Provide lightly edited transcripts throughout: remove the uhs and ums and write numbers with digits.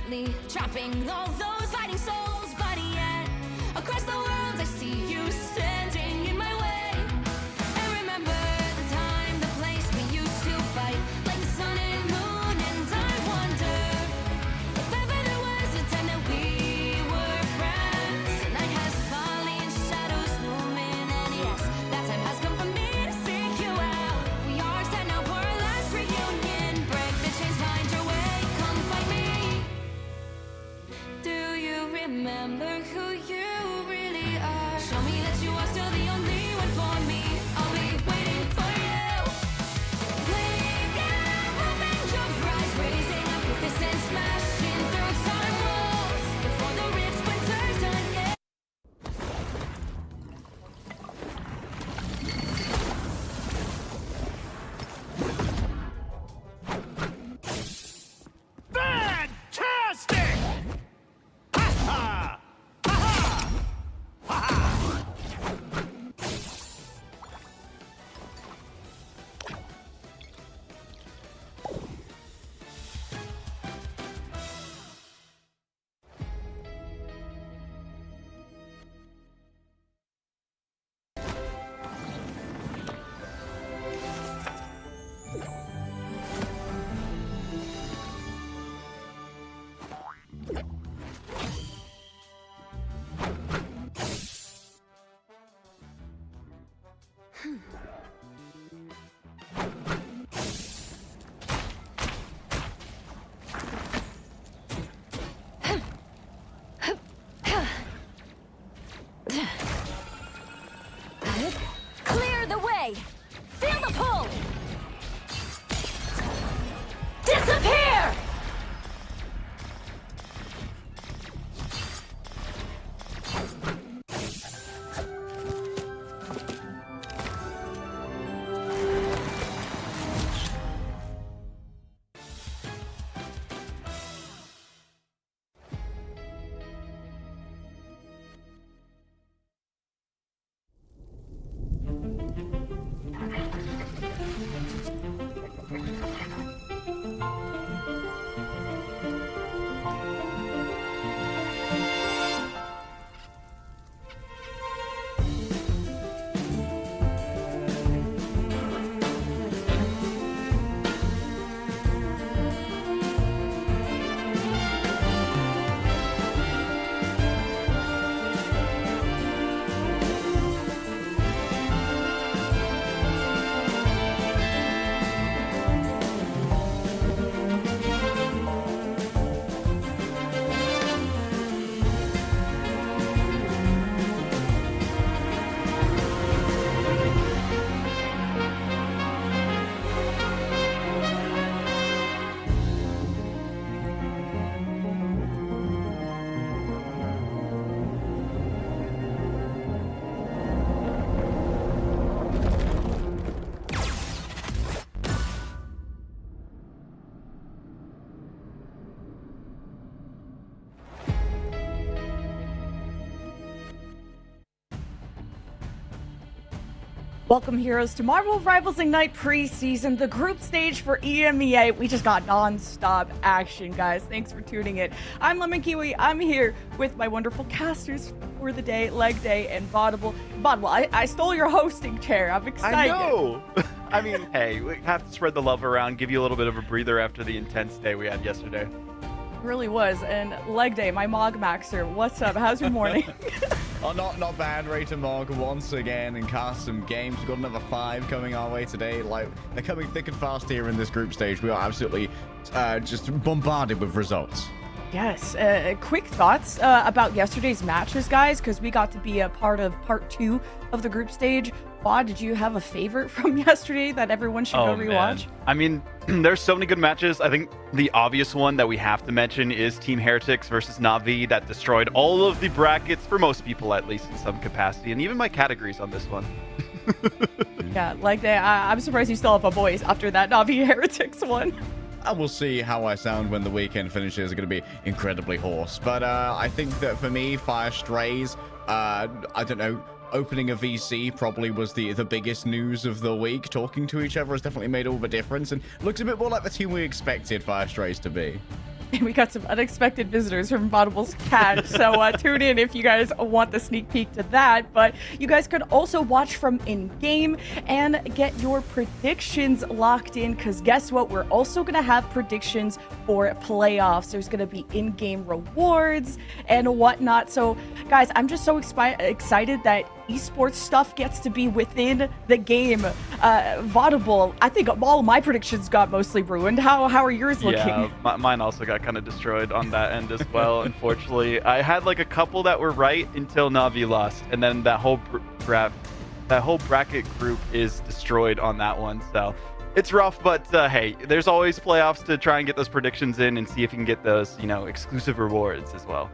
silently trapping all those fighting souls. But yet, across the world, I see you standing in my way. I remember the time, the place we used to fight, like the sun and moon, and I wonder if ever there was a time that we were friends. The night has fallen, shadows looming, and yes, that time has come for me to seek you out. We are set now for our last reunion. Break the chains, find your way, come find me. Do you remember who you really are? Show me that you are still the only one for me. I'll be waiting for you. Wake up, open your eyes, raising up your fists and smashing through time walls before the rift splinters again. Fantastic! Ha-ha! Ha-ha! Ha-ha! Clear the way! Feel the pull! Disappear! Welcome, heroes, to Marvel Rivals Ignite Preseason, the group stage for EMEA. We just got non-stop action, guys. Thanks for tuning in. I'm Lemon Kiwi. I'm here with my wonderful casters for the day, Leg Day, and Vaudable. I stole your hosting chair. I'm excited. I know. I mean, hey, we have to spread the love around, give you a little bit of a breather after the intense day we had yesterday. It really was. And Leg Day, my Mog Maxer, what's up? How's your morning? Oh, not bad. Ready to Mog once again and cast some games. We've got another 5 coming our way today. Like, they're coming thick and fast here in this group stage. We are absolutely just bombarded with results. Yes. Quick thoughts about yesterday's matches, guys, because we got to be a part of part 2 of the group stage. Vaude, did you have a favorite from yesterday that everyone should go rewatch? Man. I mean, there's so many good matches. I think the obvious one that we have to mention is Team Heretics versus Na'Vi that destroyed all of the brackets, for most people at least in some capacity, and even my categories on this one. Yeah, like I'm surprised you still have a voice after that Na'Vi Heretics one. And we'll see how I sound when the weekend finishes. Are going to be incredibly hoarse. But I think that for me, Fire Strays, I don't know, opening a VC probably was the biggest news of the week. Talking to each other has definitely made all the difference and looks a bit more like the team we expected Fire Strays to be. And we got some unexpected visitors from Vaudible's cat. So tune in if you guys want the sneak peek to that. But you guys could also watch from in-game and get your predictions locked in. Because guess what? We're also going to have predictions for playoffs. There's going to be in-game rewards and whatnot. So guys, I'm just so excited that esports stuff gets to be within the game. Vaudible, I think all of my predictions got mostly ruined. How are yours looking? Yeah, mine also got kind of destroyed on that end as well, unfortunately. I had like a couple that were right until Na'Vi lost, and then that whole bracket group is destroyed on that one. So it's rough, but hey, there's always playoffs to try and get those predictions in and see if you can get those, exclusive rewards as well.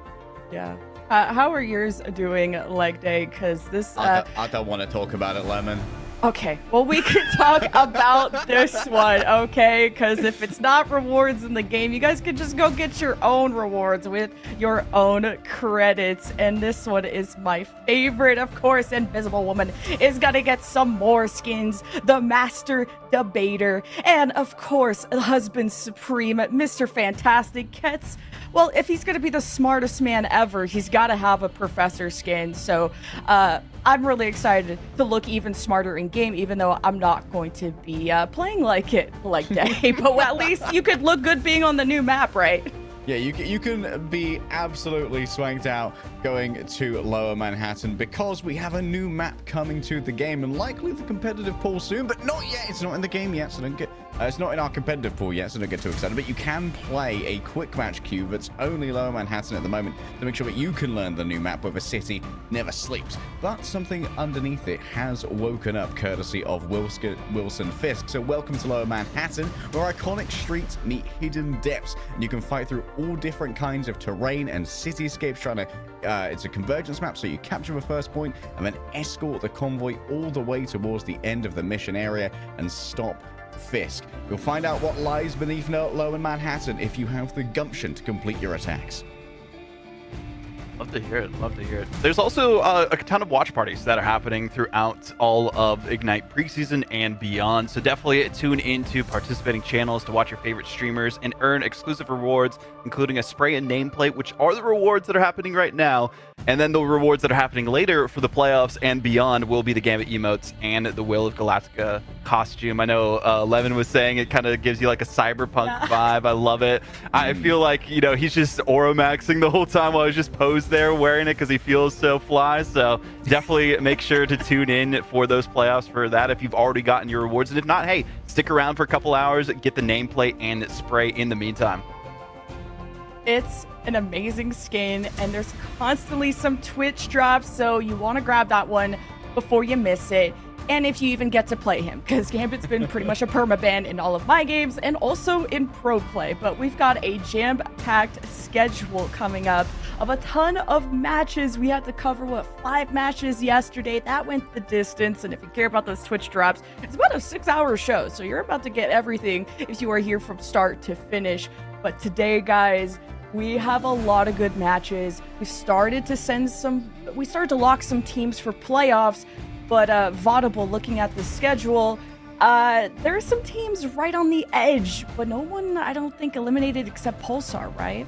Yeah. How are yours doing, leg day? Because this... I don't want to talk about it, Lemon. Okay, well, we can talk about this one, okay? Because if it's not rewards in the game, you guys can just go get your own rewards with your own credits. And this one is my favorite, of course. Invisible Woman is gonna get some more skins. The Master Debater. And, of course, the Husband Supreme, Mr. Fantastic, gets... Well, if he's going to be the smartest man ever, he's got to have a professor skin. So I'm really excited to look even smarter in game, even though I'm not going to be playing like it like day. But at least you could look good being on the new map, right? Yeah, you can be absolutely swanked out going to Lower Manhattan because we have a new map coming to the game and likely the competitive pool soon, but not yet. It's not in the game yet, so don't get... it's not in our competitive pool yet, so don't get too excited. But you can play a quick match queue that's only Lower Manhattan at the moment to make sure that you can learn the new map where the city never sleeps. But something underneath it has woken up, courtesy of Wilson Fisk. So welcome to Lower Manhattan, where iconic streets meet hidden depths, and you can fight through all different kinds of terrain and cityscapes trying to... it's a convergence map, so you capture the first point and then escort the convoy all the way towards the end of the mission area and stop Fisk. You'll find out what lies beneath Lower Manhattan if you have the gumption to complete your attacks. Love to hear it. Love to hear it. There's also a ton of watch parties that are happening throughout all of Ignite preseason and beyond. So definitely tune into participating channels to watch your favorite streamers and earn exclusive rewards, including a spray and nameplate, which are the rewards that are happening right now. And then the rewards that are happening later for the playoffs and beyond will be the Gambit emotes and the Will of Galactica costume. I know Levin was saying it kind of gives you like a cyberpunk vibe. I love it. I feel like, he's just aura maxing the whole time while he's just posed there wearing it because he feels so fly. So definitely make sure to tune in for those playoffs for that if you've already gotten your rewards. And if not, hey, stick around for a couple hours, get the nameplate and spray in the meantime. It's an amazing skin, and there's constantly some Twitch drops, so you want to grab that one before you miss it. And if you even get to play him, because Gambit's been pretty much a permaban in all of my games and also in pro play. But we've got a jam-packed schedule coming up of a ton of matches. We had to cover, 5 matches yesterday. That went the distance. And if you care about those Twitch drops, it's about a 6-hour show. So you're about to get everything if you are here from start to finish. But today, guys, we have a lot of good matches. We started to lock some teams for playoffs. But Vaudible, looking at the schedule, there are some teams right on the edge, but no one, I don't think, eliminated except Pulsar, right?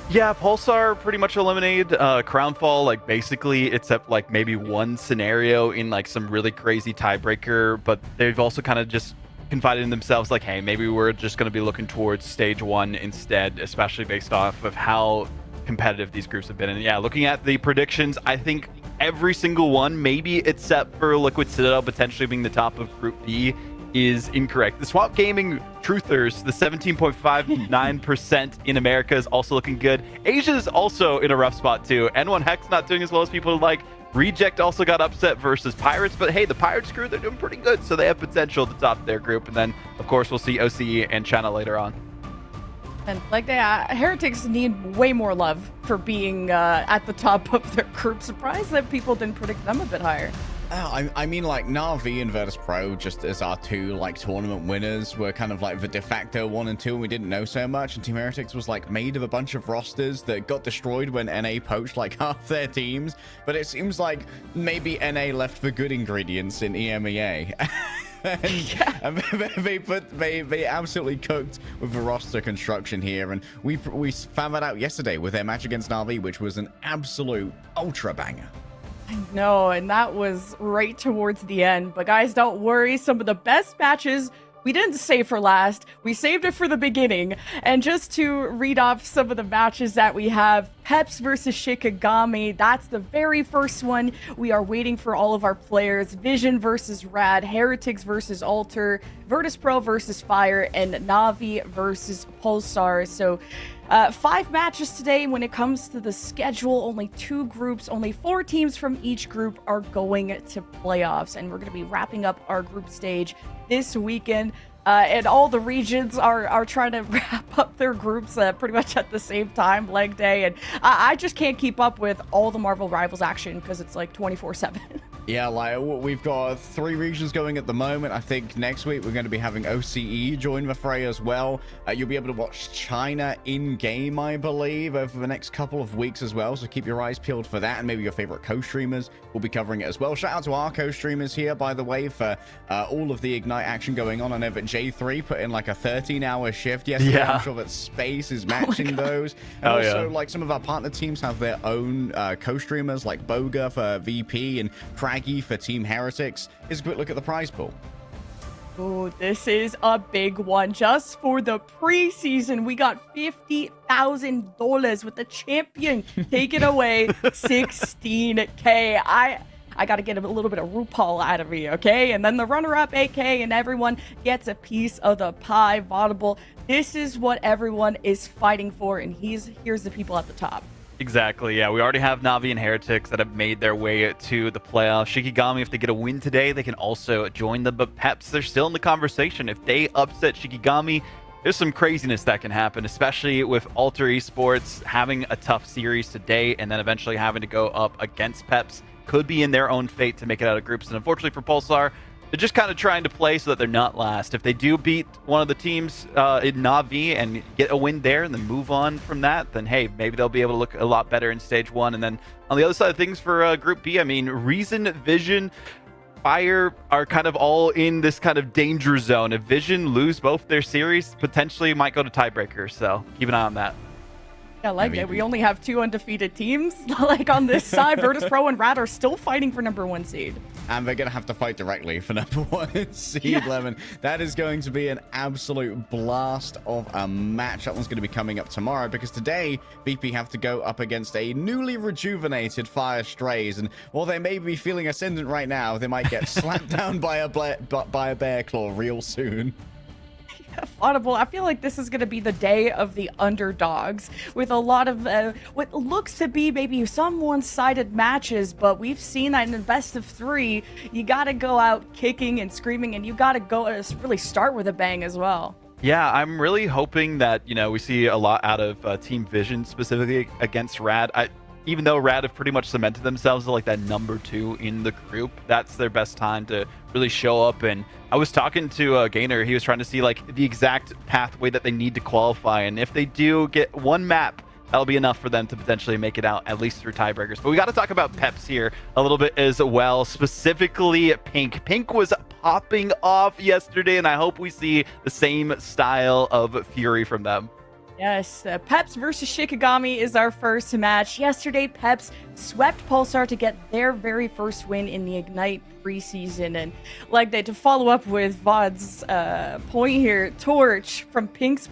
Yeah, Pulsar pretty much eliminated. Crownfall, basically, except maybe one scenario in some really crazy tiebreaker, but they've also kind of just confided in themselves hey, maybe we're just going to be looking towards stage 1 instead, especially based off of how competitive these groups have been. And yeah, looking at the predictions, I think every single one, maybe except for Liquid Citadel potentially being the top of Group B, is incorrect. The Swamp Gaming Truthers, the 17.59% in America, is also looking good. Asia is also in a rough spot too. N1 Hex not doing as well as people would like. Reject also got upset versus Pirates, but hey, the Pirates crew, they're doing pretty good, so they have potential to top their group. And then, of course, we'll see OCE and China later on. And Heretics need way more love for being at the top of their group. Surprised that people didn't predict them a bit higher. I mean, Na'Vi and Virtus Pro, just as our 2 tournament winners, were kind of the de facto 1 and 2, and we didn't know so much. And Team Heretics was made of a bunch of rosters that got destroyed when NA poached half their teams. But it seems like maybe NA left the good ingredients in EMEA. and they absolutely cooked with the roster construction here, and we found that out yesterday with their match against Na'Vi, which was an absolute ultra banger. No, and that was right towards the end. But guys, don't worry. Some of the best matches we didn't save for last. We saved it for the beginning. And just to read off some of the matches that we have, Peps versus Shikigami. That's the very first one. We are waiting for all of our players. Vision versus Rad, Heretics versus Alter, Virtus Pro versus Fire, and Na'Vi versus Pulsar. So 5 matches today. When it comes to the schedule, only 2 groups, only 4 teams from each group are going to playoffs, and we're going to be wrapping up our group stage this weekend. And all the regions are trying to wrap up their groups pretty much at the same time, leg day, and I just can't keep up with all the Marvel Rivals action because it's like 24/7. Yeah, like we've got 3 regions going at the moment. I think next week we're going to be having OCE join the fray as well. You'll be able to watch China in game, I believe, over the next couple of weeks as well. So keep your eyes peeled for that, and maybe your favorite co-streamers will be covering it as well. Shout out to our co-streamers here, by the way, for all of the Ignite action going on. I know that J3 put in like a 13-hour shift yesterday. Yeah. I'm sure that Space is matching those. And also, like some of our partner teams have their own co-streamers, like Boga for VP and Craggy for Team Heretics. Here's a quick look at the prize pool. Oh, this is a big one. Just for the preseason, we got $50,000 with the champion taking away 16K. I got to get a little bit of RuPaul out of me, okay? And then the runner-up, AK, and everyone gets a piece of the pie. Vaudable. This is what everyone is fighting for, and here's the people at the top. Exactly, yeah. We already have Na'Vi and Heretics that have made their way to the playoffs. Shikigami, if they get a win today, they can also join them. But Peps, they're still in the conversation. If they upset Shikigami, there's some craziness that can happen, especially with Alter Esports having a tough series today and then eventually having to go up against Peps. Could be in their own fate to make it out of groups. And unfortunately for Pulsar, they're just kind of trying to play so that they're not last. If they do beat one of the teams in Na'Vi and get a win there and then move on from that, then hey, maybe they'll be able to look a lot better in stage 1. And then on the other side of things for Group B, I mean, Reason, Vision, Fire are kind of all in this kind of danger zone. If Vision lose both their series, potentially might go to tiebreaker. So keep an eye on that. I like it. We only have 2 undefeated teams. Like on this side, Virtus Pro and Rad are still fighting for #1 seed. And they're going to have to fight directly for #1 seed, Lemon. That is going to be an absolute blast of a match. That one's going to be coming up tomorrow because today, VP have to go up against a newly rejuvenated Fire Strays. And while they may be feeling ascendant right now, they might get slapped down by a bear claw real soon. Audible, I feel like this is going to be the day of the underdogs with a lot of what looks to be maybe some one-sided matches, but we've seen that in the best of 3, you got to go out kicking and screaming, and you got to go really start with a bang as well. Yeah, I'm really hoping that, you know, we see a lot out of Team Vision specifically against Rad. Even though Rad have pretty much cemented themselves as like that #2 in the group, that's their best time to really show up. And I was talking to Gainer. He was trying to see like the exact pathway that they need to qualify. And if they do get 1 map, that'll be enough for them to potentially make it out, at least through tiebreakers. But we got to talk about Peps here a little bit as well, specifically Pink. Pink was popping off yesterday, and I hope we see the same style of fury from them. Yes, Peps versus Shikigami is our first match. Yesterday, Peps swept Pulsar to get their very first win in the Ignite preseason. And like that, to follow up with Vod's point here, Torch from Pink's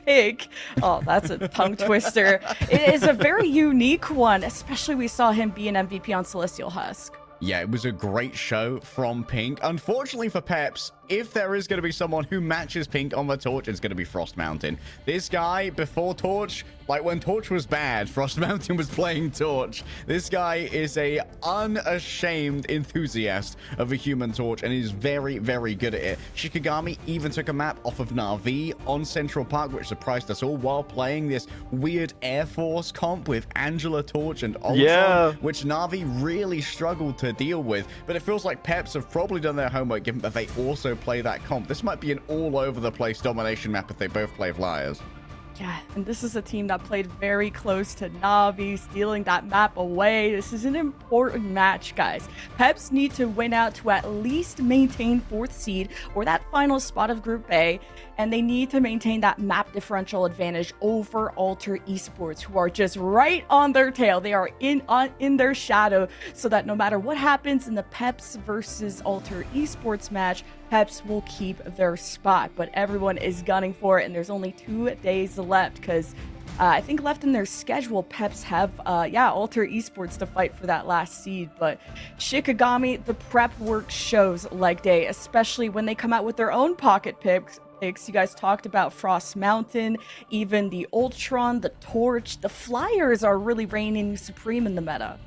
pick. Oh, that's a tongue twister. It is a very unique one, especially we saw him be an MVP on Celestial Husk. Yeah, it was a great show from Pink. Unfortunately for Peps, if there is going to be someone who matches Pink on the Torch, it's going to be Frost Mountain. This guy, before Torch, like when Torch was bad, Frost Mountain was playing Torch. This guy is a unashamed enthusiast of a human Torch, and he's very, very good at it. Shikigami even took a map off of Na'Vi on Central Park, which surprised us all, while playing this weird Air Force comp with Angela Torch and Ultron, which Na'Vi really struggled to deal with. But it feels like Peps have probably done their homework, given that they also play that comp. This might be an all-over-the-place domination map if they both play Flyers. Yeah, and this is a team that played very close to Navi, stealing that map away. This is an important match, guys. Peps need to win out to at least maintain 4th seed or that final spot of Group A, and they need to maintain that map differential advantage over Alter Esports, who are just right on their tail. They are in their shadow, so that no matter what happens in the Peps versus Alter Esports match, Peps will keep their spot, but everyone is gunning for it, and there's only 2 days left because I think left in their schedule, Peps have, Alter Esports to fight for that last seed. But Shikigami, the prep work shows leg day, especially when they come out with their own pocket picks. You guys talked about Frost Mountain, even the Ultron, the Torch. The Flyers are really reigning supreme in the meta.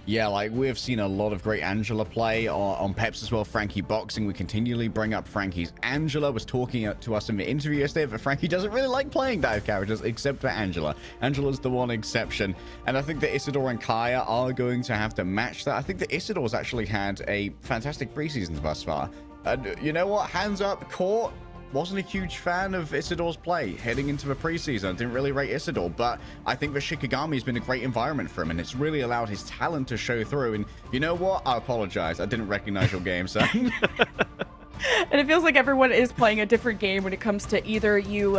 Yeah, like we've seen a lot of great Angela play on Peps as well. Frankie Boxing, we continually bring up Frankie's Angela. Was talking to us in the interview yesterday, but Frankie doesn't really like playing dive characters except for Angela. Angela's the one exception, and I think that Isidore and Kaya are going to have to match that. I think that Isidore's actually had a fantastic preseason thus far. And you know what? Hands up, court. Wasn't a huge fan of Isidore's play heading into the preseason. I didn't really rate Isidore, but I think that Shikigami has been a great environment for him, and it's really allowed his talent to show through. And you know what? I apologize. I didn't recognize your game, son. And it feels like everyone is playing a different game when it comes to either you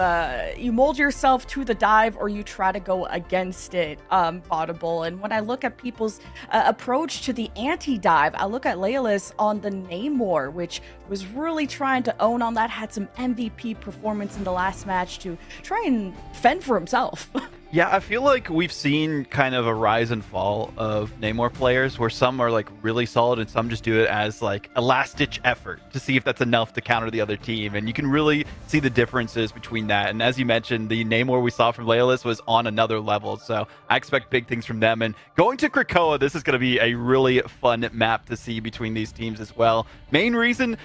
mold yourself to the dive or you try to go against it, Audible. And when I look at people's approach to the anti-dive, I look at Leolis on the Namor, which was really trying to own on that, had some MVP performance in the last match to try and fend for himself. Yeah, I feel like we've seen kind of a rise and fall of Namor players where some are like really solid and some just do it as like a last-ditch effort to see if that's enough to counter the other team. And you can really see the differences between that. And as you mentioned, the Namor we saw from Leolis was on another level. So I expect big things from them. And going to Krakoa, this is going to be a really fun map to see between these teams as well. Main reason,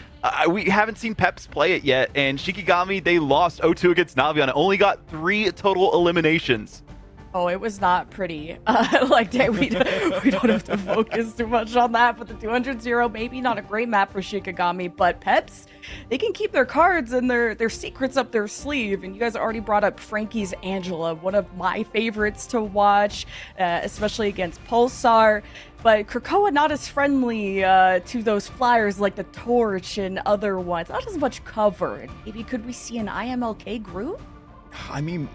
we haven't seen Peps play it yet, and Shikigami, they lost 0-2 against Navi on it, only got 3 total eliminations. Oh, it was not pretty. We don't have to focus too much on that, but the 200-0, maybe not a great map for Shikigami, but Peps, they can keep their cards and their secrets up their sleeve, and you guys already brought up Frankie's Angela, one of my favorites to watch, especially against Pulsar. But Krakoa not as friendly to those Flyers like the Torch and other ones. Not as much cover. And maybe could we see an IMLK group? I mean,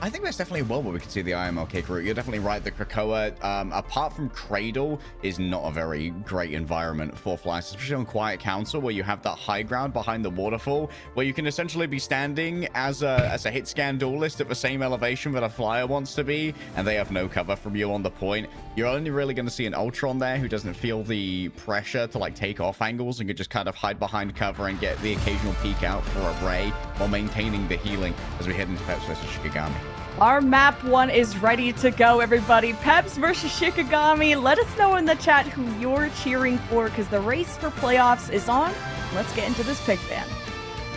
I think there's definitely a world where we could see the IMLK route. You're definitely right that Krakoa, apart from Cradle, is not a very great environment for Flyers, especially on Quiet Council, where you have that high ground behind the waterfall, where you can essentially be standing as a hit scan duelist at the same elevation that a Flyer wants to be, and they have no cover from you on the point. You're only really going to see an Ultron there who doesn't feel the pressure to like take off angles and could just kind of hide behind cover and get the occasional peek out for a Ray while maintaining the healing as we head into Peps versus Shikigami. Our map 1 is ready to go, everybody. Peps versus Shikigami. Let us know in the chat who you're cheering for, because the race for playoffs is on. Let's get into this pick ban.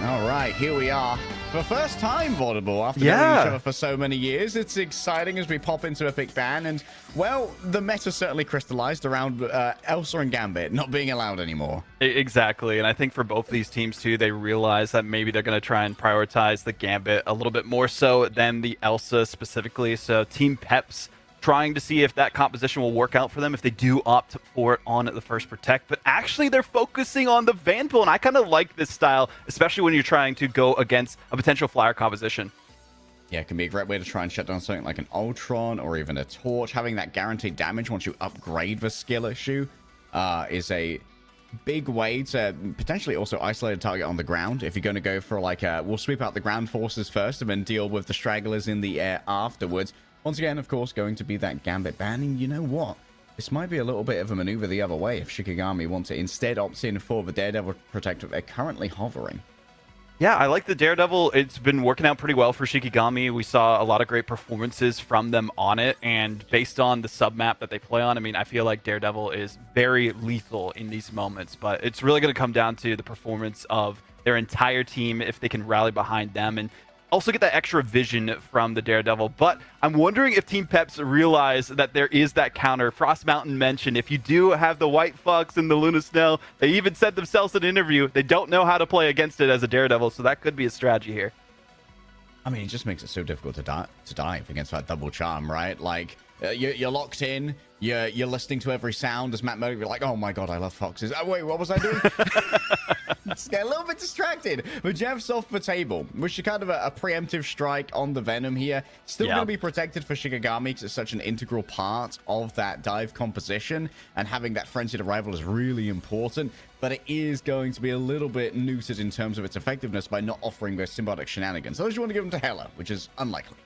All right, here we are. For first time, Audible, after knowing each other for so many years. It's exciting as we pop into a pick ban, and, well, the meta certainly crystallized around Elsa and Gambit not being allowed anymore. Exactly, and I think for both these teams, too, they realize that maybe they're going to try and prioritize the Gambit a little bit more so than the Elsa specifically. So Team Peps trying to see if that composition will work out for them if they do opt for it on the first protect. But actually, they're focusing on the Vanpool, and I kind of like this style, especially when you're trying to go against a potential Flyer composition. Yeah, it can be a great way to try and shut down something like an Ultron or even a Torch. Having that guaranteed damage once you upgrade the skill issue is a big way to potentially also isolate a target on the ground. If you're going to go for like we'll sweep out the ground forces first and then deal with the stragglers in the air afterwards. Once again, of course, going to be that Gambit banning. You know what? This might be a little bit of a maneuver the other way if Shikigami wants to instead opt in for the Daredevil Protector they're currently hovering. Yeah, I like the Daredevil. It's been working out pretty well for Shikigami. We saw a lot of great performances from them on it, and based on the sub-map that they play on, I mean, I feel like Daredevil is very lethal in these moments, but it's really going to come down to the performance of their entire team if they can rally behind them and also get that extra vision from the Daredevil. But I'm wondering if Team Peps realize that there is that counter. Frost Mountain mentioned if you do have the White Fox and the Luna Snow, they even said themselves in an interview, they don't know how to play against it as a Daredevil, so that could be a strategy here. I mean, it just makes it so difficult to dive against that double charm, right? Like, you're locked in, you're listening to every sound as Matt Murray, you're like, oh my god, I love foxes. Oh, wait, what was I doing? Just get a little bit distracted. But Jeff's off the table, which is kind of a preemptive strike on the Venom here. Still going to be protected for Shikigami because it's such an integral part of that dive composition, and having that frenzied arrival is really important. But it is going to be a little bit neutered in terms of its effectiveness by not offering those symbiotic shenanigans. Unless you want to give them to Hela, which is unlikely.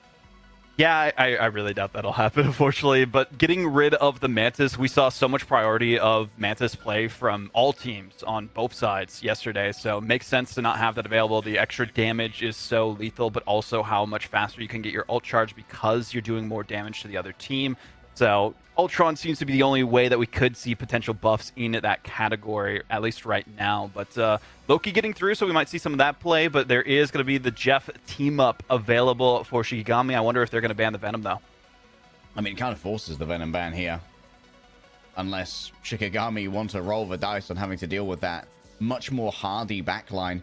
Yeah, I really doubt that'll happen, unfortunately. But getting rid of the Mantis, we saw so much priority of Mantis play from all teams on both sides yesterday. So it makes sense to not have that available. The extra damage is so lethal, but also how much faster you can get your ult charge because you're doing more damage to the other team. So Ultron seems to be the only way that we could see potential buffs in that category, at least right now. But Loki getting through, so we might see some of that play. But there is going to be the Jeff team-up available for Shikigami. I wonder if they're going to ban the Venom, though. I mean, it kind of forces the Venom ban here. Unless Shikigami want to roll the dice on having to deal with that much more hardy backline.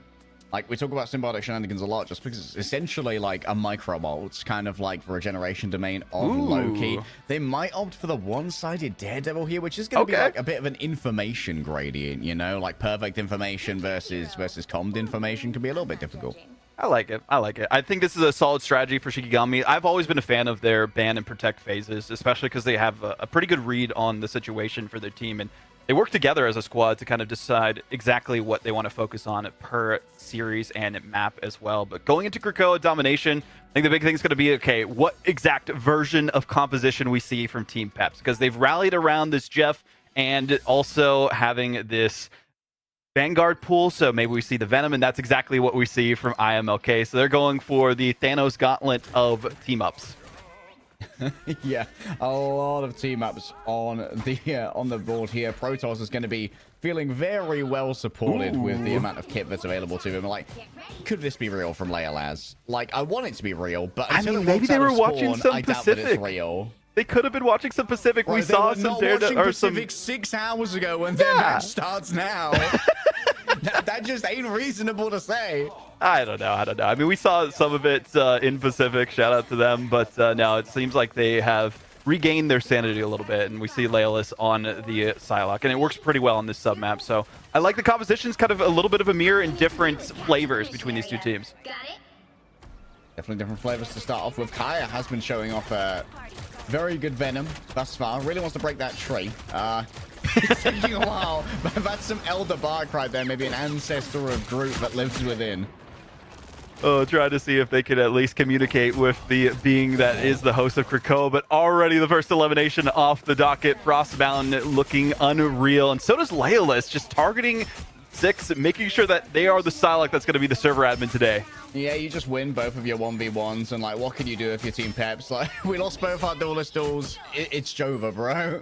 Like, we talk about symbiotic shenanigans a lot just because it's essentially like a micro ult, kind of like the regeneration domain of Loki. They might opt for the one-sided Daredevil here, which is going to be like a bit of an information gradient, you know? Like, perfect information versus commed information can be a little bit difficult. I like it. I like it. I think this is a solid strategy for Shikigami. I've always been a fan of their ban and protect phases, especially because they have a pretty good read on the situation for their team. And they work together as a squad to kind of decide exactly what they want to focus on per series and map as well. But going into Krakoa Domination, I think the big thing is going to be, okay, what exact version of composition we see from Team Peps? Because they've rallied around this Jeff and also having this Vanguard pool, so maybe we see the Venom, and that's exactly what we see from IMLK. So they're going for the Thanos gauntlet of team-ups. Yeah, a lot of team-ups on the board here. Protoss is going to be feeling very well supported with the amount of kit that's available to him. Like, could this be real from Leolaz? Like, I want it to be real, but I mean, maybe they were watching some I doubt that it's Pacific. real. They could have been watching some Pacific. Right, we saw some Daredevil or some Pacific 6 hours ago when their match starts now. that just ain't reasonable to say. I don't know. I mean, we saw some of it in Pacific. Shout out to them. But no, it seems like they have regained their sanity a little bit. And we see Leolaz on the Psylocke. And it works pretty well on this sub-map. So I like the compositions, kind of a little bit of a mirror in different flavors between these two teams. Definitely different flavors to start off with. Kaya has been showing off very good Venom thus far. Really wants to break that tree. It's taking a while, but that's some Elder Bark right there. Maybe an ancestor of Groot that lives within. Oh, trying to see if they could at least communicate with the being that is the host of Krakoa, but already the first elimination off the docket. Frostbound looking unreal, and so does Leolaz, just targeting 6, making sure that they are the Psylocke that's going to be the server admin today. Yeah, you just win both of your 1v1s, and like, what can you do if your team Peps? Like, we lost both our duelist duels. It's Jova, bro.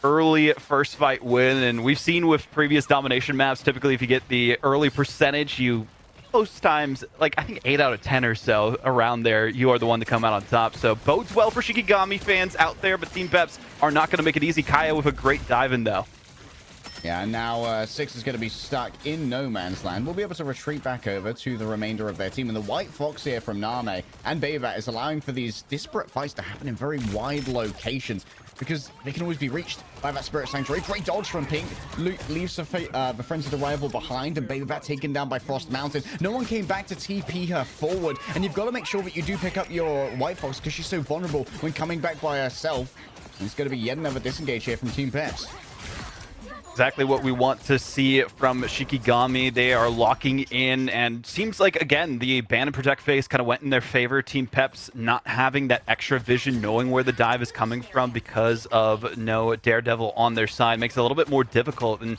Early first fight win, and we've seen with previous domination maps, typically if you get the early percentage, you most times, like I think 8 out of 10 or so around there, you are the one to come out on top. So bodes well for Shikigami fans out there, but Team Peps are not going to make it easy. Kaya with a great dive in though. Yeah, and now 6 is going to be stuck in no man's land. We'll be able to retreat back over to the remainder of their team. And the White Fox here from Name and Babybat is allowing for these disparate fights to happen in very wide locations, because they can always be reached by that Spirit Sanctuary. Great dodge from Pink. Leaves the frenzied arrival behind, and Babybat taken down by Frost Mountain. No one came back to TP her forward, and you've got to make sure that you do pick up your White Fox because she's so vulnerable when coming back by herself. And it's going to be yet another disengage here from Team Peps. Exactly what we want to see from Shikigami. They are locking in, and seems like, again, the ban and protect phase kind of went in their favor. Team Peps not having that extra vision, knowing where the dive is coming from because of no Daredevil on their side, makes it a little bit more difficult. And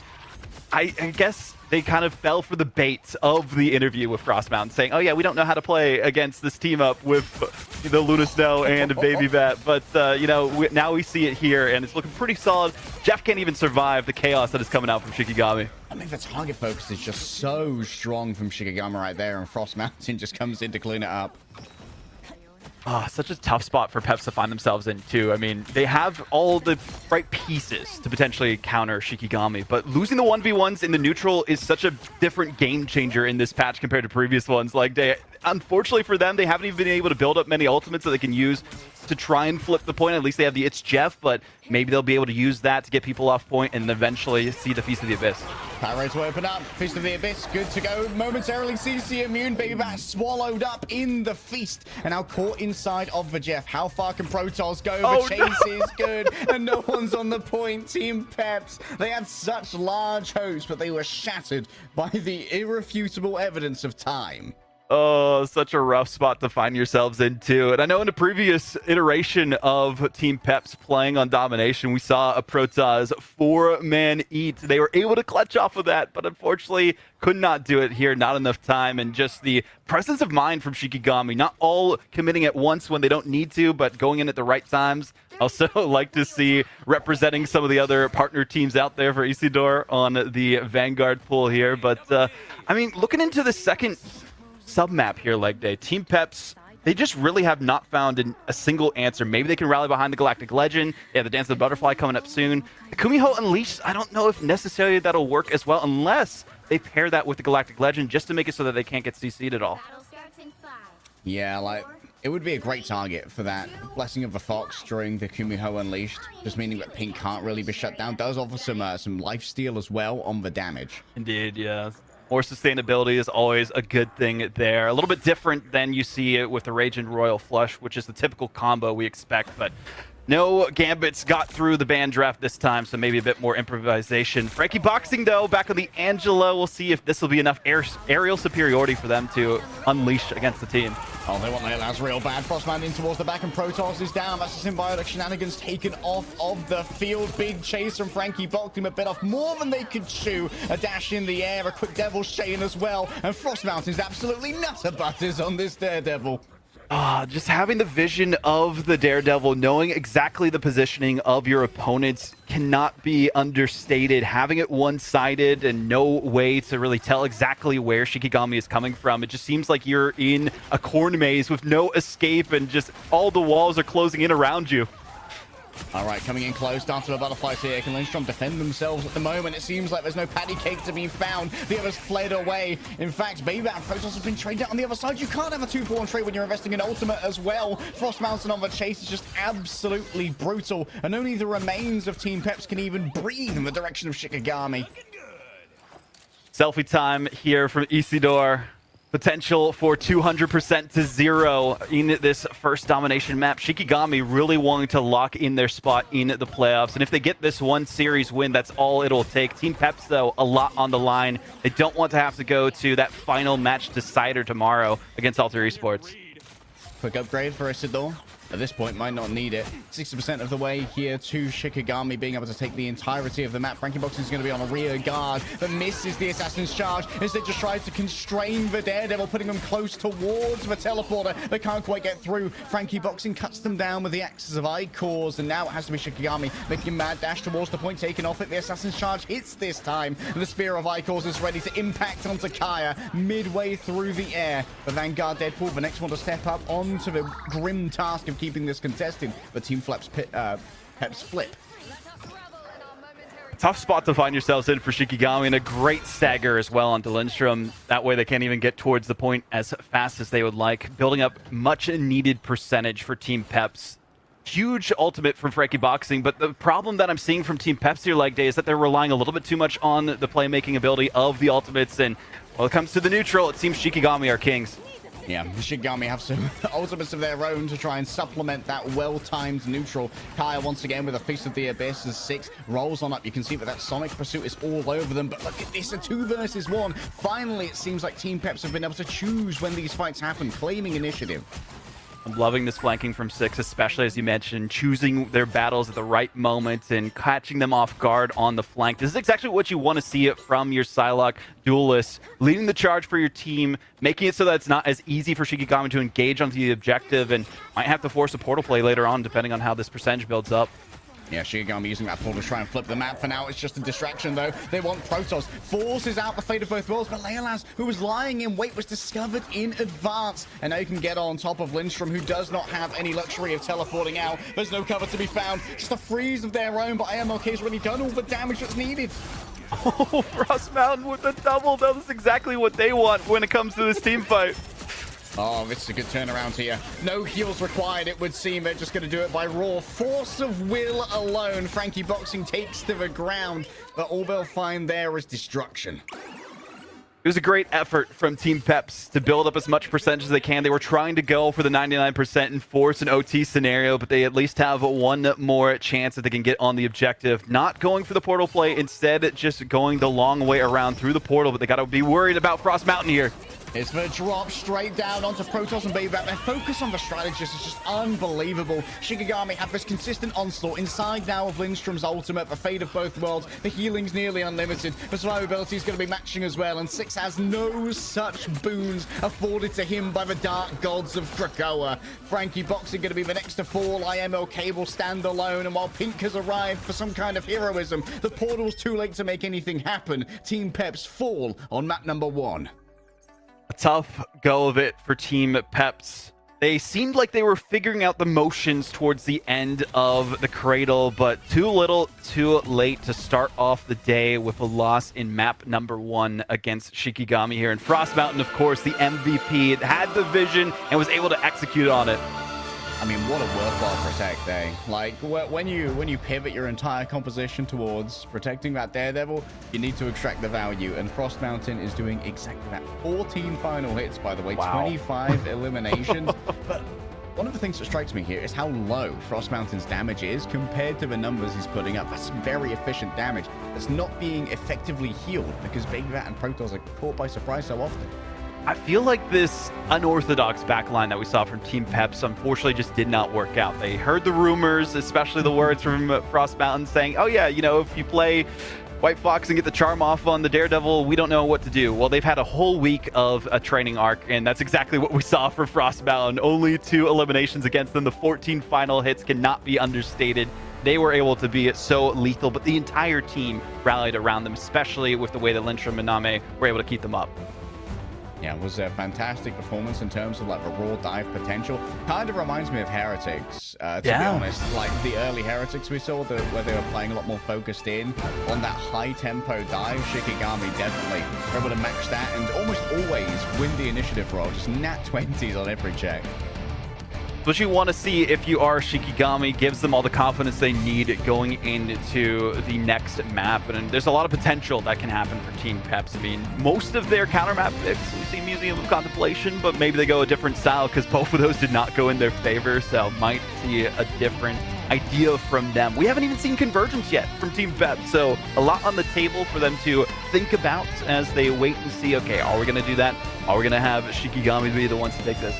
I guess they kind of fell for the bait of the interview with Frostbound, saying, oh yeah, we don't know how to play against this team up with the Luna Snow and Babybat. But, you know, now we see it here, and it's looking pretty solid. Jeff can't even survive the chaos that is coming out from Shikigami. I mean, the target focus is just so strong from Shikigami right there, and Frost Mountain just comes in to clean it up. Such a tough spot for Peps to find themselves in, too. I mean, they have all the right pieces to potentially counter Shikigami, but losing the 1v1s in the neutral is such a different game changer in this patch compared to previous ones. Like, unfortunately for them, they haven't even been able to build up many ultimates that they can use to try and flip the point. At least they have the It's Jeff, but maybe they'll be able to use that to get people off point and eventually see the Feast of the Abyss. Power to open up. Feast of the Abyss, good to go. Momentarily, CC immune. Baby Bat swallowed up in the Feast and now caught inside of the Jeff. How far can Protoss go? The chase is good and no one's on the point. Team Peps, they had such large hopes, but they were shattered by the irrefutable evidence of time. Oh, such a rough spot to find yourselves into. And I know in the previous iteration of Team Peps playing on Domination, we saw a Protoss 4-man eat. They were able to clutch off of that, but unfortunately could not do it here. Not enough time, and just the presence of mind from Shikigami. Not all committing at once when they don't need to, but going in at the right times. Also like to see representing some of the other partner teams out there for Isidore on the Vanguard pool here. But, I mean, looking into the second sub-map here, leg day, Team Peps, they just really have not found a single answer. Maybe they can rally behind the Galactic Legend. They have the Dance of the Butterfly coming up soon. The Kumiho Unleashed, I don't know if necessarily that'll work as well unless they pair that with the Galactic Legend just to make it so that they can't get CC'd at all. Yeah, like, it would be a great target for that Blessing of the Fox during the Kumiho Unleashed, just meaning that Pink can't really be shut down. Does offer some lifesteal as well on the damage. Indeed, yeah. More sustainability is always a good thing there. A little bit different than you see it with the Raging Royal Flush, which is the typical combo we expect, but no Gambits got through the ban draft this time, so maybe a bit more improvisation. Frankie Boxing, though, back on the Angela. We'll see if this will be enough aerial superiority for them to unleash against the team. Oh, they want the Laz real bad. Frostman in towards the back, and Protoss is down. That's the symbiotic shenanigans taken off of the field. Big chase from Frankie Boxing, a bit off more than they could chew. A dash in the air, a quick Devil's Chain as well. And Frost Mountain's absolutely nutter butters on this Daredevil. Just having the vision of the Daredevil, knowing exactly the positioning of your opponents cannot be understated. Having it one-sided and no way to really tell exactly where Shikigami is coming from. It just seems like you're in a corn maze with no escape and just all the walls are closing in around you. All right, coming in close. Dance of the Butterflies here. Can Lindstrom defend themselves at the moment? It seems like there's no patty cake to be found. The others fled away. In fact, Baby Bat and Protoss have been traded out on the other side. You can't have a 2-for-1 trade when you're investing in ultimate as well. Frost Mountain on the chase is just absolutely brutal. And only the remains of Team Peps can even breathe in the direction of Shikigami. Selfie time here from Isidore. Potential for 200% to 0 in this first domination map. Shikigami really wanting to lock in their spot in the playoffs. And if they get this one series win, that's all it'll take. Team Peps, though, a lot on the line. They don't want to have to go to that final match decider tomorrow against Alter Esports. Quick upgrade for Isidore. At this point, might not need it. 60% of the way here to Shikigami being able to take the entirety of the map. Frankie Boxing is going to be on a rear guard, but misses the Assassin's Charge. Instead, just tries to constrain the Daredevil, putting them close towards the teleporter. They can't quite get through. Frankie Boxing cuts them down with the axes of Icors, and now it has to be Shikigami making mad dash towards the point, taken off it. The Assassin's Charge hits this time, and the Spear of Icors is ready to impact onto Kaya midway through the air. The Vanguard Deadpool, the next one to step up onto the grim task of keeping this contested, but Team Peps flip. Tough spot to find yourselves in for Shikigami, and a great stagger as well onto Lindstrom. That way they can't even get towards the point as fast as they would like. Building up much needed percentage for Team Peps. Huge ultimate from Frankie Boxing, but the problem that I'm seeing from Team Peps here leg day is that they're relying a little bit too much on the playmaking ability of the ultimates, and when it comes to the neutral, it seems Shikigami are kings. Yeah, Shikigami have some ultimates of their own to try and supplement that well-timed neutral. Kaya once again with a Feast of the Abyss as 6 rolls on up. You can see that Sonic Pursuit is all over them, but look at this, a 2 versus 1. Finally, it seems like Team Peps have been able to choose when these fights happen, claiming initiative. I'm loving this flanking from 6, especially as you mentioned, choosing their battles at the right moment and catching them off guard on the flank. This is exactly what you want to see it from your Psylocke duelists, leading the charge for your team, making it so that it's not as easy for Shikigami to engage onto the objective and might have to force a portal play later on depending on how this percentage builds up. Yeah, Shigami using that portal to try and flip the map. For now, it's just a distraction, though. They want Protoss. Forces out the fate of both worlds, but Leolaz, who was lying in wait, was discovered in advance. And now you can get on top of Lindstrom, who does not have any luxury of teleporting out. There's no cover to be found. Just a freeze of their own, but AMLK's already done all the damage that's needed. Oh, Frost Mountain with a double. That was exactly what they want when it comes to this team fight. Oh, this is a good turnaround here. No heals required, it would seem. They're just going to do it by raw force of will alone. Frankie Boxing takes to the ground, but all they'll find there is destruction. It was a great effort from Team Peps to build up as much percentage as they can. They were trying to go for the 99% and force an OT scenario, but they at least have one more chance that they can get on the objective. Not going for the portal play, instead just going the long way around through the portal, but they got to be worried about Frost Mountain here. It's the drop straight down onto Protoss and Babybat. Their focus on the strategist is just unbelievable. Shikigami have this consistent onslaught inside now of Lindstrom's ultimate, the fate of both worlds. The healing's nearly unlimited. The survivability is going to be matching as well, and Six has no such boons afforded to him by the dark gods of Krakoa. Frankie Boxing going to be the next to fall. IMLK will stand alone, and while Pink has arrived for some kind of heroism, the portal's too late to make anything happen. Team Peps fall on map number 1. A tough go of it for Team Peps. They seemed like they were figuring out the motions towards the end of the Cradle, but too little, too late to start off the day with a loss in map number 1 against Shikigami here. And Frost Mountain, of course, the MVP, had the vision and was able to execute on it. I mean, what a worthwhile protect, eh? Like, when you pivot your entire composition towards protecting that Daredevil, you need to extract the value, and Frost Mountain is doing exactly that. 14 final hits, by the way, wow. 25 eliminations. But one of the things that strikes me here is how low Frost Mountain's damage is compared to the numbers he's putting up. That's very efficient damage that's not being effectively healed because Babybat and Protoss are caught by surprise so often. I feel like this unorthodox backline that we saw from Team Peps unfortunately just did not work out. They heard the rumors, especially the words from Frost Mountain saying, oh yeah, you know, if you play White Fox and get the charm off on the Daredevil, we don't know what to do. Well, they've had a whole week of a training arc, and that's exactly what we saw for Frost Mountain. Only 2 eliminations against them. The 14 final hits cannot be understated. They were able to be so lethal, but the entire team rallied around them, especially with the way that Lindstrom and Name were able to keep them up. Yeah, it was a fantastic performance in terms of like the raw dive potential. Kind of reminds me of Heretics, to be honest. Like the early Heretics we saw, where they were playing a lot more focused in on that high tempo dive. Shikigami definitely were able to match that and almost always win the initiative roll. Just nat 20s on every check. What you want to see if you are Shikigami, gives them all the confidence they need going into the next map. And there's a lot of potential that can happen for Team Peps. I mean, most of their counter map picks, we see Museum of Contemplation, but maybe they go a different style because both of those did not go in their favor. So might see a different idea from them. We haven't even seen Convergence yet from Team Peps. So a lot on the table for them to think about as they wait and see, okay, are we going to do that? Are we going to have Shikigami be the ones to take this?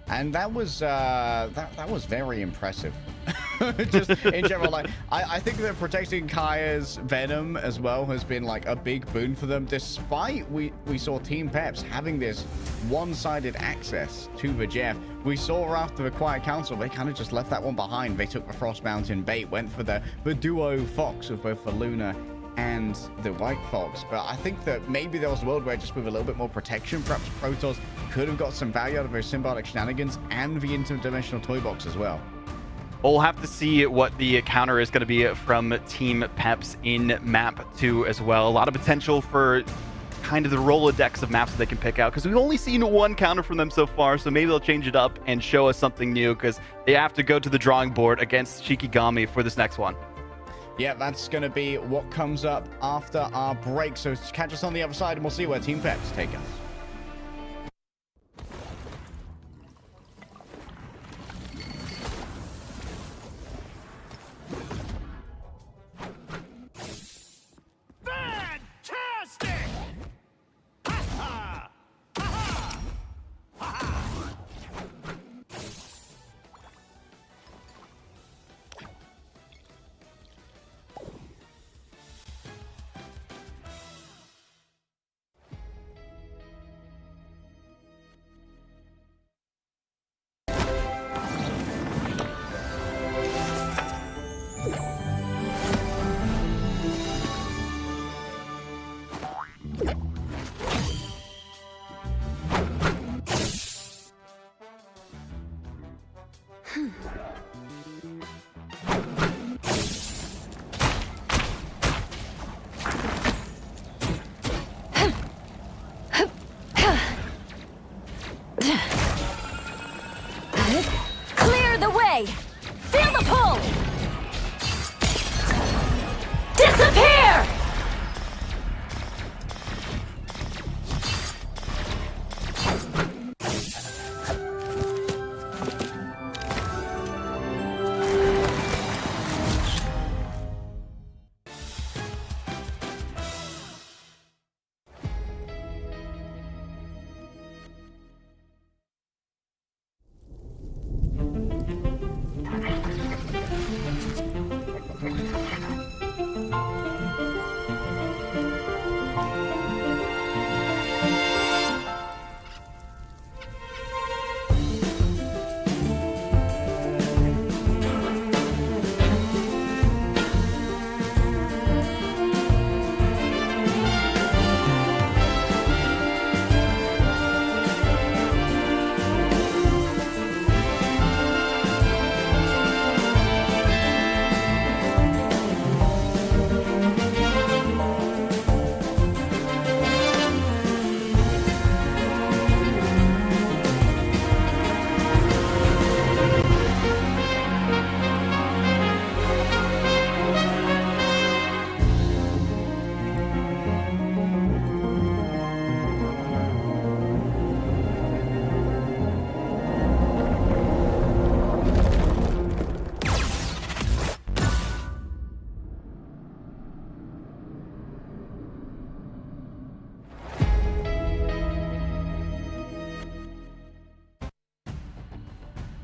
And that was that was very impressive. Just in general, like I think that protecting Kaya's Venom as well has been like a big boon for them, despite we saw Team Peps having this one-sided access to the Jeff. We saw after the Quiet Council, they kind of just left that one behind. They took the Frost Mountain bait, went for the duo Fox of both the Luna and the White Fox. But I think that maybe there was a world where just with a little bit more protection, perhaps Protoss could have got some value out of those symbiotic shenanigans and the interdimensional toy box as well. We'll have to see what the counter is going to be from Team Peps in map 2 as well. A lot of potential for kind of the Rolodex of maps that they can pick out, because we've only seen one counter from them so far, so maybe they'll change it up and show us something new, because they have to go to the drawing board against Shikigami for this next one. Yeah, that's going to be what comes up after our break. So catch us on the other side, and we'll see where Team Peps take us. Fantastic! Ha ha! Ha ha! Ha ha! Clear the way! Feel the pull! Disappear!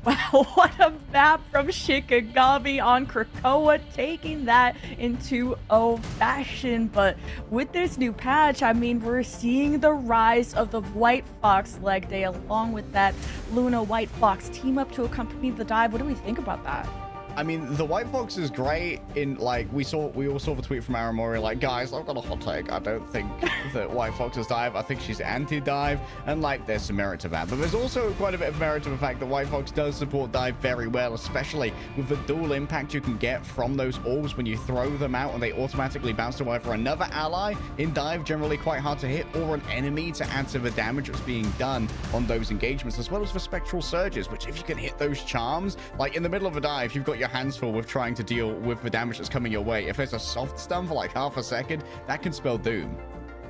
Wow, what a map from Shikigami on Krakoa, taking that in 2-0 fashion. But with this new patch, I mean, we're seeing the rise of the White Fox leg day along with that Luna White Fox team up to accompany the dive. What do we think about that? I mean, the White Fox is great in, like, we all saw the tweet from Aramori, like, guys, I've got a hot take. I don't think that White Fox is dive. I think she's anti-dive, and, like, there's some merit to that. But there's also quite a bit of merit to the fact that White Fox does support dive very well, especially with the dual impact you can get from those orbs when you throw them out and they automatically bounce to either another ally in dive, generally quite hard to hit, or an enemy to add to the damage that's being done on those engagements, as well as the spectral surges, which if you can hit those charms, like, in the middle of a dive, you've got your hands full with trying to deal with the damage that's coming your way. If there's a soft stun for like half a second, that can spell doom.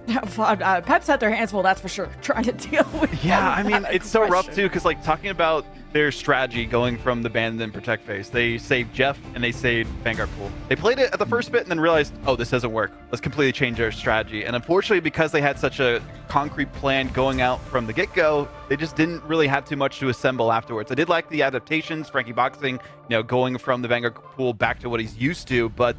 Peps had their hands full, that's for sure, trying to deal with I mean, it's so rough too, because like talking about their strategy going from the ban and protect phase, they saved Jeff and they saved Vanguard Pool. They played it at the first bit and then realized, oh, this doesn't work. Let's completely change our strategy. And unfortunately, because they had such a concrete plan going out from the get-go, they just didn't really have too much to assemble afterwards. I did like the adaptations, Frankie Boxing, going from the Vanguard Pool back to what he's used to, but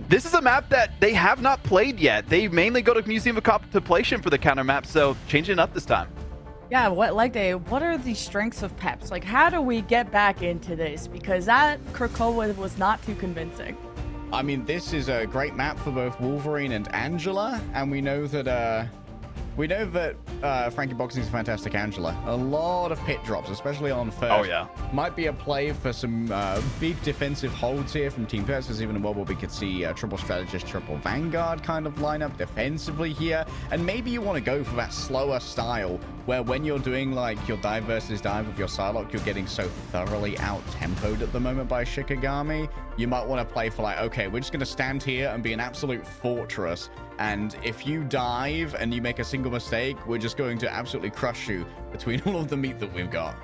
this is a map that they have not played yet. They mainly go to Museum of Contemplation for the counter map, so changing it up this time. Yeah, what are the strengths of Peps? Like, how do we get back into this? Because that Krakoa was not too convincing. I mean, this is a great map for both Wolverine and Angela, and we know that Frankie Boxing is a fantastic Angela. A lot of pit drops, especially on first. Oh, yeah. Might be a play for some big defensive holds here from Team Pets. There's even a world where we could see triple strategist, triple Vanguard kind of lineup defensively here. And maybe you want to go for that slower style where when you're doing like your dive versus dive with your Psylocke, you're getting so thoroughly out-tempoed at the moment by Shikigami. You might want to play for like, okay, we're just going to stand here and be an absolute fortress. And if you dive and you make a single mistake, we're just going to absolutely crush you between all of the meat that we've got.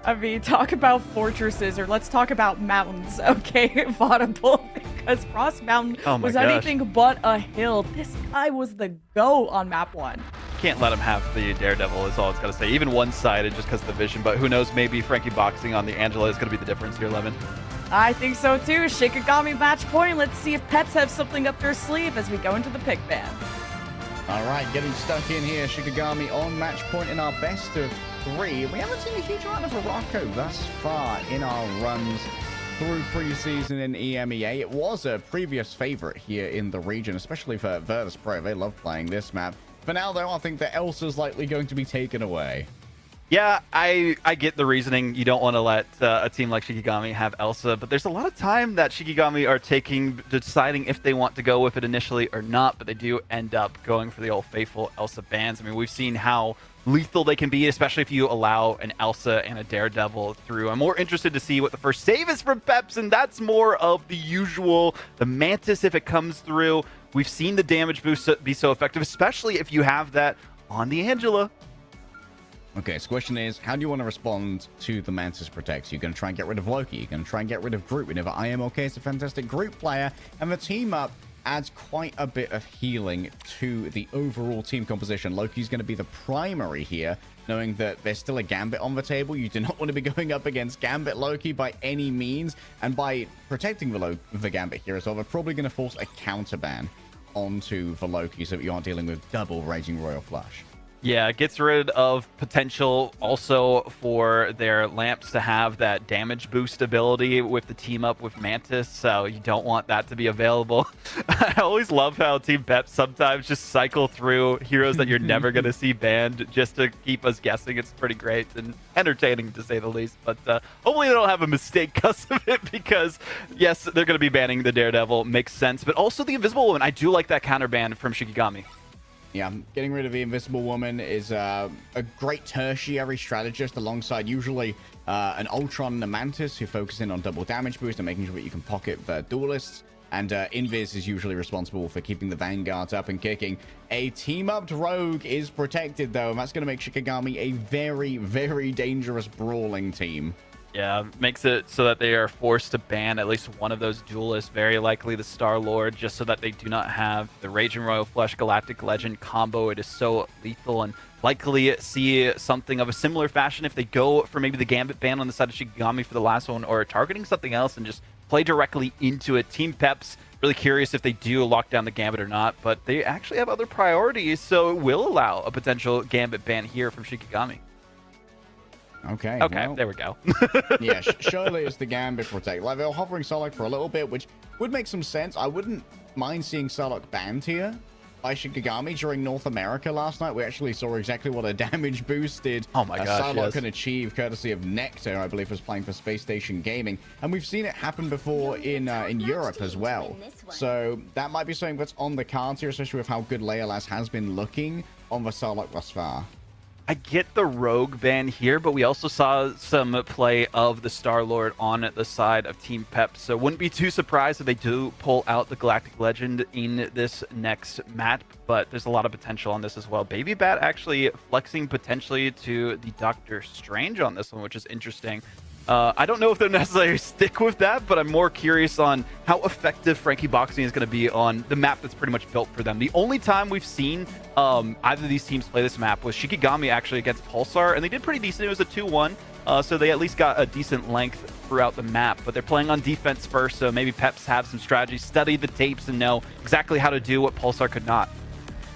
I mean, talk about fortresses, or let's talk about mountains, okay, Vaudable, because Frost Mountain was anything but a hill. This guy was the GOAT on map 1. Can't let him have the Daredevil is all it's got to say. Even one-sided just because of the vision, but who knows, maybe Frankie Boxing on the Angela is going to be the difference here, Lemon. I think so too. Shikigami match point. Let's see if Peps have something up their sleeve as we go into the pick ban. All right, getting stuck in here. Shikigami on match point in our best of 3. We haven't seen a huge amount of Morocco thus far in our runs through preseason in EMEA. It was a previous favorite here in the region, especially for Virtus Pro. They love playing this map. For now, though, I think that Elsa's likely going to be taken away. Yeah, I get the reasoning. You don't want to let a team like Shikigami have Elsa, but there's a lot of time that Shikigami are taking deciding if they want to go with it initially or not, but they do end up going for the old faithful Elsa bans. I mean, we've seen how lethal they can be, especially if you allow an Elsa and a Daredevil through. I'm more interested to see what the first save is from Peps, and that's more of the usual. The Mantis, if it comes through, we've seen the damage boost be so effective, especially if you have that on the Angela. Okay, so the question is, how do you want to respond to the Mantis Protects? You're going to try and get rid of Loki. You're going to try and get rid of Groot. Whenever I am okay, it's a fantastic Groot player. And the team up adds quite a bit of healing to the overall team composition. Loki's going to be the primary here, knowing that there's still a Gambit on the table. You do not want to be going up against Gambit Loki by any means. And by protecting the Gambit here as well, they're probably going to force a counter ban onto the Loki so that you aren't dealing with double Raging Royal Flush. Yeah, it gets rid of potential also for their lamps to have that damage boost ability with the team up with Mantis, so you don't want that to be available. I always love how Team Pep sometimes just cycle through heroes that you're never going to see banned just to keep us guessing. It's pretty great and entertaining, to say the least, but hopefully they don't have a mistake because of it, because yes, they're going to be banning the Daredevil, makes sense, but also the Invisible Woman. I do like that counter ban from Shikigami. Yeah, getting rid of the Invisible Woman is a great tertiary strategist alongside usually an Ultron and a Mantis who focus in on double damage boost and making sure that you can pocket the duelists. And Invis is usually responsible for keeping the Vanguards up and kicking. A team-upped Rogue is protected, though, and that's going to make Shikigami a very, very dangerous brawling team. Yeah, makes it so that they are forced to ban at least one of those duelists, very likely the Star-Lord, just so that they do not have the Raging Royal Flush Galactic Legend combo. It is so lethal, and likely see something of a similar fashion if they go for maybe the Gambit ban on the side of Shikigami for the last one, or targeting something else and just play directly into it. Team Peps, really curious if they do lock down the Gambit or not, but they actually have other priorities, so it will allow a potential Gambit ban here from Shikigami. Okay, well, there we go. Yeah, surely it's the Gambit Protect. Like, they were hovering Sarlacc for a little bit, which would make some sense. I wouldn't mind seeing Sarlacc banned here by Shikigami during North America last night. We actually saw exactly what a damage boosted Sarlacc can achieve, courtesy of Nectar, I believe, was playing for Space Station Gaming. And we've seen it happen before in Europe as well. So that might be something that's on the cards here, especially with how good Leolas has been looking on the Sarlacc thus far. I get the Rogue ban here, but we also saw some play of the Star-Lord on the side of Team Pep, so wouldn't be too surprised if they do pull out the Galactic Legend in this next match, but there's a lot of potential on this as well. Baby Bat actually flexing potentially to the Doctor Strange on this one, which is interesting. I don't know if they'll necessarily stick with that, but I'm more curious on how effective Frankie Boxing is going to be on the map that's pretty much built for them. The only time we've seen either of these teams play this map was Shikigami actually against Pulsar, and they did pretty decent. It was a 2-1, so they at least got a decent length throughout the map, but they're playing on defense first, so maybe Peps have some strategy, study the tapes, and know exactly how to do what Pulsar could not.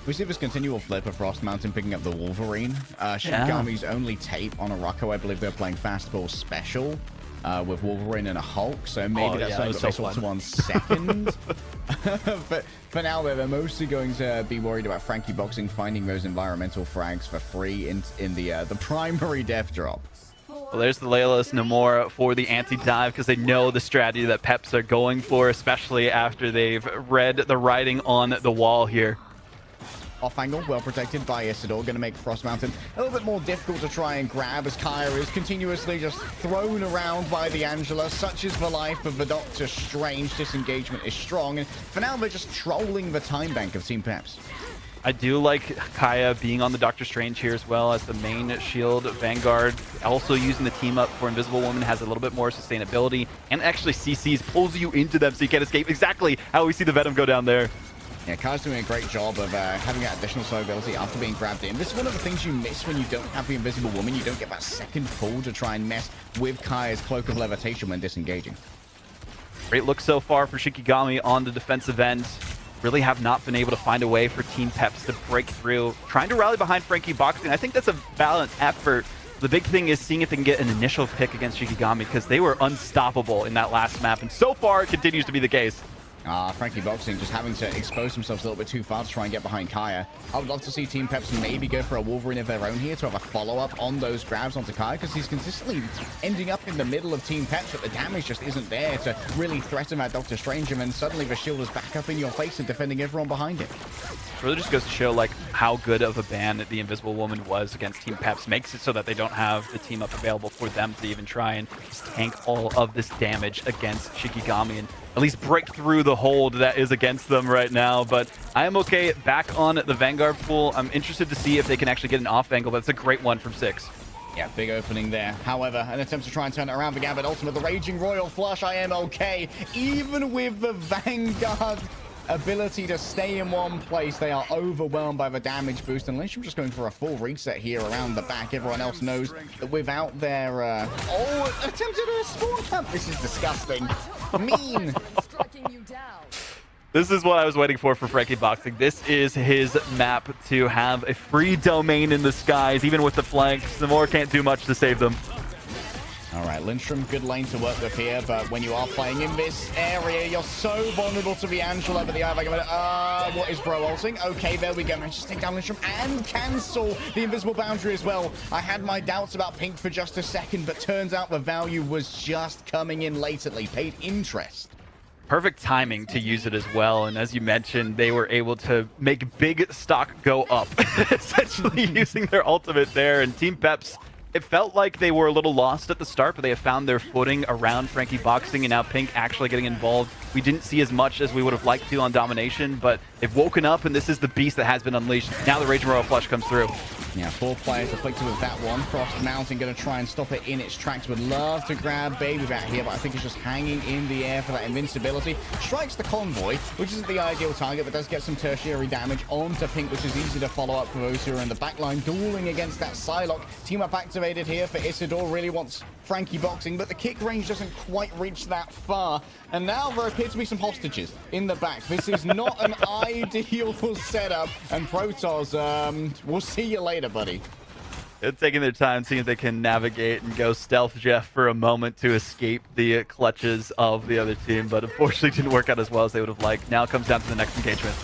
We see this continual flip of Frost Mountain picking up the Wolverine. Shikigami's only tape on a Rocco. I believe they're playing Fastball Special with Wolverine and a Hulk, so maybe that's something that they swap to on second. But for now, they're mostly going to be worried about Frankie Boxing finding those environmental frags for free in the primary death drop. Well, there's the Leolas Namor for the anti-dive, because they know the strategy that Peps are going for, especially after they've read the writing on the wall here. Off angle, well protected by Isidore, going to make Frost Mountain a little bit more difficult to try and grab as Kaya is continuously just thrown around by the Angela. Such is the life of the Doctor Strange. Disengagement is strong, and for now they're just trolling the time bank of Team Peps. I do like Kaya being on the Doctor Strange here as well as the main shield. Vanguard also using the team up for Invisible Woman has a little bit more sustainability, and actually CCs pulls you into them so you can't escape. Exactly how we see the Venom go down there. Yeah, Kai's doing a great job of having that additional survivability after being grabbed in. This is one of the things you miss when you don't have the Invisible Woman. You don't get that second pull to try and mess with Kai's Cloak of Levitation when disengaging. Great look so far for Shikigami on the defensive end. Really have not been able to find a way for Team Peps to break through. Trying to rally behind Frankie Boxing. I think that's a valiant effort. The big thing is seeing if they can get an initial pick against Shikigami, because they were unstoppable in that last map, and so far it continues to be the case. Frankie Boxing just having to expose themselves a little bit too far to try and get behind Kaya. I would love to see Team Peps maybe go for a Wolverine of their own here to have a follow-up on those grabs onto Kaya, because he's consistently ending up in the middle of Team Peps, but the damage just isn't there to really threaten that Doctor Strange, and then suddenly the shield is back up in your face and defending everyone behind it. It really just goes to show like how good of a ban the Invisible Woman was against Team Peps. Makes it so that they don't have the team up available for them to even try and just tank all of this damage against Shikigami and at least break through the hold that is against them right now. But I am okay back on the Vanguard pool. I'm interested to see if they can actually get an off angle. That's a great one from 6. Yeah, big opening there. However, an attempt to try and turn it around for Gambit Ultimate. The Raging Royal Flush, I am okay. Even with the Vanguard ability to stay in one place, they are overwhelmed by the damage boost. And Lyncham just going for a full reset here around the back. Everyone else knows that without their... attempted a spawn camp. This is disgusting. Mean. This is what I was waiting for Frankie Boxing. This is his map to have a free domain in the skies, even with the flanks. Namor can't do much to save them. All right, Lindstrom, good lane to work with here, but when you are playing in this area, you're so vulnerable to the Angela, but the what is bro ulting? Okay, there we go. Managed to take down Lindstrom and cancel the invisible boundary as well. I had my doubts about Pink for just a second, but turns out the value was just coming in latently. Paid interest. Perfect timing to use it as well, and as you mentioned, they were able to make big stock go up, essentially using their ultimate there, and Team Peps, it felt like they were a little lost at the start, but they have found their footing around Frankie Boxing, and now Pink actually getting involved. We didn't see as much as we would have liked to on Domination, but they've woken up, and this is the beast that has been unleashed. Now the Raging Royal Flush comes through. Yeah, 4 players afflicted with that one. Frost Mountain going to try and stop it in its tracks. Would love to grab Baby Bat here, but I think it's just hanging in the air for that invincibility. Strikes the convoy, which isn't the ideal target, but does get some tertiary damage onto Pink, which is easy to follow up for those who are in the backline, dueling against that Psylocke. Team up activated here for Isidore. Really wants Frankie Boxing, but the kick range doesn't quite reach that far. And now there appear to be some hostages in the back. This is not an ideal setup. And Protoss, we'll see you later, buddy. They're taking their time, seeing if they can navigate and go stealth Jeff for a moment to escape the clutches of the other team, but unfortunately didn't work out as well as they would have liked. Now it comes down to the next engagement.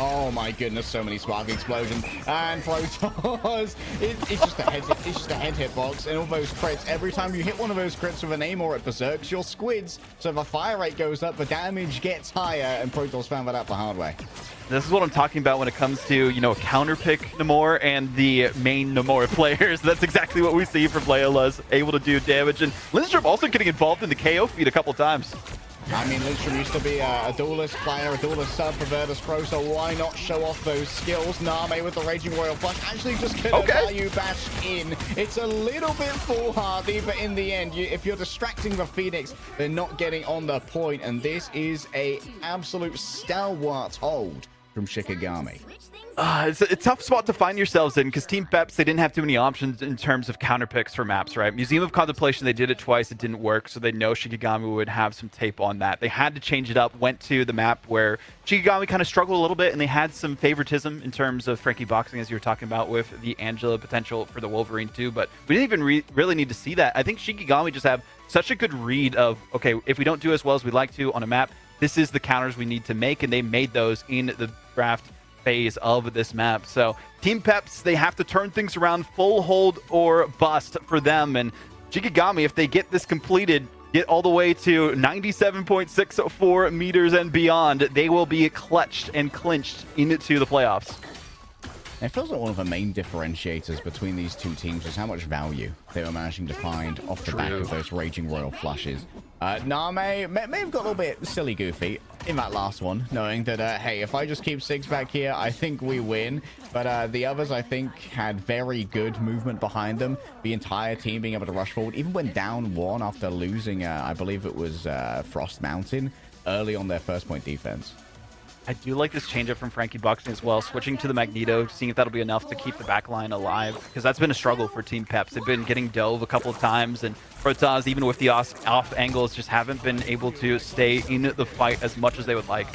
Oh my goodness, so many spark explosions. And Protoss, it's just a head hit. It's just a head hit box. And all those crits, every time you hit one of those crits with an aim or it berserks your squids. So the fire rate goes up, the damage gets higher, and Protoss found that out the hard way. This is what I'm talking about when it comes to, you know, counter pick Namor and the main Namor players. That's exactly what we see from Leola's able to do damage. And Lindstrom also getting involved in the KO feed a couple times. I mean, Lindstrom used to be a duelist player, a duelist sub for Virtus Pro, so why not show off those skills? Name with the Raging Royal Flush actually just gonna value bash in. It's a little bit foolhardy, but in the end, if you're distracting the Phoenix, they're not getting on the point, and this is a absolute stalwart hold from Shikigami. It's a tough spot to find yourselves in because Team Peps, they didn't have too many options in terms of counter picks for maps, right? Museum of Contemplation, they did it twice. It didn't work, so they know Shikigami would have some tape on that. They had to change it up, went to the map where Shikigami kind of struggled a little bit, and they had some favoritism in terms of Frankie Boxing, as you were talking about with the Angela potential for the Wolverine too, but we didn't even really need to see that. I think Shikigami just have such a good read of, okay, if we don't do as well as we'd like to on a map, this is the counters we need to make, and they made those in the draft phase of this map. So Team Peps, they have to turn things around, full hold or bust for them. And Shikigami, if they get this completed, get all the way to 97.64 meters and beyond, they will be clutched and clinched into the playoffs. It feels like one of the main differentiators between these two teams is how much value they were managing to find off the back of those Raging Royal Flushes. Name may have got a little bit silly goofy in that last one, knowing that, hey, if I just keep 6 back here, I think we win. But the others, I think, had very good movement behind them. The entire team being able to rush forward, even when down 1 after losing, I believe it was Frost Mountain, early on their first point defense. I do like this change-up from Frankie Boxing as well, switching to the Magneto, seeing if that'll be enough to keep the backline alive, because that's been a struggle for Team Peps. They've been getting dove a couple of times, and Protoss, even with the off angles, just haven't been able to stay in the fight as much as they would like.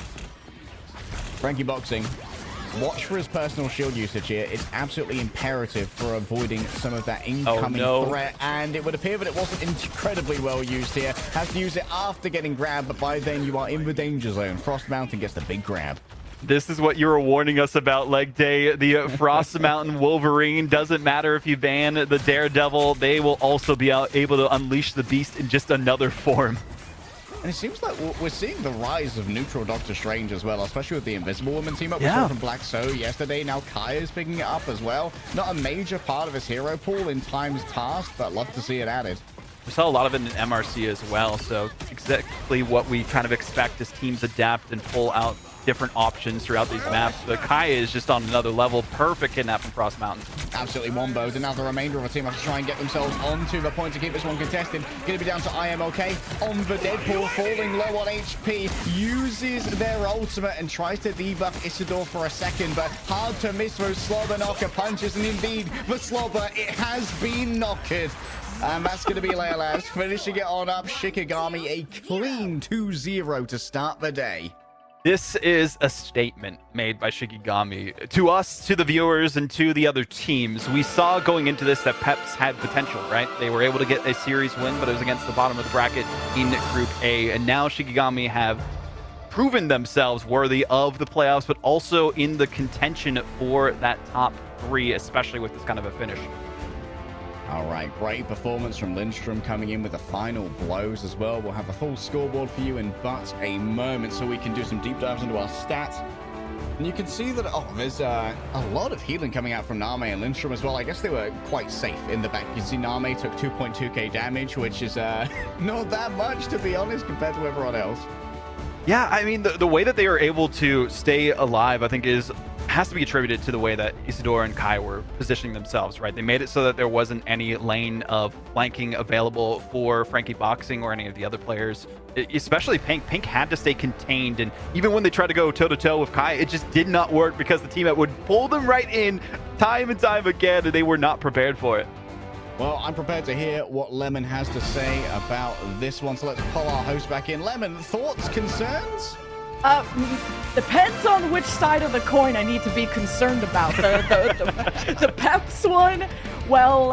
Frankie Boxing watch for his personal shield usage here. It's absolutely imperative for avoiding some of that incoming threat, and it would appear that it wasn't incredibly well used here. Has to use it after getting grabbed, but by then you are in the danger zone. Frost Mountain gets the big grab. This is what you were warning us about, Leg Day. The Frost Mountain Wolverine, doesn't matter if you ban the Daredevil, they will also be able to unleash the beast in just another form. And it seems like we're seeing the rise of neutral Doctor Strange as well, especially with the Invisible Woman team up. We saw from Black So yesterday. Now Kai is picking it up as well. Not a major part of his hero pool in times past, but love to see it added. We saw a lot of it in MRC as well, so exactly what we kind of expect as teams adapt and pull out different options throughout these maps. But Kai is just on another level. Perfect kidnap from Frost Mountain. Absolutely womboed, and now the remainder of the team have to try and get themselves onto the point to keep this one contested. Going to be down to IMOK on the Deadpool, falling low on HP, uses their ultimate and tries to debuff Isidore for a second, but hard to miss those Slobber knocker punches, and indeed, the Slobber, it has been knocked. And that's going to be Leolabs finishing it on up. Shikigami, a clean 2-0 to start the day. This is a statement made by Shikigami to us, to the viewers, and to the other teams. We saw going into this that Peps had potential, right? They were able to get a series win, but it was against the bottom of the bracket in Group A. And now Shikigami have proven themselves worthy of the playoffs, but also in the contention for that top 3, especially with this kind of a finish. All right, great performance from Lindstrom coming in with the final blows as well. We'll have a full scoreboard for you in but a moment so we can do some deep dives into our stats. And you can see that, there's a lot of healing coming out from Name and Lindstrom as well. I guess they were quite safe in the back. You see Name took 2.2k damage, which is not that much, to be honest, compared to everyone else. Yeah, I mean, the way that they were able to stay alive, I think, has to be attributed to the way that Isidore and Kai were positioning themselves, right? They made it so that there wasn't any lane of flanking available for Frankie Boxing or any of the other players, especially Pink. Pink had to stay contained, and even when they tried to go toe-to-toe with Kai, it just did not work because the teammate would pull them right in time and time again, and they were not prepared for it. Well, I'm prepared to hear what Lemon has to say about this one, so let's pull our host back in. Lemon, thoughts, concerns? Depends on which side of the coin I need to be concerned about. The Peps one, well,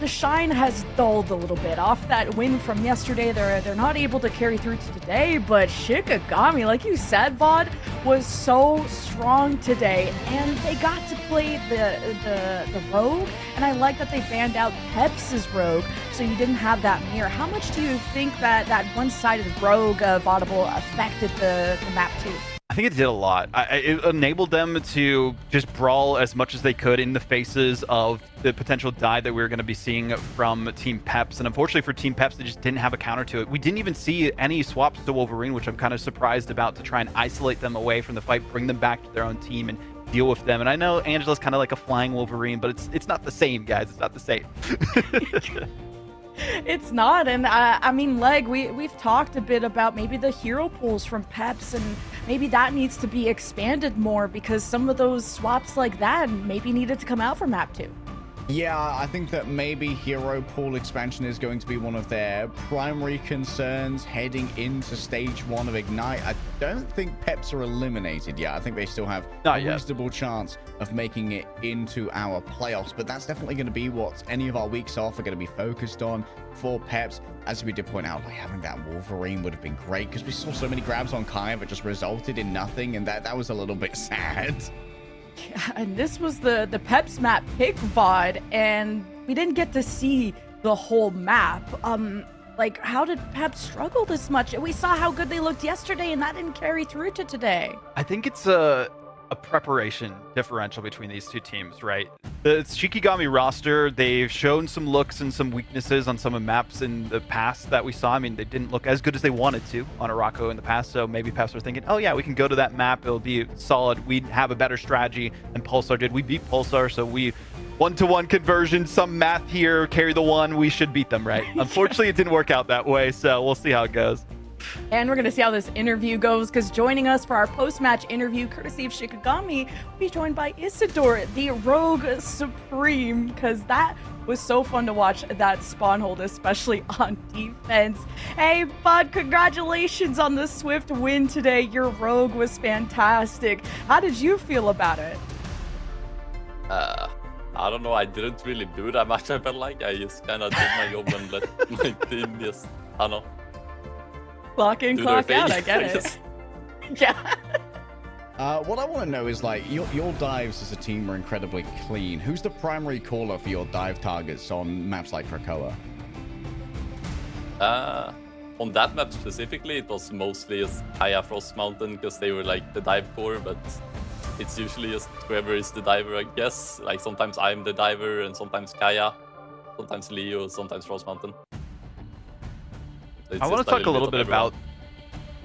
the shine has dulled a little bit. Off that win from yesterday, they're not able to carry through to today, but Shikigami, like you said, Vod, was so strong today, and they got to play the rogue, and I like that they banned out Peps' rogue, so you didn't have that mirror. How much do you think that one-sided rogue Audible affected the map too? I think it did a lot. It enabled them to just brawl as much as they could in the faces of the potential die that we were going to be seeing from Team Peps. And unfortunately for Team Peps, they just didn't have a counter to it. We didn't even see any swaps to Wolverine, which I'm kind of surprised about, to try and isolate them away from the fight, bring them back to their own team and deal with them. And I know Angela's kind of like a flying Wolverine, but it's not the same, guys. It's not the same. It's not, and I mean, Leg, we've talked a bit about maybe the hero pools from Peps, and maybe that needs to be expanded more because some of those swaps like that maybe needed to come out for map 2. Yeah, I think that maybe hero pool expansion is going to be one of their primary concerns heading into stage 1 of Ignite. I don't think Peps are eliminated yet. I think they still have a reasonable chance of making it into our playoffs, but that's definitely going to be what any of our weeks off are going to be focused on for Peps. As we did point out, like, having that Wolverine would have been great because we saw so many grabs on Kai but just resulted in nothing, and that was a little bit sad. Yeah, and this was the Peps map pick VOD, and we didn't get to see the whole map. Like, how did Peps struggle this much? We saw how good they looked yesterday, and that didn't carry through to today. I think it's a preparation differential between these two teams, right? The Shikigami roster, they've shown some looks and some weaknesses on some of the maps in the past that we saw. I mean, they didn't look as good as they wanted to on Araco in the past, so maybe Peps were thinking, oh yeah, we can go to that map, it'll be solid, we'd have a better strategy than Pulsar did. We beat Pulsar, so we one-to-one conversion, some math here, carry the one, we should beat them, right? Unfortunately, it didn't work out that way, so we'll see how it goes. And we're going to see how this interview goes, because joining us for our post-match interview, courtesy of Shikigami, we'll be joined by Isidore, the Rogue Supreme, because that Was so fun to watch that spawn hold, especially on defense. Hey, bud, congratulations on the swift win today. Your rogue was fantastic. How did you feel about it? I don't know, I didn't really do that much, I felt like. I just kind of did my job and let my team just, I don't know. Clock in, do clock their out, thing, I get I it. guess. Yeah. What I want to know is, like, your dives as a team are incredibly clean. Who's the primary caller for your dive targets on maps like Krakoa? On that map specifically, it was mostly just Kaya Frost Mountain because they were like the dive core, but it's usually just whoever is the diver, I guess. Like sometimes I'm the diver and sometimes Kaya, sometimes Leo, sometimes Frost Mountain. So I want to talk a little bit about.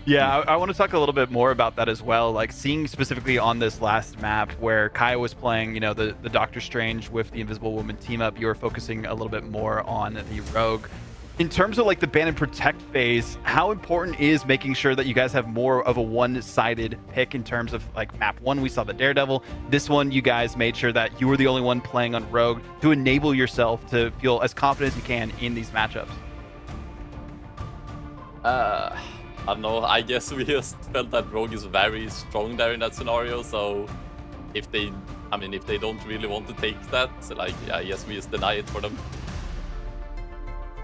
Yeah, I want to talk a little bit more about that as well. Like seeing specifically on this last map where Kaya was playing, you know, the Doctor Strange with the Invisible Woman team up, you were focusing a little bit more on the Rogue. In terms of like the ban and protect phase, how important is making sure that you guys have more of a one-sided pick in terms of like map 1, we saw the Daredevil. This one, you guys made sure that you were the only one playing on Rogue to enable yourself to feel as confident as you can in these matchups. I don't know, I guess we just felt that Rogue is very strong there in that scenario, so if they don't really want to take that, like, yeah, I guess we just deny it for them.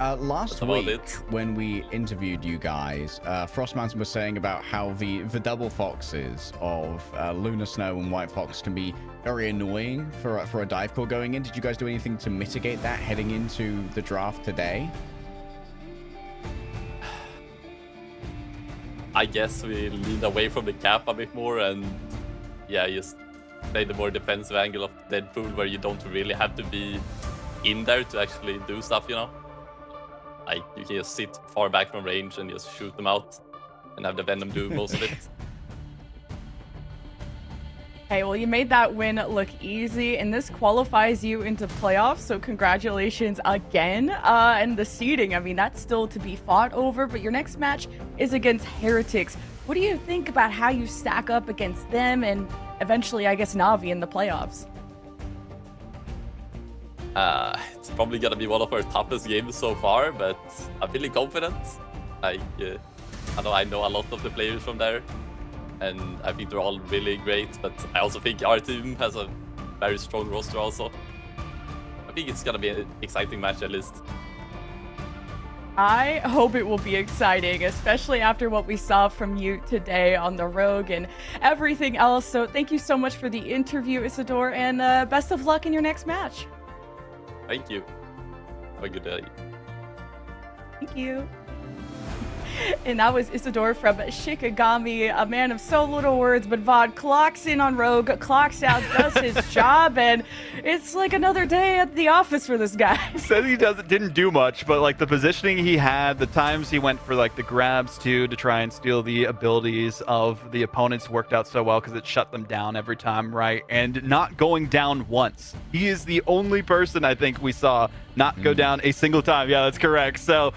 Last week, when we interviewed you guys, Frost Mountain was saying about how the double foxes of Lunar Snow and White Fox can be very annoying for a dive core going in. Did you guys do anything to mitigate that heading into the draft today? I guess we leaned away from the cap a bit more and, yeah, just play the more defensive angle of Deadpool where you don't really have to be in there to actually do stuff, you know? Like, you can just sit far back from range and just shoot them out and have the Venom do most of it. Hey, well, you made that win look easy, and this qualifies you into playoffs, so congratulations again. And the seeding, I mean, that's still to be fought over, but your next match is against Heretics. What do you think about how you stack up against them and eventually, I guess, Na'Vi in the playoffs? It's probably gonna be one of our toughest games so far, but I'm feeling confident. Like, I know a lot of the players from there, and I think they're all really great, but I also think our team has a very strong roster also. I think it's gonna be an exciting match at least. I hope it will be exciting, especially after what we saw from you today on the Rogue and everything else. So thank you so much for the interview, Isidore, and best of luck in your next match. Thank you. Have a good day. Thank you. And that was Isidore from Shikigami, a man of so little words, but VOD clocks in on Rogue, clocks out, does his job, and it's like another day at the office for this guy. Said he didn't do much, but like the positioning he had, the times he went for like the grabs too to try and steal the abilities of the opponents worked out so well because it shut them down every time, right? And not going down once. He is the only person I think we saw not go down a single time. Yeah, that's correct. So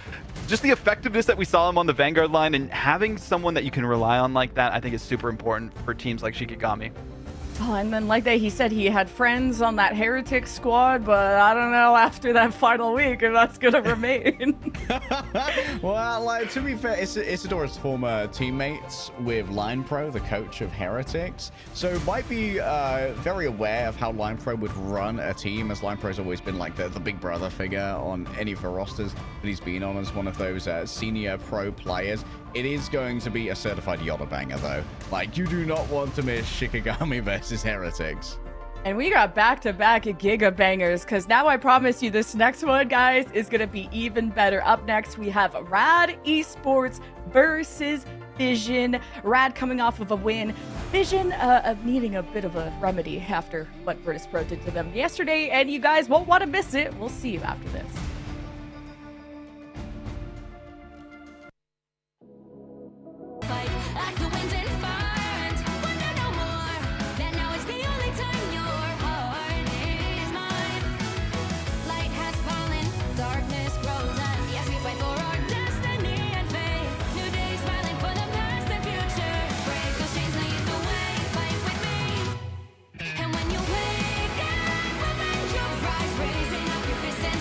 just the effectiveness that we saw him on the Vanguard line and having someone that you can rely on like that, I think is super important for teams like Shikigami. Oh, and then like that, he said he had friends on that Heretic squad, but I don't know after that final week if that's going to remain. Well, like, to be fair, Isidore's former teammates with Line Pro, the coach of Heretics, so might be very aware of how Line Pro would run a team, as Line Pro's always been like the big brother figure on any of the rosters that he's been on as one of those senior pro players. It is going to be a certified Yoda banger, though. Like, you do not want to miss Shikigami versus Heretics. And we got back-to-back Giga Bangers, because now I promise you this next one, guys, is going to be even better. Up next, we have Rad Esports versus Vision. Rad coming off of a win. Vision needing a bit of a remedy after what Virtus Pro did to them yesterday, and you guys won't want to miss it. We'll see you after this. Fight like the winds and fire and wonder no more. That now is the only time your heart is mine. Light has fallen, darkness grows, and yes, we fight for our destiny and fate. New days smiling for the past and future. Break those chains, lead the way, fight with me. And when you wake up, avenge your rise, raising up your fists and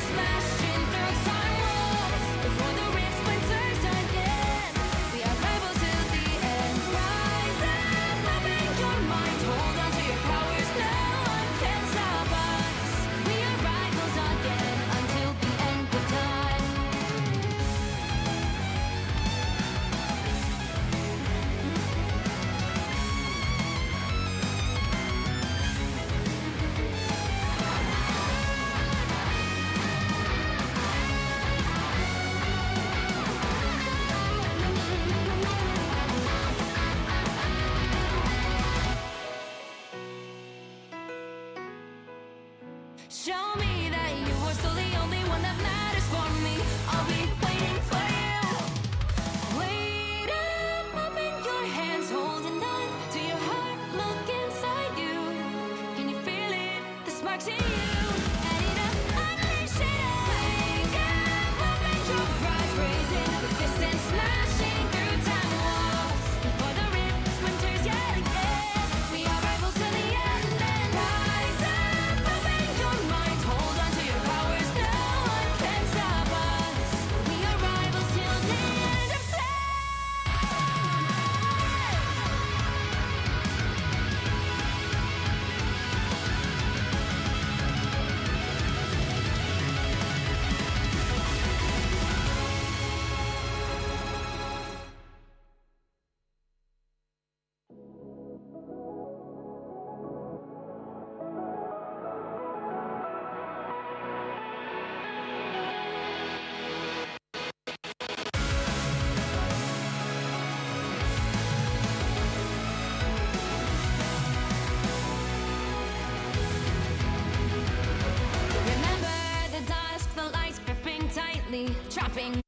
gently chopping.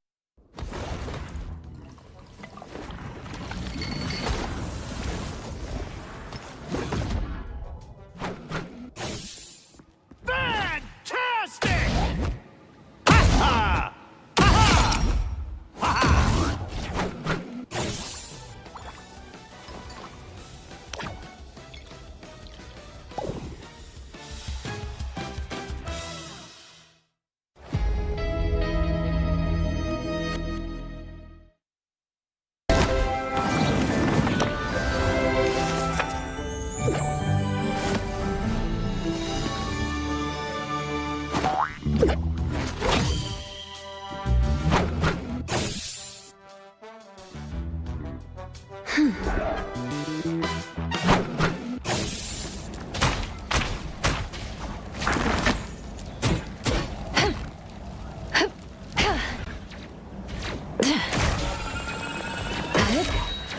Fantastic! Ha ha! Ha ha! Ha ha!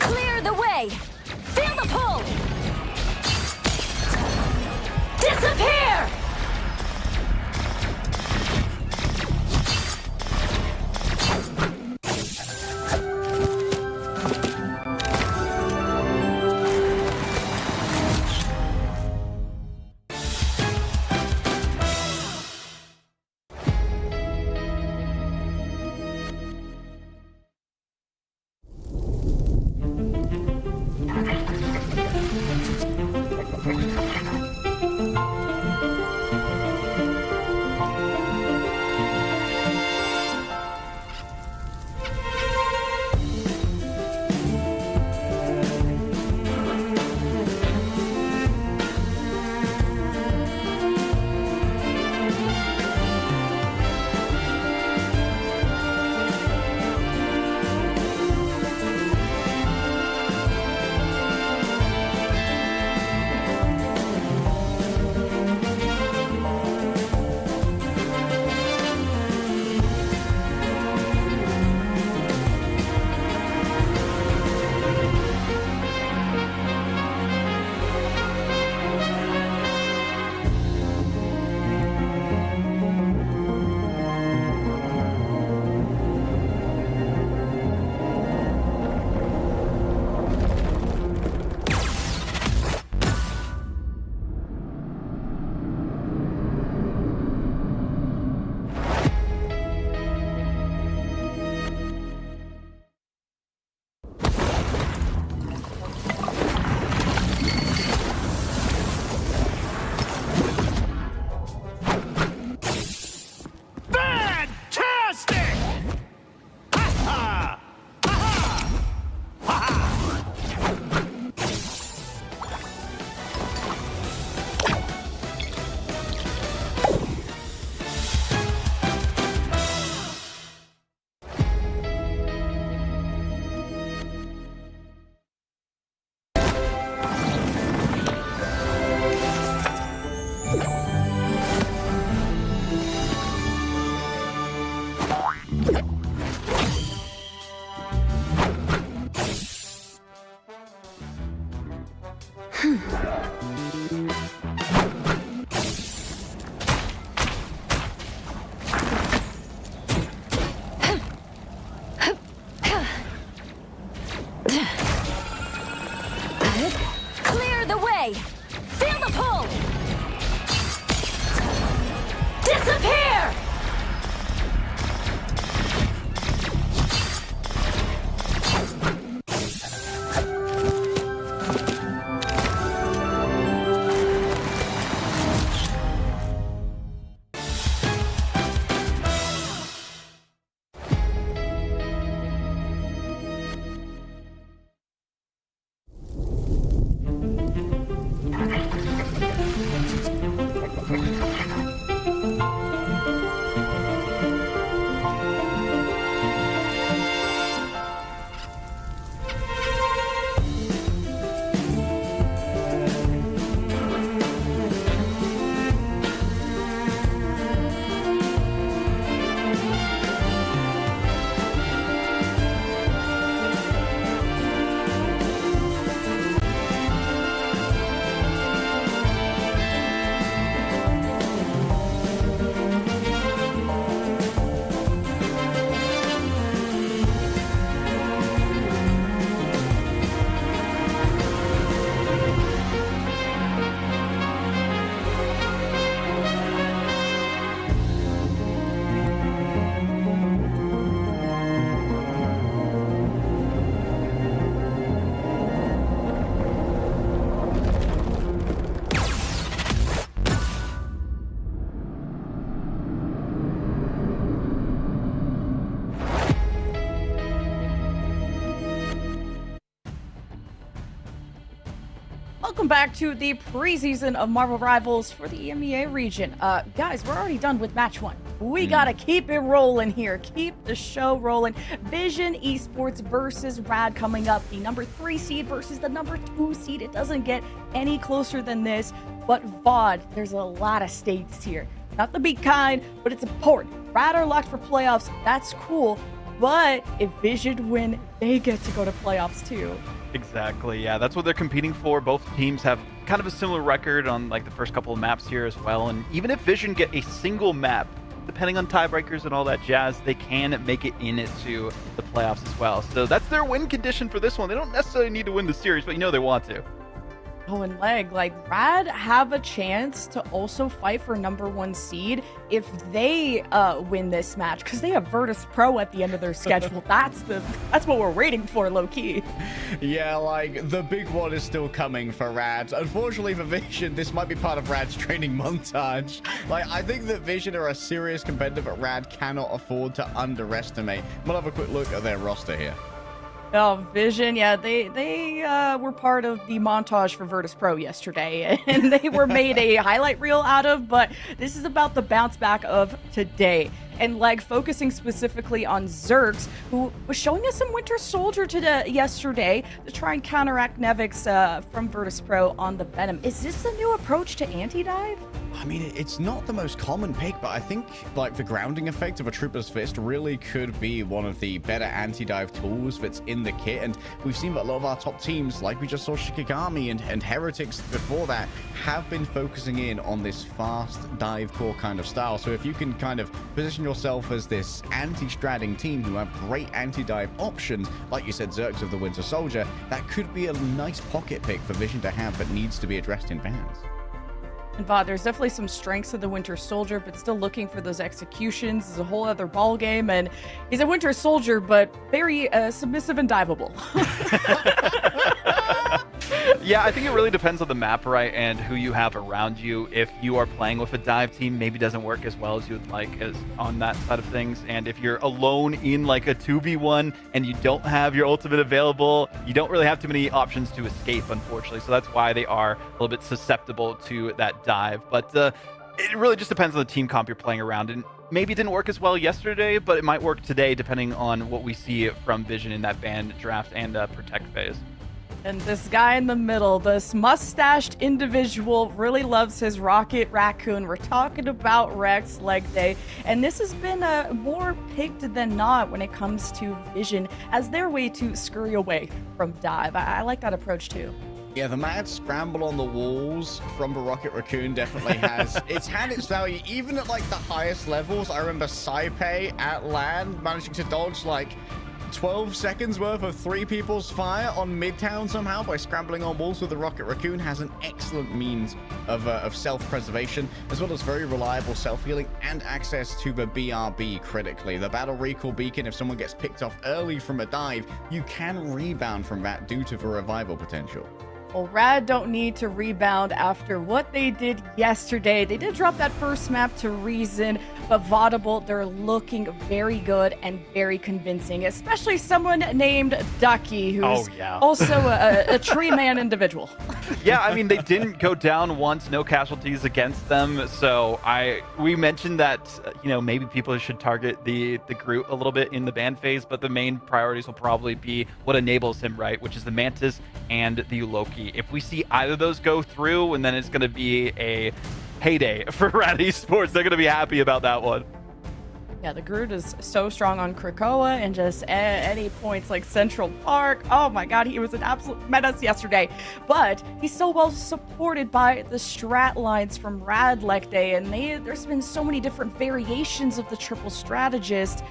Clear the way! Feel the pull! Disappear! welcome back to the preseason of Marvel Rivals for the EMEA region. Guys, we're already done with match 1. We gotta keep it rolling here. Keep the show rolling. Vision Esports versus Rad coming up. The number 3 seed versus the number 2 seed. It doesn't get any closer than this. But VOD, there's a lot of stakes here. Not to be kind, but it's important. Rad are locked for playoffs. That's cool. But if Vision win, they get to go to playoffs too. Exactly, yeah, that's what they're competing for. Both teams have kind of a similar record on like the first couple of maps here as well. And even if Vision get a single map, depending on tiebreakers and all that jazz, they can make it into the playoffs as well. So that's their win condition for this one. They don't necessarily need to win the series, but you know they want to. Oh, and Leg, like Rad have a chance to also fight for number 1 seed if they win this match, because they have Virtus Pro at the end of their schedule. That's what we're waiting for, low key. Yeah, like the big one is still coming for Rad. Unfortunately for Vision, this might be part of Rad's training montage. Like, I think that Vision are a serious competitor that Rad cannot afford to underestimate. We'll have a quick look at their roster here. Oh, Vision, yeah, they were part of the montage for Virtus Pro yesterday, and they were made a highlight reel out of, but this is about the bounce back of today. And Leg focusing specifically on Zerx, who was showing us some Winter Soldier yesterday to try and counteract Nevix from Virtus Pro on the Venom. Is this a new approach to anti-dive? I mean, it's not the most common pick, but I think like the grounding effect of a Trooper's Fist really could be one of the better anti-dive tools that's in the kit. And we've seen that a lot of our top teams, like we just saw Shikigami and Heretics before that, have been focusing in on this fast dive core kind of style. So if you can kind of position yourself as this anti-stratting team who have great anti-dive options, like you said, Zerx of the Winter Soldier, that could be a nice pocket pick for Vision to have that needs to be addressed in bans. And VOD, there's definitely some strengths of the Winter Soldier, but still looking for those executions is a whole other ball game. And he's a Winter Soldier, but very submissive and diveable. Yeah, I think it really depends on the map, right, and who you have around you. If you are playing with a dive team, maybe doesn't work as well as you would like as on that side of things. And if you're alone in like a 2v1 and you don't have your ultimate available, you don't really have too many options to escape, unfortunately. So that's why they are a little bit susceptible to that dive. But it really just depends on the team comp you're playing around. And maybe it didn't work as well yesterday, but it might work today depending on what we see from Vision in that ban draft and protect phase. And this guy in the middle, this mustached individual, really loves his Rocket Raccoon. We're talking about Rex Leg Day, and this has been more picked than not when it comes to Vision as their way to scurry away from dive. I like that approach too. Yeah, the mad scramble on the walls from the Rocket Raccoon definitely has it's had its value even at like the highest levels. I remember Saipei at LAN managing to dodge like 12 seconds worth of 3 people's fire on Midtown somehow by scrambling on walls with the Rocket Raccoon. Has an excellent means of self-preservation, as well as very reliable self-healing and access to the BRB critically. The Battle Recall Beacon, if someone gets picked off early from a dive, you can rebound from that due to the revival potential. Well, Rad don't need to rebound after what they did yesterday. They did drop that first map to Reason, but Vaudable, they're looking very good and very convincing, especially someone named Ducky, who's also a tree man individual. Yeah, I mean, they didn't go down once, no casualties against them. So we mentioned that, you know, maybe people should target the Groot a little bit in the ban phase, but the main priorities will probably be what enables him, right, which is the Mantis and the Loki. If we see either of those go through, and then it's going to be a heyday for Rad Esports. They're going to be happy about that one. Yeah, the Groot is so strong on Krakoa and just any points like Central Park. Oh my god, he was an absolute menace yesterday. But he's so well supported by the strat lines from Rad Leg Day, and there's been so many different variations of the triple strategist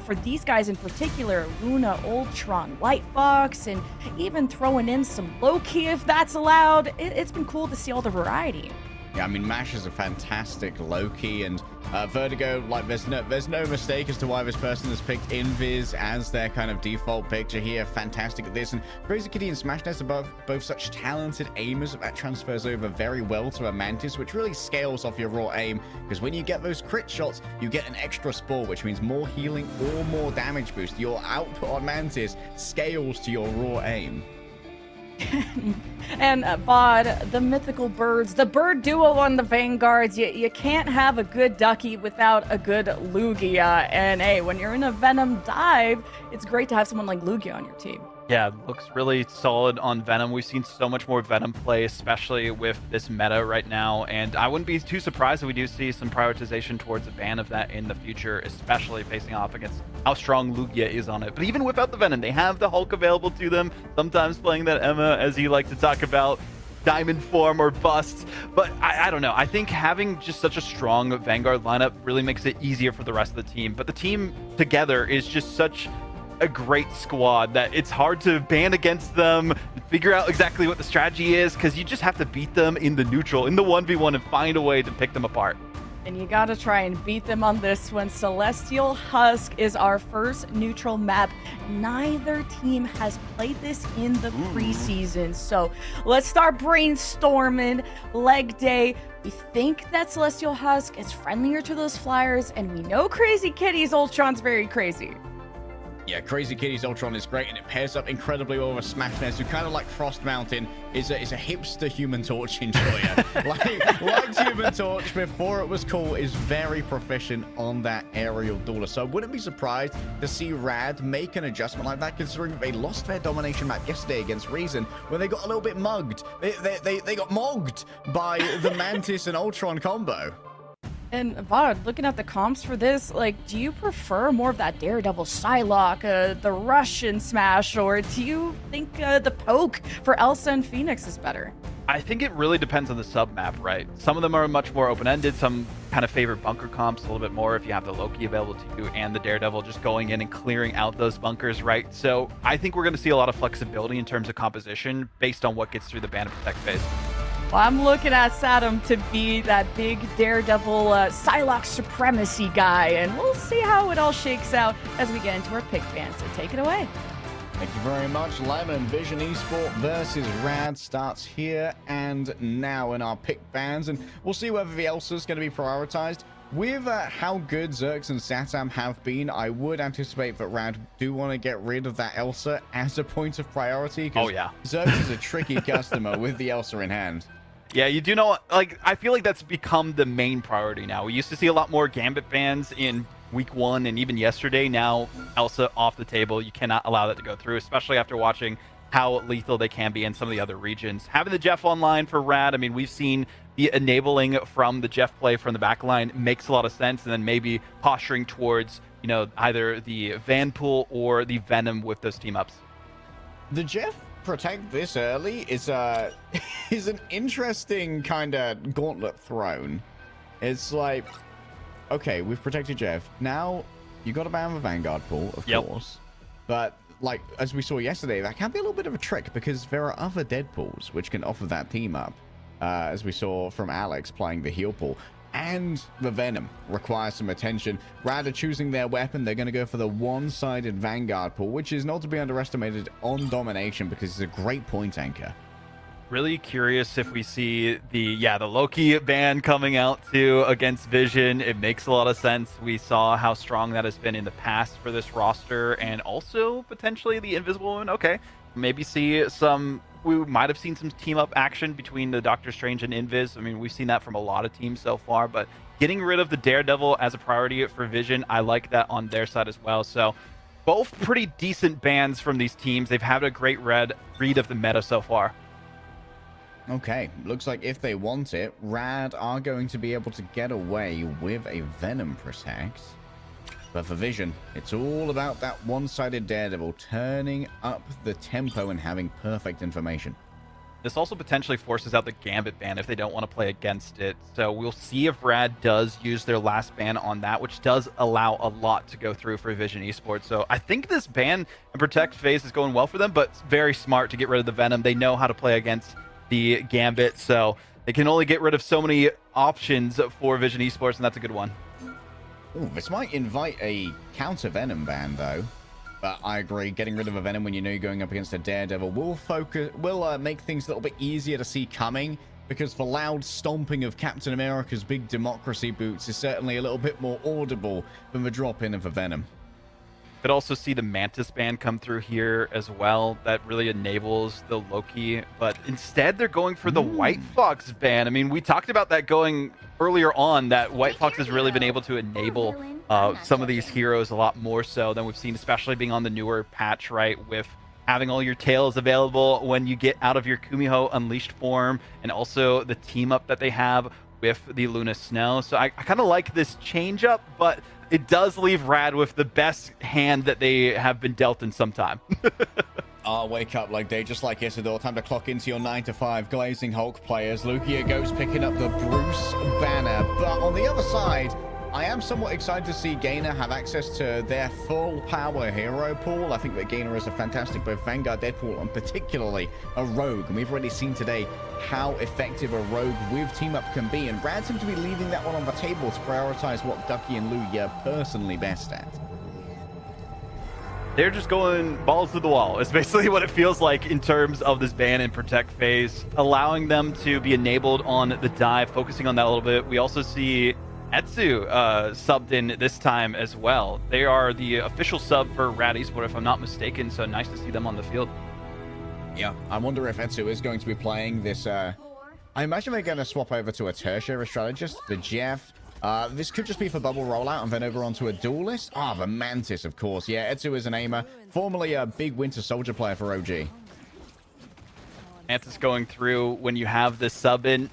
for these guys in particular. Luna, Ultron, White Fox, and even throwing in some Loki if that's allowed. It's been cool to see all the variety. Yeah, I mean, Mash is a fantastic Loki, and Vertigo, like, there's no mistake as to why this person has picked Invis as their kind of default picture here. Fantastic at this, and Crazy Kitty and Smashness are both such talented aimers that transfers over very well to a Mantis, which really scales off your raw aim, because when you get those crit shots, you get an extra spore, which means more healing or more damage boost. Your output on Mantis scales to your raw aim. And Bod, the mythical birds, the bird duo on the Vanguards, you can't have a good Ducky without a good Lugia. And hey, when you're in a Venom dive, it's great to have someone like Lugia on your team. Yeah, looks really solid on Venom. We've seen so much more Venom play, especially with this meta right now, and I wouldn't be too surprised if we do see some prioritization towards a ban of that in the future, especially facing off against how strong Lugia is on it. But even without the Venom, they have the Hulk available to them, sometimes playing that Emma, as you like to talk about, diamond form or bust. But I don't know. I think having just such a strong Vanguard lineup really makes it easier for the rest of the team. But the team together is just such a great squad that it's hard to ban against them, figure out exactly what the strategy is, because you just have to beat them in the neutral, in the 1v1, and find a way to pick them apart. And you gotta try and beat them on this one. Celestial Husk is our first neutral map. Neither team has played this in the preseason. So let's start brainstorming. Leg day. We think that Celestial Husk is friendlier to those flyers, and we know Crazy Kitty's Ultron's very crazy. Yeah, Crazy Kitty's Ultron is great, and it pairs up incredibly well with Smash Nest, who kind of like Frost Mountain is a hipster Human Torch enjoyer. like Human Torch before it was cool, is very proficient on that aerial dueler. So I wouldn't be surprised to see Rad make an adjustment like that, considering they lost their domination map yesterday against Reason, when they got a little bit mugged. They got mogged by the Mantis and Ultron combo. And Vod, looking at the comps for this, like, do you prefer more of that Daredevil Psylocke, the Russian Smash, or do you think the poke for Elsa and Phoenix is better? I think it really depends on the sub map, right? Some of them are much more open-ended. Some kind of favor bunker comps a little bit more if you have the Loki available to you and the Daredevil just going in and clearing out those bunkers, right? So I think we're going to see a lot of flexibility in terms of composition based on what gets through the ban and protect phase. Well, I'm looking at Saddam to be that big Daredevil Psylocke supremacy guy, and we'll see how it all shakes out as we get into our pick ban. So take it away. Thank you very much, Lemon. Vision Esport versus Rad starts here and now in our pick bans, and we'll see whether the Elsa is going to be prioritized. With how good Zerx and Satam have been, I would anticipate that Rad do want to get rid of that Elsa as a point of priority. Oh, yeah. Zerx is a tricky customer with the Elsa in hand. Yeah, you do know, like, I feel like that's become the main priority now. We used to see a lot more Gambit bans in week 1 and even yesterday. Now, Elsa off the table. You cannot allow that to go through, especially after watching how lethal they can be in some of the other regions. Having the Jeff online for Rad, I mean, we've seen the enabling from the Jeff play from the backline makes a lot of sense, and then maybe posturing towards, you know, either the Vanpool or the Venom with those team ups. The Jeff protect this early is is an interesting kind of gauntlet thrown. It's like, okay, we've protected Jeff. Now you got to ban the Vanguard pool, of course. But like as we saw yesterday, that can be a little bit of a trick because there are other Deadpools which can offer that team up. As we saw from Alex playing the heal pool. And the Venom requires some attention. Rather choosing their weapon, they're going to go for the one-sided Vanguard pool, which is not to be underestimated on domination because it's a great point anchor. Really curious if we see the Loki ban coming out too against Vision. It makes a lot of sense. We saw how strong that has been in the past for this roster, and also potentially the Invisible Woman. Okay, maybe see some. We might have seen some team-up action between the Doctor Strange and Invis. I mean, we've seen that from a lot of teams so far, but getting rid of the Daredevil as a priority for Vision, I like that on their side as well. So both pretty decent bans from these teams. They've had a great read of the meta so far. Okay, looks like if they want it, Rad are going to be able to get away with a Venom Protect. But for Vision, it's all about that one-sided Daredevil turning up the tempo and having perfect information. This also potentially forces out the Gambit ban if they don't want to play against it. So we'll see if Rad does use their last ban on that, which does allow a lot to go through for Vision Esports. So I think this ban and protect phase is going well for them, but it's very smart to get rid of the Venom. They know how to play against the Gambit, so they can only get rid of so many options for Vision Esports, and that's a good one. Ooh, this might invite a counter Venom ban, though. But I agree, getting rid of a Venom when you know you're going up against a Daredevil will make things a little bit easier to see coming, because the loud stomping of Captain America's big democracy boots is certainly a little bit more audible than the drop-in of a Venom. Could also see the Mantis ban come through here as well. That really enables the Loki, but instead they're going for the White Fox ban. I mean, we talked about that going earlier on, that White Fox has really been able to enable some of these heroes a lot more so than we've seen, especially being on the newer patch, right? With having all your tails available when you get out of your Kumiho Unleashed form, and also the team up that they have with the Luna Snow. So I kind of like this change up, but it does leave Rad with the best hand that they have been dealt in some time. Wake up like day, just like Isidore. Time to clock into your 9 to 5 Glazing Hulk players. Lugia goes picking up the Bruce banner. But on the other side, I am somewhat excited to see Gainer have access to their full power hero pool. I think that Gainer is a fantastic both Vanguard, Deadpool, and particularly a Rogue. And we've already seen today how effective a Rogue with Team Up can be. And Rad seems to be leaving that one on the table to prioritize what Ducky and Lugia are personally best at. They're just going balls to the wall. It's basically what it feels like in terms of this ban and protect phase, allowing them to be enabled on the dive, focusing on that a little bit. We also see Etsu subbed in this time as well. They are the official sub for Rad Esports, if I'm not mistaken, so nice to see them on the field. Yeah, I wonder if Etsu is going to be playing this. I imagine they're going to swap over to a tertiary strategist, the Jeff. This could just be for bubble rollout and then over onto a duelist. The Mantis, of course. Yeah, Etsu is an aimer, formerly a big Winter Soldier player for OG. Mantis going through when you have this sub in.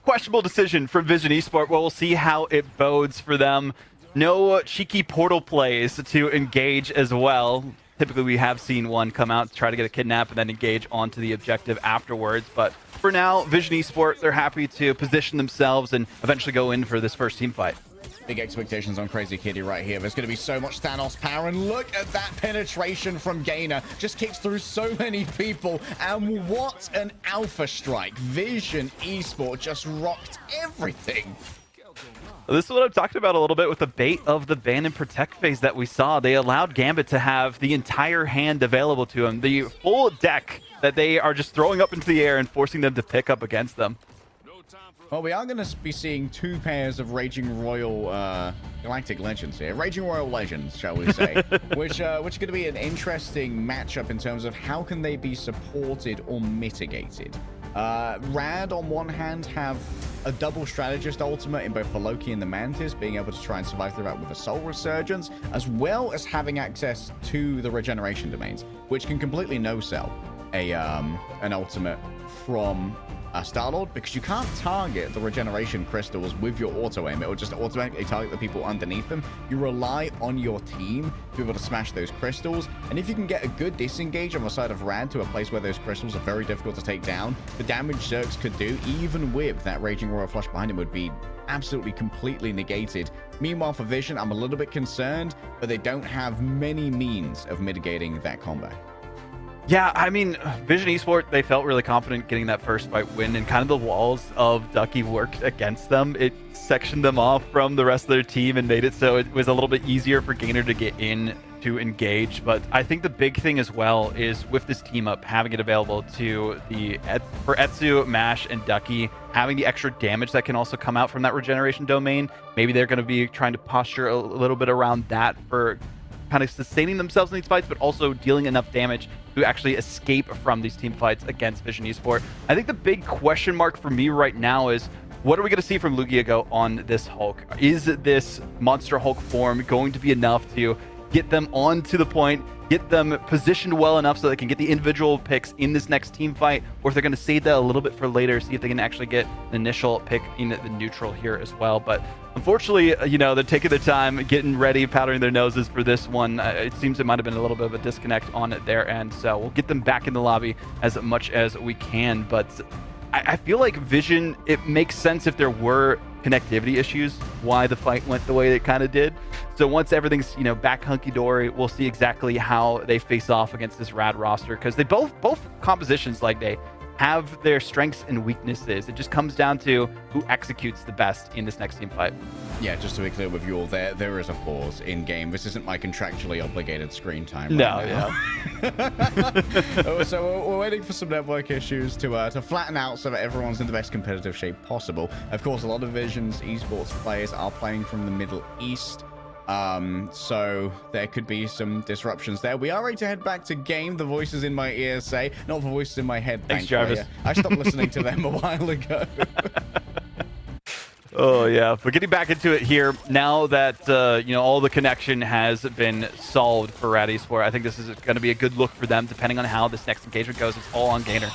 Questionable decision from Vision Esports. Well, we'll see how it bodes for them. No cheeky portal plays to engage as well. Typically, we have seen one come out to try to get a kidnap and then engage onto the objective afterwards. But for now, Vision Esports, they're happy to position themselves and eventually go in for this first team fight. Big expectations on Crazy Kitty right here. There's going to be so much Thanos power, and look at that penetration from Gainer. Just kicks through so many people, and what an alpha strike. Vision Esports just rocked everything. This is what I'm talking about a little bit with the bait of the ban and protect phase that we saw. They allowed Gambit to have the entire hand available to him, the full deck that they are just throwing up into the air and forcing them to pick up against them. Well, we are going to be seeing two pairs of Raging Royal Galactic Legends here. Raging Royal Legends, shall we say. which are going to be an interesting matchup in terms of how can they be supported or mitigated. Rad, on one hand, have a double strategist ultimate in both the Loki and the Mantis, being able to try and survive throughout with a Soul Resurgence, as well as having access to the regeneration domains, which can completely no-sell an ultimate from Star-Lord, because you can't target the regeneration crystals with your auto-aim. It will just automatically target the people underneath them. You rely on your team to be able to smash those crystals, and if you can get a good disengage on the side of Rad to a place where those crystals are very difficult to take down, the damage Zerx could do, even with that Raging Royal Flush behind him, would be absolutely completely negated. Meanwhile, for Vision, I'm a little bit concerned, but they don't have many means of mitigating that combat. Yeah, I mean, Vision Esports, they felt really confident getting that first fight win, and kind of the walls of Ducky worked against them. It sectioned them off from the rest of their team and made it so it was a little bit easier for Gainer to get in to engage. But I think the big thing as well is with this team up, having it available to for Etsu, Mash, and Ducky, having the extra damage that can also come out from that regeneration domain. Maybe they're going to be trying to posture a little bit around that for kind of sustaining themselves in these fights, but also dealing enough damage to actually escape from these team fights against Vision Esports. I think the big question mark for me right now is, what are we going to see from Lugia go on this Hulk? Is this Monster Hulk form going to be enough to get them onto the point, get them positioned well enough so they can get the individual picks in this next team fight, or if they're going to save that a little bit for later, see if they can actually get an initial pick in the neutral here as well. But unfortunately, you know, they're taking their time, getting ready, powdering their noses for this one. It seems it might have been a little bit of a disconnect on their end, so we'll get them back in the lobby as much as we can. But I feel like Vision, it makes sense if there were connectivity issues, why the fight went the way it kind of did. So once everything's, you know, back hunky-dory, we'll see exactly how they face off against this Rad roster, because they both compositions, like, they have their strengths and weaknesses. It just comes down to who executes the best in this next team fight. Yeah, just to be clear with you all, there is a pause in game. This isn't my contractually obligated screen time. Right now. So we're waiting for some network issues to flatten out so that everyone's in the best competitive shape possible. Of course, a lot of Vision's esports players are playing from the Middle East. So there could be some disruptions there. We are ready to head back to game. The voices in my ears say, not the voices in my head. Thanks, thankfully. Jarvis. I stopped listening to them a while ago. Oh yeah, but getting back into it here now that all the connection has been solved for Rad Esport, I think this is going to be a good look for them. Depending on how this next engagement goes, it's all on Gainer.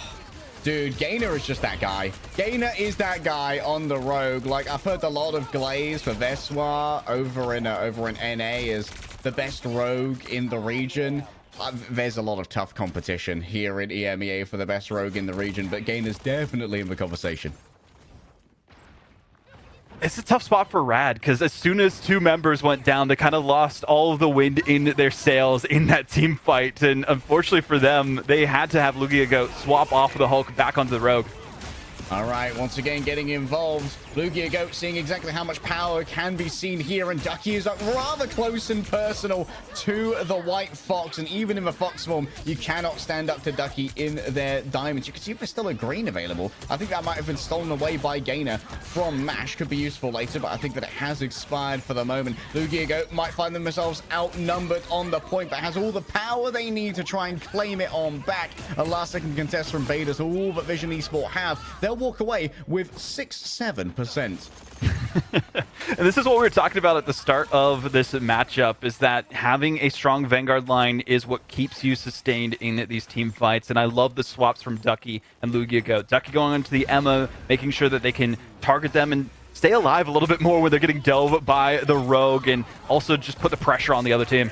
Dude, Gainer is just that guy. Gainer is that guy on the rogue. Like, I've heard a lot of glaze for Veswa over in NA is the best rogue in the region. There's a lot of tough competition here in EMEA for the best rogue in the region, but Gainer's definitely in the conversation. It's a tough spot for Rad because as soon as two members went down, they kind of lost all of the wind in their sails in that team fight. And unfortunately for them, they had to have Lugia Goat swap off of the Hulk back onto the Rogue. All right, once again getting involved. Lugia Goat seeing exactly how much power can be seen here, and Ducky is up rather close and personal to the White Fox, and even in the Fox form, you cannot stand up to Ducky in their diamonds. You can see if there's still a green available. I think that might have been stolen away by Gainer from Mash. Could be useful later, but I think that it has expired for the moment. Lugia Goat might find themselves outnumbered on the point, but has all the power they need to try and claim it on back. A last-second contest from Betas, all that Vision Esport have. They'll walk away with 6-7%. And this is what we were talking about at the start of this matchup, is that having a strong Vanguard line is what keeps you sustained in these team fights. And I love the swaps from Ducky and Lugia Goat. Ducky going into the EMEA, making sure that they can target them and stay alive a little bit more when they're getting dove by the Rogue, and also just put the pressure on the other team.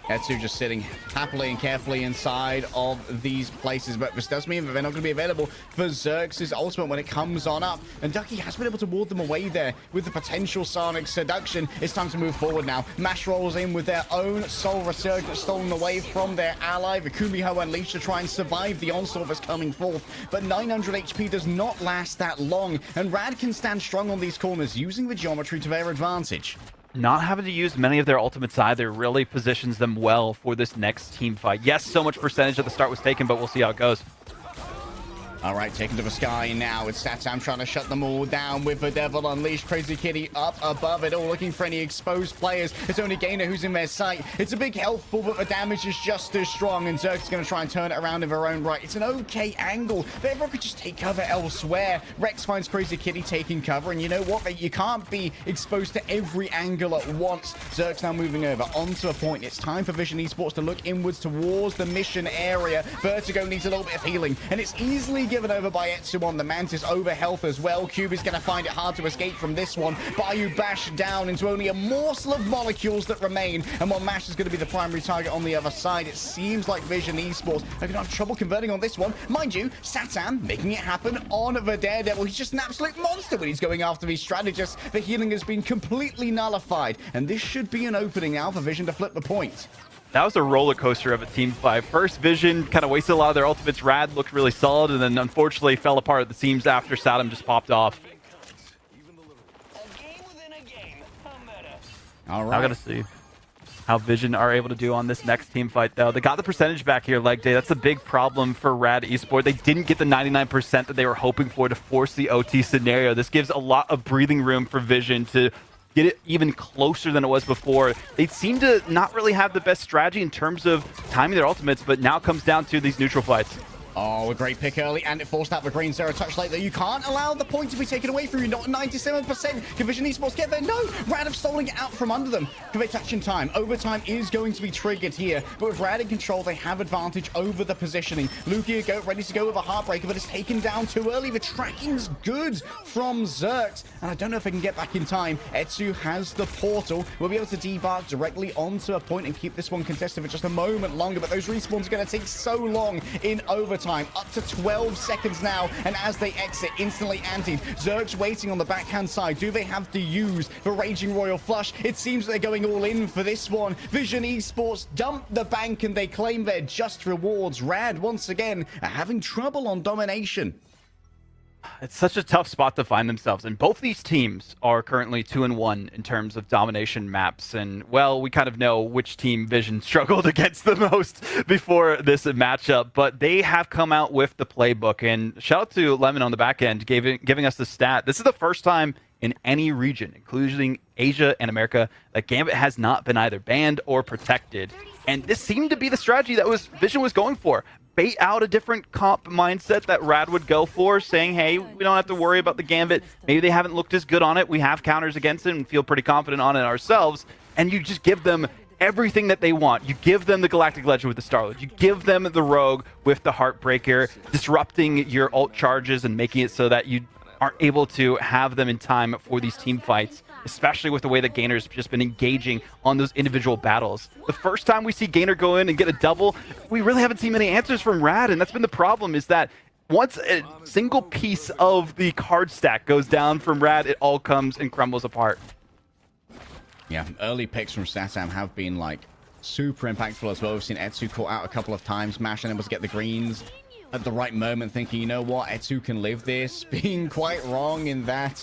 Etsu just sitting happily and carefully inside of these places, but this does mean that they're not going to be available for Xerx's ultimate when it comes on up. And Ducky has been able to ward them away there with the potential Sonic Seduction. It's time to move forward now. Mash rolls in with their own Soul Resurgence stolen away from their ally. The Kumiho Unleashed to try and survive the onslaught that's coming forth. But 900 HP does not last that long, and Rad can stand strong on these corners using the geometry to their advantage. Not having to use many of their ultimates either really positions them well for this next team fight. Yes, so much percentage at the start was taken, but we'll see how it goes. All right, taken to the sky now. It's Satam trying to shut them all down with the Devil Unleashed. Crazy Kitty up above it all, looking for any exposed players. It's only Gainer who's in their sight. It's a big health pool, but the damage is just as strong, and Zerx is going to try and turn it around in their own right. It's an okay angle, but everyone could just take cover elsewhere. Rex finds Crazy Kitty taking cover, and you know what? You can't be exposed to every angle at once. Zerx now moving over onto a point. It's time for Vision Esports to look inwards towards the mission area. Vertigo needs a little bit of healing, and it's easily given over by Etsu on the Mantis. Over health as well. Cube is going to find it hard to escape from this one. Bayou bashed down into only a morsel of molecules that remain, and while Mash is going to be the primary target on the other side, it seems like Vision Esports are going to have trouble converting on this one. Mind you, Satan making it happen on the Daredevil. He's just an absolute monster when he's going after these strategists. The healing has been completely nullified, and this should be an opening now for Vision to flip the point. That was a roller coaster of a team fight. First, Vision kind of wasted a lot of their ultimates. Rad looked really solid, and then unfortunately fell apart at the seams after Saddam just popped off. All right. I gotta see how Vision are able to do on this next team fight, though. They got the percentage back here, leg day. That's a big problem for Rad Esport. They didn't get the 99% that they were hoping for to force the OT scenario. This gives a lot of breathing room for Vision to get it even closer than it was before. They seem to not really have the best strategy in terms of timing their ultimates, but now it comes down to these neutral fights. Oh, a great pick early, and it forced out the green Zero touch late, though. You can't allow the point to be taken away from you. Not 97%. Can Vision Esports get there? No! Rad have stolen it out from under them. Can they touch in time? Overtime is going to be triggered here, but with Rad in control, they have advantage over the positioning. Lugia Goat ready to go with a Heartbreaker, but it's taken down too early. The tracking's good from Zerx, and I don't know if they can get back in time. Etsu has the portal. We'll be able to debark directly onto a point and keep this one contested for just a moment longer, but those respawns are going to take so long in overtime. Up to 12 seconds now, and as they exit, instantly antied. Zerx waiting on the backhand side. Do they have to use the Raging Royal Flush? It seems they're going all in for this one. Vision Esports dump the bank, and they claim their just rewards. Rad, once again, are having trouble on domination. It's such a tough spot to find themselves in. Both these teams are currently 2-1 in terms of domination maps, and well, we kind of know which team Vision struggled against the most before this matchup, but they have come out with the playbook, and shout out to Lemon on the back end giving us the stat. This is the first time in any region, including Asia and America, that Gambit has not been either banned or protected. And this seemed to be the strategy that Vision was going for. Bait out a different comp mindset that Rad would go for, saying, hey, we don't have to worry about the Gambit. Maybe they haven't looked as good on it. We have counters against it and feel pretty confident on it ourselves. And you just give them everything that they want. You give them the Galactic Legend with the Starlet. You give them the Rogue with the Heartbreaker, disrupting your ult charges and making it so that you aren't able to have them in time for these team fights, especially with the way that Gainer's just been engaging on those individual battles. The first time we see Gainer go in and get a double, we really haven't seen many answers from Rad, and that's been the problem, is that once a single piece of the card stack goes down from Rad, it all comes and crumbles apart. Yeah, early picks from Satam have been, like, super impactful as well. We've seen Etsu caught out a couple of times, Mash unable to get the greens at the right moment, thinking, you know what, Etsu can live this, being quite wrong in that.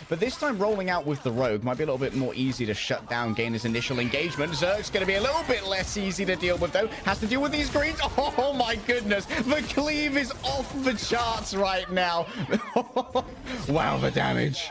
But this time, rolling out with the Rogue might be a little bit more easy to shut down Gainer's initial engagement. Zerg's going to be a little bit less easy to deal with, though. Has to deal with these greens. Oh, my goodness. The cleave is off the charts right now. Wow, the damage.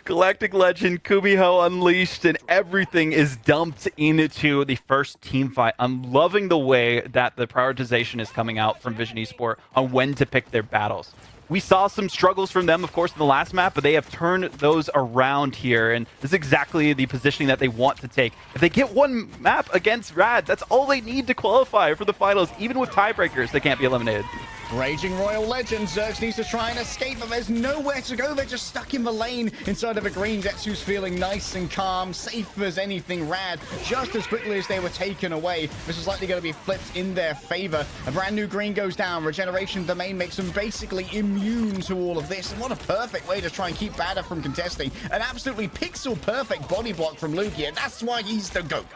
Galactic Legend, Kumiho unleashed, and everything is dumped into the first team fight. I'm loving the way that the prioritization is coming out from Vision Esport on when to pick their battles. We saw some struggles from them, of course, in the last map, but they have turned those around here, and this is exactly the positioning that they want to take. If they get one map against Rad, that's all they need to qualify for the finals. Even with tiebreakers, they can't be eliminated. Raging Royal Legend. Zerx needs to try and escape, but there's nowhere to go. They're just stuck in the lane inside of a green. Zetsu's feeling nice and calm, safe as anything. Rad, just as quickly as they were taken away. This is likely going to be flipped in their favor. A brand new green goes down. Regeneration domain makes them basically immune to all of this. And what a perfect way to try and keep Bada from contesting. An absolutely pixel-perfect body block from Lugia. That's why he's the GOAT.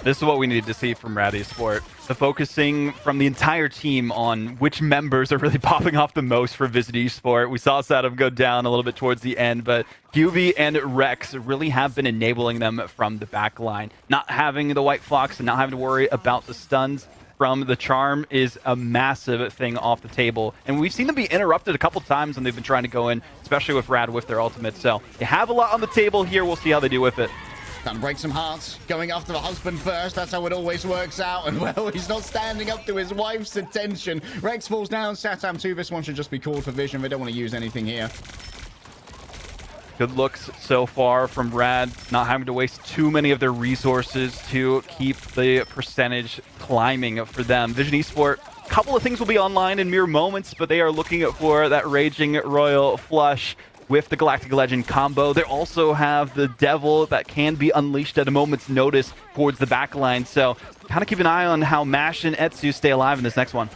This is what we need to see from Rad Esport. The focusing from the entire team on which members are really popping off the most for Visit Esport. We saw Satam go down a little bit towards the end, but QB and Rex really have been enabling them from the back line. Not having the White Fox and not having to worry about the stuns from the Charm is a massive thing off the table. And we've seen them be interrupted a couple times when they've been trying to go in, especially with Rad with their ultimate. So they have a lot on the table here. We'll see how they do with it. Time to break some hearts. Going after the husband first. That's how it always works out. And, well, he's not standing up to his wife's attention. Rex falls down. Satam 2. This one should just be called for Vision. They don't want to use anything here. Good looks so far from Rad, not having to waste too many of their resources to keep the percentage climbing for them. Vision Esport, a couple of things will be online in mere moments, but they are looking for that Raging Royal Flush with the Galactic Legend combo. They also have the Devil that can be unleashed at a moment's notice towards the backline. So kind of keep an eye on how Mash and Etsu stay alive in this next one.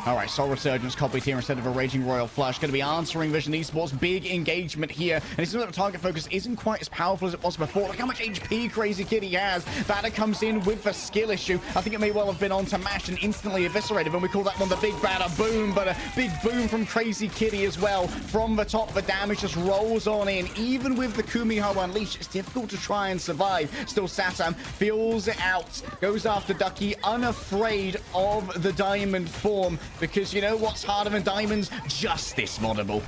All right, Soul Resurgence copied here instead of a Raging Royal Flush. Going to be answering Vision Esports' big engagement here. And it seems like the target focus isn't quite as powerful as it was before. Look how much HP Crazy Kitty has. Bada comes in with the skill issue. I think it may well have been on to Mash and instantly eviscerated. And we call that one the Big Bada Boom. But a big boom from Crazy Kitty as well. From the top, the damage just rolls on in. Even with the Kumiho Unleash, it's difficult to try and survive. Still, Satam feels it out. Goes after Ducky, unafraid of the diamond form. Because you know what's harder than diamonds? Justice, Vodable.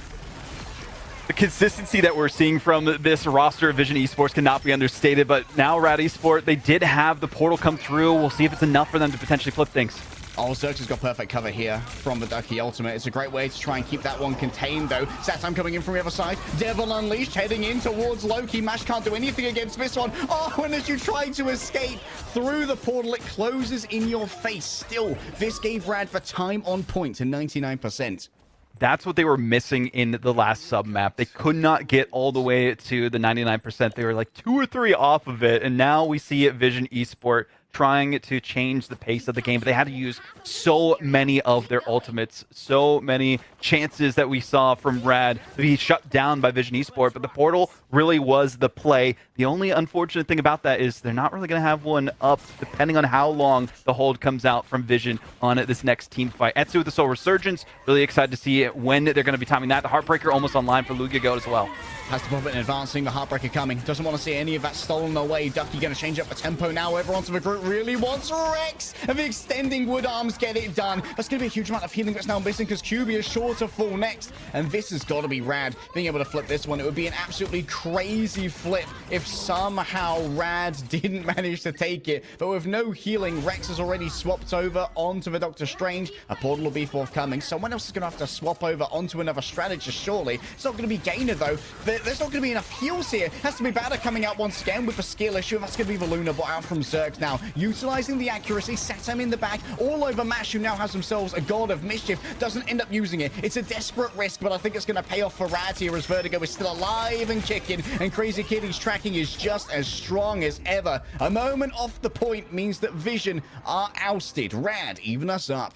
The consistency that we're seeing from this roster of Vision Esports cannot be understated, but now Rad Esport, they did have the portal come through. We'll see if it's enough for them to potentially flip things. Oh, Zerx has got perfect cover here from the Ducky ultimate. It's a great way to try and keep that one contained, though. Satam coming in from the other side. Devil Unleashed heading in towards Loki. Mash can't do anything against this one. Oh, and as you try to escape through the portal, it closes in your face. Still, this gave Rad the time on point to 99%. That's what they were missing in the last sub map. They could not get all the way to the 99%. They were like 2 or 3 off of it, and now we see it Vision Esport trying to change the pace of the game, but they had to use so many of their ultimates, so many chances that we saw from Rad to be shut down by Vision Esport, but the portal really was the play. The only unfortunate thing about that is they're not really going to have one up depending on how long the hold comes out from Vision on this next team fight. Etsu with the Soul Resurgence, really excited to see when they're going to be timing that. The Heartbreaker almost online for Lugia Goat as well. Has to pop it in advancing, the Heartbreaker coming. Doesn't want to see any of that stolen away. Ducky going to change up the tempo now. Over onto the group really wants. Rex of the extending wood arms get it done. That's going to be a huge amount of healing that's now missing because QB is sure to fall next. And this has got to be Rad being able to flip this one. It would be an absolutely crazy flip if somehow Rad didn't manage to take it. But with no healing, Rex has already swapped over onto the Doctor Strange. A portal will be forthcoming. Someone else is going to have to swap over onto another strategist, surely. It's not going to be Gainer, though. There's not going to be enough heals here. Has to be Batter coming out once again with a skill issue. That's going to be the Luna bot out from Zerg now. Utilizing the accuracy. Satam in the back. All over Mash, who now has themselves a God of Mischief. Doesn't end up using it. It's a desperate risk, but I think it's going to pay off for Rad here as Vertigo is still alive and kicking. And Crazy Kitty's tracking is just as strong as ever. A moment off the point means that Vision are ousted. Rad even us up.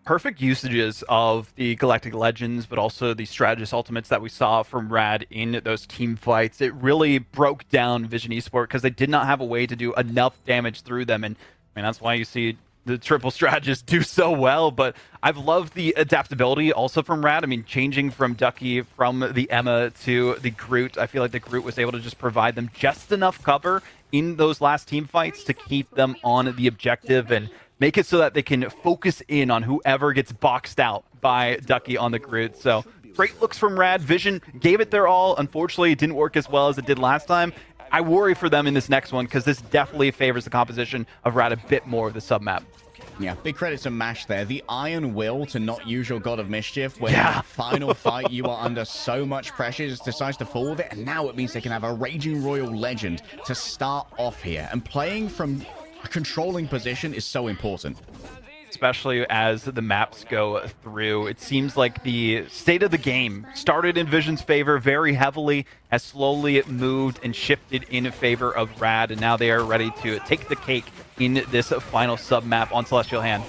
Perfect usages of the Galactic Legends, but also the Strategist Ultimates that we saw from Rad in those team fights. It really broke down Vision Esport because they did not have a way to do enough damage through them. And I mean, that's why you see the triple strategists do so well. But I've loved the adaptability also from Rad. I mean, changing from Ducky from the EMEA to the Groot. I feel like the Groot was able to just provide them just enough cover in those last team fights to keep them on the objective and make it so that they can focus in on whoever gets boxed out by Ducky on the Groot. So great looks from Rad. Vision gave it their all. Unfortunately, it didn't work as well as it did last time. I worry for them in this next one because this definitely favors the composition of Rad a bit more of the submap. Yeah, big credit to Mash there. The iron will to not use your God of Mischief when in that final fight you are under so much pressure, just decides to fall with it. And now it means they can have a Raging Royal Legend to start off here. And playing from a controlling position is so important. Especially as the maps go through. It seems like the state of the game started in Vision's favor very heavily, has slowly moved and shifted in favor of Rad, and now they are ready to take the cake in this final sub-map on Celestial Hand.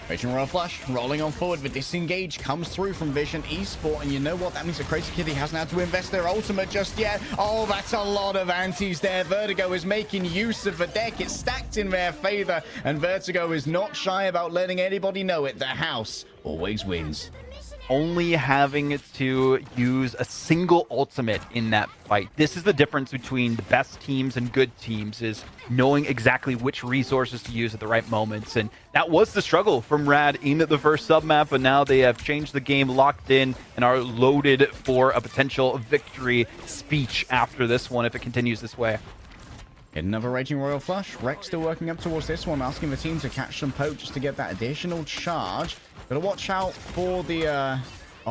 Raging Royal Flush rolling on forward. The disengage comes through from Vision Esport, and you know what? That means that Crazy Kitty hasn't had to invest their ultimate just yet. Oh, that's a lot of antis there. Vertigo is making use of the deck. It's stacked in their favor, and Vertigo is not shy about letting anybody know it. The house always wins. Only having to use a single ultimate in that fight. This is the difference between the best teams and good teams, is knowing exactly which resources to use at the right moments. And that was the struggle from Rad in the first submap, but now they have changed the game, locked in, and are loaded for a potential victory speech after this one if it continues this way. Get another Raging Royal Flush. Rex still working up towards this one, asking the team to catch some poke just to get that additional charge. Gotta watch out for the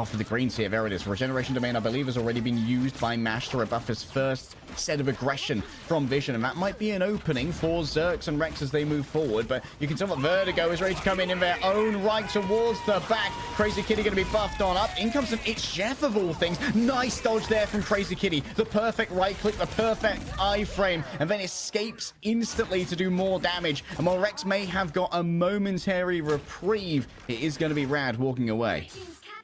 for the greens here. There it is. Regeneration Domain, I believe, has already been used by Mash to rebuff his first set of aggression from Vision, and that might be an opening for Zerx and Rex as they move forward. But you can tell that Vertigo is ready to come in their own right towards the back. Crazy Kitty going to be buffed on up. In comes an It's Jeff of all things. Nice dodge there from Crazy Kitty. The perfect right click, the perfect iframe, and then escapes instantly to do more damage. And while Rex may have got a momentary reprieve, it is going to be Rad walking away.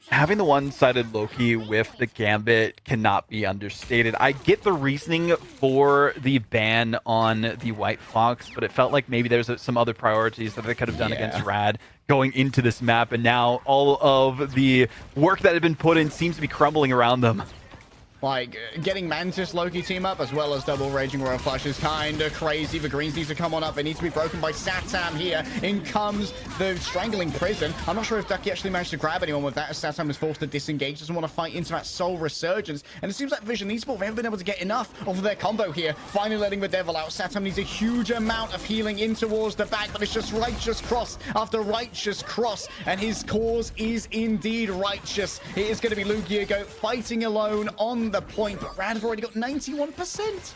Having the one-sided Loki with the Gambit cannot be understated. I get the reasoning for the ban on the White Fox, but it felt like maybe there's some other priorities that they could have done against Rad going into this map, and now all of the work that had been put in seems to be crumbling around them. Like, getting Mantis Loki team up as well as double Raging Royal Flush is kind of crazy. The greens need to come on up. They need to be broken by Satam here. In comes the Strangling Prison. I'm not sure if Ducky actually managed to grab anyone with that, as Satam is forced to disengage. Doesn't want to fight into that Soul Resurgence. And it seems like Vision Esport, they haven't been able to get enough of their combo here. Finally letting the Devil out. Satam needs a huge amount of healing in towards the back, but it's just Righteous Cross after Righteous Cross. And his cause is indeed righteous. It is going to be Lugiago fighting alone on the point, but Rad have already got 91%.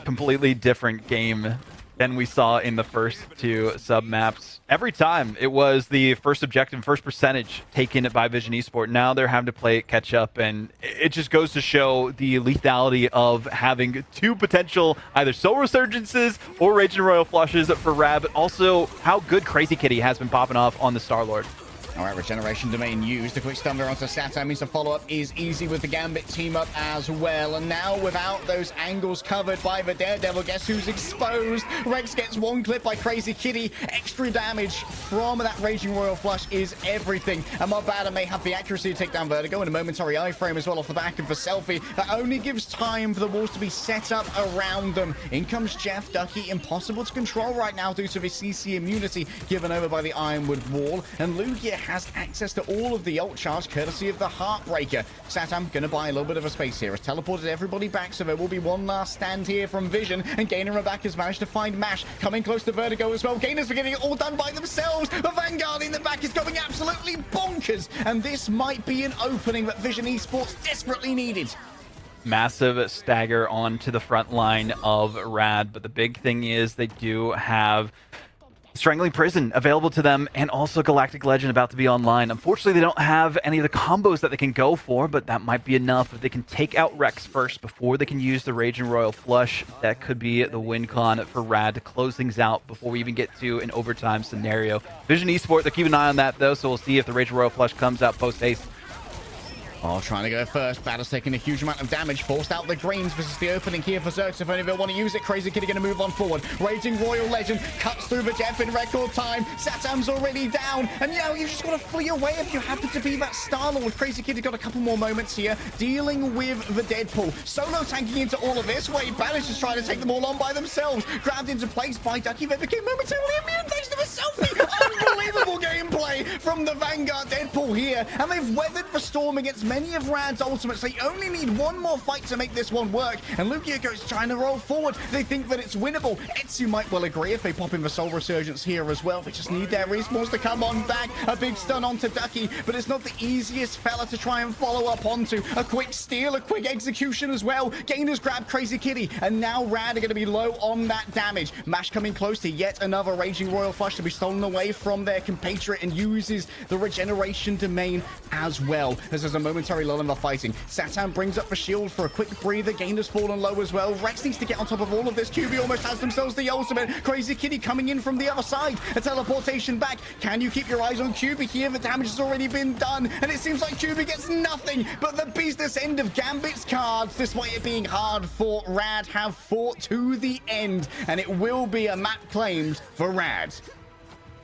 Completely different game than we saw in the first two sub-maps. Every time it was the first objective, first percentage taken by Vision Esport. Now they're having to play catch up, and it just goes to show the lethality of having two potential either Soul Resurgences or Raging Royal Flushes for Rad, but also how good Crazy Kitty has been popping off on the Star-Lord. All right, regeneration domain used. A quick stun there onto Satam means the follow-up is easy with the Gambit team up as well. And now without those angles covered by the Daredevil, guess who's exposed? Rex gets one clip by Crazy Kitty. Extra damage from that Raging Royal Flush is everything. And Mobada may have the accuracy to take down Vertigo in a momentary iframe as well off the back of the selfie. That only gives time for the walls to be set up around them. In comes Jeff Ducky, impossible to control right now due to the CC immunity given over by the Ironwood wall. And Lugia has access to all of the ult charge courtesy of the Heartbreaker. Satam gonna buy a little bit of a space here. Has teleported everybody back, so there will be one last stand here from Vision. And Gainer and back has managed to find Mash coming close to Vertigo as well. Gainers are getting it all done by themselves. The Vanguard in the back is going absolutely bonkers. And this might be an opening that Vision Esports desperately needed. Massive stagger onto the front line of Rad, but the big thing is they do have Strangling Prison available to them, and also Galactic Legend about to be online. Unfortunately, they don't have any of the combos that they can go for, but that might be enough. If they can take out Rex first before they can use the Raging Royal Flush, that could be the win con for Rad to close things out before we even get to an overtime scenario. Vision Esports, they're keeping an eye on that though, so we'll see if the Raging Royal Flush comes out post-haste. Oh, trying to go first. Battle's taking a huge amount of damage. Forced out the greens. This is the opening here for Zerx. If only they want to use it. Crazy Kitty going to move on forward. Raging Royal Legend cuts through the Jeff in record time. Satam's already down. And you know, you've just got to flee away if you happen to be that Star-Lord. Crazy Kitty got a couple more moments here dealing with the Deadpool. Solo tanking into all of this. Wait, Battle's just trying to take them all on by themselves. Grabbed into place by Ducky. They became momentarily immune thanks to the selfie. Unbelievable gameplay from the Vanguard Deadpool here. And they've weathered the storm against many of Rad's ultimates. They only need one more fight to make this one work. And Lugia goes trying to roll forward. They think that it's winnable. Etsu might well agree if they pop in the Soul Resurgence here as well. They just need their respawns to come on back. A big stun onto Ducky, but it's not the easiest fella to try and follow up onto. A quick steal, a quick execution as well. Gainers grab Crazy Kitty, and now Rad are going to be low on that damage. Mash coming close to yet another Raging Royal Flush to be stolen away from their compatriot, and uses the regeneration domain as well. As there's a momentary lull in the fighting. Satam brings up the shield for a quick breather. Gainer's fallen low as well. Rex needs to get on top of all of this. QB almost has themselves the ultimate. Crazy Kitty coming in from the other side. A teleportation back. Can you keep your eyes on QB here? The damage has already been done, and it seems like QB gets nothing but the business end of Gambit's cards. Despite it being hard for Rad, have fought to the end, and it will be a map claimed for Rad.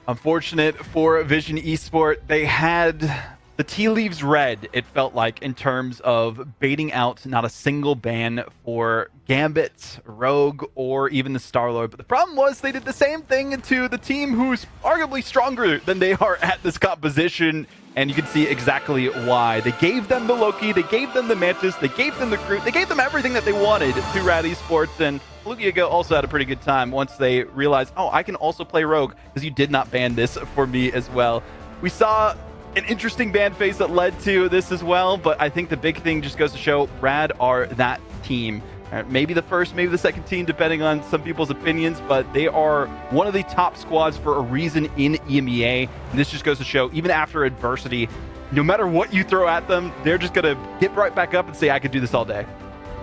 Unfortunate for Vision Esport. They had the tea leaves read, it felt like, in terms of baiting out not a single ban for Gambit, Rogue, or even the Star-Lord. But the problem was they did the same thing to the team who's arguably stronger than they are at this composition. And you can see exactly why. They gave them the Loki, they gave them the Mantis, they gave them the Groot, they gave them everything that they wanted to Rad Esports. And Lugia also had a pretty good time once they realized, oh, I can also play Rogue, because you did not ban this for me as well. We saw an interesting ban phase that led to this as well, but I think the big thing just goes to show Rad are that team. Maybe the first, maybe the second team, depending on some people's opinions, but they are one of the top squads for a reason in EMEA. And this just goes to show, even after adversity, no matter what you throw at them, they're just going to get right back up and say, I could do this all day.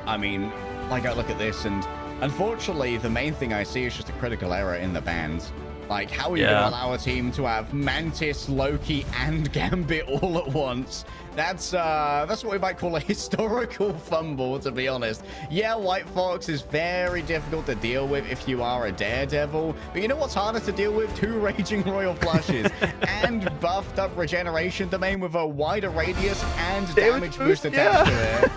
I mean, like, I look at this, and unfortunately, the main thing I see is just a critical error in the bans. Like, how are you going to allow a team to have Mantis, Loki, and Gambit all at once? That's what we might call a historical fumble, to be honest. Yeah, White Fox is very difficult to deal with if you are a Daredevil, but you know what's harder to deal with? 2 Raging Royal Flushes and buffed up regeneration domain with a wider radius and damage boost attached to it.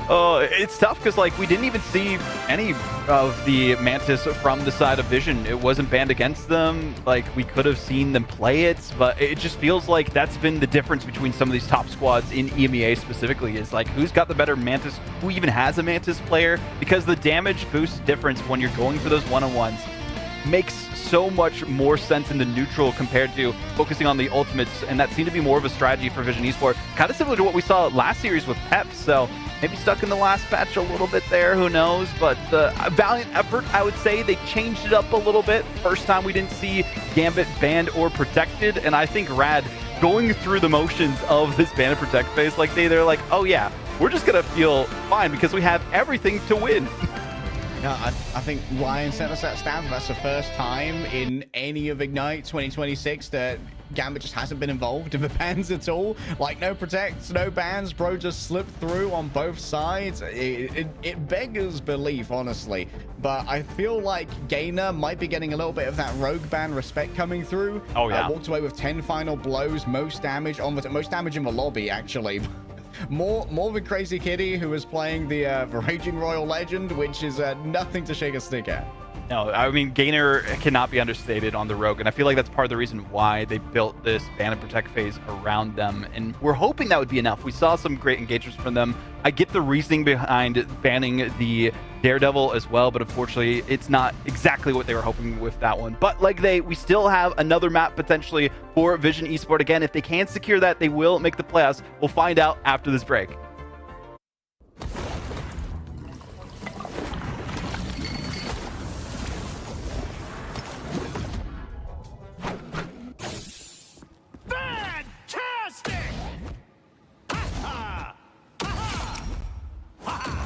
Oh, it's tough because, like, we didn't even see any of the Mantis from the side of Vision. It wasn't banned against them. Like, we could have seen them play it, but it just feels like that's been the difference between some of these top squads in EMEA specifically, is like, who's got the better Mantis, who even has a Mantis player, because the damage boost difference when you're going for those one-on-ones makes so much more sense in the neutral compared to focusing on the ultimates, and that seemed to be more of a strategy for Vision Esports, kind of similar to what we saw last series with Pep. So maybe stuck in the last patch a little bit there, who knows, but a valiant effort, I would say. They changed it up a little bit. First time we didn't see Gambit banned or protected, and I think Rad, going through the motions of this ban and protect phase, like they're like, oh yeah, we're just gonna feel fine because we have everything to win. Yeah, I think Ryan sent us that stat. That's the first time in any of Ignite 2026 that Gambit just hasn't been involved in the bans at all. Like, no protects, no bans, bro just slipped through on both sides. It beggars belief, honestly. But I feel like Gainer might be getting a little bit of that rogue ban respect coming through. Oh, yeah. Walked away with 10 final blows, most damage in the lobby, actually. More than Crazy Kitty, who was playing the Raging Royal Legend, which is nothing to shake a stick at. No, I mean, Gainer cannot be understated on the Rogue, and I feel like that's part of the reason why they built this ban and protect phase around them, and we're hoping that would be enough. We saw some great engagements from them. I get the reasoning behind banning the Daredevil as well, but unfortunately, it's not exactly what they were hoping with that one. But like we still have another map potentially for Vision Esport. Again, if they can secure that, they will make the playoffs. We'll find out after this break. Fantastic! Ha-ha! Ha-ha! Ha-ha!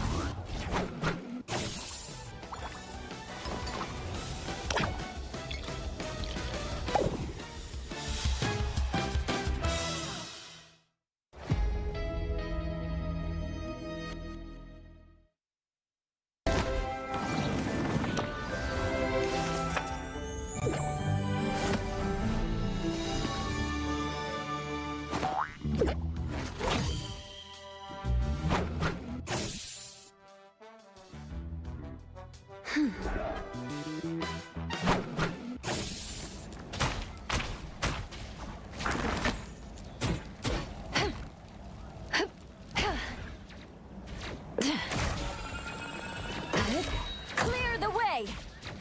Clear the way!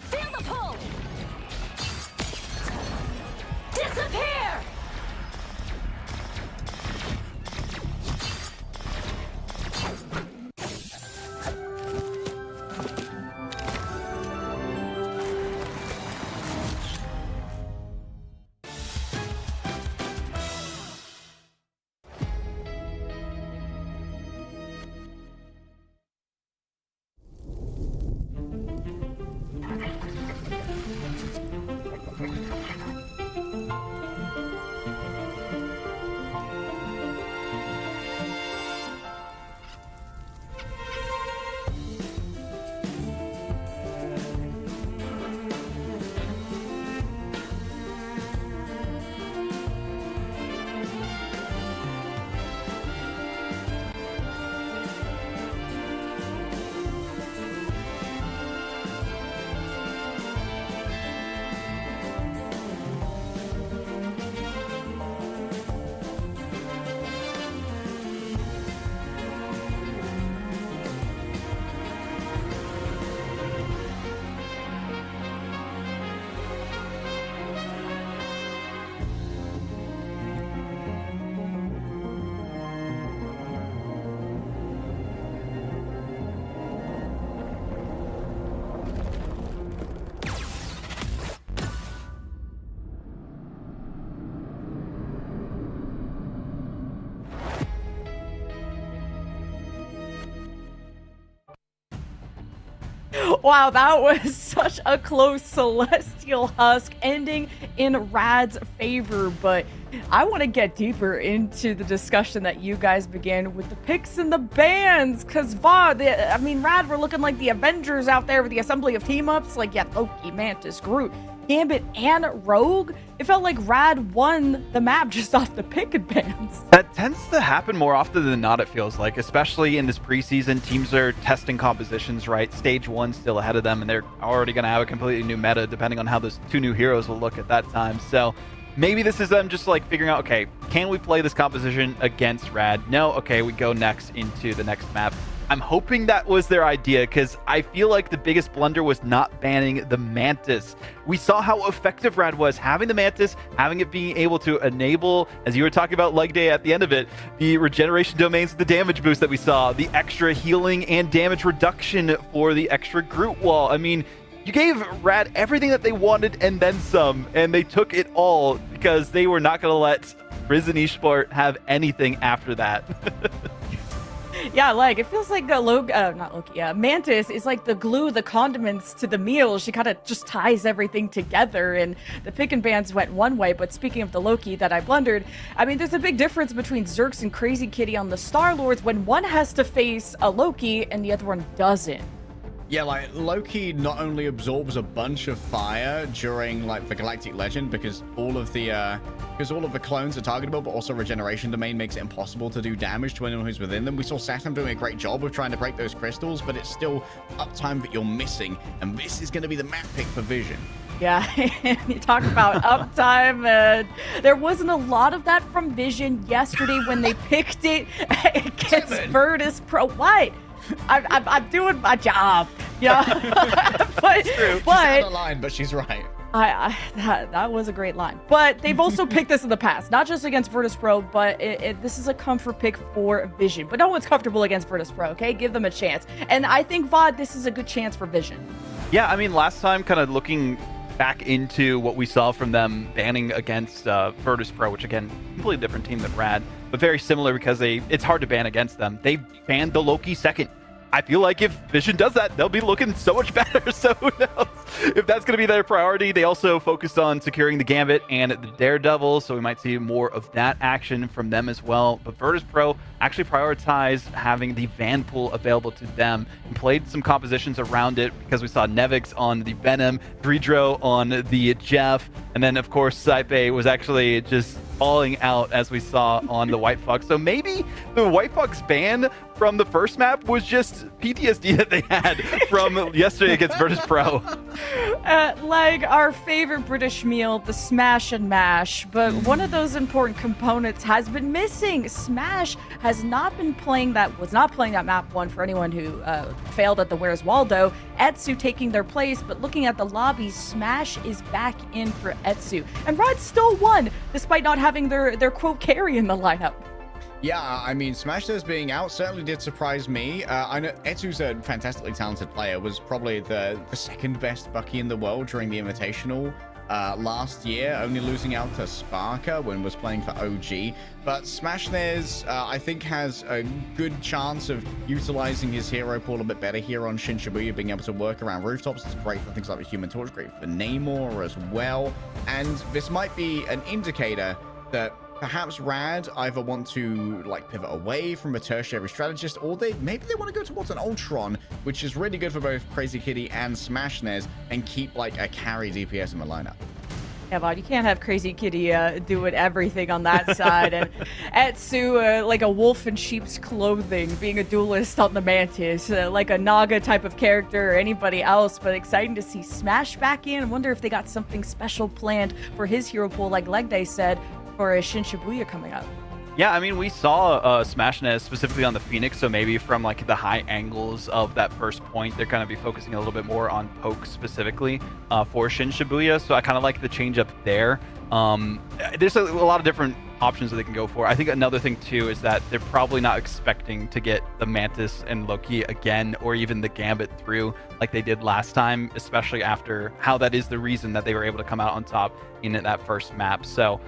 Feel the pull! Disappear! Wow, that was such a close Celestial Husk ending in Rad's favor, but I want to get deeper into the discussion that you guys began with the picks and the bans, because Rad were looking like the Avengers out there with the assembly of team-ups, like, yeah, Loki, Mantis, Groot, Gambit, and Rogue. It felt like Rad won the map just off the pick and bans. That tends to happen more often than not, it feels like, especially in this preseason. Teams are testing compositions, right? Stage 1 still ahead of them, and they're already going to have a completely new meta depending on how those two new heroes will look at that time. So maybe this is them just like figuring out, okay, can we play this composition against Rad? No? Okay, we go next into the next map. I'm hoping that was their idea, because I feel like the biggest blunder was not banning the Mantis. We saw how effective Rad was having the Mantis, having it being able to enable, as you were talking about leg day at the end of it, the regeneration domains, the damage boost that we saw, the extra healing and damage reduction for the extra Groot wall. I mean, you gave Rad everything that they wanted and then some, and they took it all because they were not going to let Preseason Esport have anything after that. Yeah, like, it feels like not Loki, Mantis is like the glue, the condiments to the meal. She kind of just ties everything together, and the pick and bans went one way, but speaking of the Loki that I blundered, I mean, there's a big difference between Zerx and Crazy Kitty on the Star-Lords when one has to face a Loki and the other one doesn't. Yeah, like, Loki not only absorbs a bunch of fire during, like, the Galactic Legend because all of the clones are targetable, but also Regeneration Domain makes it impossible to do damage to anyone who's within them. We saw Saturn doing a great job of trying to break those crystals, but it's still uptime that you're missing, and this is going to be the map pick for Vision. Yeah, you talk about uptime. There wasn't a lot of that from Vision yesterday when they picked it against Virtus Pro. What? I'm doing my job. Yeah, but She's out of line, but she's right. That was a great line. But they've also picked this in the past, not just against Virtus Pro, but this is a comfort pick for Vision. But no one's comfortable against Virtus Pro, okay? Give them a chance. And I think, VOD, this is a good chance for Vision. Yeah, I mean, last time, kind of looking back into what we saw from them banning against Virtus Pro, which, again, completely different team than Rad, but very similar because it's hard to ban against them. They banned the Loki second. I feel like if Vision does that, they'll be looking so much better. So who knows if that's going to be their priority. They also focused on securing the Gambit and the Daredevil, so we might see more of that action from them as well. But Virtus Pro actually prioritized having the Van pool available to them and played some compositions around it because we saw Nevix on the Venom, Dredro on the Jeff, and then of course Saipe was actually just falling out as we saw on the White Fox. So maybe the White Fox ban from the first map was just PTSD that they had from yesterday against Virtus Pro. Like our favorite British meal, the Smash and Mash, but one of those important components has been missing. Smash has not been playing was not playing that map one for anyone who failed at the Where's Waldo. Etsu taking their place, but looking at the lobby, Smash is back in for Etsu. And Rod still won, despite not having their quote carry in the lineup. Yeah, I mean, Smashers being out certainly did surprise me. I know Etsu's a fantastically talented player, was probably the second best Bucky in the world during the Invitational last year, only losing out to Sparker when was playing for OG. But Smashnez, I think, has a good chance of utilizing his hero pool a bit better here on Shin Shibuya, being able to work around rooftops. It's great for things like the Human Torch, great for Namor as well. And this might be an indicator that perhaps Rad either want to like pivot away from a tertiary strategist, or maybe they want to go towards an Ultron, which is really good for both Crazy Kitty and Smashnez, and keep like a carry DPS in the lineup. Yeah, Vaughn, you can't have Crazy Kitty doing everything on that side, and Etsu like a wolf in sheep's clothing, being a duelist on the Mantis, like a Naga type of character or anybody else. But exciting to see Smash back in. I wonder if they got something special planned for his hero pool, like Leg Day said, for a Shin Shibuya coming up. Yeah, I mean, we saw Smashnez specifically on the Phoenix, so maybe from like the high angles of that first point, they're going to be focusing a little bit more on poke specifically for Shin Shibuya. So I kind of like the change up there. There's a lot of different options that they can go for. I think another thing too is that they're probably not expecting to get the Mantis and Loki again, or even the Gambit through like they did last time, especially after how that is the reason that they were able to come out on top in that first map. So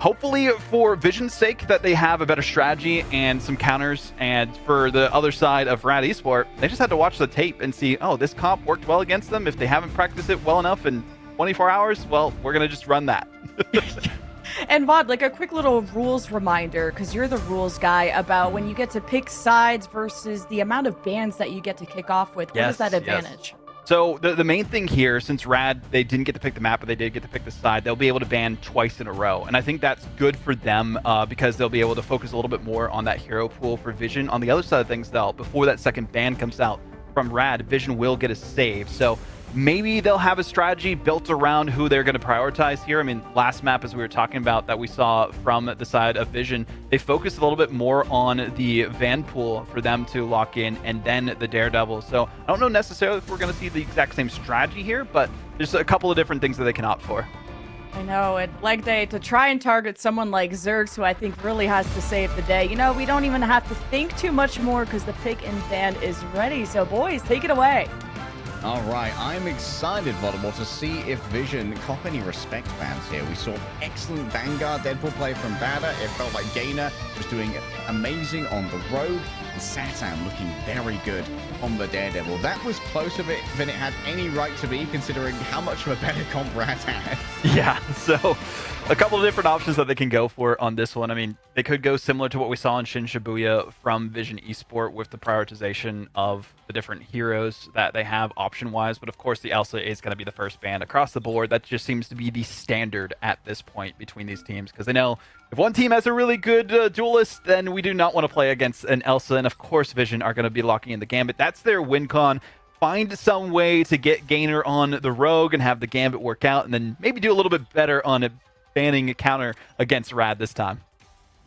hopefully for Vision's sake that they have a better strategy and some counters, and for the other side of Rad Esport, they just had to watch the tape and see, oh, this comp worked well against them. If they haven't practiced it well enough in 24 hours, well, we're going to just run that. And Vaughn, like a quick little rules reminder, because you're the rules guy, about when you get to pick sides versus the amount of bans that you get to kick off with. What is that advantage? Yes. So the main thing here, since Rad, they didn't get to pick the map, but they did get to pick the side, they'll be able to ban twice in a row. And I think that's good for them because they'll be able to focus a little bit more on that hero pool for Vision. On the other side of things, though, before that second ban comes out from Rad, Vision will get a save. So maybe they'll have a strategy built around who they're going to prioritize here. I mean, last map, as we were talking about, that we saw from the side of Vision, they focused a little bit more on the Van pool for them to lock in, and then the Daredevil. So I don't know necessarily if we're going to see the exact same strategy here, but there's a couple of different things that they can opt for. I know, and Leg Day, to try and target someone like Zerx, who I think really has to save the day, you know, we don't even have to think too much more because the pick and ban is ready. So boys, take it away. All right, I'm excited, Voldemort, to see if Vision cop any respect bans here. We saw excellent Vanguard Deadpool play from Bada. It felt like Gainer was doing amazing on the road. And Satam looking very good on the Daredevil. That was closer than it had any right to be, considering how much of a better comp Rad had. Yeah, so a couple of different options that they can go for on this one. I mean, they could go similar to what we saw in Shin Shibuya from Vision Esport with the prioritization of the different heroes that they have option-wise. But of course, the Elsa is going to be the first ban across the board. That just seems to be the standard at this point between these teams, because they know if one team has a really good duelist, then we do not want to play against an Elsa. And of course, Vision are going to be locking in the Gambit. That's their win con. Find some way to get Gainer on the Rogue and have the Gambit work out, and then maybe do a little bit better on banning a counter against Rad this time.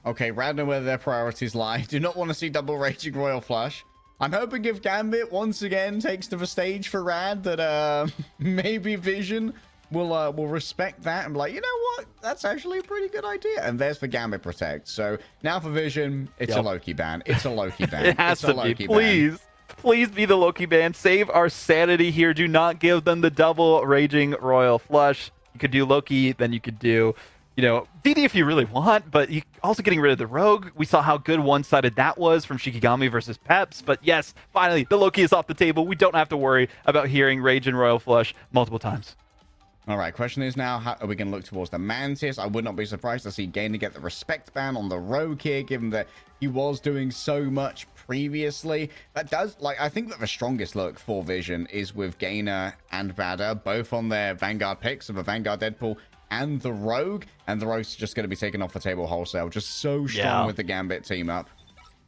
Okay, Rad know where their priorities lie. Do not want to see double Raging Royal Flush. I'm hoping if Gambit once again takes to the stage for Rad, that maybe Vision will respect that and be like, you know what? That's actually a pretty good idea. And there's the Gambit Protect. So now for Vision, it's a Loki ban. It's a Loki ban. It has it's to be. Please. Please be the Loki ban. Save our sanity here. Do not give them the double Raging Royal Flush. You could do Loki, then you could do, DD if you really want, but you also getting rid of the Rogue. We saw how good one-sided that was from Shikigami versus Peps. But yes, finally, the Loki is off the table. We don't have to worry about hearing Rage and Royal Flush multiple times. All right, question is now, how are we going to look towards the Mantis? I would not be surprised to see Gainer get the respect ban on the Rogue here, given that he was doing so much previously. That does, I think that the strongest look for Vision is with Gainer and Badder, both on their Vanguard picks of the Vanguard Deadpool and the Rogue. And the Rogue's just going to be taken off the table wholesale. Just so strong with the Gambit team up.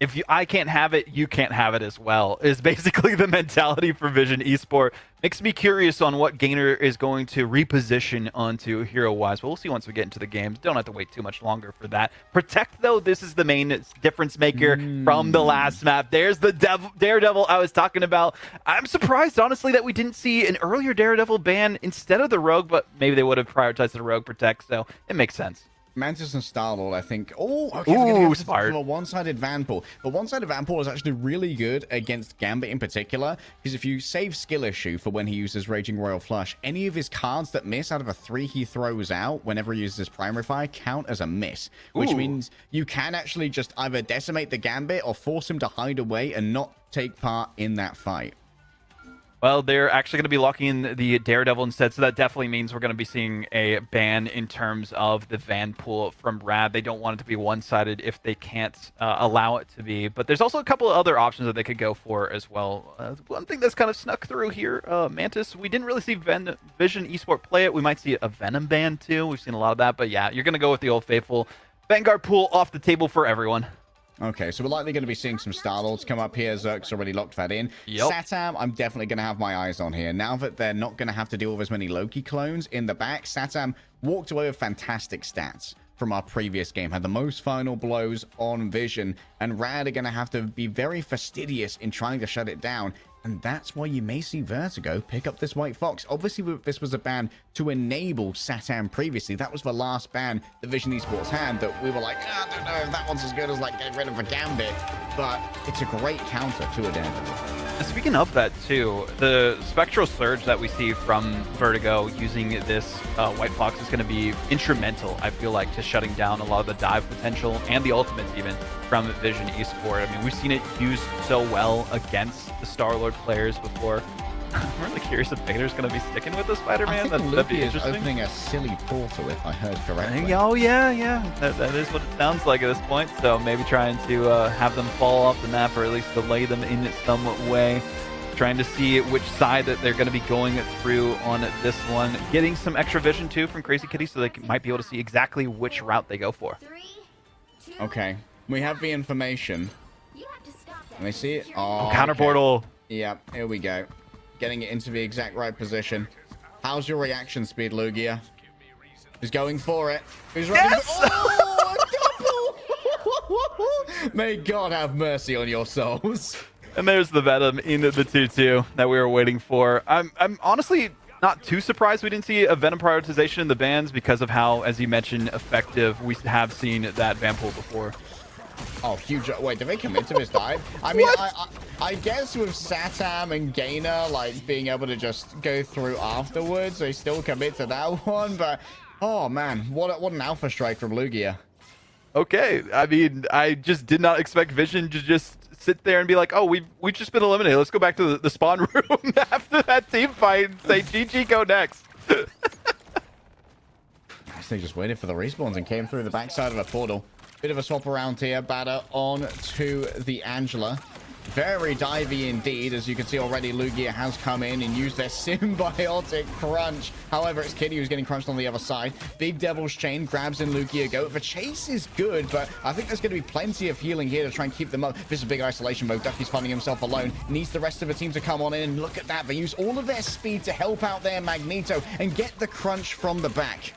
If I can't have it, you can't have it as well, is basically the mentality for Vision Esport. Makes me curious on what Gainer is going to reposition onto hero-wise. But we'll see once we get into the games. Don't have to wait too much longer for that. Protect, though, this is the main difference maker from the last map. There's the Daredevil I was talking about. I'm surprised, honestly, that we didn't see an earlier Daredevil ban instead of the Rogue, but maybe they would have prioritized the Rogue Protect, so it makes sense. Mantis and Star-Lord, I think. Oh, okay. Ooh, smart. The one-sided Vanpool. The one-sided Vanpool is actually really good against Gambit in particular, because if you save skill issue for when he uses Raging Royal Flush, any of his cards that miss out of a 3 he throws out whenever he uses his primary fire count as a miss, which means you can actually just either decimate the Gambit or force him to hide away and not take part in that fight. Well, they're actually going to be locking in the Daredevil instead, so that definitely means we're going to be seeing a ban in terms of the Vanpool from Rad. They don't want it to be one-sided if they can't allow it to be. But there's also a couple of other options that they could go for as well. One thing that's kind of snuck through here, Mantis, we didn't really see Vision Esport play it. We might see a Venom ban too. We've seen a lot of that. But yeah, you're going to go with the old faithful Vanguard pool off the table for everyone. Okay, so we're likely going to be seeing some Star-Lords come up here. Zerk's already locked that in. Yep. Satam, I'm definitely going to have my eyes on here. Now that they're not going to have to deal with as many Loki clones in the back, Satam walked away with fantastic stats from our previous game. Had the most final blows on Vision, and Rad are going to have to be very fastidious in trying to shut it down. And that's why you may see Vertigo pick up this White Fox. Obviously, this was a ban to enable Satam previously. That was the last ban that Vision Esports had that we were like, I don't know if that one's as good as getting rid of a Gambit. But it's a great counter to a Daredevil. Speaking of that, too, the Spectral Surge that we see from Vertigo using this White Fox is going to be instrumental, I feel like, to shutting down a lot of the dive potential and the ultimates even from Vision Esport. I mean, we've seen it used so well against the Star-Lord players before. I'm really curious if Vader's going to be sticking with the Spider-Man. That'd be interesting. Opening a silly portal, if I heard correctly. Oh, yeah. That is what it sounds like at this point. So maybe trying to have them fall off the map, or at least delay them in some way. Trying to see which side that they're going to be going through on this one. Getting some extra vision, too, from Crazy Kitty, so they might be able to see exactly which route they go for. Okay. We have the information. Let me see it. Oh, counter portal. Yep, here we go. Getting it into the exact right position. How's your reaction speed, Lugia? He's going for it. He's running. Yes! Oh, double! May God have mercy on your souls. And there's the Venom in the 2-2 that we were waiting for. I'm honestly not too surprised we didn't see a Venom prioritization in the bans because of how, as you mentioned, effective we have seen that Vanpool before. Oh, huge. Wait, did they commit to this dive? I mean, I guess with Satam and Gainer, being able to just go through afterwards, they still commit to that one. But, oh, man, what an alpha strike from Lugia. Okay. I mean, I just did not expect Vision to just sit there and be like, oh, we've just been eliminated. Let's go back to the spawn room after that team fight and say, GG, go next. They just waited for the respawns and came through the backside of a portal. Bit of a swap around here. Batter on to the Angela. Very divey indeed. As you can see already, Lugia has come in and used their symbiotic crunch. However, it's Kitty who's getting crunched on the other side. Big Devil's Chain grabs in Lugia Go. The chase is good, but I think there's going to be plenty of healing here to try and keep them up. This is a big isolation mode. Ducky's finding himself alone. Needs the rest of the team to come on in. And look at that. They use all of their speed to help out their Magneto and get the crunch from the back.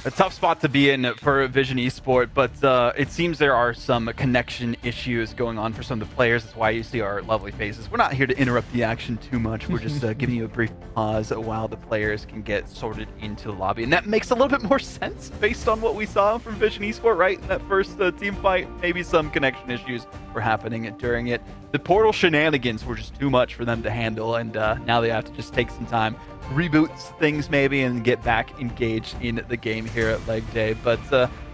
A tough spot to be in for Vision Esport, but it seems there are some connection issues going on for some of the players. That's why you see our lovely faces. We're not here to interrupt the action too much. We're just giving you a brief pause while the players can get sorted into the lobby. And that makes a little bit more sense based on what we saw from Vision Esport, right? In that first team fight, maybe some connection issues were happening during it. The portal shenanigans were just too much for them to handle, and now they have to just take some time, reboot things maybe, and get back engaged in the game here at Leg Day. But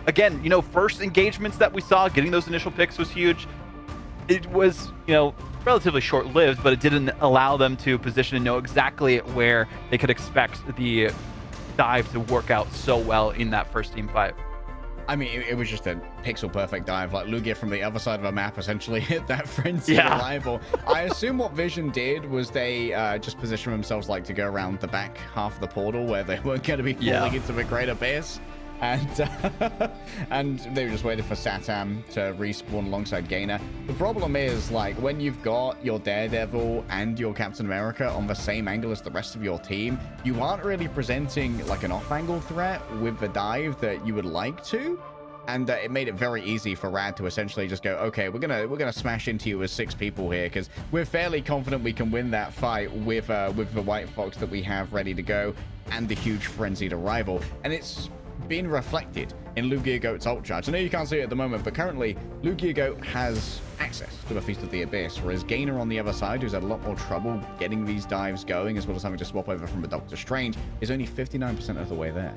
again, you know, first engagements that we saw, getting those initial picks was huge. It was, you know, relatively short-lived, but it didn't allow them to position and know exactly where they could expect the dive to work out so well in that first team fight. I mean, it was just a pixel-perfect dive. Like, Lugia from the other side of a map essentially hit that frenzied arrival. I assume what Vision did was they just positioned themselves like to go around the back half of the portal where they weren't going to be falling into the great abyss. And and they were just waiting for Satam to respawn alongside Gainer. The problem is, like, when you've got your Daredevil and your Captain America on the same angle as the rest of your team, you aren't really presenting like an off-angle threat with the dive that you would like to. And it made it very easy for Rad to essentially just go, okay, we're gonna smash into you as 6 people here because we're fairly confident we can win that fight with the White Fox that we have ready to go and the huge frenzied arrival. And it's been reflected in Lugia Goat's ult charge. I know you can't see it at the moment, but currently Lugia Goat has access to the Feast of the Abyss, whereas Gainer on the other side, who's had a lot more trouble getting these dives going, as well as having to swap over from the Doctor Strange, is only 59% of the way there.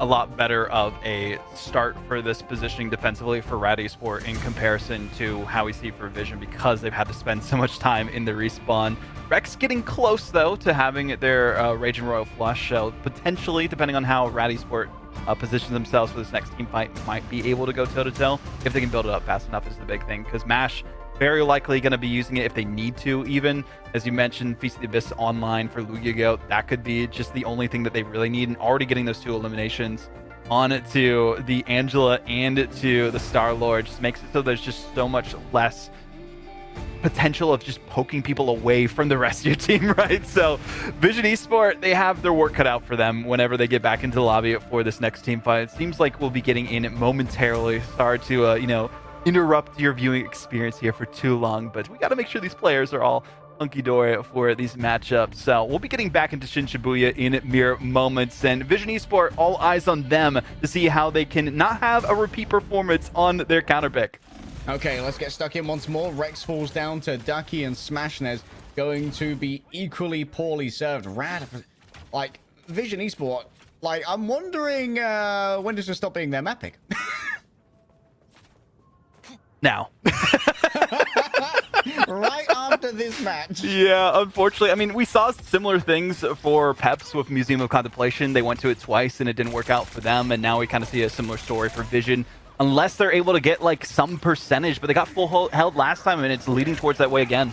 A lot better of a start for this positioning defensively for Rad Esport in comparison to how we see for Vision, because they've had to spend so much time in the respawn. Rex getting close, though, to having their Raging Royal Flush. So potentially, depending on how Rad Esport positions themselves for this next team fight, might be able to go toe-to-toe. If they can build it up fast enough is the big thing, because MASH very likely going to be using it if they need to, even. As you mentioned, Feast of the Abyss online for Lugia Goat. That could be just the only thing that they really need, and already getting those 2 eliminations on to the Angela and to the Star-Lord just makes it so there's just so much less potential of just poking people away from the rest of your team, right? So Vision Esport, they have their work cut out for them whenever they get back into the lobby for this next team fight. It seems like we'll be getting in it momentarily. Sorry to, you know, interrupt your viewing experience here for too long, but we got to make sure these players are all hunky-dory for these matchups. So we'll be getting back into Shin Shibuya in mere moments, and Vision Esport, all eyes on them to see how they can not have a repeat performance on their counter pick. Okay, let's get stuck in once more. Rex falls down to Ducky, and Smashnez going to be equally poorly served. Rad, like, Vision Esport, like, I'm wondering when does it stop being their map pick? Now. Right after this match. Yeah, unfortunately. I mean, we saw similar things for Peps with Museum of Contemplation. They went to it twice and it didn't work out for them, and now we kind of see a similar story for Vision. Unless they're able to get like some percentage, but they got full held last time and it's leading towards that way again.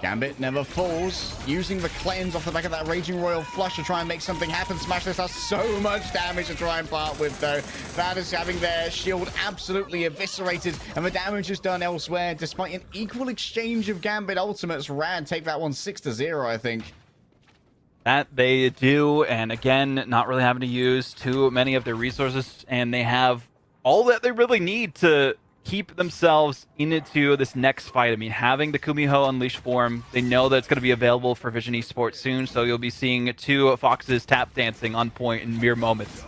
Gambit never falls, using the cleanse off the back of that Raging Royal Flush to try and make something happen. Smashless has so much damage to try and part with, though. That is having their shield absolutely eviscerated, and the damage is done elsewhere. Despite an equal exchange of Gambit ultimates, Rad take that one 6-0, I think. That they do, and again, not really having to use too many of their resources, and they have all that they really need to keep themselves into this next fight. I mean, having the Kumiho Unleash form, they know that it's going to be available for Vision Esports soon, so you'll be seeing 2 Foxes tap dancing on point in mere moments.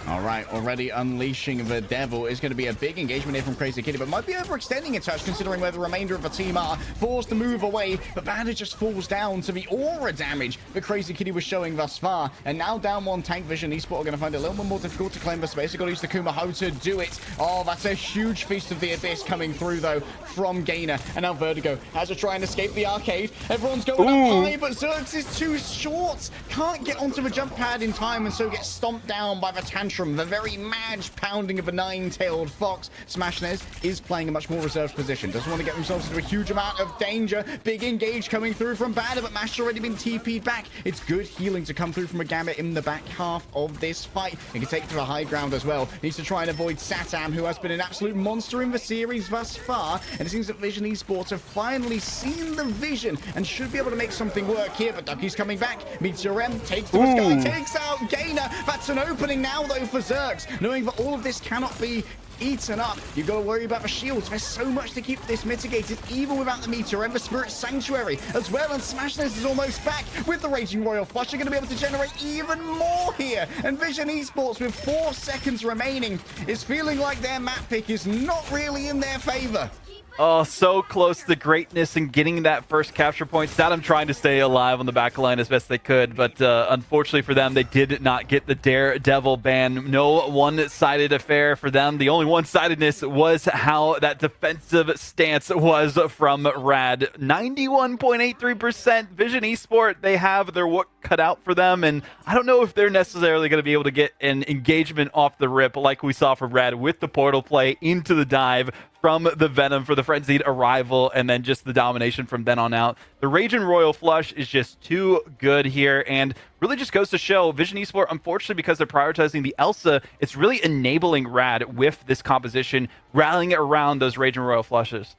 All right, already unleashing the devil is going to be a big engagement here from Crazy Kitty, but might be overextending in touch considering where the remainder of the team are. Forced to move away, but Banner just falls down to the aura damage that Crazy Kitty was showing thus far. And now down one, Tank Vision Esport are going to find it a little bit more difficult to claim the space. They've got to use the Kumaho to do it. Oh, that's a huge Feast of the Abyss coming through, though, from Gainer. And now Vertigo has to try and escape the arcade. Everyone's going up high, but Zerx is too short. Can't get onto the jump pad in time, and so gets stomped down by the Tantrum, the very mad pounding of a nine-tailed fox. Smashnez is playing a much more reserved position. Doesn't want to get themselves into a huge amount of danger. Big engage coming through from Banner, but Mash has already been TP'd back. It's good healing to come through from a Gambit in the back half of this fight. He can take it to the high ground as well. Needs to try and avoid Satam, who has been an absolute monster in the series thus far. And it seems that Vision Esports have finally seen the vision and should be able to make something work here. But Ducky's coming back. Meteor M takes to the sky, takes out Gainer. That's an opening now, though, for Zerx. Knowing that all of this cannot be eaten up, you've got to worry about the shields. There's so much to keep this mitigated, even without the Meteor and the Spirit Sanctuary as well. And Smashness is almost back with the Raging Royal Flush. You're going to be able to generate even more here. And Vision Esports, with 4 seconds remaining, is feeling like their map pick is not really in their favor. Oh, so close to greatness and getting that first capture point. Satam trying to stay alive on the back line as best they could, but unfortunately for them, they did not get the Daredevil ban. No one-sided affair for them. The only one-sidedness was how that defensive stance was from Rad. 91.83% Vision Esport, they have their work cut out for them, and I don't know if they're necessarily going to be able to get an engagement off the rip like we saw from Rad with the portal play into the dive from the Venom for the Frenzied Arrival, and then just the domination from then on out. The Raging Royal Flush is just too good here, and really just goes to show Vision Esport, unfortunately, because they're prioritizing the Elsa, it's really enabling Rad with this composition, rallying around those Raging Royal Flushes.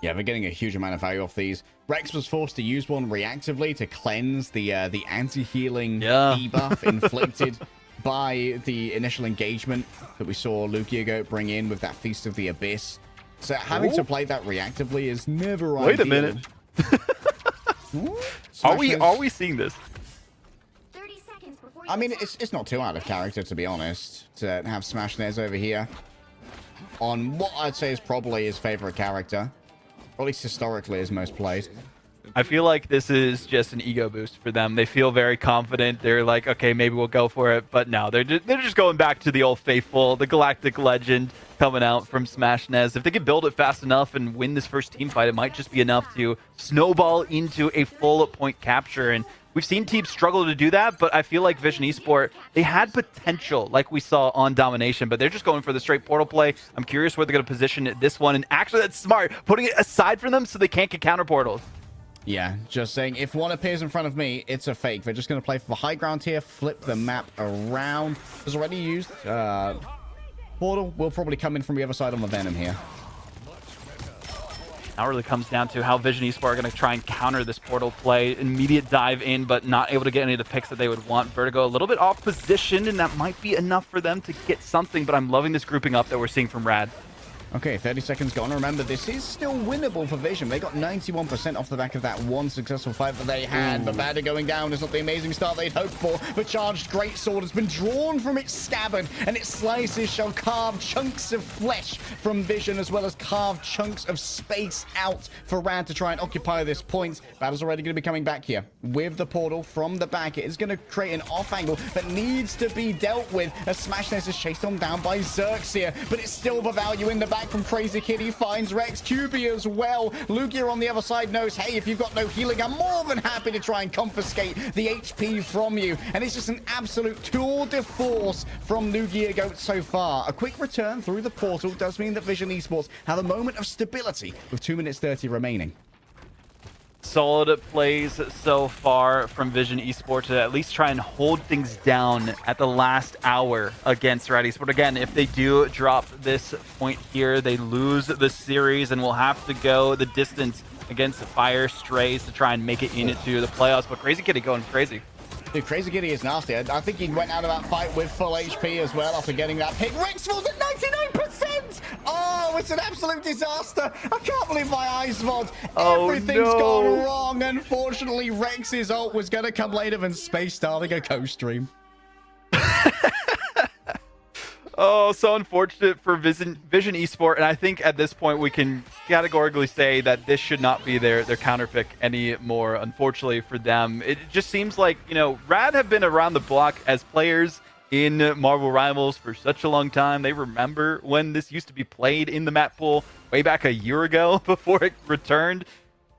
Yeah, they're getting a huge amount of value off these. Rex was forced to use one reactively to cleanse the anti-healing debuff inflicted by the initial engagement that we saw Lugia bring in with that Feast of the Abyss. So having to play that reactively is never ideal. Wait a minute. Are we seeing this? 30 seconds before I mean, it's not too out of character, to be honest, to have Smashnez over here on what I'd say is probably his favorite character, or at least historically his most played. I feel like this is just an ego boost for them. They feel very confident. They're like, okay, maybe we'll go for it. But no, they're just going back to the old faithful, the Galactic Legend coming out from Smashnez. If they can build it fast enough and win this first team fight, it might just be enough to snowball into a full point capture. And we've seen teams struggle to do that, but I feel like Vision Esport, they had potential like we saw on Domination, but they're just going for the straight portal play. I'm curious where they're going to position this one. And actually, that's smart, putting it aside from them so they can't get counter portals. Yeah, just saying, if one appears in front of me, it's a fake. They're just going to play for the high ground here, flip the map around. It's already used. Portal will probably come in from the other side on the Venom here. Now it really comes down to how Vision Esport are going to try and counter this portal play. Immediate dive in, but not able to get any of the picks that they would want. Vertigo a little bit off position, and that might be enough for them to get something, but I'm loving this grouping up that we're seeing from Rad. Okay, 30 seconds gone. Remember, this is still winnable for Vision. They got 91% off the back of that one successful fight that they had. But Banner going down is not the amazing start they'd hoped for. The charged greatsword has been drawn from its scabbard, and its slices shall carve chunks of flesh from Vision, as well as carve chunks of space out for Rad to try and occupy this point. Battle's already going to be coming back here with the portal from the back. It is going to create an off angle that needs to be dealt with as Smashness is chased on down by Zerx here, but it's still the value in the back from Crazy Kitty. Finds Rex. QB as well. Lugia on the other side knows, hey, if you've got no healing, I'm more than happy to try and confiscate the HP from you. And it's just an absolute tour de force from Lugia Goat so far. A quick return through the portal does mean that Vision Esports have a moment of stability with 2 minutes 30 remaining. Solid plays so far from Vision Esports to at least try and hold things down at the last hour against Rad Esport. Again, if they do drop this point here, they lose the series and will have to go the distance against Fire Strays to try and make it into the playoffs. But Crazy Kitty going crazy. Dude, Crazy Kitty is nasty. I think he went out of that fight with full HP as well after getting that pick. Rex falls at 99%! Oh, it's an absolute disaster. I can't believe my eyes, VOD. Everything's gone wrong. Unfortunately, Rex's ult was going to come later than Space starting a co-stream. Oh, so unfortunate for Vision Esport, and I think at this point we can categorically say that this should not be their counter pick anymore, unfortunately for them. It just seems like, you know, Rad have been around the block as players in Marvel Rivals for such a long time. They remember when this used to be played in the map pool way back a year ago before it returned.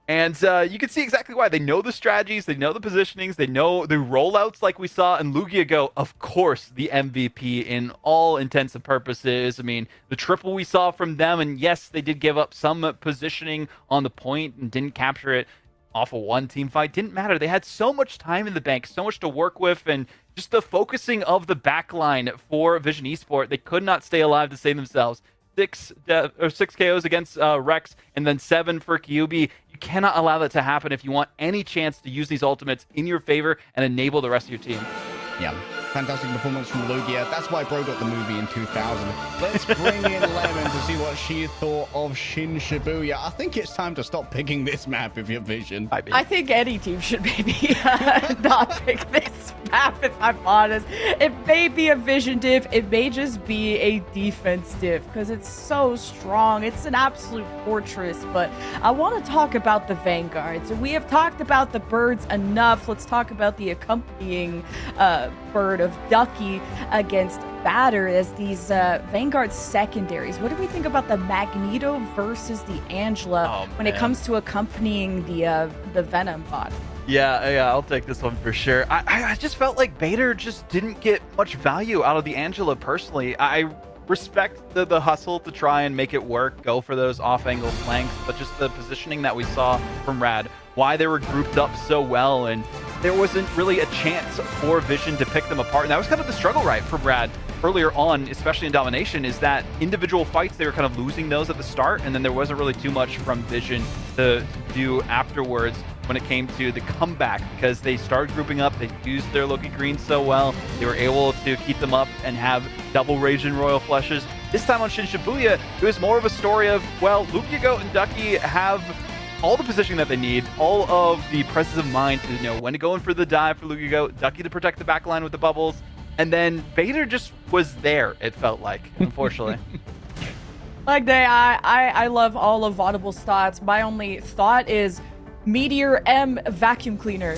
And you can see exactly why. They know the strategies, they know the positionings, they know the rollouts like we saw in Lugia Go. Of course, the MVP in all intents and purposes. I mean, the triple we saw from them, and yes, they did give up some positioning on the point and didn't capture it off of one team fight. Didn't matter. They had so much time in the bank, so much to work with, and just the focusing of the backline for Vision Esport, they could not stay alive to save themselves. 6 KOs against Rex, and then 7 for Kyubi. You cannot allow that to happen if you want any chance to use these ultimates in your favor and enable the rest of your team. Yeah, fantastic performance from Lugia. That's why Bro got the movie in 2000. Let's bring in Lemon to see what she thought of Shin Shibuya. I think it's time to stop picking this map if you're Vision. I think any team should maybe not pick this map, if I'm honest. It may be a Vision diff. It may just be a defense diff because it's so strong. It's an absolute fortress. But I want to talk about the Vanguards. We have talked about the birds enough. Let's talk about the accompanying bird of Ducky against Batter as these Vanguard secondaries. What do we think about the Magneto versus the Angela when it comes to accompanying the Venom bot? Yeah, I'll take this one for sure. I just felt like Bader just didn't get much value out of the Angela personally. I respect the hustle to try and make it work, go for those off-angle flanks, but just the positioning that we saw from Rad, why they were grouped up so well, and there wasn't really a chance for Vision to pick them apart. And that was kind of the struggle, right, for Brad earlier on, especially in Domination, is that individual fights, they were kind of losing those at the start, and then there wasn't really too much from Vision to do afterwards when it came to the comeback, because they started grouping up, they used their Loki Green so well, they were able to keep them up and have double Raging Royal Flushes. This time on Shin Shibuya, it was more of a story of, well, Lugia Goat and Ducky have all the positioning that they need, all of the presence of mind to know when to go in for the dive for Lugia Goat, Ducky to protect the back line with the bubbles, and then Bader just was there, it felt like, unfortunately. Like I love all of Audible's thoughts. My only thought is Meteor M vacuum cleaner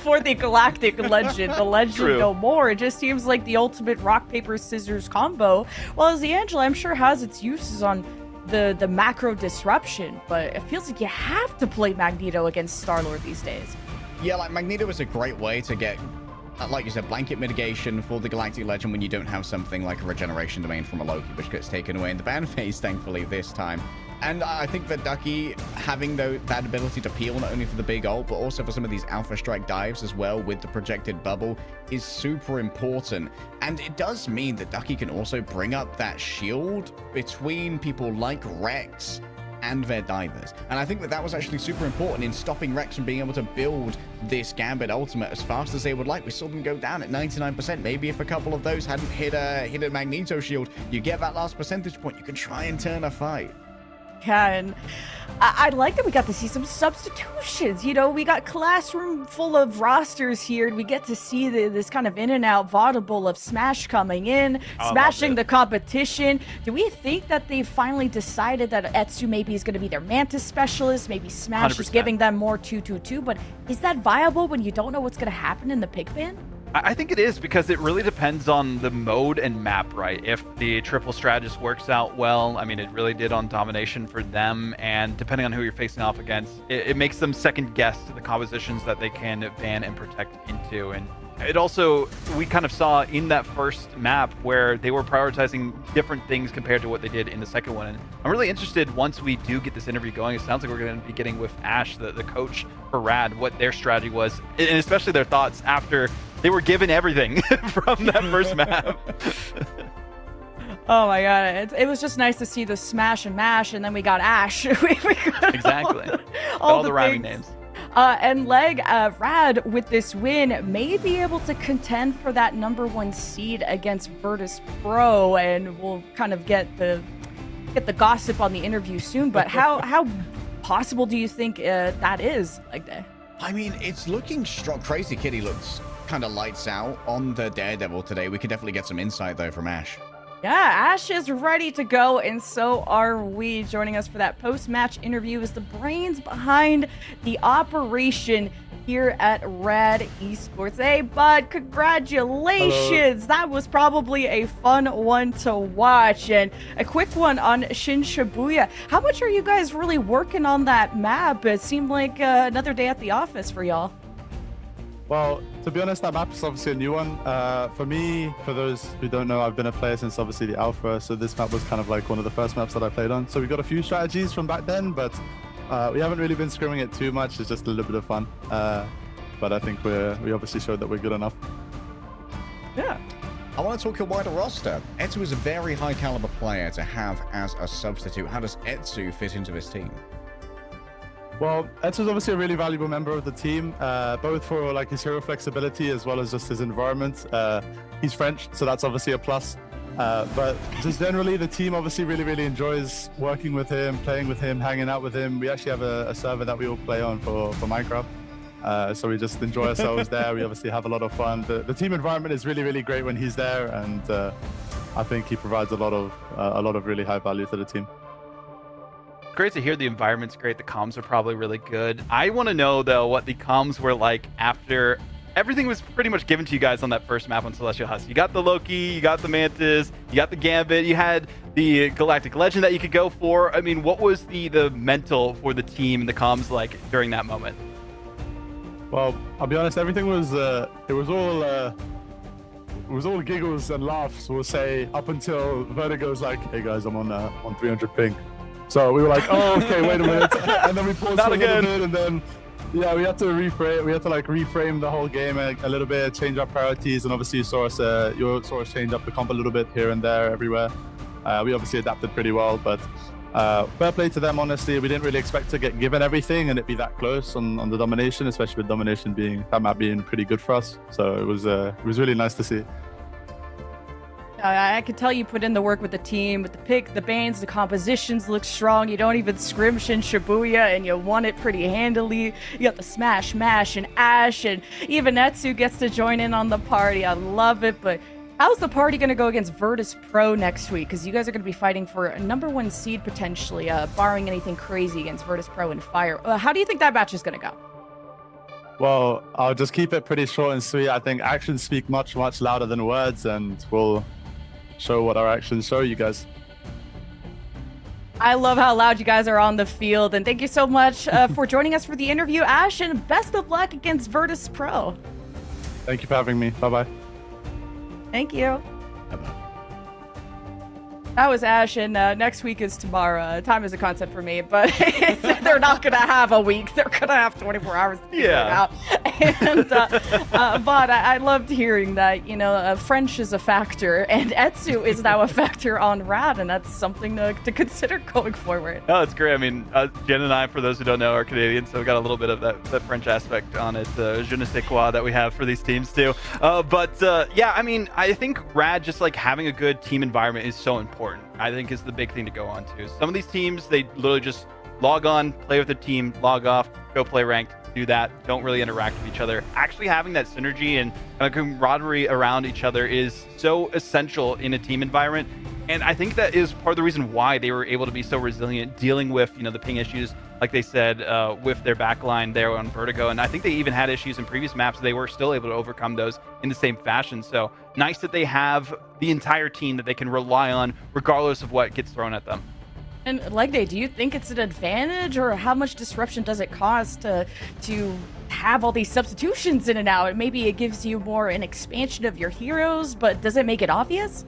for the Galactic Legend, the Legend True. No More. It just seems like the ultimate rock, paper, scissors combo. Well, as the Angela, I'm sure has its uses on the macro disruption, but it feels like you have to play Magneto against Star-Lord these days. Yeah, like Magneto is a great way to get, like you said, blanket mitigation for the Galactic Legend when you don't have something like a regeneration domain from a Loki, which gets taken away in the ban phase, thankfully, this time. And I think that Ducky having that ability to peel not only for the big ult, but also for some of these Alpha Strike dives as well with the projected bubble is super important. And it does mean that Ducky can also bring up that shield between people like Rex and their divers. And I think that was actually super important in stopping Rex from being able to build this Gambit ultimate as fast as they would like. We saw them go down at 99%. Maybe if a couple of those hadn't hit a Magneto shield, you get that last percentage point. You can try and turn a fight. Yeah, and I like that we got to see some substitutions. You know, we got classroom full of rosters here, and we get to see this kind of in and out vaudeville of Smash coming in, smashing the competition. Do we think that they finally decided that Etsu maybe is going to be their Mantis specialist? Maybe Smash 100%. is giving them more 2-2-2, but is that viable when you don't know what's going to happen in the pick ban? I think it is, because it really depends on the mode and map, right? If the triple strategist works out well, I mean, it really did on Domination for them, and depending on who you're facing off against, it makes them second guess the compositions that they can ban and protect into. And it also, we kind of saw in that first map where they were prioritizing different things compared to what they did in the second one. And I'm really interested, once we do get this interview going, it sounds like we're going to be getting with Ash, the coach for Rad, what their strategy was, and especially their thoughts after they were given everything from that first map. Oh my god, it was just nice to see the Smash and Mash, and then we got Ash. we got Exactly. all the rhyming things. names. And Rad, with this win, may be able to contend for that #1 seed against Virtus Pro, and we'll kind of get the gossip on the interview soon. But how possible do you think that is, like that? I mean, it's looking strong. Crazy Kitty looks kind of lights out on the Daredevil today. We can definitely get some insight, though, from Ash. Yeah, Ash is ready to go, and so are we. Joining us for that post-match interview is the brains behind the operation here at Rad Esports. Hey, bud, congratulations! Hello. That was probably a fun one to watch. And a quick one on Shin Shibuya. How much are you guys really working on that map? It seemed like another day at the office for y'all. Well, to be honest, that map is obviously a new one. For me, for those who don't know, I've been a player since obviously the alpha, so this map was kind of like one of the first maps that I played on. So we got a few strategies from back then, but we haven't really been scrimming it too much. It's just a little bit of fun. But I think we obviously showed that we're good enough. Yeah. I want to talk your wider roster. Etsu is a very high caliber player to have as a substitute. How does Etsu fit into this team? Well, Etsu's obviously a really valuable member of the team, both for like his hero flexibility as well as just his environment. He's French, so that's obviously a plus. But just generally, the team obviously really enjoys working with him, playing with him, hanging out with him. We actually have a server that we all play on for Minecraft. So we just enjoy ourselves there. We obviously have a lot of fun. The team environment is really great when he's there, and I think he provides a lot of really high value to the team. Great to hear the environment's great. The comms are probably really good. I want to know, though, what the comms were like after everything was pretty much given to you guys on that first map on Celestial Husk. You got the Loki, you got the Mantis, you got the Gambit, you had the Galactic Legend that you could go for. I mean, what was the mental for the team and the comms like during that moment? Well, I'll be honest, everything was it was all giggles and laughs, we'll say, up until Vertigo's like, hey guys, I'm on 300 ping. So we were like, oh, okay, wait a minute. And then we paused for a little bit, and then, yeah, we had to reframe. We had to like reframe the whole game a little bit, change our priorities, and obviously you saw us change up the comp a little bit here and there, everywhere. We obviously adapted pretty well, but fair play to them. Honestly, we didn't really expect to get given everything and it be that close on the domination, especially with domination that map being pretty good for us. So it was really nice to see. I could tell you put in the work with the team, with the pick, the banes, the compositions look strong. You don't even scrim Shin Shibuya, and you won it pretty handily. You got the Smash, Mash, and Ash, and even Etsu gets to join in on the party. I love it, but how's the party going to go against Virtus Pro next week? Because you guys are going to be fighting for a #1 seed potentially, barring anything crazy against Virtus Pro and Fire. How do you think that match is going to go? Well, I'll just keep it pretty short and sweet. I think actions speak much louder than words, and we'll show what our actions show you guys. I love how loud you guys are on the field, and thank you so much for joining us for the interview, Ash, and best of luck against Virtus Pro. Thank you for having me. Bye-bye. Thank you. Bye-bye. That was Ash, and next week is tomorrow. Time is a concept for me, but they're not going to have a week. They're going to have 24 hours to figure it out. And, but I loved hearing that, French is a factor, and Etsu is now a factor on Rad, and that's something to consider going forward. No, it's great. I mean, Jen and I, for those who don't know, are Canadian, so we got a little bit of that French aspect on it, je ne sais quoi that we have for these teams too. Yeah, I mean, I think Rad just like having a good team environment is so important. I think is the big thing to go on to. Some of these teams, they literally just log on, play with their team, log off, go play ranked, do that, don't really interact with each other. Actually having that synergy and camaraderie around each other is so essential in a team environment. And I think that is part of the reason why they were able to be so resilient dealing with, the ping issues, like they said, with their backline there on Vertigo. And I think they even had issues in previous maps. They were still able to overcome those in the same fashion. So nice that they have the entire team that they can rely on regardless of what gets thrown at them. And Legday, do you think it's an advantage, or how much disruption does it cause to have all these substitutions in and out? Maybe it gives you more an expansion of your heroes, but does it make it obvious?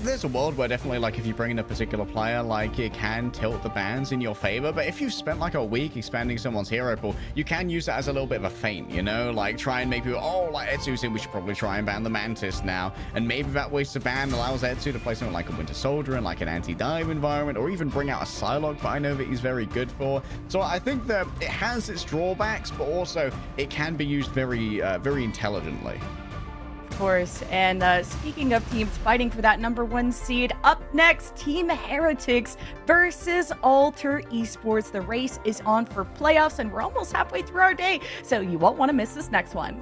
There's a world where definitely, like, if you bring in a particular player, like, it can tilt the bans in your favor, but if you've spent, like, a week expanding someone's hero pool, you can use that as a little bit of a feint, like, try and make people, like, Etsu's in, we should probably try and ban the Mantis now, and maybe that wastes a ban allows Etsu to play something like a Winter Soldier in, like, an anti-dive environment, or even bring out a Psylocke that I know that he's very good for. So I think that it has its drawbacks, but also it can be used very intelligently. Of course. And speaking of teams fighting for that #1 seed, up next, Team Heretics versus Alter Esports. The race is on for playoffs, and we're almost halfway through our day, so you won't want to miss this next one.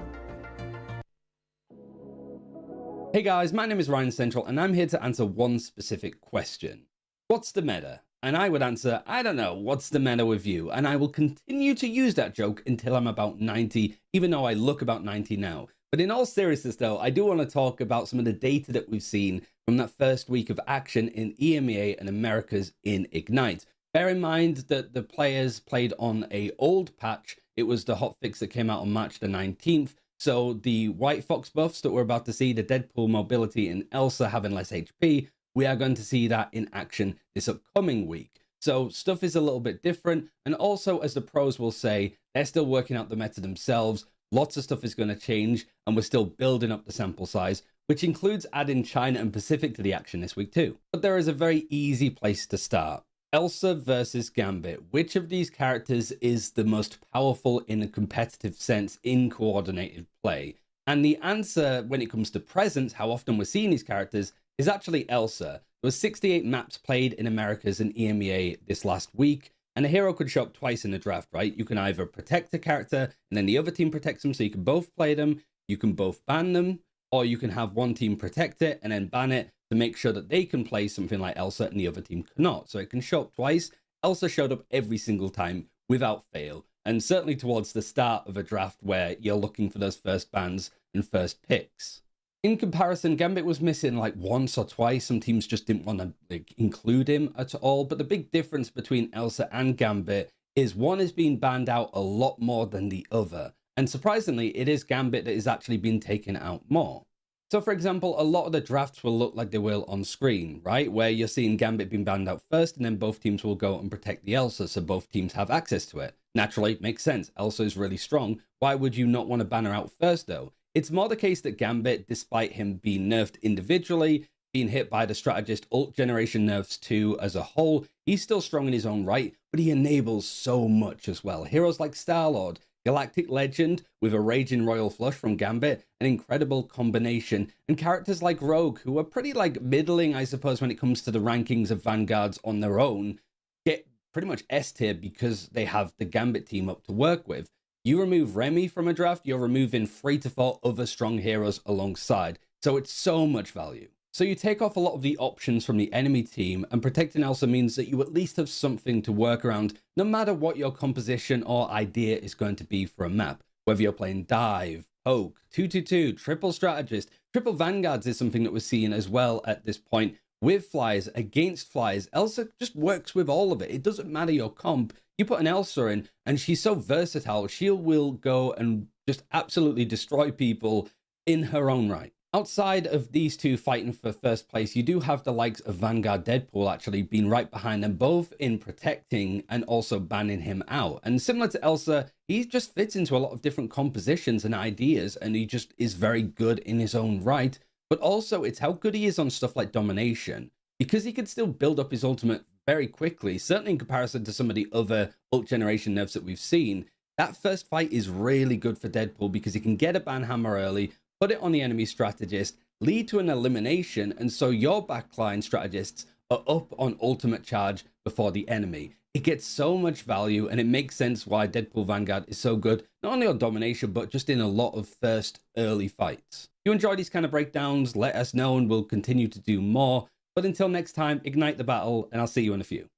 Hey guys, my name is Ryan Central and I'm here to answer one specific question. What's the meta? And I would answer, I don't know, what's the meta with you? And I will continue to use that joke until I'm about 90, even though I look about 90 now. But in all seriousness though, I do want to talk about some of the data that we've seen from that first week of action in EMEA and Americas in Ignite. Bear in mind that the players played on a old patch. It was the hotfix that came out on March the 19th. So the White Fox buffs that we're about to see, the Deadpool mobility and Elsa having less HP, we are going to see that in action this upcoming week. So stuff is a little bit different. And also, as the pros will say, they're still working out the meta themselves. Lots of stuff is going to change, and we're still building up the sample size, which includes adding China and Pacific to the action this week too. But there is a very easy place to start. Elsa versus Gambit. Which of these characters is the most powerful in a competitive sense in coordinated play? And the answer when it comes to presence, how often we're seeing these characters, is actually Elsa. There was 68 maps played in Americas and EMEA this last week, and a hero could show up twice in the draft, right? You can either protect a character and then the other team protects them, so you can both play them, you can both ban them, or you can have one team protect it and then ban it to make sure that they can play something like Elsa and the other team cannot. So it can show up twice. Elsa showed up every single time without fail, and certainly towards the start of a draft where you're looking for those first bans and first picks. In comparison, Gambit was missing like once or twice. Some teams just didn't want to include him at all. But the big difference between Elsa and Gambit is one is being banned out a lot more than the other. And surprisingly, it is Gambit that is actually being taken out more. So for example, a lot of the drafts will look like they will on screen, right? Where you're seeing Gambit being banned out first, and then both teams will go and protect the Elsa, so both teams have access to it. Naturally, makes sense. Elsa is really strong. Why would you not want to ban her out first though? It's more the case that Gambit, despite him being nerfed individually, being hit by the strategist ult generation nerfs too as a whole, he's still strong in his own right, but he enables so much as well. Heroes like Star-Lord, Galactic Legend with a Raging Royal Flush from Gambit, an incredible combination, and characters like Rogue, who are pretty like middling, I suppose, when it comes to the rankings of Vanguards on their own, get pretty much S tier because they have the Gambit team up to work with. You remove Remy from a draft, you're removing 3 to 4 other strong heroes alongside, so it's so much value. So you take off a lot of the options from the enemy team, and protecting Elsa means that you at least have something to work around, no matter what your composition or idea is going to be for a map. Whether you're playing Dive, Poke, 2-2-2, Triple Strategist, Triple Vanguards is something that we're seeing as well at this point. With flies, against flies, Elsa just works with all of it. It doesn't matter your comp. You put an Elsa in, and she's so versatile, she will go and just absolutely destroy people in her own right. Outside of these two fighting for first place, you do have the likes of Vanguard Deadpool actually being right behind them, both in protecting and also banning him out. And similar to Elsa, he just fits into a lot of different compositions and ideas, and he just is very good in his own right. But also, it's how good he is on stuff like Domination, because he can still build up his ultimate very quickly, certainly in comparison to some of the other ult generation nerfs that we've seen. That first fight is really good for Deadpool because he can get a ban hammer early, put it on the enemy strategist, lead to an elimination, and so your backline strategists are up on ultimate charge before the enemy. It gets so much value, and it makes sense why Deadpool Vanguard is so good, not only on Domination, but just in a lot of first early fights. If you enjoy these kind of breakdowns, let us know and we'll continue to do more. But until next time, ignite the battle, and I'll see you in a few.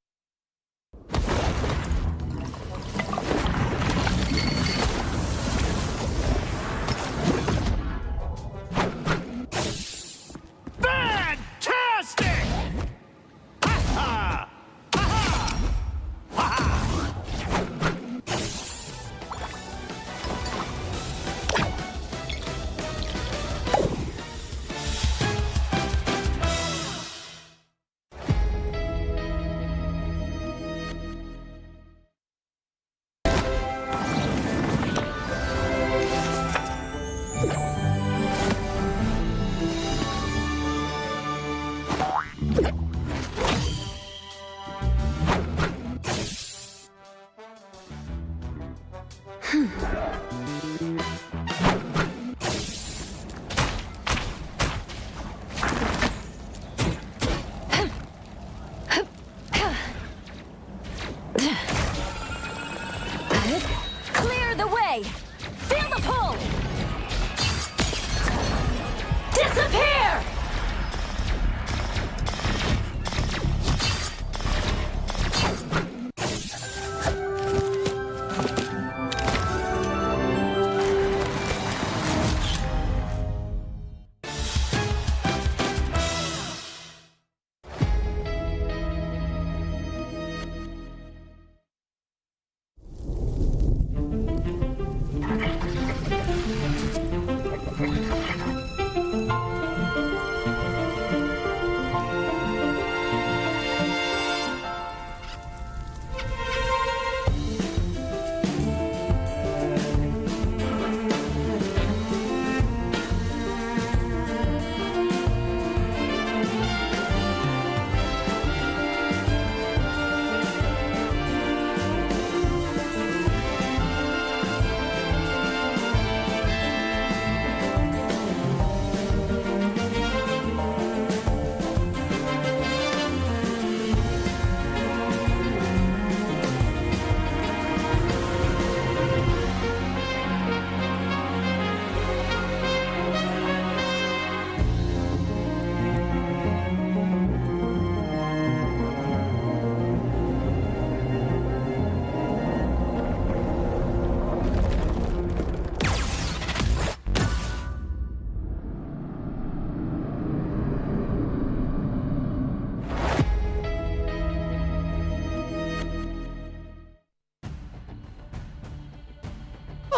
Fantastic! Ha-ha! Ha-ha! Ha-ha!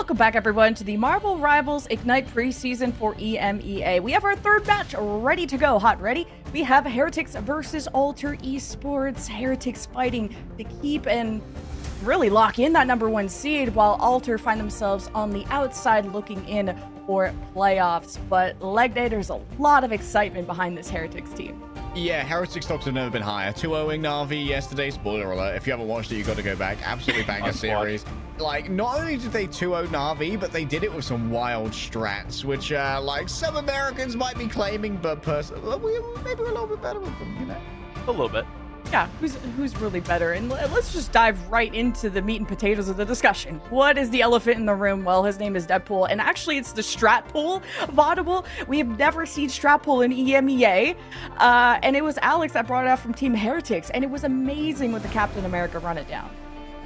Welcome back, everyone, to the Marvel Rivals Ignite preseason for EMEA. We have our third match ready to go. Hot ready? We have Heretics versus Alter Esports. Heretics fighting to keep and really lock in that #1 seed, while Alter find themselves on the outside looking in for playoffs. But leg day, there's a lot of excitement behind this Heretics team. Yeah, Heretics stocks have never been higher. 2-0ing Na'Vi yesterday. Spoiler alert. If you haven't watched it, you got to go back. Absolutely banger series. Like, not only did they 2-0 Na'Vi, but they did it with some wild strats, which, like, some Americans might be claiming, but personally, maybe we're a little bit better with them, you know? A little bit. Yeah, who's really better? And let's just dive right into the meat and potatoes of the discussion. What is the elephant in the room? Well, his name is Deadpool, and actually it's the strat pool of Audible. We have never seen strat pool in EMEA, and it was Alex that brought it out from Team Heretics, and it was amazing with the Captain America run it down.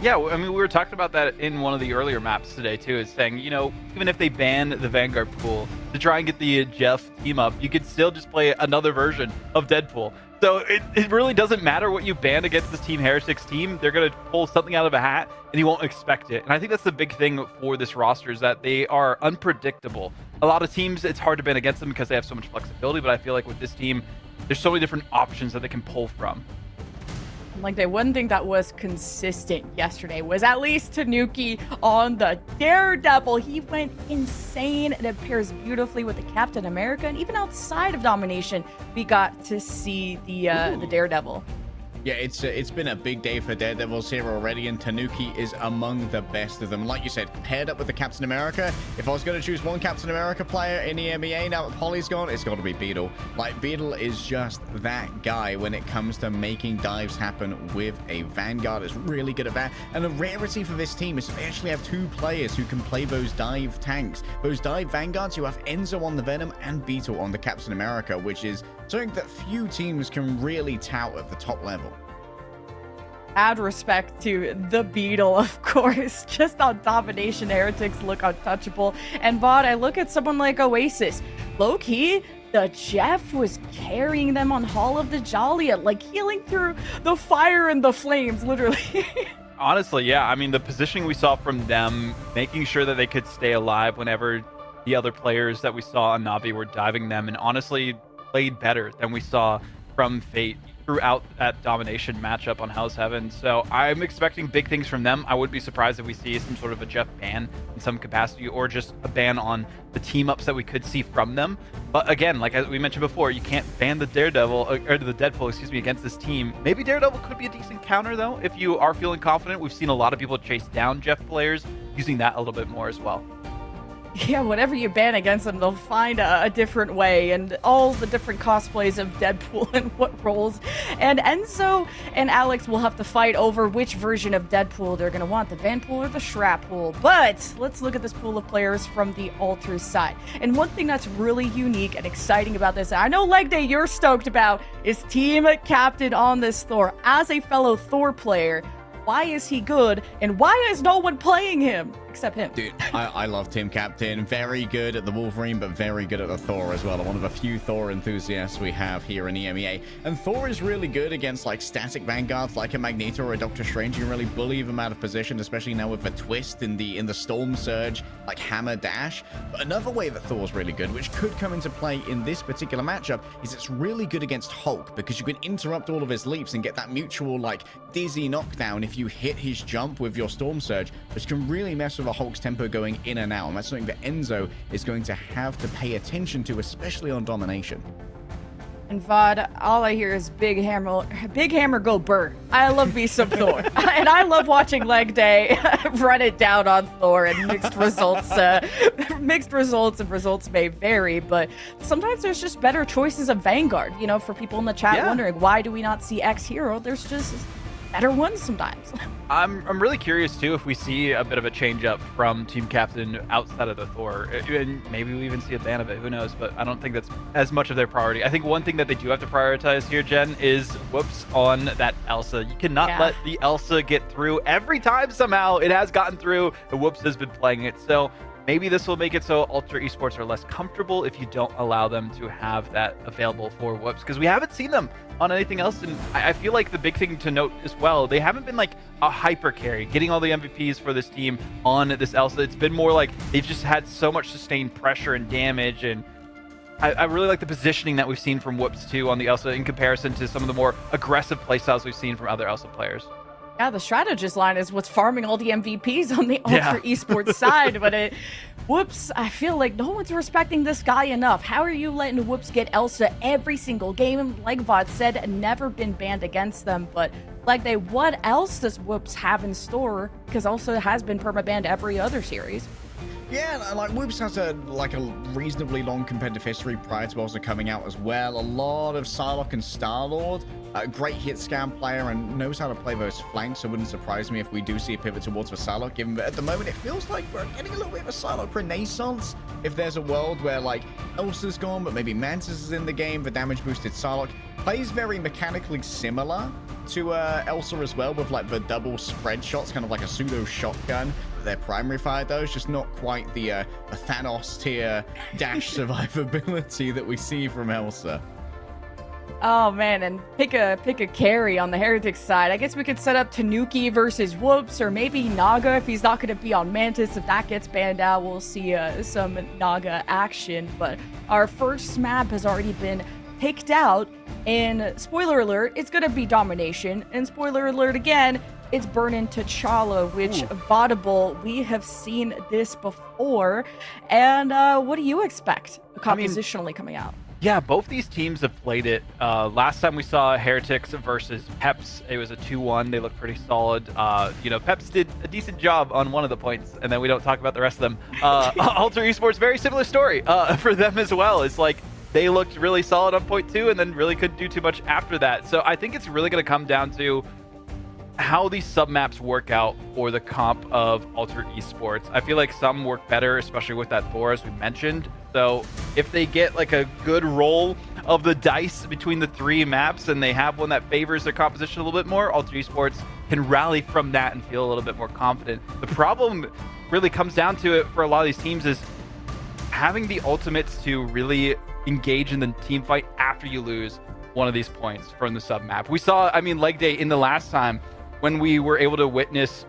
Yeah, I mean, we were talking about that in one of the earlier maps today, too, is saying, you know, even if they ban the Vanguard pool to try and get the Jeff team up, you could still just play another version of Deadpool. So it really doesn't matter what you ban against this Team Heretics team. They're going to pull something out of a hat, and you won't expect it. And I think that's the big thing for this roster, is that they are unpredictable. A lot of teams, it's hard to ban against them because they have so much flexibility, but I feel like with this team, there's so many different options that they can pull from. Like, the one thing that was consistent yesterday was at least Tanuki on the Daredevil. He went insane, and it pairs beautifully with the Captain America. And even outside of Domination, we got to see the Daredevil. Yeah, it's been a big day for Daredevils here already, and Tanuki is among the best of them. Like you said, paired up with the Captain America. If I was going to choose one Captain America player in the EMEA now that Polly's gone, it's got to be Beetle. Like, Beetle is just that guy when it comes to making dives happen with a Vanguard. Is really good at that. And a rarity for this team is they actually have two players who can play those dive tanks. Those dive Vanguards, you have Enzo on the Venom and Beetle on the Captain America, which is something that few teams can really tout at the top level. Add respect to the Beetle, of course. Just on Domination, Heretics look untouchable. And Vod, I look at someone like Oasis. Low-key, the Jeff was carrying them on Hall of the Joliet, like healing through the fire and the flames, literally. Honestly, yeah. I mean, the positioning we saw from them, making sure that they could stay alive whenever the other players that we saw on Na'Vi were diving them, and honestly played better than we saw from Fate throughout that Domination matchup on Hell's Heaven. So I'm expecting big things from them. I would be surprised if we see some sort of a Jeff ban in some capacity, or just a ban on the team ups that we could see from them. But again, like as we mentioned before, you can't ban the Daredevil, or the Deadpool, excuse me, against this team. Maybe Daredevil could be a decent counter though, if you are feeling confident. We've seen a lot of people chase down Jeff players using that a little bit more as well. Yeah, whatever you ban against them, they'll find a different way, and all the different cosplays of Deadpool and what roles. And Enzo and Alex will have to fight over which version of Deadpool they're going to want, the Vanpool or the Shrap pool. But let's look at this pool of players from the Alter side. And one thing that's really unique and exciting about this, and I know Leg Day you're stoked about, is Team Captain on this Thor. As a fellow Thor player, why is he good, and why is no one playing him except him? Dude, I love Team Captain. Very good at the Wolverine, but very good at the Thor as well. One of the few Thor enthusiasts we have here in EMEA. And Thor is really good against like static Vanguards like a Magneto or a Doctor Strange. You can really bully them out of position, especially now with the twist in the Storm Surge, like Hammer Dash. But another way that Thor's really good, which could come into play in this particular matchup, is it's really good against Hulk, because you can interrupt all of his leaps and get that mutual like dizzy knockdown if you hit his jump with your Storm Surge, which can really mess with a Hulk's tempo going in and out. And that's something that Enzo is going to have to pay attention to, especially on Domination. And Vod, all I hear is big hammer go burn. I love me some Thor. And I love watching Leg Day run it down on Thor, and mixed results and results may vary, but sometimes there's just better choices of Vanguard. You know, for people in the chat wondering, why do we not see X hero? There's just better ones sometimes. I'm really curious too if we see a bit of a change up from Team Captain outside of the Thor, and maybe we even see a ban of it. Who knows? But I don't think that's as much of their priority. I think one thing that they do have to prioritize here, Jen, is whoops on that Elsa. You cannot let the Elsa get through. Every time somehow it has gotten through, the whoops has been playing it. So maybe this will make it so Ultra Esports are less comfortable if you don't allow them to have that available for Whoops, because we haven't seen them on anything else. And I feel like the big thing to note as well, they haven't been like a hyper carry, getting all the MVPs for this team on this Elsa. It's been more like they've just had so much sustained pressure and damage, and I really like the positioning that we've seen from Whoops too on the Elsa in comparison to some of the more aggressive playstyles we've seen from other Elsa players. Yeah, the strategist line is what's farming all the MVPs on the Ultra Esports side, but Whoops, I feel like no one's respecting this guy enough. How are you letting Whoops get Elsa every single game? Like VOD said, never been banned against them, but like what else does Whoops have in store? Because Elsa has been perma-banned every other series. Yeah, like Whoops has a reasonably long competitive history prior to also coming out as well. A lot of Psylocke and Star-Lord. A great hit scan player and knows how to play those flanks, so it wouldn't surprise me if we do see a pivot towards the Psylocke, given that at the moment it feels like we're getting a little bit of a Psylocke renaissance. If there's a world where like Elsa's gone, but maybe Mantis is in the game, the damage boosted Psylocke plays very mechanically similar to Elsa as well, with like the double spread shots, kind of like a pseudo shotgun. Their primary fire though is just not quite the Thanos tier dash survivability that we see from Elsa. Oh man, and pick a carry on the Heretic side. I guess we could set up Tanuki versus Whoops, or maybe Naga if he's not going to be on Mantis. If that gets banned out, we'll see some Naga action. But our first map has already been picked out, and spoiler alert, it's going to be Domination. And spoiler alert again, it's Burnin' T'Challa, which Vaudable, we have seen this before. And what do you expect compositionally coming out? Yeah, both these teams have played it. Last time we saw Heretics versus Peps, it was a 2-1. They looked pretty solid. Peps did a decent job on one of the points, and then we don't talk about the rest of them. Ultra Esports, very similar story for them as well. It's like they looked really solid on point 2 and then really couldn't do too much after that. So I think it's really going to come down to how these submaps work out for the comp of Ultra Esports. I feel like some work better, especially with that Thor, as we mentioned. So if they get like a good roll of the dice between the 3 maps and they have one that favors their composition a little bit more, Ultra Esports can rally from that and feel a little bit more confident. The problem really comes down to it for a lot of these teams is having the ultimates to really engage in the team fight after you lose one of these points from the submap. We saw, Leg Day in the last time when we were able to witness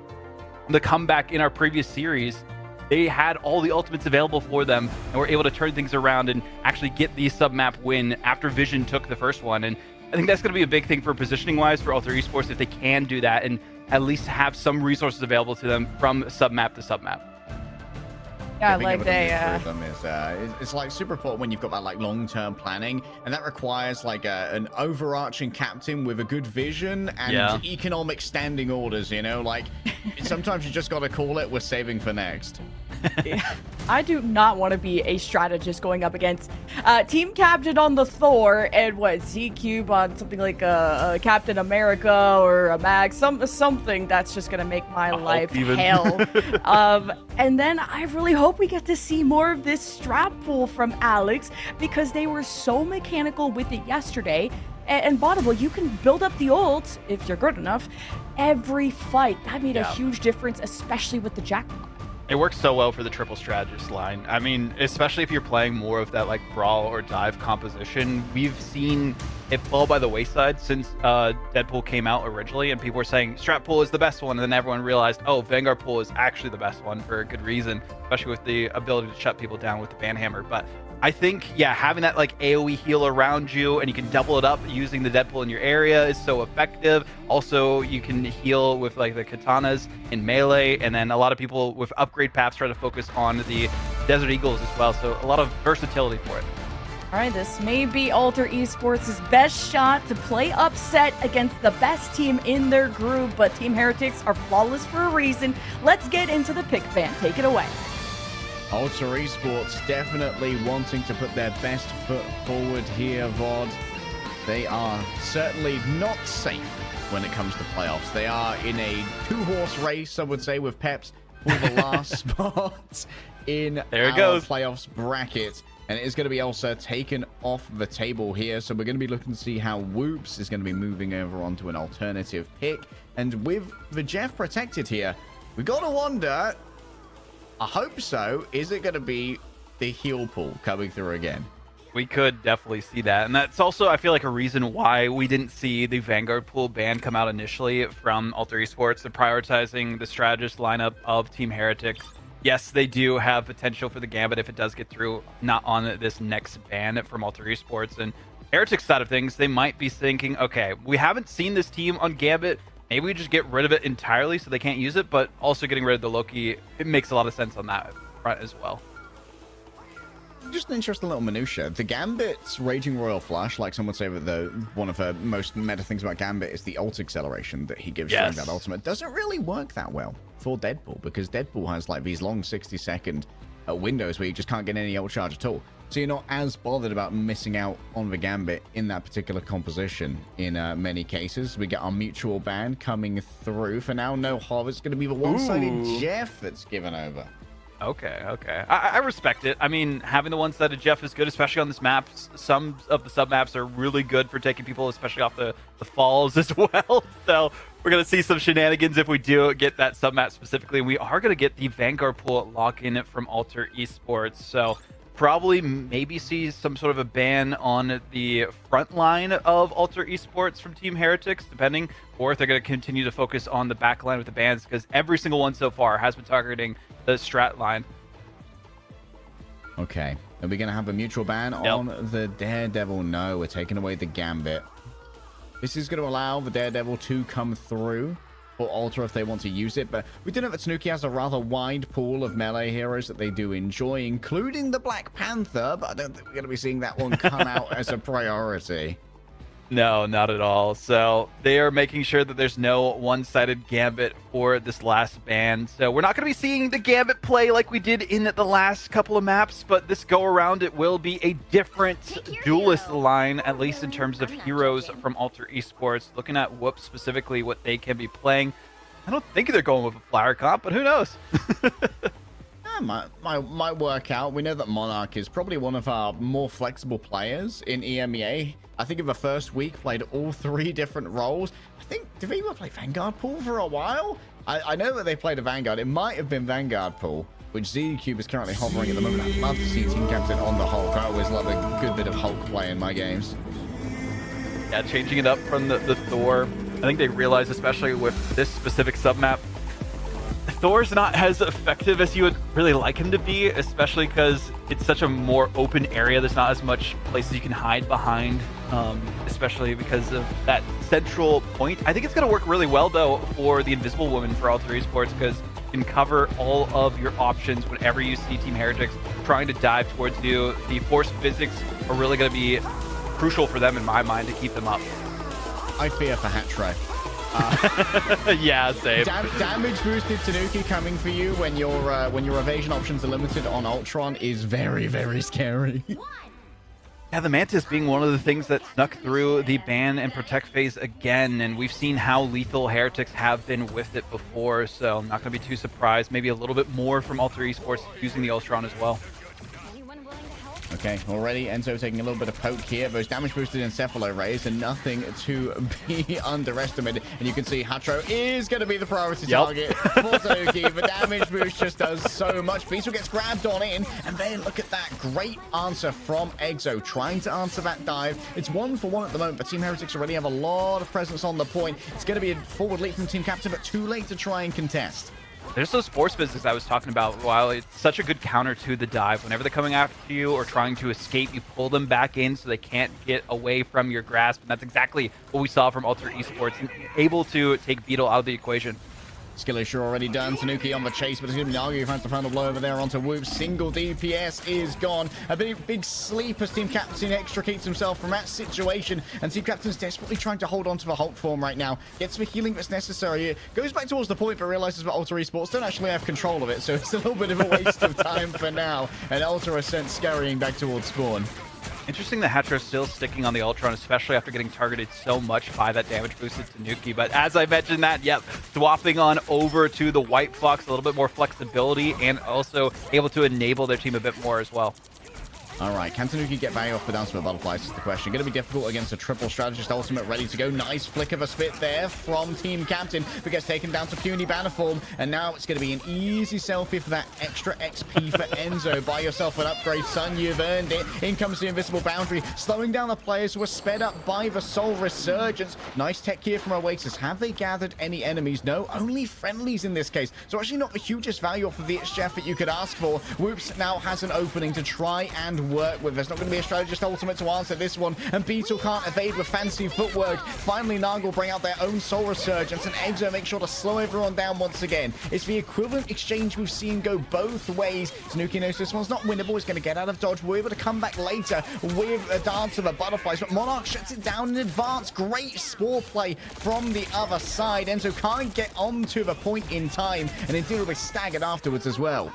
the comeback in our previous series. They had all the ultimates available for them and were able to turn things around and actually get the submap win after Vision took the first one. And I think that's going to be a big thing for positioning-wise for Ultra Esports if they can do that and at least have some resources available to them from submap to submap. Yeah, like it's like super important when you've got that like long-term planning, and that requires like an overarching captain with a good vision and economic standing orders. Like sometimes you just got to call it. We're saving for next. I do not want to be a strategist going up against team captain on the Thor and Z-Cube on something like a Captain America or a Mag, something that's just gonna make my life hell. And then I really hope we get to see more of this strat pool from Alex, because they were so mechanical with it yesterday. And Vaudable, you can build up the ult if you're good enough every fight. That made a huge difference, especially with the jackpot. It works so well for the triple strategist line. Especially if you're playing more of that like brawl or dive composition. We've seen it fall by the wayside since Deadpool came out originally, and people were saying strat pool is the best one, and then everyone realized, oh, Vanguard pool is actually the best one for a good reason, especially with the ability to shut people down with the Banhammer. But I think, having that like AoE heal around you and you can double it up using the Deadpool in your area is so effective. Also, you can heal with like the katanas in melee, and then a lot of people with upgrade paths try to focus on the Desert Eagles as well. So a lot of versatility for it. All right, this may be Ultra Esports' best shot to play upset against the best team in their group, but Team Heretics are flawless for a reason. Let's get into the pick fan. Take it away. Ultra Esports definitely wanting to put their best foot forward here, VOD. They are certainly not safe when it comes to playoffs. They are in a 2-horse race, I would say, with Peps for the last spot in our playoffs bracket. And it is going to be Elsa taken off the table here. So we're going to be looking to see how Whoops is going to be moving over onto an alternative pick. And with the Jeff protected here, we got to wonder, I hope so. Is it going to be the heal pool coming through again? We could definitely see that. And that's also, I feel like, a reason why we didn't see the Vanguard pool ban come out initially from Alter Esports. They're prioritizing the strategist lineup of Team Heretics. Yes, they do have potential for the Gambit if it does get through, not on this next ban from Alter Esports. And Heretics side of things, they might be thinking, okay, we haven't seen this team on Gambit. Maybe we just get rid of it entirely so they can't use it, but also getting rid of the Loki, it makes a lot of sense on that front as well. Just an interesting little minutia. The Gambit's Raging Royal Flash, like some would say that one of the most meta things about Gambit is the ult acceleration that he gives during that ultimate. Doesn't really work that well for Deadpool, because Deadpool has like these long 60-second windows where you just can't get any ult charge at all. So you're not as bothered about missing out on the Gambit in that particular composition in many cases. We get our mutual ban coming through. For now, no Harv. It's going to be the one-sided Jeff that's given over. Okay. I respect it. I mean, having the one-sided Jeff is good, especially on this map. Some of the sub-maps are really good for taking people, especially off the falls as well. So we're going to see some shenanigans if we do get that sub-map specifically. We are going to get the Vanguard pool lock-in from Alter Esports. So probably maybe see some sort of a ban on the front line of Alter Esports from Team Heretics, depending, or if they're going to continue to focus on the back line with the bans, because every single one so far has been targeting the strat line. Okay. Are we going to have a mutual ban on the Daredevil? No, we're taking away the Gambit. This is going to allow the Daredevil to come through for Ultra if they want to use it, but we do know that Tanuki has a rather wide pool of melee heroes that they do enjoy, including the Black Panther, but I don't think we're going to be seeing that one come out as a priority. No, not at all. So they are making sure that there's no one-sided Gambit for this last ban. So we're not going to be seeing the Gambit play like we did in the last couple of maps, but this go-around, it will be a different duelist line, at least in terms of heroes from Alter Esports. Looking at Whoop specifically, what they can be playing. I don't think they're going with a flower comp, but who knows? Might work out. We know that Monarch is probably one of our more flexible players in EMEA. I think in the first week played all 3 different roles. I think, did they even play Vanguard pool for a while? I know that they played a Vanguard. It might have been Vanguard pool, which ZCube is currently hovering at the moment. I'd love to see Team Captain on the Hulk. I always love a good bit of Hulk play in my games. Yeah, changing it up from the Thor. I think they realized, especially with this specific submap, Thor's not as effective as you would really like him to be, especially because it's such a more open area. There's not as much places you can hide behind, especially because of that central point. I think it's going to work really well, though, for the Invisible Woman for Alter Esports, because you can cover all of your options whenever you see Team Heretics trying to dive towards you. The force physics are really going to be crucial for them, in my mind, to keep them up. I fear for Hatray. Yeah, same. Damage boosted Tanuki coming for you when your evasion options are limited on Ultron is very, very scary. Yeah, the Mantis being one of the things that snuck through the ban and protect phase again, and we've seen how lethal Heretics have been with it before, so I'm not going to be too surprised. Maybe a little bit more from Alter Esports using the Ultron as well. Okay, already Enzo taking a little bit of poke here. Those damage boosted Encephalo rays and nothing to be underestimated. And you can see Hatro is going to be the priority target for Tanuki. The damage boost just does so much. Beetle gets grabbed on in, and then look at that great answer from Exo, trying to answer that dive. It's 1-for-1 at the moment, but Team Heretics already have a lot of presence on the point. It's going to be a forward leap from Team Captain, but too late to try and contest. There's those force physics I was talking about. While it's such a good counter to the dive, whenever they're coming after you or trying to escape, you pull them back in so they can't get away from your grasp. And that's exactly what we saw from Alter Esports, able to take Beetle out of the equation. Skill issue already done. Tanuki on the chase, but it's going to be Nagi finds the final blow over there onto Whoop. Single DPS is gone. A big sleep as Team Captain extricates himself from that situation, and Team Captain's desperately trying to hold on to the Hulk form right now. Gets the healing that's necessary. Goes back towards the point, but realizes that Alter Esports don't actually have control of it, so it's a little bit of a waste of time for now. And Ultra are sent scurrying back towards spawn. Interesting that Hatro's still sticking on the Ultron, especially after getting targeted so much by that damage boosted Tanuki. But as I mentioned that, yep, swapping on over to the White Fox, a little bit more flexibility and also able to enable their team a bit more as well. All right, can Tanuki get value off the down to the butterflies is the question. Going to be difficult against a triple strategist ultimate ready to go. Nice flick of a spit there from Team Captain, but gets taken down to puny banner form. And now it's going to be an easy selfie for that extra XP for Enzo. Buy yourself an upgrade, son. You've earned it. In comes the invisible boundary, slowing down the players who are sped up by the Soul Resurgence. Nice tech here from Oasis. Have they gathered any enemies? No, only friendlies in this case. So actually not the hugest value off of the chef that you could ask for. Whoops now has an opening to try and work with. There's not going to be a strategist ultimate to answer this one, and Beetle can't evade with fancy footwork. Finally, Nag will bring out their own Soul Resurgence, and Exo make sure to slow everyone down once again. It's the equivalent exchange we've seen go both ways. Tanuki knows this one's not winnable. He's going to get out of dodge. We're able to come back later with a dance of the butterflies, but Monarch shuts it down in advance. Great spore play from the other side. Enzo can't get onto the point in time, and indeed will be staggered afterwards as well.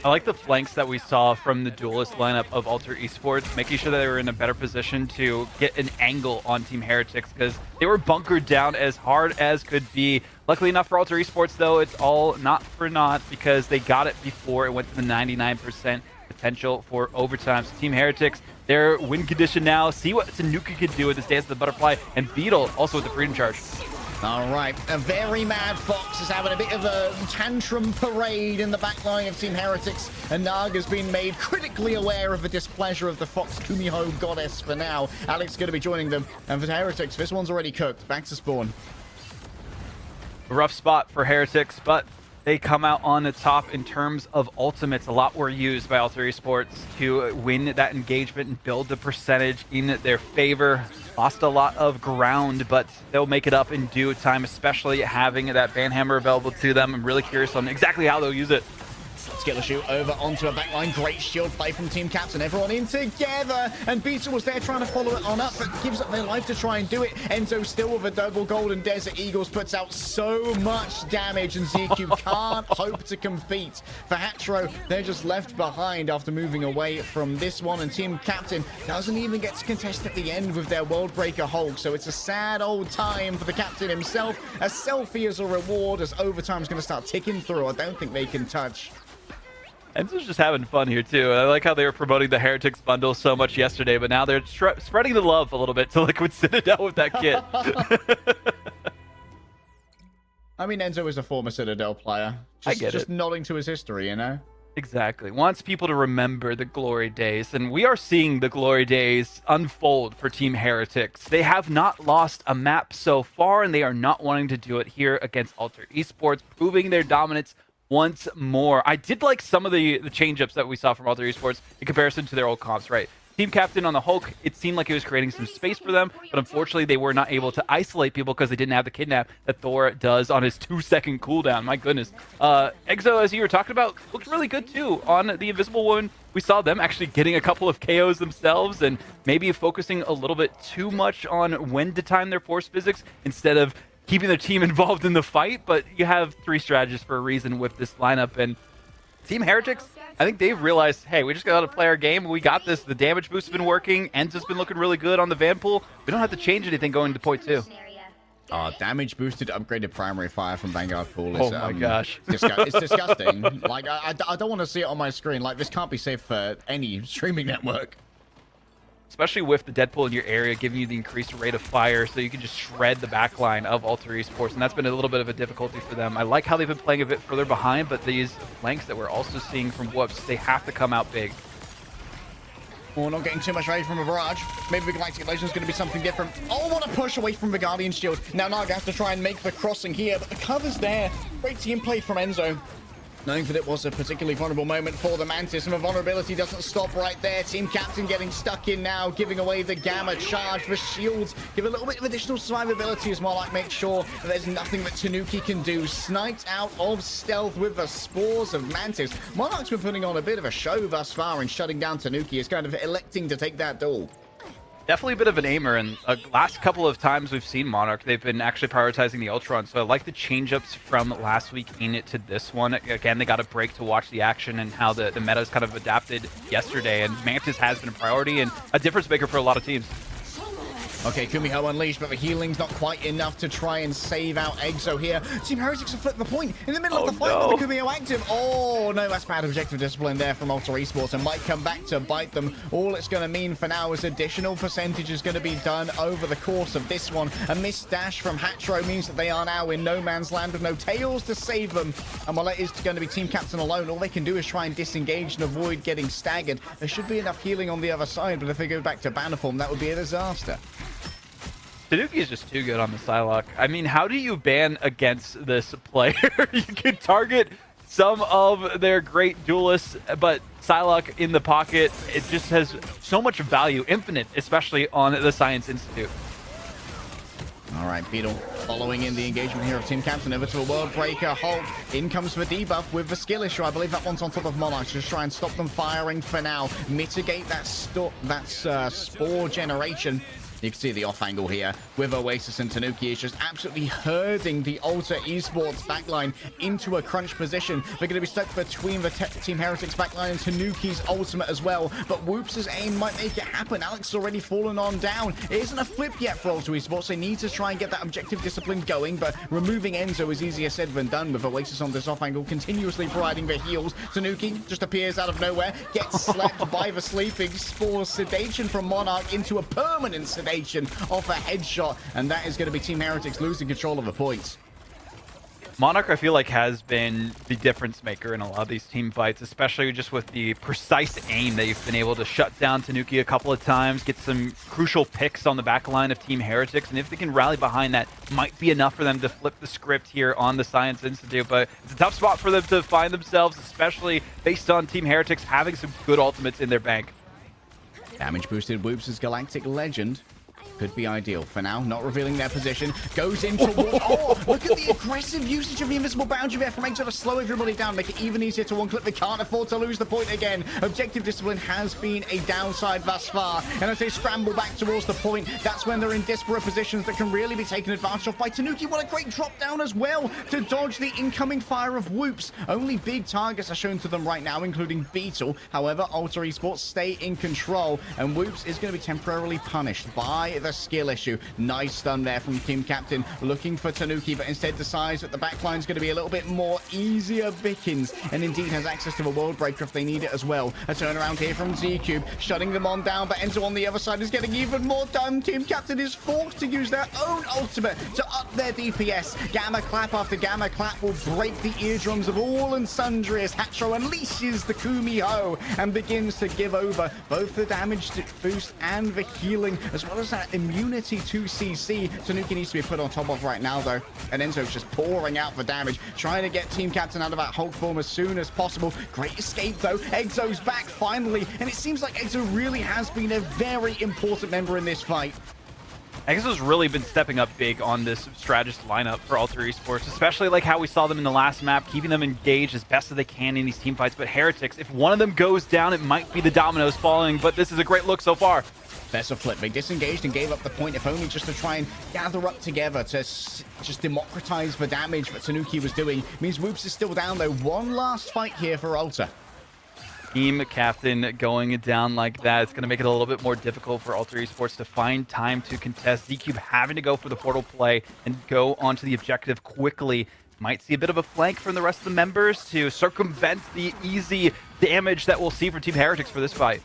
I like the flanks that we saw from the duelist lineup of Alter Esports, making sure that they were in a better position to get an angle on Team Heretics, because they were bunkered down as hard as could be. Luckily enough for Alter Esports, though, it's all not for naught, because they got it before it went to the 99% potential for overtime. So Team Heretics, their win condition now. See what Tanuki could do with this Dance of the Butterfly, and Beetle also with the Freedom Charge. All right, a very mad Fox is having a bit of a tantrum parade in the backline of Team Heretics, and Nag has been made critically aware of the displeasure of the Fox Kumiho goddess for now. Alex is going to be joining them, and for Heretics, this one's already cooked. Back to spawn. A rough spot for Heretics, but they come out on the top in terms of ultimates. A lot were used by Alter Esports to win that engagement and build the percentage in their favor. Lost a lot of ground, but they'll make it up in due time, especially having that Banhammer available to them. I'm really curious on exactly how they'll use it. Let's get the shoot over onto a backline. Great shield play from Team Captain. Everyone in together. And Beetle was there trying to follow it on up, but gives up their life to try and do it. Enzo still with a double golden Desert Eagles puts out so much damage, and ZQ can't hope to compete. For Hatro, they're just left behind after moving away from this one, and Team Captain doesn't even get to contest at the end with their World Breaker Hulk. So it's a sad old time for the Captain himself. A selfie as a reward as overtime's going to start ticking through. I don't think they can touch. Enzo's just having fun here, too. I like how they were promoting the Heretics bundle so much yesterday, but now they're spreading the love a little bit to Liquid Citadel with that kit. I mean, Enzo is a former Citadel player. Just nodding to his history, you know? Exactly. Wants people to remember the glory days, and we are seeing the glory days unfold for Team Heretics. They have not lost a map so far, and they are not wanting to do it here against Alter Esports, proving their dominance once more. I did like some of the change-ups that we saw from Alter Esports in comparison to their old comps, right? Team Captain on the Hulk, it seemed like it was creating some space for them, but unfortunately they were not able to isolate people because they didn't have the kidnap that Thor does on his 2-second cooldown. My goodness. Exo, as you were talking about, looked really good too on the Invisible Wound. We saw them actually getting a couple of KOs themselves and maybe focusing a little bit too much on when to time their force physics instead of keeping their team involved in the fight. But you have three strategists for a reason with this lineup, and Team Heretics, I think they've realized, hey, we just got to play our game. We got this. The damage boost has been working. Enzo's been looking really good on the Vanpool. We don't have to change anything going to point 2. Damage boosted upgraded primary fire from Vanguard Pool Oh is, my gosh. it's disgusting. Like, I don't want to see it on my screen. Like, this can't be safe for any streaming network. Especially with the Deadpool in your area giving you the increased rate of fire, so you can just shred the backline of Alter Esports, and that's been a little bit of a difficulty for them. I like how they've been playing a bit further behind, but these flanks that we're also seeing from Whoops, they have to come out big. Well, not getting too much rage from a barrage. Maybe the Galactic Legend is going to be something different. Oh, what a push away from the Guardian Shield. Now Naga has to try and make the crossing here, but the cover's there. Great team play from Enzo. Knowing that it was a particularly vulnerable moment for the Mantis, and the vulnerability doesn't stop right there. Team Captain getting stuck in now, giving away the Gamma charge. The shields give a little bit of additional survivability as well, like make sure that there's nothing that Tanuki can do. Sniped out of stealth with the spores of Mantis. Monarch's been putting on a bit of a show thus far and shutting down Tanuki. Is kind of electing to take that duel. Definitely a bit of an aimer, and last couple of times we've seen Monarch, they've been actually prioritizing the Ultron, so I like the change-ups from last week in it to this one. Again, they got a break to watch the action and how the meta's kind of adapted yesterday, and Mantis has been a priority and a difference maker for a lot of teams. Okay, Kumiho unleashed, but the healing's not quite enough to try and save out Exo here. Team Heretics have flipped the point in the middle of the fight with the Kumiho active. Oh, no, that's bad objective discipline there from Ultra Esports and might come back to bite them. All it's going to mean for now is additional percentage is going to be done over the course of this one. A missed dash from Hatro means that they are now in no man's land with no tails to save them. And while it is going to be Team Captain alone, all they can do is try and disengage and avoid getting staggered. There should be enough healing on the other side, but if they go back to banner form, that would be a disaster. Tanuki is just too good on the Psylocke. I mean, how do you ban against this player? You can target some of their great duelists, but Psylocke in the pocket, it just has so much value, infinite, especially on the Science Institute. All right, Beetle following in the engagement here of Team Captain over to a World Breaker. Hulk in comes for debuff with the skill issue. I believe that one's on top of Monarch. Just try and stop them firing for now. Mitigate that spore generation. You can see the off angle here with Oasis and Tanuki is just absolutely herding the Ultra Esports backline into a crunch position. They're going to be stuck between the Team Heretics backline and Tanuki's ultimate as well. But Whoops' aim might make it happen. Alex has already fallen on down. It isn't a flip yet for Ultra Esports. They need to try and get that objective discipline going, but removing Enzo is easier said than done with Oasis on this off angle, continuously providing the heals. Tanuki just appears out of nowhere, gets slapped by the sleeping spore sedation from Monarch into a permanent sedation off a headshot, and that is going to be Team Heretics losing control of the points. Monarch, I feel like, has been the difference maker in a lot of these team fights, especially just with the precise aim that you've been able to shut down Tanuki a couple of times, get some crucial picks on the back line of Team Heretics, and if they can rally behind that, might be enough for them to flip the script here on the Science Institute. But it's a tough spot for them to find themselves, especially based on Team Heretics having some good ultimates in their bank. Damage boosted Whoops' Galactic Legend. Could be ideal for now. Not revealing their position. Goes in toward... Oh, look at the aggressive usage of the invisible boundary there from Exo to slow everybody down, make it even easier to one-clip. They can't afford to lose the point again. Objective discipline has been a downside thus far. And as they scramble back towards the point, that's when they're in disparate positions that can really be taken advantage of by Tanuki. What a great drop down as well to dodge the incoming fire of Whoops. Only big targets are shown to them right now, including Beetle. However, Ultra Esports stay in control, and Whoops is going to be temporarily punished by the skill issue. Nice stun there from Team Captain, looking for Tanuki, but instead decides that the backline's going to be a little bit more easier pickings, and indeed has access to a World Breaker if they need it as well. A turnaround here from Z-Cube, shutting them on down, but Enzo on the other side is getting even more done. Team Captain is forced to use their own ultimate to up their DPS. Gamma Clap after Gamma Clap will break the eardrums of all and sundry as Hatro unleashes the Kumiho and begins to give over both the damage boost and the healing, as well as that immunity to CC. Tanuki needs to be put on top of right now, though. And Enzo's just pouring out the damage, trying to get Team Captain out of that Hulk form as soon as possible. Great escape, though. Exo's back finally, and it seems like Exo really has been a very important member in this fight. Exo's really been stepping up big on this strategist lineup for Ultra Esports, especially like how we saw them in the last map, keeping them engaged as best as they can in these team fights. But Heretics, if one of them goes down, it might be the dominoes falling, but this is a great look so far. Vessel flip. They disengaged and gave up the point, if only just to try and gather up together to just democratize the damage that Tanuki was doing. Means Whoops is still down, though. One last fight here for Ultra. Team Captain going down like that, it's going to make it a little bit more difficult for Ultra Esports to find time to contest. Z-Cube having to go for the portal play and go onto the objective quickly. Might see a bit of a flank from the rest of the members to circumvent the easy damage that we'll see for Team Heretics for this fight.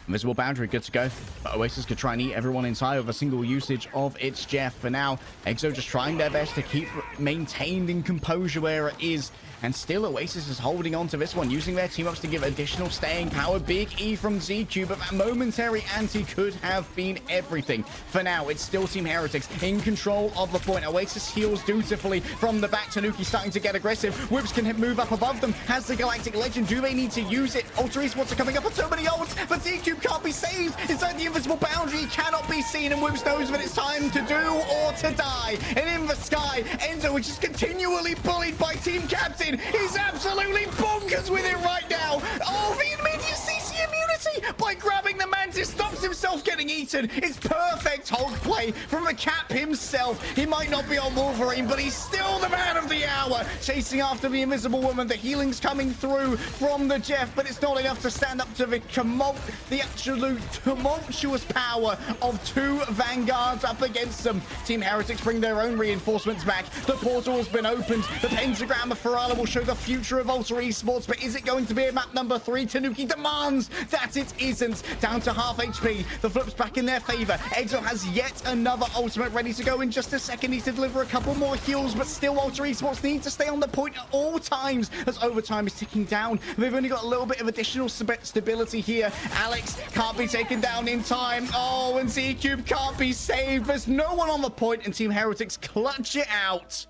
Invisible boundary, good to go. But Oasis could try and eat everyone inside with a single usage of its Jeff. For now, Exo just trying their best to keep maintained in composure where it is. And still, Oasis is holding on to this one, using their team-ups to give additional staying power. Big E from Z-Cube, but that momentary anti could have been everything. For now, it's still Team Heretics in control of the point. Oasis heals dutifully from the back. Tanuki starting to get aggressive. Whoops can move up above them. Has the Galactic Legend. Do they need to use it? Ultra Esports are coming up with so many ults, but Z-Cube can't be saved. Inside the invisible boundary, he cannot be seen, and Whoops knows that it's time to do or to die. And in the sky, Enzo, which is continually bullied by Team Captain. He's absolutely bonkers with it right now. Oh, the immediate CC immunity by grabbing the Manta Mantis stops himself getting eaten. It's perfect Hulk play from a Cap himself. He might not be on Wolverine, but he's still the man of the hour. Chasing after the Invisible Woman. The healing's coming through from the Jeff, but it's not enough to stand up to the absolute tumultuous power of two Vanguards up against them. Team Heretics bring their own reinforcements back. The portal has been opened. The pentagram of Ferrara will show the future of Ultra Esports, but is it going to be a map number 3? Tanuki demands that it isn't. Down to half HP. The flip's back in their favor. Exo has yet another ultimate ready to go in just a second. Needs to deliver a couple more heals, but still Ultra Esports need to stay on the point at all times as overtime is ticking down. They've only got a little bit of additional stability here. Alex can't be taken down in time. Oh, and Z-Cube can't be saved. There's no one on the point, and Team Heretics clutch it out.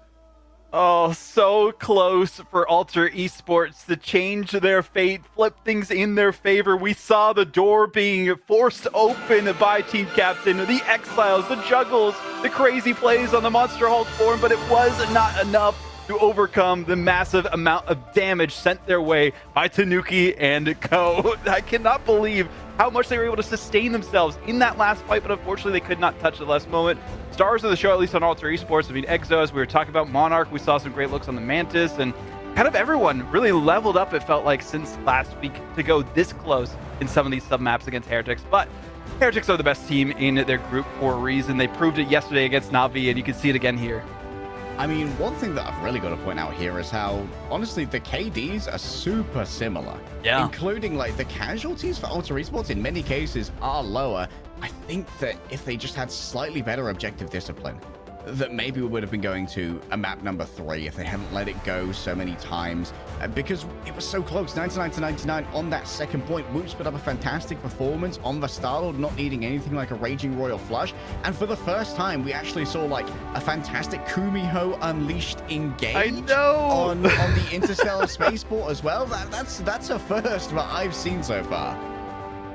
Oh, so close for Ultra Esports to change their fate, flip things in their favor. We saw the door being forced open by Team Captain, the Exiles, the Juggles, the crazy plays on the Monster Hulk form, but it was not enough to overcome the massive amount of damage sent their way by Tanuki and Co. I cannot believe how much they were able to sustain themselves in that last fight, but unfortunately they could not touch the last moment. Stars of the show, at least on Ultra Esports, I mean, Exo, as we were talking about, Monarch, we saw some great looks on the Mantis, and kind of everyone really leveled up, it felt like, since last week to go this close in some of these sub-maps against Heretics. But Heretics are the best team in their group for a reason. They proved it yesterday against Na'Vi, and you can see it again here. I mean, one thing that I've really got to point out here is how, honestly, the KDs are super similar. Yeah. Including, like, the casualties for Ultra Esports in many cases are lower. I think that if they just had slightly better objective discipline, that maybe we would have been going to a map number 3 if they hadn't let it go so many times, because it was so close. 99-99 on that second point. Woots put up a fantastic performance on the Starlord, not needing anything like a Raging Royal Flush, and for the first time we actually saw like a fantastic Kumiho Unleashed engage. I know! On the Interstellar Spaceport as well. That's a first that I've seen so far.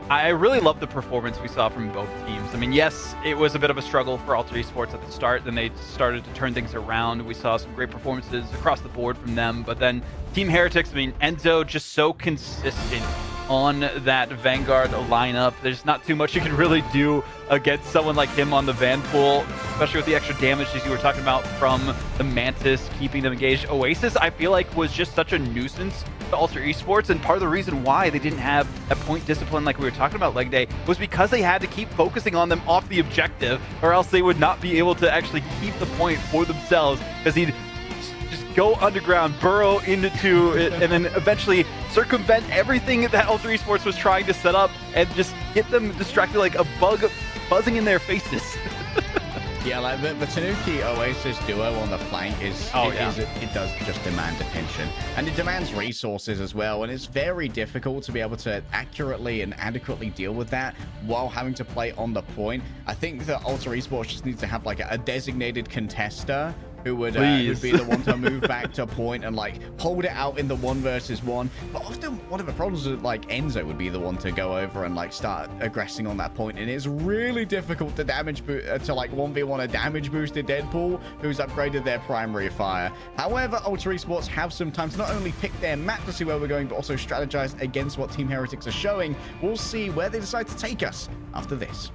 I really love the performance we saw from both teams. I mean, yes, it was a bit of a struggle for Ultra Esports at the start. Then they started to turn things around. We saw some great performances across the board from them. But then Team Heretics, I mean, Enzo just so consistent on that Vanguard lineup. There's not too much you can really do against someone like him on the Vanpool, especially with the extra damage as you were talking about from the Mantis, keeping them engaged. Oasis, I feel like, was just such a nuisance to Ultra Esports, and part of the reason why they didn't have a point discipline like we were talking about leg day was because they had to keep focusing on them off the objective, or else they would not be able to actually keep the point for themselves, because he'd just go underground, burrow into it, and then eventually circumvent everything that Ultra Esports was trying to set up and just get them distracted like a bug buzzing in their faces. Yeah, like the Tanuki Oasis duo on the flank it does just demand attention, and it demands resources as well, and it's very difficult to be able to accurately and adequately deal with that while having to play on the point. I think that Ultra Esports just needs to have like a designated contester who would be the one to move back to point and like hold it out in the 1 versus 1. But often one of the problems is like Enzo would be the one to go over and like start aggressing on that point, and it's really difficult to to like 1v1 a damage boosted Deadpool who's upgraded their primary fire. However, Ultra Esports have some time to not only pick their map to see where we're going, but also strategize against what Team Heretics are showing. We'll see where they decide to take us after this.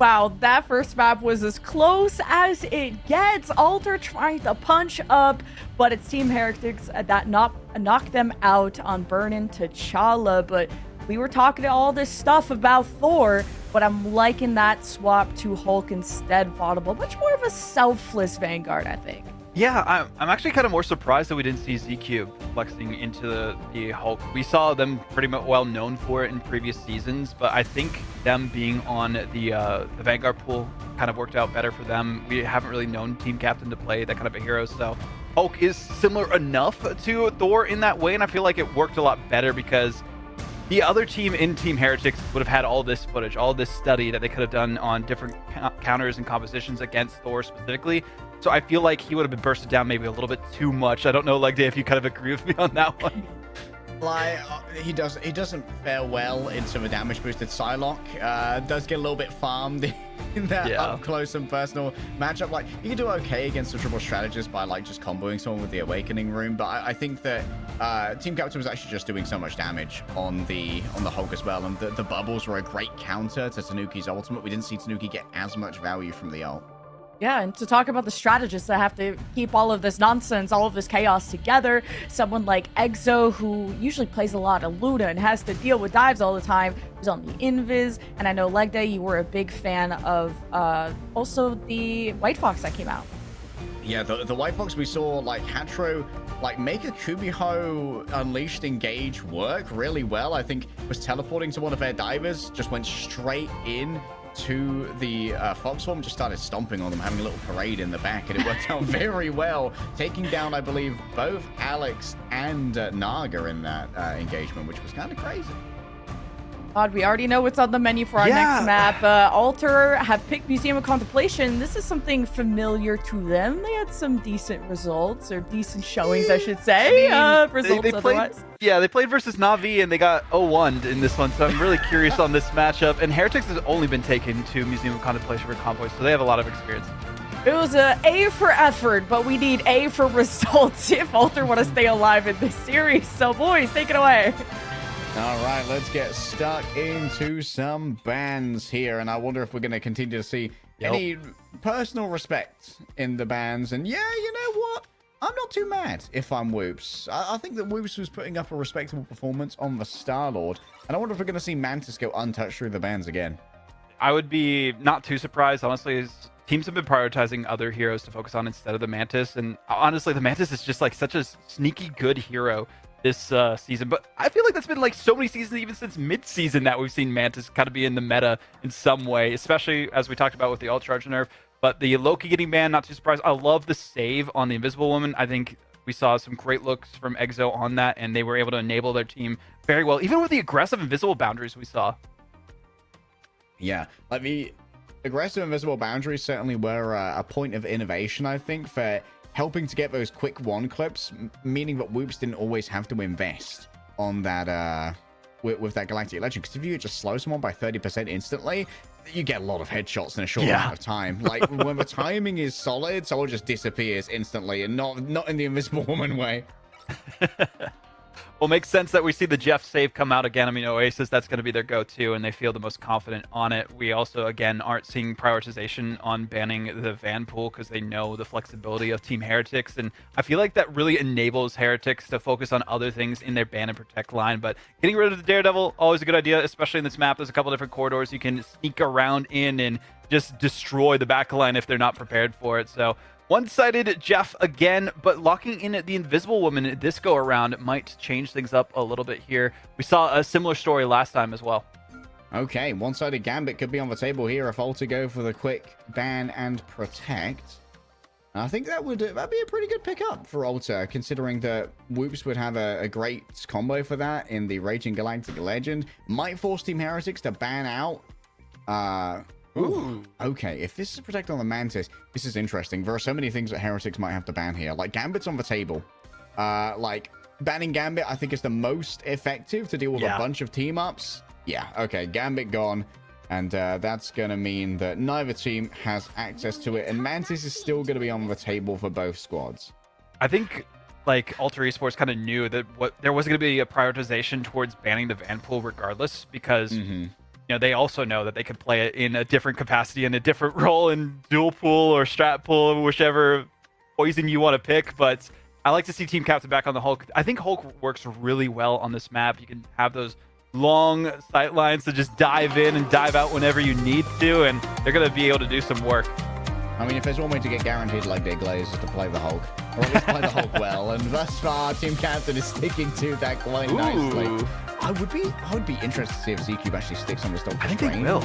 Wow, that first map was as close as it gets. Alter trying to punch up, but it's Team Heretics that knocked them out on Burn-In T'Challa. But we were talking all this stuff about Thor, but I'm liking that swap to Hulk instead, Vaudable. Much more of a selfless Vanguard, I think. Yeah, I'm actually kind of more surprised that we didn't see Z-Cube flexing into the Hulk. We saw them pretty much well known for it in previous seasons, but I think them being on the Vanguard pool kind of worked out better for them. We haven't really known Team Captain to play that kind of a hero, so Hulk is similar enough to Thor in that way, and I feel like it worked a lot better because the other team in Team Heretics would have had all this footage, all this study that they could have done on different counters and compositions against Thor specifically. So I feel like he would have been bursted down maybe a little bit too much. I don't know, Legday, if you kind of agree with me on that one. Like, he doesn't fare well into the damage boosted Psylocke. Does get a little bit farmed in that up close and personal matchup. Like, you can do okay against the triple strategist by like just comboing someone with the Awakening Rune, but I think that Team Captain was actually just doing so much damage on the Hulk as well, and the bubbles were a great counter to Tanuki's ultimate. We didn't see Tanuki get as much value from the ult. Yeah, and to talk about the strategists that have to keep all of this nonsense, all of this chaos together, someone like Exo, who usually plays a lot of Luna and has to deal with dives all the time, who's on the Invis, and I know, Legday, you were a big fan of also the White Fox that came out. Yeah, the White Fox, we saw like Hatro like make a Kubiho Unleashed engage work really well. I think was teleporting to one of their divers, just went straight in to the Fox Swarm, just started stomping on them, having a little parade in the back, and it worked out very well, taking down, I believe, both Alex and Naga in that engagement, which was kind of crazy. God, we already know what's on the menu for our next map. Alter have picked Museum of Contemplation. This is something familiar to them. They had some decent results, or decent showings, I should say. Results they played, otherwise. Yeah, they played versus Na'Vi, and they got 0-1 in this one, so I'm really curious on this matchup. And Heretics has only been taken to Museum of Contemplation for Convoy, so they have a lot of experience. It was a A for effort, but we need A for results if Alter want to stay alive in this series. So, boys, take it away. All right, let's get stuck into some bans here, and I wonder if we're going to continue to see any personal respect in the bans. And yeah, you know what? I'm not too mad if I'm Whoops. I think that Whoops was putting up a respectable performance on the Star-Lord, and I wonder if we're going to see Mantis go untouched through the bans again. I would be not too surprised, honestly, as teams have been prioritizing other heroes to focus on instead of the Mantis, and honestly, the Mantis is just like such a sneaky good hero this season, but I feel like that's been like so many seasons, even since mid-season, that we've seen Mantis kind of be in the meta in some way, especially as we talked about with the Alt Charge nerf. But the Loki getting banned, not too surprised. I love the save on the Invisible Woman. I think we saw some great looks from Exo on that, and they were able to enable their team very well, even with the aggressive invisible boundaries we saw. Yeah, like the aggressive invisible boundaries certainly were a point of innovation, I think, for helping to get those quick one clips, meaning that Whoops didn't always have to invest on that with that Galactic Legend. Because if you just slow someone by 30% instantly, you get a lot of headshots in a short amount of time. Like when the timing is solid, someone just disappears instantly, and not in the Invisible Woman way. Well, makes sense that we see the Jeff save come out again. I mean, Oasis, that's going to be their go-to, and they feel the most confident on it. We also, again, aren't seeing prioritization on banning the Van Pool because they know the flexibility of Team Heretics, and I feel like that really enables Heretics to focus on other things in their ban and protect line. But getting rid of the Daredevil, always a good idea, especially in this map. There's a couple different corridors you can sneak around in and just destroy the backline if they're not prepared for it. So one-sided Jeff again, but locking in the Invisible Woman this go-around might change things up a little bit here. We saw a similar story last time as well. Okay, one-sided Gambit could be on the table here if Alter go for the quick ban and protect. I think that'd be a pretty good pickup for Alter, considering that Whoops would have a great combo for that in the Raging Galactic Legend. Might force Team Heretics to ban out Ooh. Okay, if this is protect on the Mantis, this is interesting. There are so many things that Heretics might have to ban here. Like, Gambit's on the table. Like, banning Gambit, I think, is the most effective to deal with a bunch of team-ups. Yeah, okay, Gambit gone. And that's going to mean that neither team has access to it. And Mantis is still going to be on the table for both squads. I think, like, Alter Esports kind of knew that there was going to be a prioritization towards banning the Van Pool regardless, because... you know, they also know that they could play it in a different capacity, in a different role, in dual pool or strat pool, whichever poison you want to pick. But I like to see Team Captain back on the Hulk. I think Hulk works really well on this map. You can have those long sight lines to just dive in and dive out whenever you need to, and they're going to be able to do some work. I mean, if there's one way to get guaranteed like Big Glaze is to play the Hulk, or at least play the Hulk well, and thus far, Team Captain is sticking to that quite nicely. I would be interested to see if Z-Cube actually sticks on this Doctor Strange. I think they will.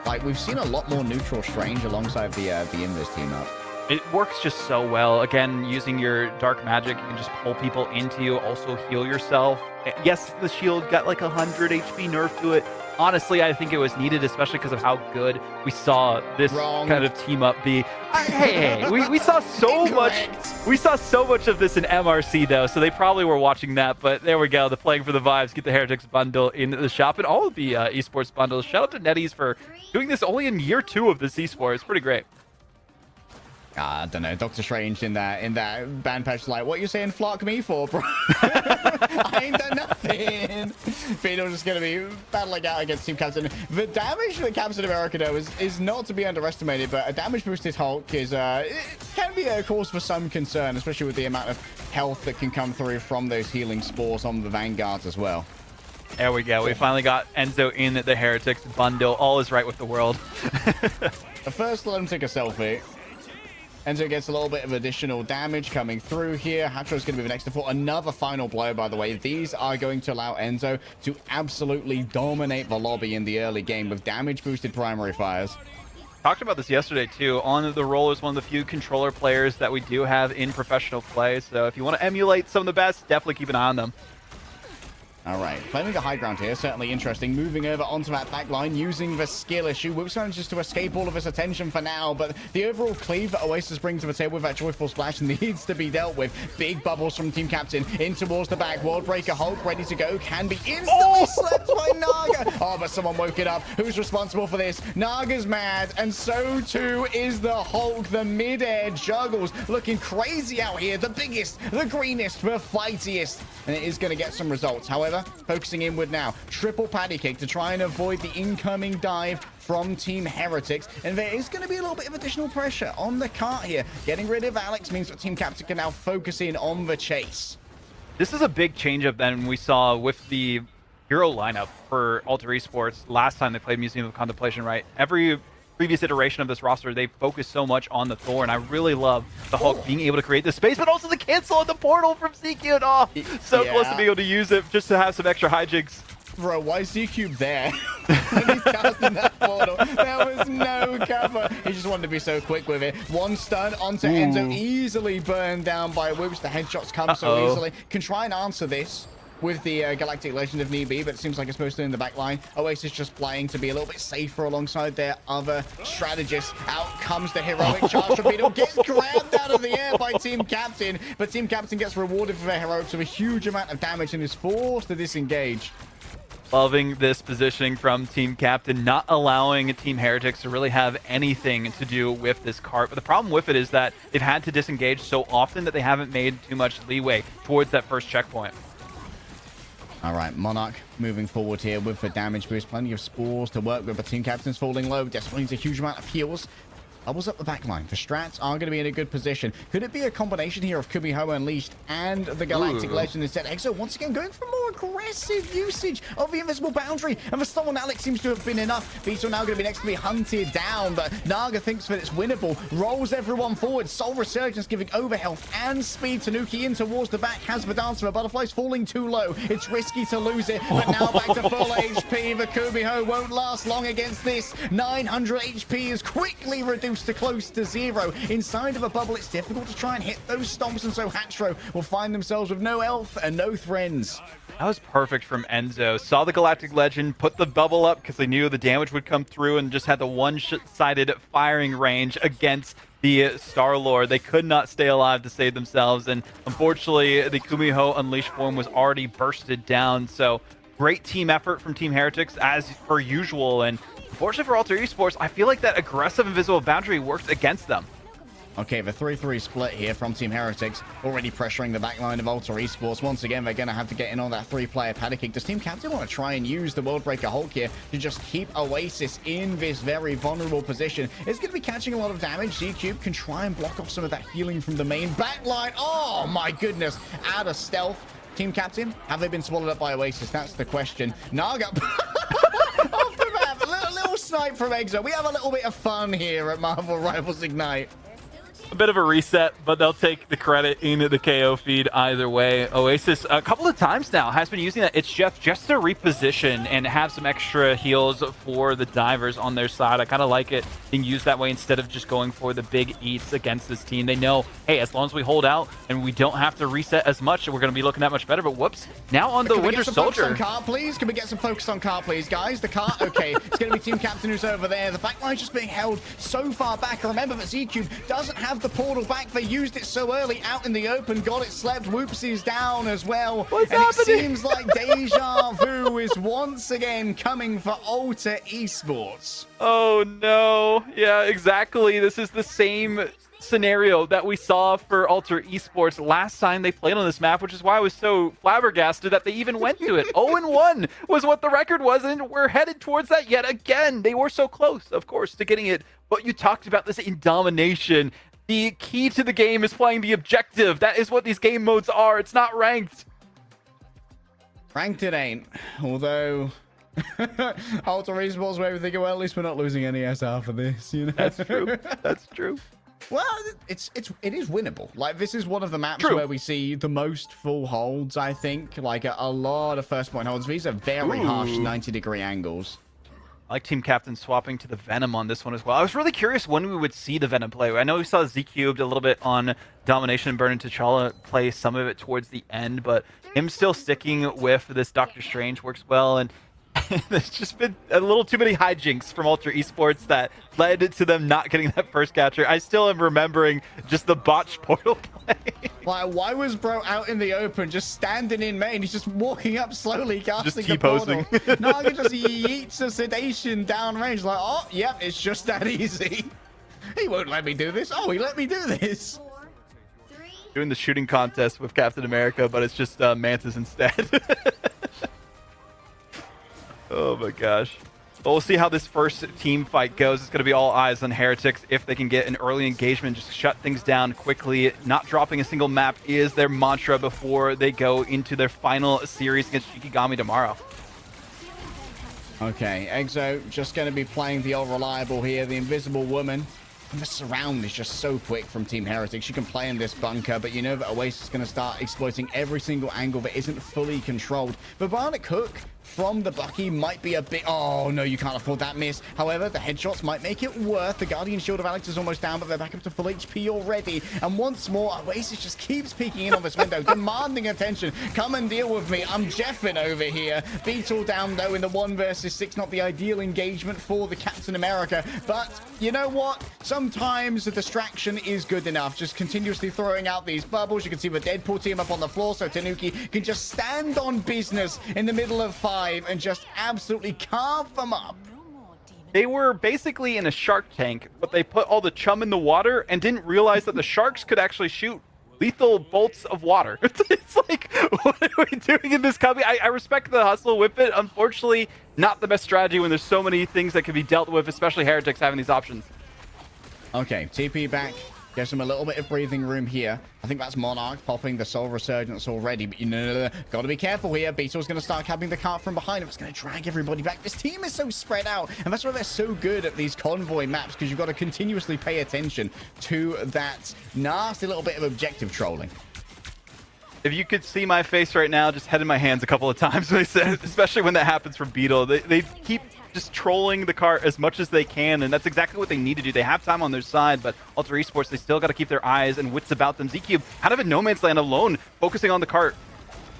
Like, we've seen a lot more neutral Strange alongside the Invis team up. It works just so well. Again, using your dark magic, you can just pull people into you, also heal yourself. Yes, the shield got like 100 HP nerf to it. Honestly, I think it was needed, especially because of how good we saw this kind of team up be. Hey, we saw so much. We saw so much of this in MRC though, so they probably were watching that. But there we go. The playing for the vibes. Get the Heretics bundle in the shop and all of the esports bundles. Shout out to NetEase for doing this only in year 2 of this esport. It's pretty great. I don't know, Doctor Strange in that band patch, like, what you saying flock me for, bro? I ain't done nothing. Vito's just going to be battling out against Team Captain. The damage that Captain America does is not to be underestimated, but a damage boosted Hulk is it can be a cause for some concern, especially with the amount of health that can come through from those healing spores on the Vanguards as well. There we go. We finally got Enzo in the Heretics bundle. All is right with the world. First, let him take a selfie. Enzo gets a little bit of additional damage coming through here. Hatro's going to move next to for another final blow, by the way. These are going to allow Enzo to absolutely dominate the lobby in the early game with damage-boosted primary fires. Talked about this yesterday, too. On the roll is one of the few controller players that we do have in professional play. So if you want to emulate some of the best, definitely keep an eye on them. All right, claiming the high ground here, certainly interesting. Moving over onto that back line, using the skill issue. Whoops manages to escape all of his attention for now, but the overall cleave that Oasis brings to the table with that joyful splash needs to be dealt with. Big bubbles from Team Captain in towards the back. World Breaker Hulk ready to go, can be instantly slept by Naga. Oh, but someone woke it up. Who's responsible for this? Naga's mad, and so too is the Hulk. The mid-air juggles looking crazy out here. The biggest, the greenest, the fightiest, and it is going to get some results. However, focusing inward now. Triple patty kick to try and avoid the incoming dive from Team Heretics. And there is going to be a little bit of additional pressure on the cart here. Getting rid of Alex means that Team Captain can now focus in on the chase. This is a big change up than we saw with the hero lineup for Alter Esports last time they played Museum of Contemplation, right? Every previous iteration of this roster, they focused so much on the Thor, and I really love the Hulk being able to create the space, but also the cancel on the portal from Z-Cube. Oh, so close to being able to use it just to have some extra hijinks. Bro, why is Z-Cube there? When he's casting that portal, there was no cover. He just wanted to be so quick with it. One stun onto Enzo, easily burned down by Whoops. The headshots come so easily. Can try and answer this with the Galactic Legend if need be, but it seems like it's supposed to in the back line. Oasis just playing to be a little bit safer alongside their other strategists. Out comes the heroic charge torpedo, gets grabbed out of the air by Team Captain, but Team Captain gets rewarded for their heroics with a huge amount of damage and is forced to disengage. Loving this positioning from Team Captain, not allowing Team Heretics to really have anything to do with this cart. But the problem with it is that they've had to disengage so often that they haven't made too much leeway towards that first checkpoint. All right, Monarch moving forward here with the damage boost. Plenty of spores to work with, but Team Captain's falling low. Desperately needs a huge amount of heals. Bubbles up the back line. The strats are going to be in a good position. Could it be a combination here of Kumiho Unleashed and the Galactic Legend instead? Exo once again going for more aggressive usage of the Invisible Boundary. And for someone, Alex seems to have been enough. Vito now going to be next to be hunted down, but Naga thinks that it's winnable. Rolls everyone forward. Soul Resurgence giving overhealth and speed. Tanuki in towards the back. Has the dance, but Butterfly's falling too low. It's risky to lose it, but now back to full HP. The Kumiho won't last long against this. 900 HP is quickly reduced to close to 0. Inside of a bubble, it's difficult to try and hit those stomps, and so Hatro will find themselves with no elf and no friends. That was perfect from Enzo. Saw the Galactic Legend, put the bubble up because they knew the damage would come through, and just had the one-sided firing range against the Star-Lord. They could not stay alive to save themselves, and unfortunately, the Kumiho Unleashed form was already bursted down. So great team effort from Team Heretics, as per usual, and unfortunately for Alter Esports, I feel like that aggressive Invisible Boundary worked against them. Okay, the 3-3 split here from Team Heretics, already pressuring the backline of Alter Esports. Once again, they're going to have to get in on that 3-player paddock kick. Does Team Captain want to try and use the Worldbreaker Hulk here to just keep Oasis in this very vulnerable position? It's going to be catching a lot of damage. Z-Cube can try and block off some of that healing from the main backline. Oh, my goodness. Out of stealth. Team Captain, have they been swallowed up by Oasis? That's the question. Naga... Off the map, a little snipe from Exo. We have a little bit of fun here at Marvel Rivals Ignite. A bit of a reset, but they'll take the credit in the KO feed either way. Oasis, a couple of times now, has been using that It's Jeff just to reposition and have some extra heals for the divers on their side. I kind of like it being used that way instead of just going for the big eats against this team. They know, hey, as long as we hold out and we don't have to reset as much, we're going to be looking that much better. But whoops, now on the Winter Soldier. On car, please? Can we get some focus on car, please, guys? The car, okay. It's going to be Team Captain who's over there. The backline's just being held so far back. And remember that Z-Cube doesn't have the portal back. They used it so early out in the open, got it slept. Whoopsie's down as well. What's and happening? It seems like Deja Vu is once again coming for Alter Esports. Oh no. Yeah, exactly. This is the same scenario that we saw for Alter Esports last time they played on this map, which is why I was so flabbergasted that they even went to it. 0-1 was what the record was, and we're headed towards that yet again. They were so close, of course, to getting it, but you talked about this in domination. The key to the game is playing the objective. That is what these game modes are. It's not ranked. Ranked it ain't. Although Alter Esports where we think, well, at least we're not losing any SR for this, you know? That's true. That's true. Well, it is winnable. Like, this is one of the maps True. where we see the most full holds, I think. Like, a lot of first point holds. These are very harsh 90-degree angles. I like Team Captain swapping to the Venom on this one as well. I was really curious when we would see the Venom play. I know we saw Z-Cubed a little bit on Domination and Burn and T'Challa play some of it towards the end, but him still sticking with this Doctor Strange works well, and there's just been a little too many hijinks from Alter Esports that led to them not getting that first capture. I still am remembering just the botched portal play. Like, why was bro out in the open just standing in main? He's just walking up slowly, casting Just the portal. T-posing. Naga just yeets a sedation down range. Like, oh, yep, it's just that easy. He won't let me do this. Oh, he let me do this. Doing the shooting contest with Captain America, but it's just Mantis instead. Oh my gosh. But we'll see how this first team fight goes. It's going to be all eyes on Heretics. If they can get an early engagement, just shut things down quickly. Not dropping a single map is their mantra before they go into their final series against Shikigami tomorrow. Okay, Exo just going to be playing the all reliable here, the Invisible Woman. And the surround is just so quick from Team Heretics. You can play in this bunker, but you know that Oasis is going to start exploiting every single angle that isn't fully controlled. The Bionic Hook from the Bucky might be a bit... Oh, no, you can't afford that miss. However, the headshots might make it worth. The Guardian Shield of Alex is almost down, but they're back up to full HP already. And once more, Oasis just keeps peeking in on this window, demanding attention. Come and deal with me. I'm Jeffin over here. Beetle down, though, in the 1 versus 6. Not the ideal engagement for the Captain America. But you know what? Sometimes the distraction is good enough. Just continuously throwing out these bubbles. You can see the Deadpool team up on the floor, so Tanuki can just stand on business in the middle of 5 and just absolutely carve them up. They were basically in a shark tank, but they put all the chum in the water and didn't realize that the sharks could actually shoot lethal bolts of water. It's like, what are we doing in this company? I respect the hustle with it. Unfortunately, not the best strategy when there's so many things that can be dealt with, especially Heretics having these options. Okay, TP back. Gives him a little bit of breathing room here. I think that's Monarch popping the Soul Resurgence already, but you know, gotta be careful here. Beetle's gonna start capping the cart from behind him. It's gonna drag everybody back. This team is so spread out, and that's why they're so good at these convoy maps, because you've got to continuously pay attention to that nasty little bit of objective trolling. If you could see my face right now, just head in my hands a couple of times, especially when that happens from Beetle. They keep just trolling the cart as much as they can, and that's exactly what they need to do. They have time on their side, but Alter Esports, they still got to keep their eyes and wits about them. Z-Cube out of a no man's land alone, focusing on the cart.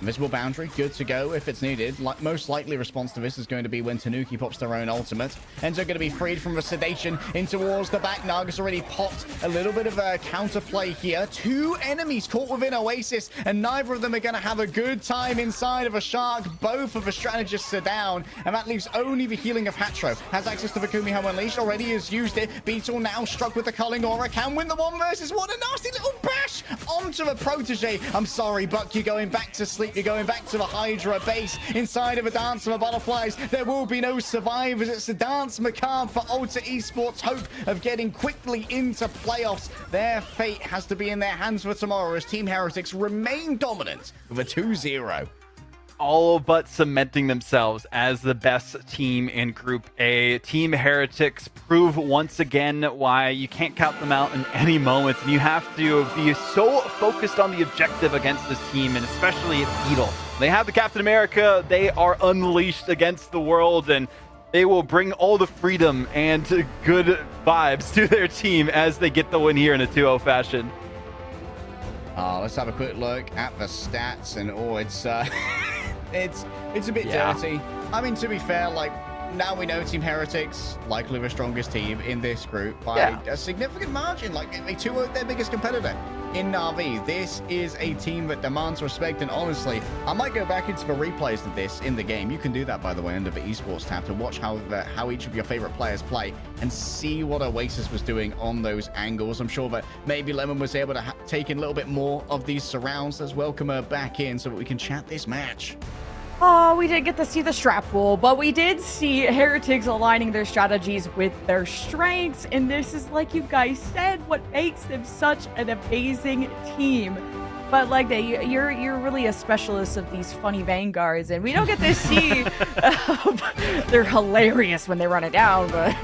Invisible Boundary, good to go if it's needed. Most likely response to this is going to be when Tanuki pops their own ultimate. Enzo going to be freed from the sedation in towards the back. Naga's already popped a little bit of a counterplay here. 2 enemies caught within Oasis, and neither of them are going to have a good time inside of a shark. Both of the strategists are down, and that leaves only the healing of Hatro. Has access to the Kumiho Unleashed, already has used it. Beetle now struck with the Culling Aura, can win the 1 versus 1. A nasty little bash onto the Protege. I'm sorry, Buck, you're going back to sleep. You're going back to the Hydra base inside of a Dance of the Butterflies. There will be no survivors. It's a dance macabre for Ultra Esports' hope of getting quickly into playoffs. Their fate has to be in their hands for tomorrow as Team Heretics remain dominant with a 2-0. All but cementing themselves as the best team in Group A. Team Heretics prove once again why you can't count them out in any moment, and you have to be so focused on the objective against this team, and especially Beetle. They have the Captain America. They are unleashed against the world, and they will bring all the freedom and good vibes to their team as they get the win here in a 2-0 fashion. Let's have a quick look at the stats, and it's a bit dirty. I mean, to be fair, like, now we know Team Heretics likely the strongest team in this group by a significant margin. Like, they 2-0 their biggest competitor in Na'Vi. This is a team that demands respect, and honestly, I might go back into the replays of this in the game. You can do that, by the way, under the esports tab to watch how each of your favorite players play and see what Oasis was doing on those angles. I'm sure that maybe Lemon was able to take in a little bit more of these surrounds. Let's welcome her back in so that we can chat this match. Oh, we didn't get to see the strap pool, but we did see Heretics aligning their strategies with their strengths, and this is, like you guys said, what makes them such an amazing team. But like you're really a specialist of these funny vanguards, and we don't get to see. They're hilarious when they run it down, but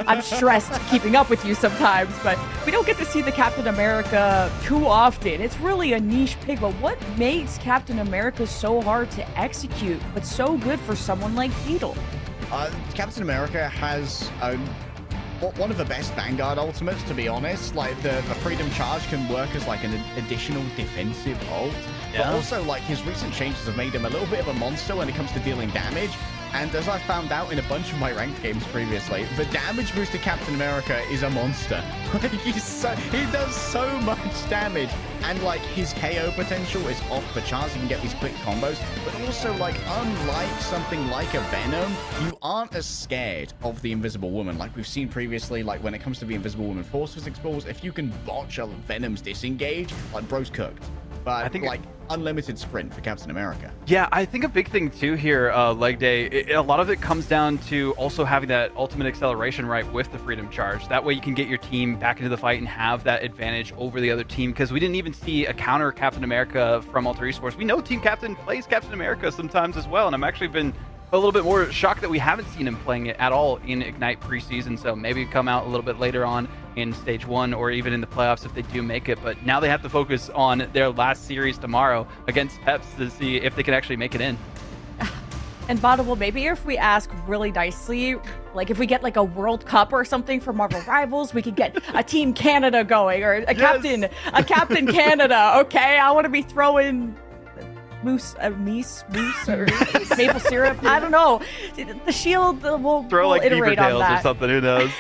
I'm stressed keeping up with you sometimes. But we don't get to see the Captain America too often. It's really a niche pick. But what makes Captain America so hard to execute, but so good for someone like Beetle? Captain America has one of the best Vanguard ultimates, to be honest. Like, the Freedom Charge can work as like an additional defensive ult. But also, like, his recent changes have made him a little bit of a monster when it comes to dealing damage. And as I found out in a bunch of my ranked games previously, the damage boost to Captain America is a monster. Like, he does so much damage. And, like, his KO potential is off the charts. You can get these quick combos. But also, like, unlike something like a Venom, you aren't as scared of the Invisible Woman. Like we've seen previously, like, when it comes to the Invisible Woman Force Physics balls, if you can botch a Venom's disengage, like, bro's cooked. But I think, like, unlimited sprint for Captain America. Yeah, I think a big thing too here, Leg Day, a lot of it comes down to also having that ultimate acceleration right with the Freedom Charge. That way you can get your team back into the fight and have that advantage over the other team, because we didn't even see a counter Captain America from Alter Esports. We know Team Captain plays Captain America sometimes as well, and I'm actually been a little bit more shocked that we haven't seen him playing it at all in Ignite preseason. So maybe come out a little bit later on in stage 1 or even in the playoffs if they do make it. But now they have to focus on their last series tomorrow against Peps to see if they can actually make it in. And Vaudable, maybe if we ask really nicely, like if we get like a World Cup or something for Marvel Rivals, we could get a Team Canada going, or a Captain Canada. Okay, I want to be throwing moose or maple syrup. I don't know. The shield, we'll like beaver iterate on tails that. or something. Who knows?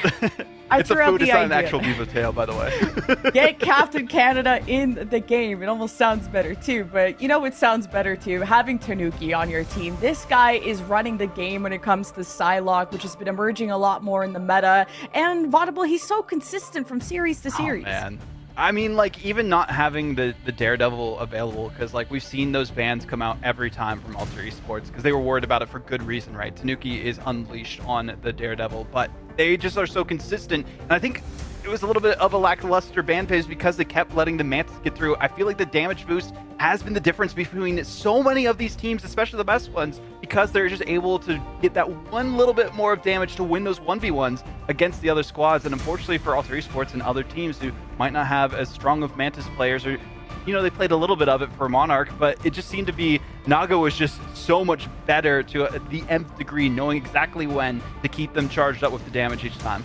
It's a food. It's not an actual beaver tail, by the way. Get Captain Canada in the game. It almost sounds better too. But you know what sounds better too? Having Tanuki on your team. This guy is running the game when it comes to Psylocke, which has been emerging a lot more in the meta. And Vaudable, he's so consistent from series to series. Oh, man. I mean, like, even not having the Daredevil available, because, like, we've seen those bans come out every time from Alter Esports, because they were worried about it for good reason, right? Tanuki is unleashed on the Daredevil, but they just are so consistent, and I think it was a little bit of a lackluster ban phase because they kept letting the Mantis get through. I feel like the damage boost has been the difference between so many of these teams, especially the best ones, because they're just able to get that one little bit more of damage to win those 1v1s against the other squads. And unfortunately for Alter Esports and other teams who might not have as strong of Mantis players, or, you know, they played a little bit of it for Monarch, but it just seemed to be Naga was just so much better to the nth degree, knowing exactly when to keep them charged up with the damage each time.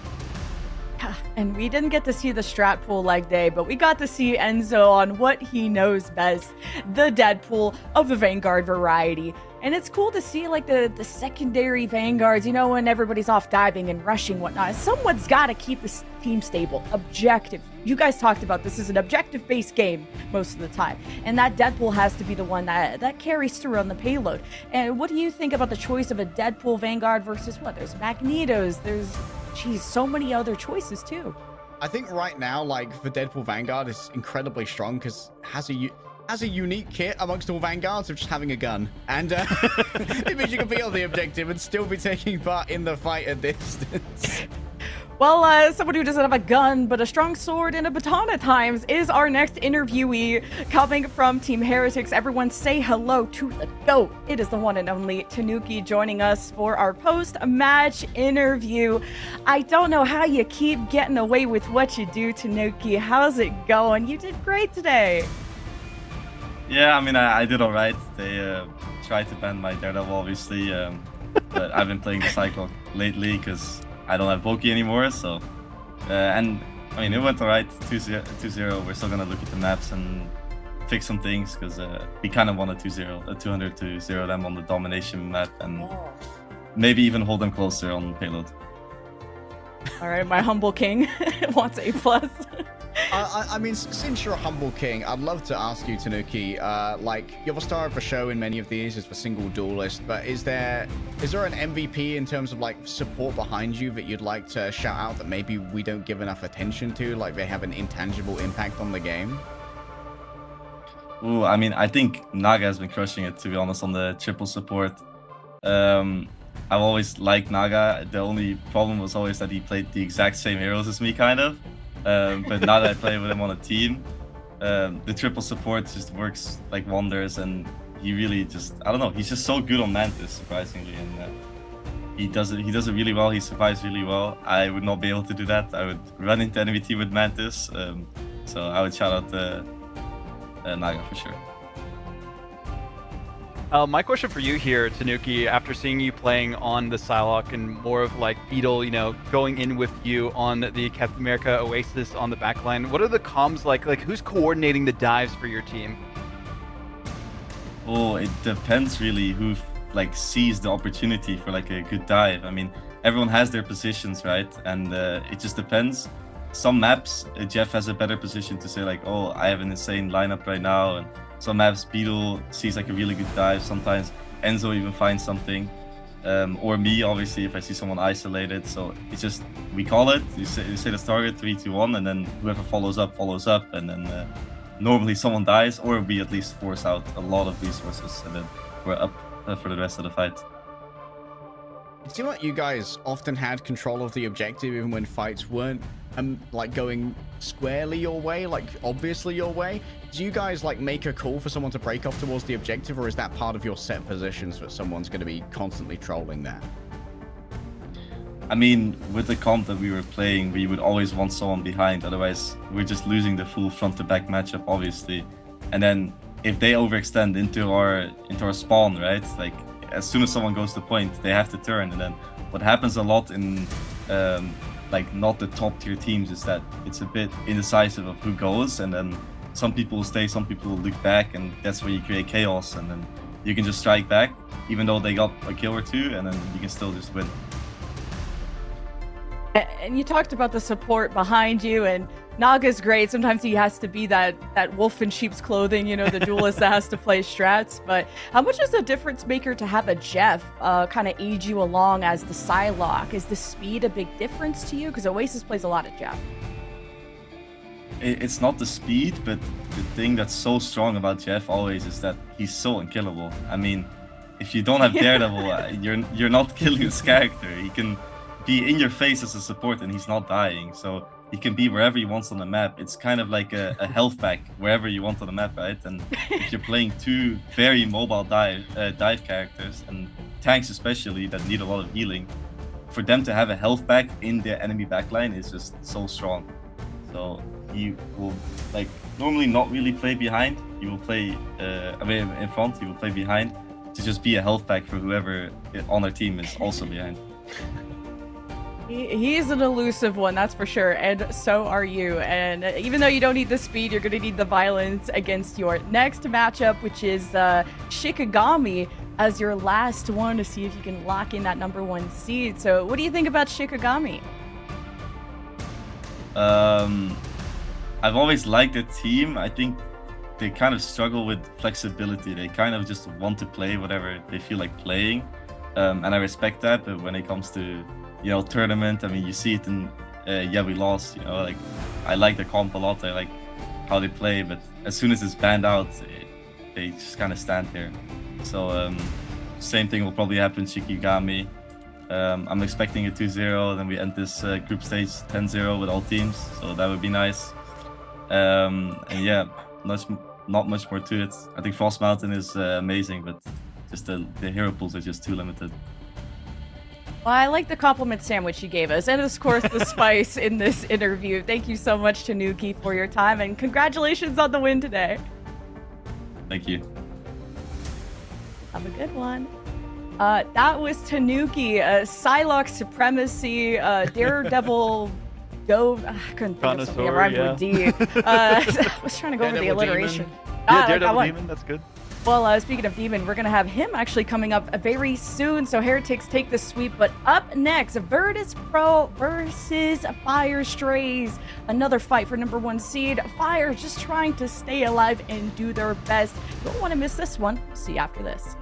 And we didn't get to see the strat pool leg day, but we got to see Enzo on what he knows best, the Deadpool of the Vanguard variety. And it's cool to see like the secondary Vanguards, you know, when everybody's off diving and rushing whatnot. Someone's got to keep this team stable, objective. You guys talked about this is an objective-based game most of the time. And that Deadpool has to be the one that carries through on the payload. And what do you think about the choice of a Deadpool Vanguard versus what? There's Magnetos, there's, geez, so many other choices too. I think right now, like, the Deadpool Vanguard is incredibly strong because it has a unique kit amongst all Vanguards of just having a gun. And it means you can be on the objective and still be taking part in the fight at distance. Well, someone who doesn't have a gun, but a strong sword and a baton at times is our next interviewee coming from Team Heretics. Everyone say hello to the GOAT. It is the one and only Tanuki joining us for our post-match interview. I don't know how you keep getting away with what you do, Tanuki. How's it going? You did great today. Yeah, I mean, I did all right. They tried to ban my Daredevil, obviously, but I've been playing the Cyclops lately because I don't have Voki anymore, so... and, I mean, it went all right, 2-0. We're still going to look at the maps and fix some things because we kind of want a 200-0 them on the domination map and maybe even hold them closer on payload. All right, my humble king wants A+. I mean, since you're a humble king, I'd love to ask you, Tanuki, like, you're the star of the show in many of these as the single duelist, but is there an MVP in terms of, like, support behind you that you'd like to shout out that maybe we don't give enough attention to, like they have an intangible impact on the game? Ooh, I mean, I think Naga has been crushing it, to be honest, on the triple support. I've always liked Naga. The only problem was always that he played the exact same heroes as me, kind of. But now that I play with him on a team, the triple support just works like wonders, and he really just, I don't know, he's just so good on Mantis, surprisingly, and he does it really well. He survives really well. I would not be able to do that. I would run into enemy team with Mantis, so I would shout out Naga for sure. My question for you here, Tanuki, after seeing you playing on the Psylocke and more of like Beetle, you know, going in with you on the Captain America Oasis on the backline, what are the comms like? Like, who's coordinating the dives for your team? Oh, it depends really who like sees the opportunity for like a good dive. I mean, everyone has their positions, right? And it just depends. Some maps, Jeff has a better position to say like, oh, I have an insane lineup right now, and some maps, Beetle sees like a really good dive. Sometimes Enzo even finds something. Or me, obviously, if I see someone isolated. So it's just, we call it, you say the target, 3, 2, 1, and then whoever follows up. And then normally someone dies, or we at least force out a lot of resources, and then we're up for the rest of the fight. It seemed like you guys often had control of the objective even when fights weren't like going squarely your way, like obviously your way. Do you guys like make a call for someone to break off towards the objective, or is that part of your set positions that someone's going to be constantly trolling that? I mean, with the comp that we were playing, we would always want someone behind, otherwise we're just losing the full front to back matchup, obviously. And then if they overextend into our spawn, right, like as soon as someone goes to point, they have to turn. And then what happens a lot in like not the top tier teams is that it's a bit indecisive of who goes, and then some people will stay, some people will look back, and that's where you create chaos, and then you can just strike back even though they got a kill or two, and then you can still just win. And you talked about the support behind you, and Naga's great. Sometimes he has to be that wolf in sheep's clothing, you know, the duelist that has to play strats. But how much is a difference maker to have a Jeff kind of aid you along as the Psylocke? Is the speed a big difference to you? Because Oasis plays a lot of Jeff. It's not the speed, but the thing that's so strong about Jeff always is that he's so unkillable. I mean, if you don't have Daredevil, you're not killing this character. He can be in your face as a support and he's not dying. So he can be wherever he wants on the map. It's kind of like a health pack wherever you want on the map, right? And if you're playing two very mobile dive characters, and tanks especially that need a lot of healing, for them to have a health pack in their enemy backline is just so strong. So he will like normally not really play behind. He will play in front. He will play behind to just be a health pack for whoever on their team is also behind. He's an elusive one, that's for sure, and so are you. And even though you don't need the speed, you're going to need the violence against your next matchup, which is Shikigami as your last one to see if you can lock in that #1 seed. So what do you think about Shikigami? I've always liked the team. I think they kind of struggle with flexibility. They kind of just want to play whatever they feel like playing. And I respect that, but when it comes to, you know, tournament, I mean, you see it in, yeah, we lost, you know, like, I like the comp a lot, I like how they play, but as soon as it's banned out, they just kind of stand there. So, same thing will probably happen in Shikigami. I'm expecting a 2-0, then we end this group stage 10-0 with all teams, so that would be nice. And yeah, not much more to it. I think Frost Mountain is amazing, but just the hero pools are just too limited. Well, I like the compliment sandwich you gave us, and of course the spice in this interview. Thank you so much, Tanuki, for your time, and congratulations on the win today. Thank you. Have a good one. That was Tanuki, Psylocke Supremacy, Daredevil Go. I couldn't think of something that rhymed with D. I was trying to go over the alliteration. Yeah, Daredevil Demon, that's good. Well, speaking of Demon, we're going to have him actually coming up very soon, so Heretics take the sweep. But up next, Virtus Pro versus Fire Strays. Another fight for #1 seed. Fire just trying to stay alive and do their best. You don't want to miss this one. See you after this.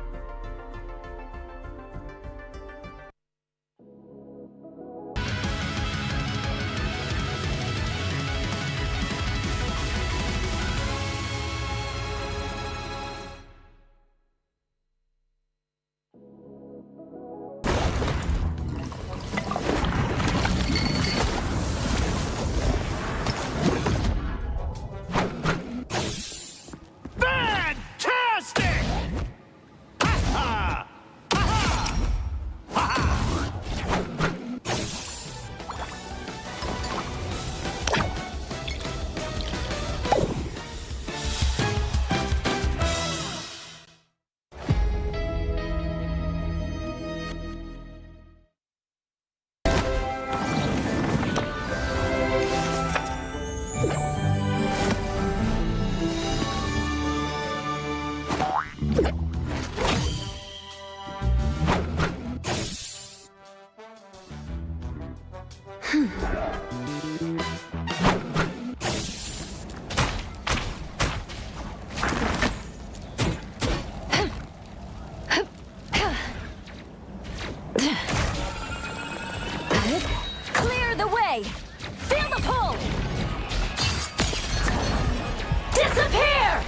Clear the way! Feel the pull! Disappear!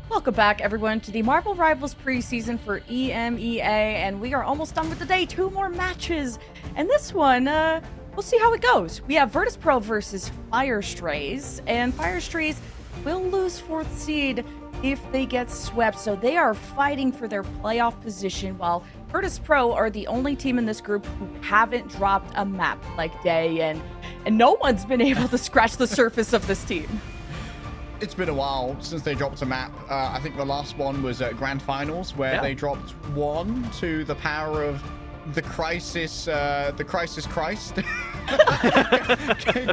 Welcome back, everyone, to the Marvel Rivals preseason for EMEA, and we are almost done with the day. 2 more matches, and this one, we'll see how it goes. We have Virtus Pro versus Fire Strays, and Fire Strays will lose 4th seed if they get swept. So they are fighting for their playoff position, while Virtus Pro are the only team in this group who haven't dropped a map like Day, and no one's been able to scratch the surface of this team. It's been a while since they dropped a map. I think the last one was at Grand Finals, where they dropped 1 to the power of the Crisis Christ.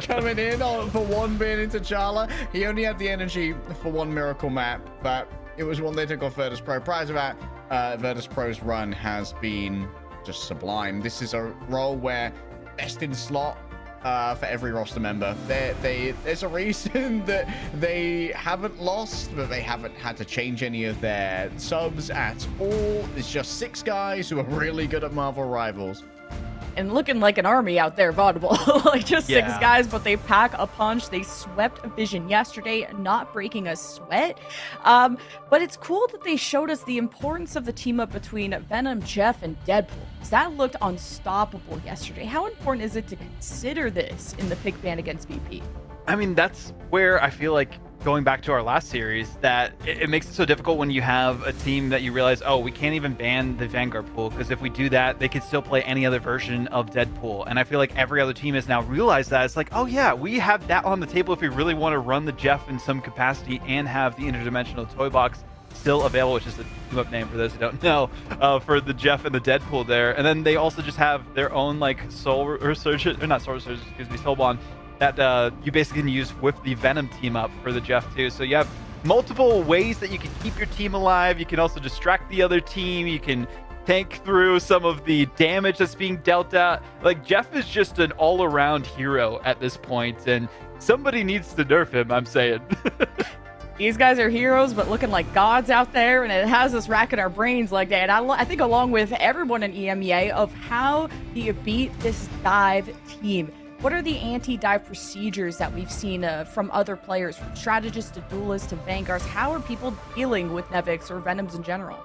Coming in for 1 being into Charla. He only had the energy for 1 miracle map, but it was one they took off Virtus Pro. Prior to that, Virtus Pro's run has been just sublime. This is a role where best in slot for every roster member. There's a reason that they haven't lost, but they haven't had to change any of their subs at all. It's just 6 guys who are really good at Marvel Rivals. And looking like an army out there, Vaudable. Like just 6 guys, but they pack a punch. They swept Vision yesterday, not breaking a sweat. But it's cool that they showed us the importance of the team up between Venom, Jeff, and Deadpool. That looked unstoppable yesterday. How important is it to consider this in the pick ban against VP? I mean, that's where I feel like, going back to our last series, that it makes it so difficult when you have a team that you realize, oh, we can't even ban the Vanguard pool, because if we do that, they can still play any other version of Deadpool. And I feel like every other team has now realized that. It's like, oh yeah, we have that on the table if we really want to run the Jeff in some capacity and have the interdimensional toy box still available, which is the team-up name for those who don't know, for the Jeff and the Deadpool there. And then they also just have their own like Soul Resurgence, or not Soul Resurgence, excuse me, Soulbond, that you basically can use with the Venom team up for the Jeff too. So you have multiple ways that you can keep your team alive. You can also distract the other team. You can tank through some of the damage that's being dealt out. Like, Jeff is just an all-around hero at this point, and somebody needs to nerf him, I'm saying. These guys are heroes, but looking like gods out there, and it has us racking our brains like that. I think along with everyone in EMEA, of how do you beat this dive team? What are the anti-dive procedures that we've seen from other players, from strategists to duelists to vanguards? How are people dealing with Nevix or Venoms in general?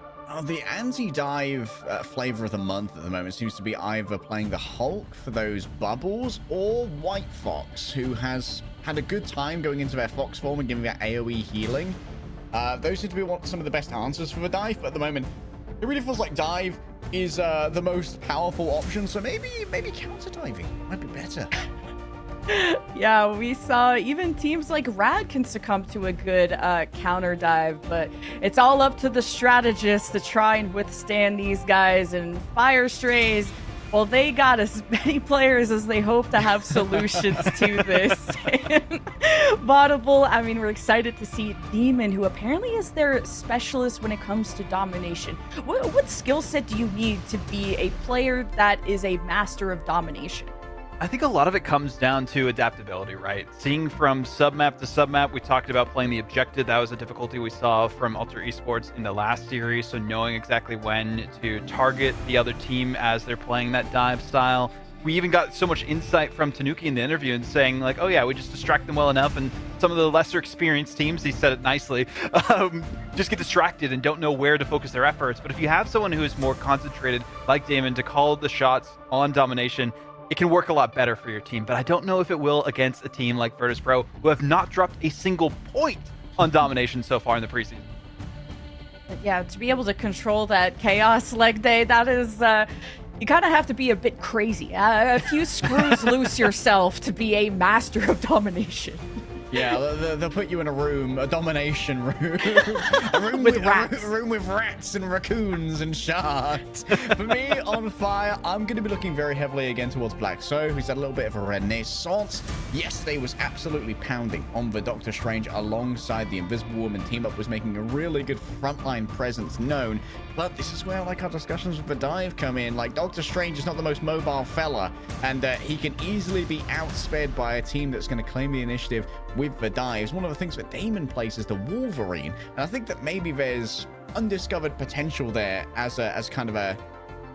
The anti-dive flavor of the month at the moment seems to be either playing the Hulk for those bubbles, or White Fox, who has had a good time going into their Fox form and giving that AoE healing. Those seem to be some of the best answers for the dive, but at the moment, it really feels like dive is the most powerful option, so maybe counter diving might be better. Yeah, we saw even teams like Rad can succumb to a good counter dive, but it's all up to the strategists to try and withstand these guys. And Fire Strays, well, they got as many players as they hope to have solutions to this. Vaudable, I mean, we're excited to see Demon, who apparently is their specialist when it comes to domination. What skill set do you need to be a player that is a master of domination? I think a lot of it comes down to adaptability, right? Seeing from submap to submap, we talked about playing the objective. That was a difficulty we saw from Ultra Esports in the last series. So knowing exactly when to target the other team as they're playing that dive style. We even got so much insight from Tanuki in the interview and saying like, oh yeah, we just distract them well enough. And some of the lesser experienced teams, he said it nicely, just get distracted and don't know where to focus their efforts. But if you have someone who is more concentrated, like Damon, to call the shots on domination, it can work a lot better for your team. But I don't know if it will against a team like Virtus Pro, who have not dropped a single point on domination so far in the preseason. Yeah, to be able to control that chaos leg day, that is, you kind of have to be a bit crazy. A few screws loose yourself to be a master of domination. Yeah, they'll put you in a domination room. a room with rats. A room with rats and raccoons and sharks. For me, on fire, I'm going to be looking very heavily again towards Black So, who's had a little bit of a renaissance. Yesterday was absolutely pounding on the Doctor Strange alongside the Invisible Woman. Team Up was making a really good frontline presence known. But this is where, like, our discussions with the dive come in. Like, Doctor Strange is not the most mobile fella, and he can easily be outsped by a team that's going to claim the initiative with the dives. One of the things that Damon plays is the Wolverine, and I think that maybe there's undiscovered potential there as kind of a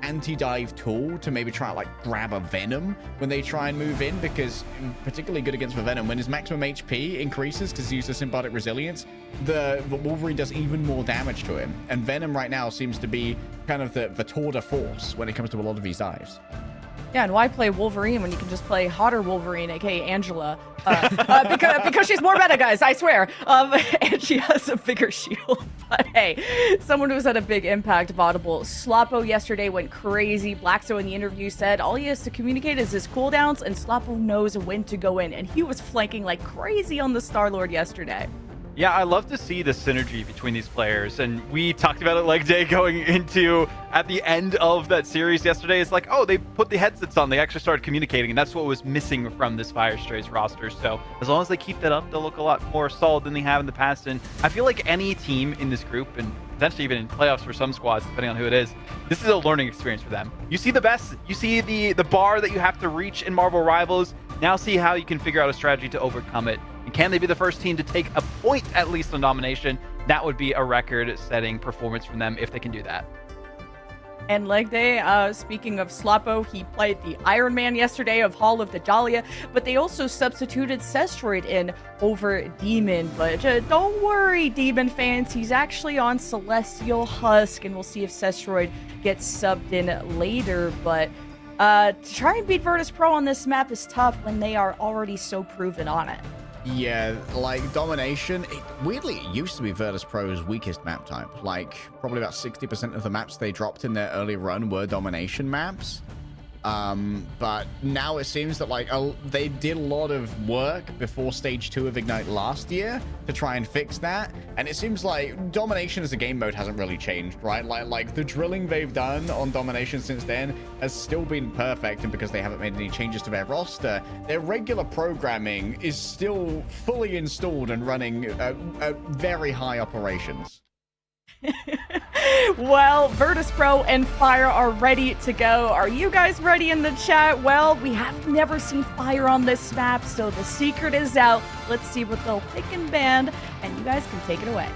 anti-dive tool to maybe try to like grab a Venom when they try and move in, because particularly good against the Venom when his maximum HP increases because he uses symbiotic resilience, the Wolverine does even more damage to him, and Venom right now seems to be kind of the tour de force when it comes to a lot of these dives. Yeah, and why play Wolverine when you can just play hotter Wolverine, aka Angela? Because she's more meta, guys, I swear. And she has a bigger shield. But hey, someone who's had a big impact of Audible. Sloppo yesterday went crazy. Blackso in the interview said all he has to communicate is his cooldowns, and Sloppo knows when to go in. And he was flanking like crazy on the Star-Lord yesterday. Yeah, I love to see the synergy between these players, and we talked about it leg day going into at the end of that series yesterday. It's like, oh, they put the headsets on, they actually started communicating, and that's what was missing from this Fire Strays roster. So as long as they keep that up, they'll look a lot more solid than they have in the past. And I feel like any team in this group, and potentially even in playoffs for some squads, depending on who it is, this is a learning experience for them. You see the best, you see the bar that you have to reach in Marvel Rivals. Now see how you can figure out a strategy to overcome it. And can they be the first team to take a point at least on domination? That would be a record-setting performance from them if they can do that. And leg day, speaking of Sloppo, he played the Iron Man yesterday of Hall of the Dahlia, but they also substituted Cestroid in over Demon. But don't worry, Demon fans, he's actually on Celestial Husk, and we'll see if Cestroid gets subbed in later. But to try and beat Virtus Pro on this map is tough when they are already so proven on it. Yeah, like Domination, weirdly, it used to be Virtus Pro's weakest map type. Like, probably about 60% of the maps they dropped in their early run were Domination maps. But now it seems that, like, they did a lot of work before Stage 2 of Ignite last year to try and fix that. And it seems like Domination as a game mode hasn't really changed, right? Like the drilling they've done on Domination since then has still been perfect. And because they haven't made any changes to their roster, their regular programming is still fully installed and running at very high operations. Well, Virtus Pro and Fire are ready to go. Are you guys ready in the chat? Well, we have never seen Fire on this map, so the secret is out. Let's see what they'll pick and ban, and you guys can take it away.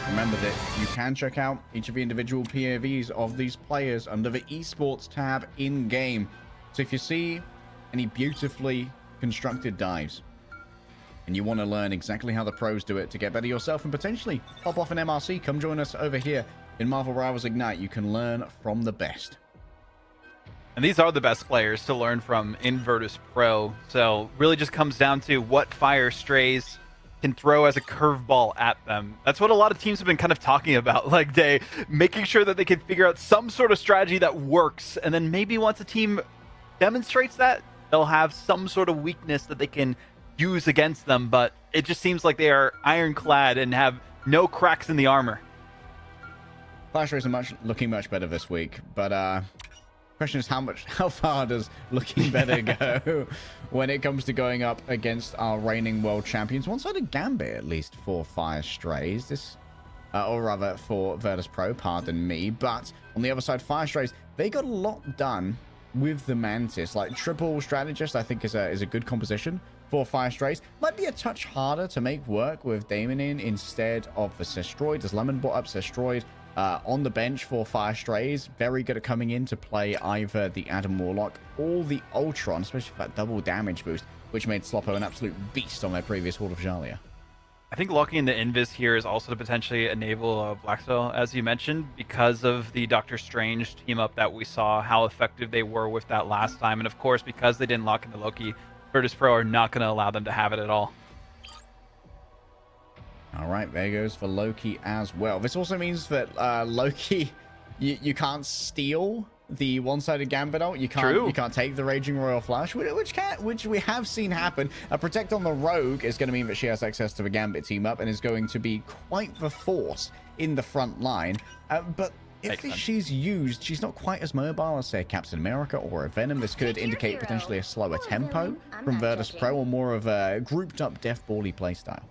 Remember that you can check out each of the individual POVs of these players under the esports tab in-game. So if you see any beautifully constructed dives, and you want to learn exactly how the pros do it to get better yourself and potentially pop off an MRC, come join us over here in Marvel Rivals Ignite. You can learn from the best. And these are the best players to learn from in Virtus Pro. So really just comes down to what Fire Strays can throw as a curveball at them. That's what a lot of teams have been kind of talking about, like making sure that they can figure out some sort of strategy that works. And then maybe once a team demonstrates that, they'll have some sort of weakness that they can use against them, but it just seems like they are ironclad and have no cracks in the armor. Fire Strays are looking much better this week, but question is how far does looking better go when it comes to going up against our reigning world champions? One-sided gambit, at least, for Fire Strays. This, or rather for Virtus Pro, pardon me. But on the other side, Fire Strays, they got a lot done with the Mantis. Like triple strategist, I think is a good composition for Fire Strays. Might be a touch harder to make work with Damon in instead of the Cestroid, as Lemon brought up Cestroid on the bench for Fire Strays. Very good at coming in to play either the Adam Warlock or the Ultron, especially for that double damage boost, which made Sloppo an absolute beast on their previous Hall of Jalia. I think locking in the Invis here is also to potentially enable Blackstone, as you mentioned, because of the Doctor Strange team up that we saw, how effective they were with that last time. And of course, because they didn't lock in the Loki, Virtus Pro are not going to allow them to have it at all. All right, there goes for Loki as well. This also means that Loki, you can't steal the one-sided Gambit ult. You can't take the Raging Royal Flash, which we have seen happen. Protect on the Rogue is going to mean that she has access to the Gambit team up and is going to be quite the force in the front line. But if she's used, she's not quite as mobile as, say, Captain America or a Venom. This could indicate potentially a slower tempo from Virtus Pro or more of a grouped-up Death Ball-y playstyle.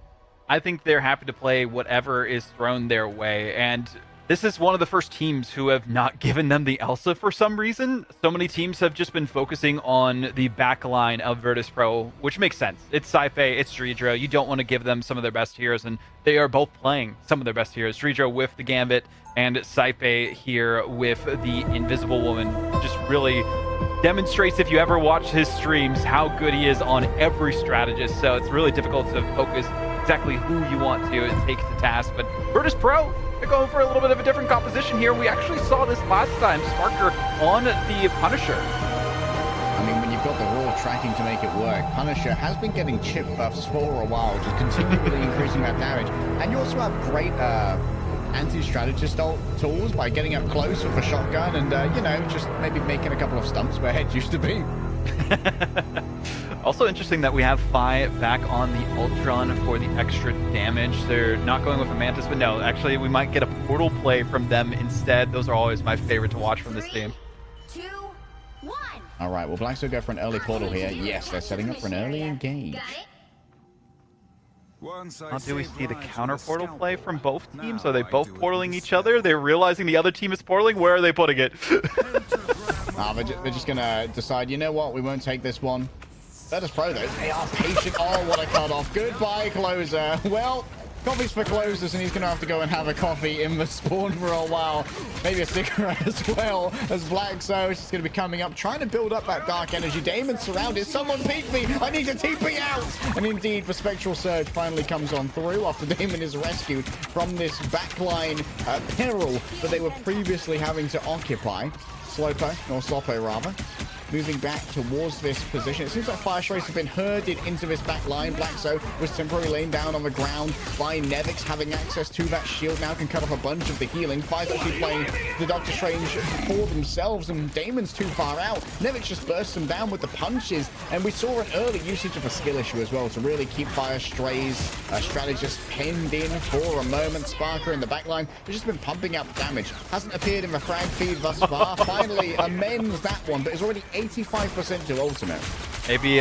I think they're happy to play whatever is thrown their way, and this is one of the first teams who have not given them the Elsa for some reason. So many teams have just been focusing on the back line of Virtus Pro, which makes sense. It's Sci-Fi, it's Dredra. You don't want to give them some of their best heroes, and they are both playing some of their best heroes. Dredra with the Gambit, and Sci-Fi here with the Invisible Woman. Just really demonstrates, if you ever watch his streams, how good he is on every strategist. So it's really difficult to focus exactly who you want to take to task. But Virtus Pro, they're going for a little bit of a different composition here. We actually saw this last time. Sparker on the Punisher. I mean, when you've got the raw tracking to make it work, Punisher has been getting chip buffs for a while, just continually increasing that damage. And you also have great anti-strategist tools by getting up close with a shotgun and, you know, just maybe making a couple of stumps where heads used to be. Also interesting that we have Fi back on the Ultron for the extra damage. They're not going with a Mantis, but no, actually we might get a portal play from them instead. Those are always my favorite to watch from this team. 2, 1. All right, well, Blacks will go for an early portal here. Yes, they're setting up for an early engage. How do we see the counter portal play from both teams? Are they both portaling each other? They're realizing the other team is portaling? Where are they putting it? They're just going to decide, you know what, we won't take this one. Virtus Pro, though, they are patient. Oh, what a cut-off. Goodbye, closer. Well, coffee's for closers, and he's going to have to go and have a coffee in the spawn for a while. Maybe a cigarette as well, as Black So is just going to be coming up, trying to build up that dark energy. Damon's surrounded. Someone peek me. I need to TP out. And indeed, the Spectral Surge finally comes on through after Damon is rescued from this backline peril that they were previously having to occupy. Slopo, or Slopo rather, moving back towards this position. It seems like Fire Strays have been herded into this back line. Black So was temporarily laying down on the ground by Nevix, having access to that shield now, can cut off a bunch of the healing. Fire's actually playing the Doctor Strange for themselves, and Damon's too far out. Nevix just bursts them down with the punches, and we saw an early usage of a skill issue as well to really keep Fire Strays strategist pinned in for a moment. Sparker in the back line has just been pumping out damage. Hasn't appeared in the frag feed thus far. Finally amends that one, but is already 85% to ultimate. Maybe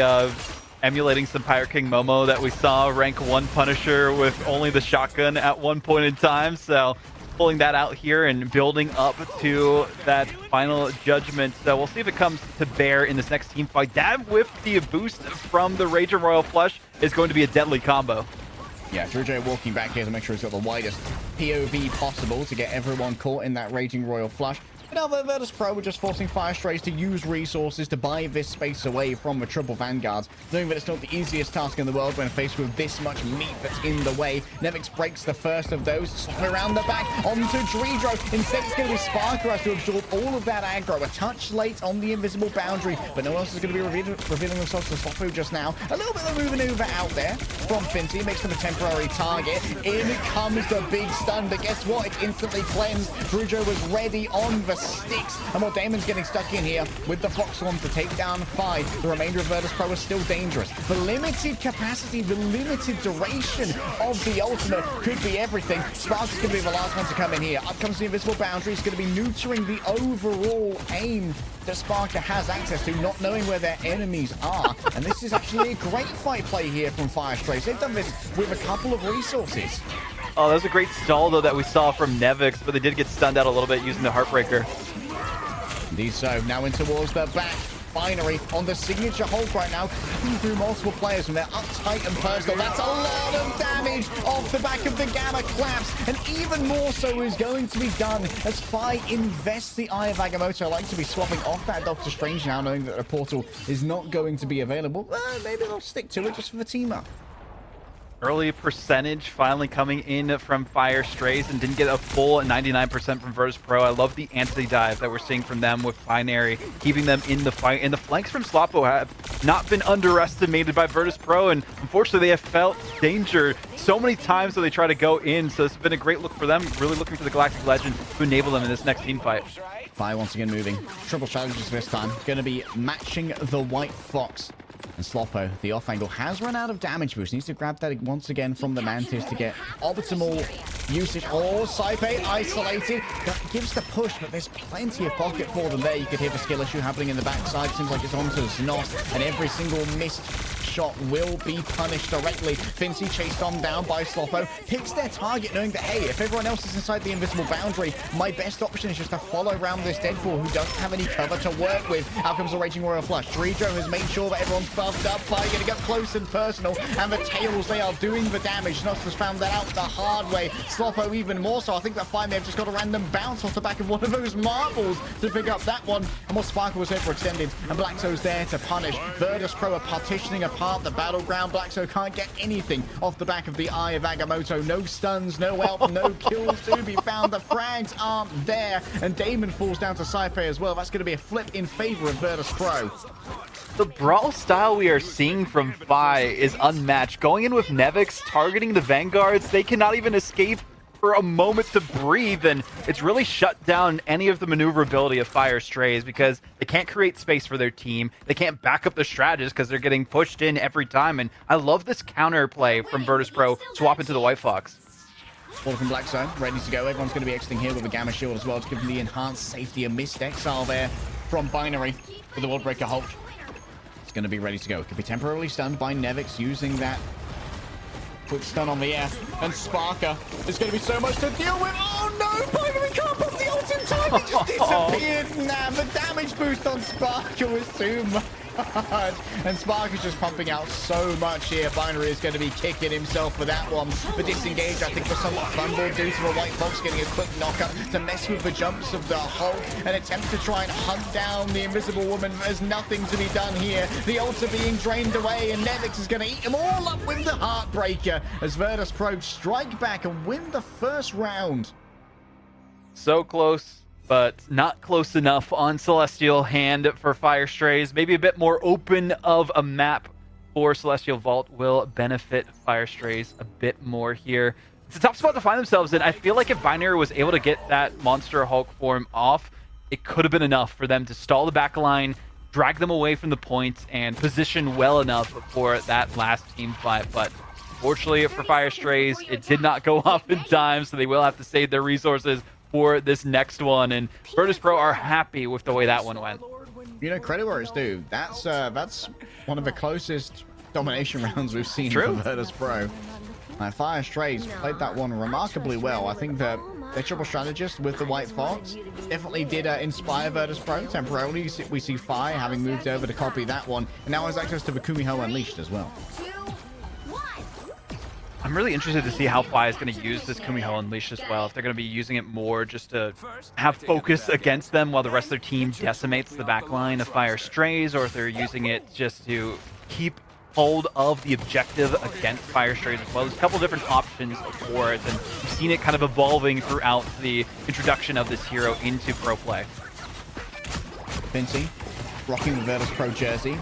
emulating some Pirate King Momo that we saw rank 1 Punisher with only the shotgun at one point in time. So pulling that out here and building up to that final judgment. So we'll see if it comes to bear in this next team fight. That with the boost from the Rage and Royal Flush is going to be a deadly combo. Yeah, Drujo walking back here to make sure he's got the widest POV possible to get everyone caught in that Raging Royal Flush. But now Virtus Pro were just forcing Fire Strays to use resources to buy this space away from the triple Vanguards, knowing that it's not the easiest task in the world when faced with this much meat that's in the way. Nevix breaks the first of those, slap around the back onto Drujo. Instead, it's going to be Sparker has to absorb all of that aggro. A touch late on the invisible boundary, but no one else is going to be revealing themselves to Slopo just now. A little bit of a maneuver out there from Fincy, makes them a temporary target. In comes the big stun, but guess what? It's instantly cleansed. Drujo was ready on the sticks, and while Damon's getting stuck in here with the Fox Swarm to take down 5, the remainder of Virtus Pro is still dangerous. The limited capacity, the limited duration of the ultimate could be everything. Sparks is going to be the last one to come in here. Up comes the invisible boundary. It's going to be neutering the overall aim that Sparker has access to, not knowing where their enemies are. And this is actually a great fight play here from Fire Strays. They've done this with a couple of resources. Oh, that was a great stall, though, that we saw from Nevix, but they did get stunned out a little bit using the Heartbreaker. Indeed so. Now in towards the back. Binary on the signature hold right now, through multiple players, and they're uptight and personal. That's a lot of damage off the back of the Gamma Collapse, and even more so is going to be done as Fi invests the Eye of Agamotto. I like to be swapping off that Doctor Strange now, knowing that a portal is not going to be available. Maybe they'll stick to it just for the team up. Early percentage finally coming in from Fire Strays and didn't get a full 99% from Virtus Pro. I love the anti-dive that we're seeing from them with Binary, keeping them in the fight. And the flanks from Slopo have not been underestimated by Virtus Pro, and unfortunately they have felt danger so many times that they try to go in. So it's been a great look for them, really looking for the Galactic Legend to enable them in this next team fight. Fi once again moving. Triple challenges this time. Going to be matching the White Fox. And Slopo, the off angle, has run out of damage boost. Needs to grab that once again from the Mantis to get optimal usage. Oh, Saipe isolated. Gives the push, but there's plenty of pocket for them there. You could hear the skill issue happening in the backside. Seems like it's onto Znos, and every single missed shot will be punished directly. Fincy chased on down by Slopo. Picks their target, knowing that, hey, if everyone else is inside the invisible boundary, my best option is just to follow around this Deadpool who doesn't have any cover to work with. Out comes the Raging Royal Flush. Drijo has made sure that everyone's buffed up by getting up close and personal, and the tails, they are doing the damage. Znos has found that out the hard way. Slopo even more so. I think that Fi may have just got a random bounce off the back of one of those marbles to pick up that one. And more Sparkle was overextended, and Black So's there to punish. Virtus Pro are partitioning a apart the battleground. Blackso can't get anything off the back of the Eye of Agamotto. No stuns, no help, no kills to be found. The frags aren't there, and Damon falls down to Saipe as well. That's going to be a flip in favor of Virtus Pro. The brawl style we are seeing from Fi is unmatched. Going in with Nevix, targeting the Vanguards, they cannot even escape for a moment to breathe, and it's really shut down any of the maneuverability of Fire Strays because they can't create space for their team. They can't back up their strategists because they're getting pushed in every time, and I love this counter play from Virtus Pro, swap into the White Fox. Ball from Black Zone, ready to go. Everyone's going to be exiting here with a Gamma Shield as well to give them the enhanced safety. A missed exile there from Binary with the World Breaker Hulk. It's going to be ready to go. It could be temporarily stunned by Nevix using that quick stun on the air. And Sparker, there's going to be so much to deal with. Oh no, Binary can't put the ult in time. It just disappeared. Nah, the damage boost on Sparker was too much. And Spark is just pumping out so much here. Binary is going to be kicking himself for that one. The disengage, I think, was somewhat fumbled due to the White Fox getting a quick knockup to mess with the jumps of the Hulk. An attempt to try and hunt down the Invisible Woman. There's nothing to be done here. The ults are being drained away, and Nevix is going to eat them all up with the Heartbreaker as Virtus Pro strike back and win the first round. So close, but not close enough on Celestial Hand for Fire Strays. Maybe a bit more open of a map for Celestial Vault will benefit Fire Strays a bit more here. It's a tough spot to find themselves in. I feel like if Binary was able to get that Monster Hulk form off, it could have been enough for them to stall the back line, drag them away from the point, and position well enough for that last team fight. But fortunately for Fire Strays, it did not go off in time, so they will have to save their resources for this next one, and Virtus Pro are happy with the way that one went. You know, credit where it's due. That's one of the closest domination rounds we've seen from Virtus Pro. Fire Strays played that one remarkably well. I think that their triple strategist with the White Fox definitely did inspire Virtus Pro temporarily. We see Fire having moved over to copy that one, and now has access to the Kumiho Unleashed as well. I'm really interested to see how Fly is going to use this Kumiho Unleash as well. If they're going to be using it more just to have focus against them while the rest of their team decimates the backline of Fire Strays, or if they're using it just to keep hold of the objective against Fire Strays as well. There's a couple different options for it, and we've seen it kind of evolving throughout the introduction of this hero into pro play. Vinci, rocking the Virtus Pro jersey.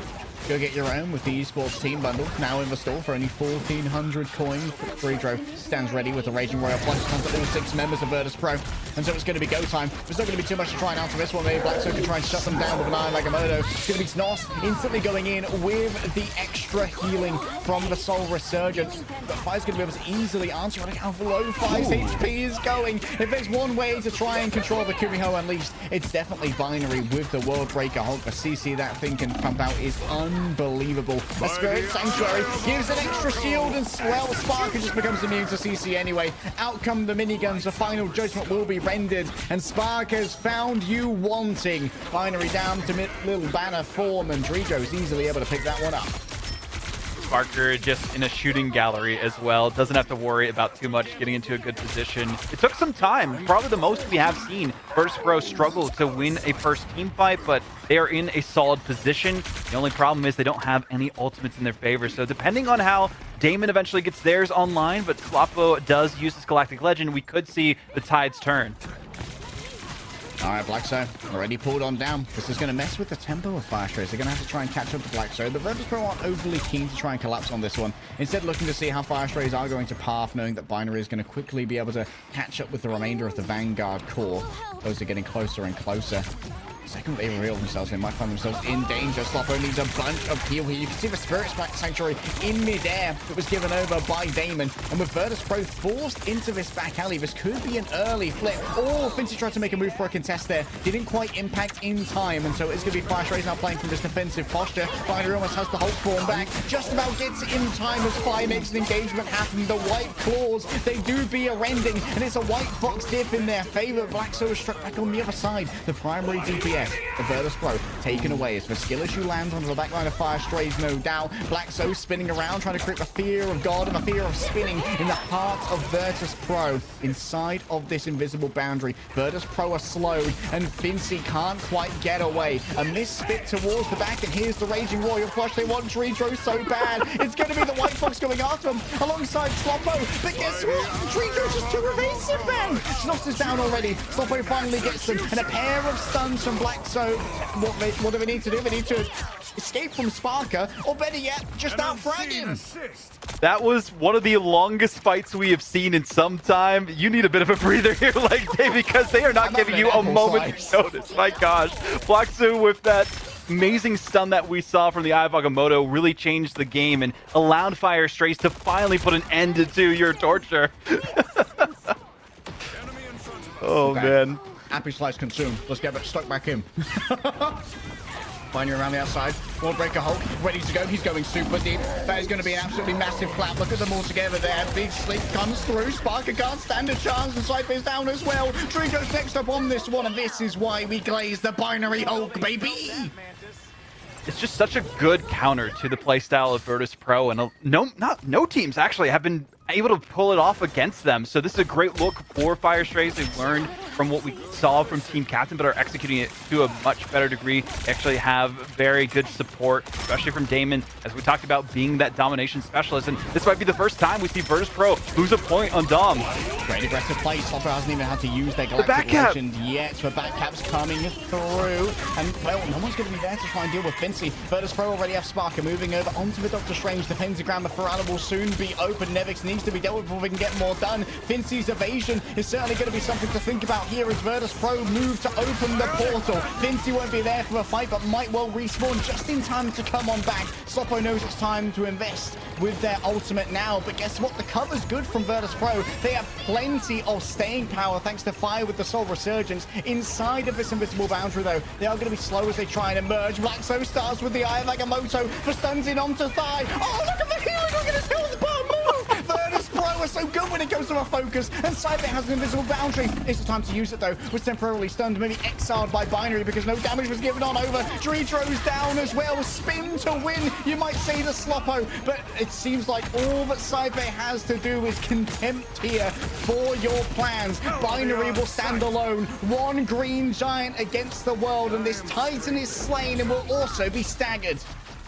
Go get your own with the esports team bundle, now in the store for only 1,400 coins. Freedro stands ready with the Raging Royal Plunge comes to all 6 members of Virtus Pro. And so it's going to be go time. There's not going to be too much to try and out for this one. Maybe Blackso can try and shut them down with an Eye of Agamotto. It's going to be Snos instantly going in with the extra healing from the Soul Resurgence. But Fire's going to be able to easily answer it. How below Fire's HP is going. If there's one way to try and control the Kumiho Unleashed, it's definitely Binary with the World Breaker Hulk. The CC that thing can pump out is unbelievable. A Spirit Sanctuary gives an extra shield, and well, Sparker just becomes immune to CC anyway. Out come the miniguns. The final judgment will be rendered, and Spark has found you wanting. Binary down to little banner form, and Drigo's easily able to pick that one up. Sparker just in a shooting gallery as well. Doesn't have to worry about too much getting into a good position. It took some time, probably the most we have seen Virtus Pro struggle to win a first team fight, but they are in a solid position. The only problem is they don't have any ultimates in their favor, so depending on how Damon eventually gets theirs online, but Slapo does use this Galactic Legend, we could see the tides turn. All right, Blackso already pulled on down. This is going to mess with the tempo of Fire Strays. They're going to have to try and catch up to Blackso. The Virtus Pro aren't overly keen to try and collapse on this one. Instead, looking to see how Fire Strays are going to path, knowing that Binary is going to quickly be able to catch up with the remainder of the Vanguard core. Those are getting closer and closer. The second they reveal themselves, they might find themselves in danger. Slopo needs a bunch of heal here. You can see the Spirit Sanctuary in midair that was given over by Damon. And with Virtus Pro forced into this back alley, this could be an early flip. Oh, Fincy tried to make a move for a contest there. Didn't quite impact in time. And so it's going to be Fire Strays now playing from this defensive posture. Binary almost has the Hulk form back. Just about gets it in time as Fire makes an engagement happen. The White Claws, they do be a rending. And it's a White Fox diff in their favor. Blackso is struck back on the other side. The primary DP DPS of Virtus Pro taken away as Vaskilish lands onto the backline of Fire Strays, no doubt. Black So spinning around, trying to create the fear of God and the fear of spinning in the heart of Virtus Pro inside of this invisible boundary. Virtus Pro are slowed, and Fincy can't quite get away. A misspit towards the back, and here's the Raging Royal Flush. They want Dredro so bad. It's going to be the White Fox going after him alongside Sloppo. But guess what? Dredro's just too evasive, man. Snops is down already. Sloppo finally gets them, and a pair of stuns from Black So. What do they need to do? They need to escape from Sparker, or better yet, just outfrag him. That was one of the longest fights we have seen in some time. You need a bit of a breather here, like Dave, because they are not giving you a moment's notice. My gosh. Blacksu with that amazing stun that we saw from the Eye of Agamotto really changed the game and allowed Fire Strays to finally put an end to your torture. Oh, man. Happy Slice consumed. Let's get stuck back in. Binary around the outside. Wallbreaker Hulk ready to go. He's going super deep. That is going to be an absolutely massive clap. Look at them all together there. Big Sleep comes through. Sparker can't stand a chance. The Cypher is down as well. Dredro's next up on this one, and this is why we glaze the Binary Hulk, baby. It's just such a good counter to the playstyle of Virtus Pro, and no teams actually have been able to pull it off against them. So this is a great look for Fire Strays. They've learned from what we saw from Team Captain, but are executing it to a much better degree. They actually have very good support, especially from Damon, as we talked about being that domination specialist. And this might be the first time we see Virtus Pro lose a point on Dom. Great aggressive play. Slopper hasn't even had to use their Galactic Legend yet, but backcap's coming through. And, well, no one's going to be there to try and deal with Fincy. Virtus Pro already have Sparker moving over onto the Doctor Strange. The pentagram of Ferrara will soon be open. Nevix needs to be dealt with before we can get more done. Fincy's evasion is certainly going to be something to think about here as Virtus Pro move to open the portal. Fincy won't be there for a fight, but might well respawn just in time to come on back. Sloppo knows it's time to invest with their ultimate now, but guess what? The cover's good from Virtus Pro. They have plenty of staying power thanks to Fire with the Soul Resurgence. Inside of this invisible boundary, though, they are going to be slow as they try and emerge. Black So starts with the Eye of Agamotto for stuns in onto Thigh. Oh, look at the healing! Look at his heal with the bar move! Virtus Pro are so good when it comes to a focus, and Cyber has an invisible boundary. It's the time to use it, though. Was temporarily stunned, maybe exiled by Binary because no damage was given on over. Dredro's down as well. Spin to win, you might say, the Sloppo, but it seems like all that Cyber has to do is contempt here for your plans. Binary will stand alone. One green giant against the world, and this Titan is slain and will also be staggered.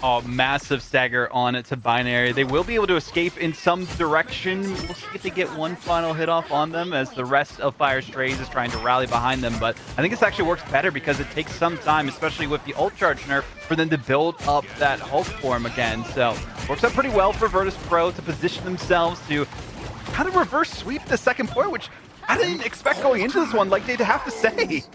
Oh, massive stagger on it to Binary. They will be able to escape in some direction. We'll see if they get one final hit off on them as the rest of Fire Strays is trying to rally behind them. But I think this actually works better because it takes some time, especially with the ult charge nerf, for them to build up that Hulk form again. So works out pretty well for Virtus Pro to position themselves to kind of reverse sweep the second point, which I didn't expect going into this one, like they'd have to say. It's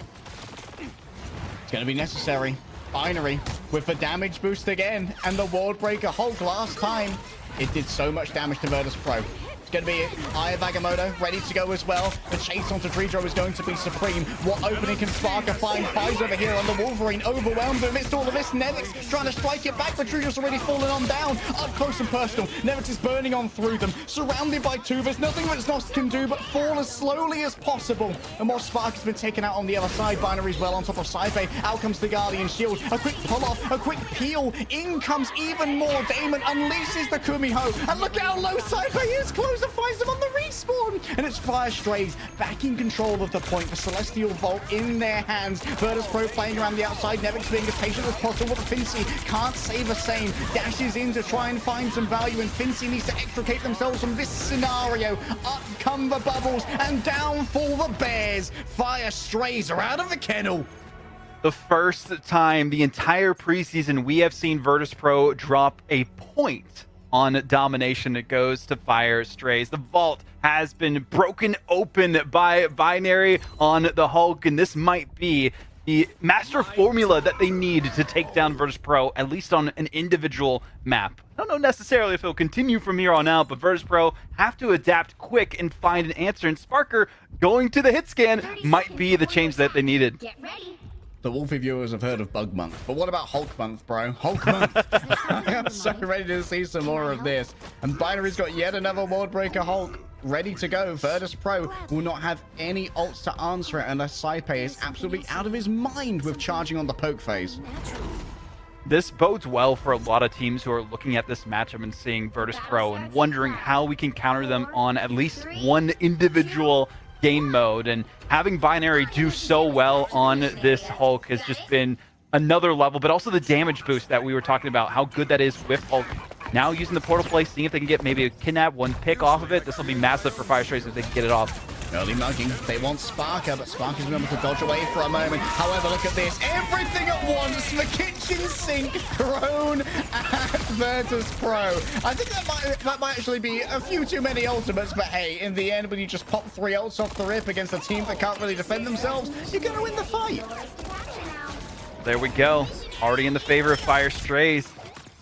going to be necessary. Binary with the damage boost again, and the World Breaker Hulk last time. It did so much damage to Virtus Pro. It's going to be Eye of Agamotto ready to go as well. The chase onto Dredro is going to be supreme. What opening can Sparker find? Fives over here on the Wolverine, overwhelmed amidst all of this. Nevix trying to strike it back, but Dredro's already fallen on down. Up close and personal. Nevix is burning on through them, surrounded by two. There's nothing that Znost can do but fall as slowly as possible. And more Spark has been taken out on the other side. Binary's well on top of Saife. Out comes the Guardian Shield. A quick pull off, a quick peel. In comes even more. Damon unleashes the Kumiho. And look how low Saife is. Close and finds them on the respawn. And it's Fire Strays back in control of the point. The Celestial Vault in their hands. Virtus Pro playing around the outside. Nevix being as patient as possible. But Fincy can't say the same. Dashes in to try and find some value. And Fincy needs to extricate themselves from this scenario. Up come the bubbles. And down fall the bears. Fire Strays are out of the kennel. The first time the entire preseason we have seen Virtus Pro drop a point on domination. It goes to Fire Strays. The vault has been broken open by Binary on the Hulk, and this might be the master formula that they need to take down Virtus Pro, at least on an individual map. I don't know necessarily if it'll continue from here on out, but Virtus Pro have to adapt quick and find an answer, and Sparker going to the hit scan might be the change that they needed. Get ready. The Wolfie viewers have heard of Bug Month, but what about Hulk Month, bro? Hulk Month. I'm so ready to see some more of this. And Binary's got yet another World Breaker Hulk. ready to go. Virtus Pro will not have any ults to answer it unless Saipe is absolutely out of his mind with charging on the poke phase. This bodes well for a lot of teams who are looking at this matchup and seeing Virtus Pro and wondering how we can counter them on at least one individual game mode. And having Binary do so well on this Hulk has just been another level, but also the damage boost that we were talking about, how good that is with Hulk. Now using the portal play, seeing if they can get maybe a kidnap, one pick off of it. This will be massive for Fire Strays if they can get it off. Early mugging. They want Sparker, but Sparker's been able to dodge away for a moment. However, look at this. Everything at once. The kitchen sink thrown at Virtus Pro. I think that might actually be a few too many ultimates, but hey, in the end, when you just pop 3 ults off the rip against a team that can't really defend themselves, you're going to win the fight. There we go. Already in the favor of Fire Strays.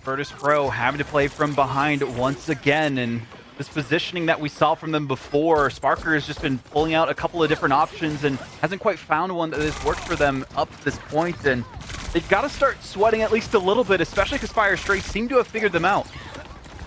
Virtus Pro having to play from behind once again, and this positioning that we saw from them before, Sparker has just been pulling out a couple of different options and hasn't quite found one that has worked for them up to this point, and they've got to start sweating at least a little bit, especially because Fire Strays seem to have figured them out.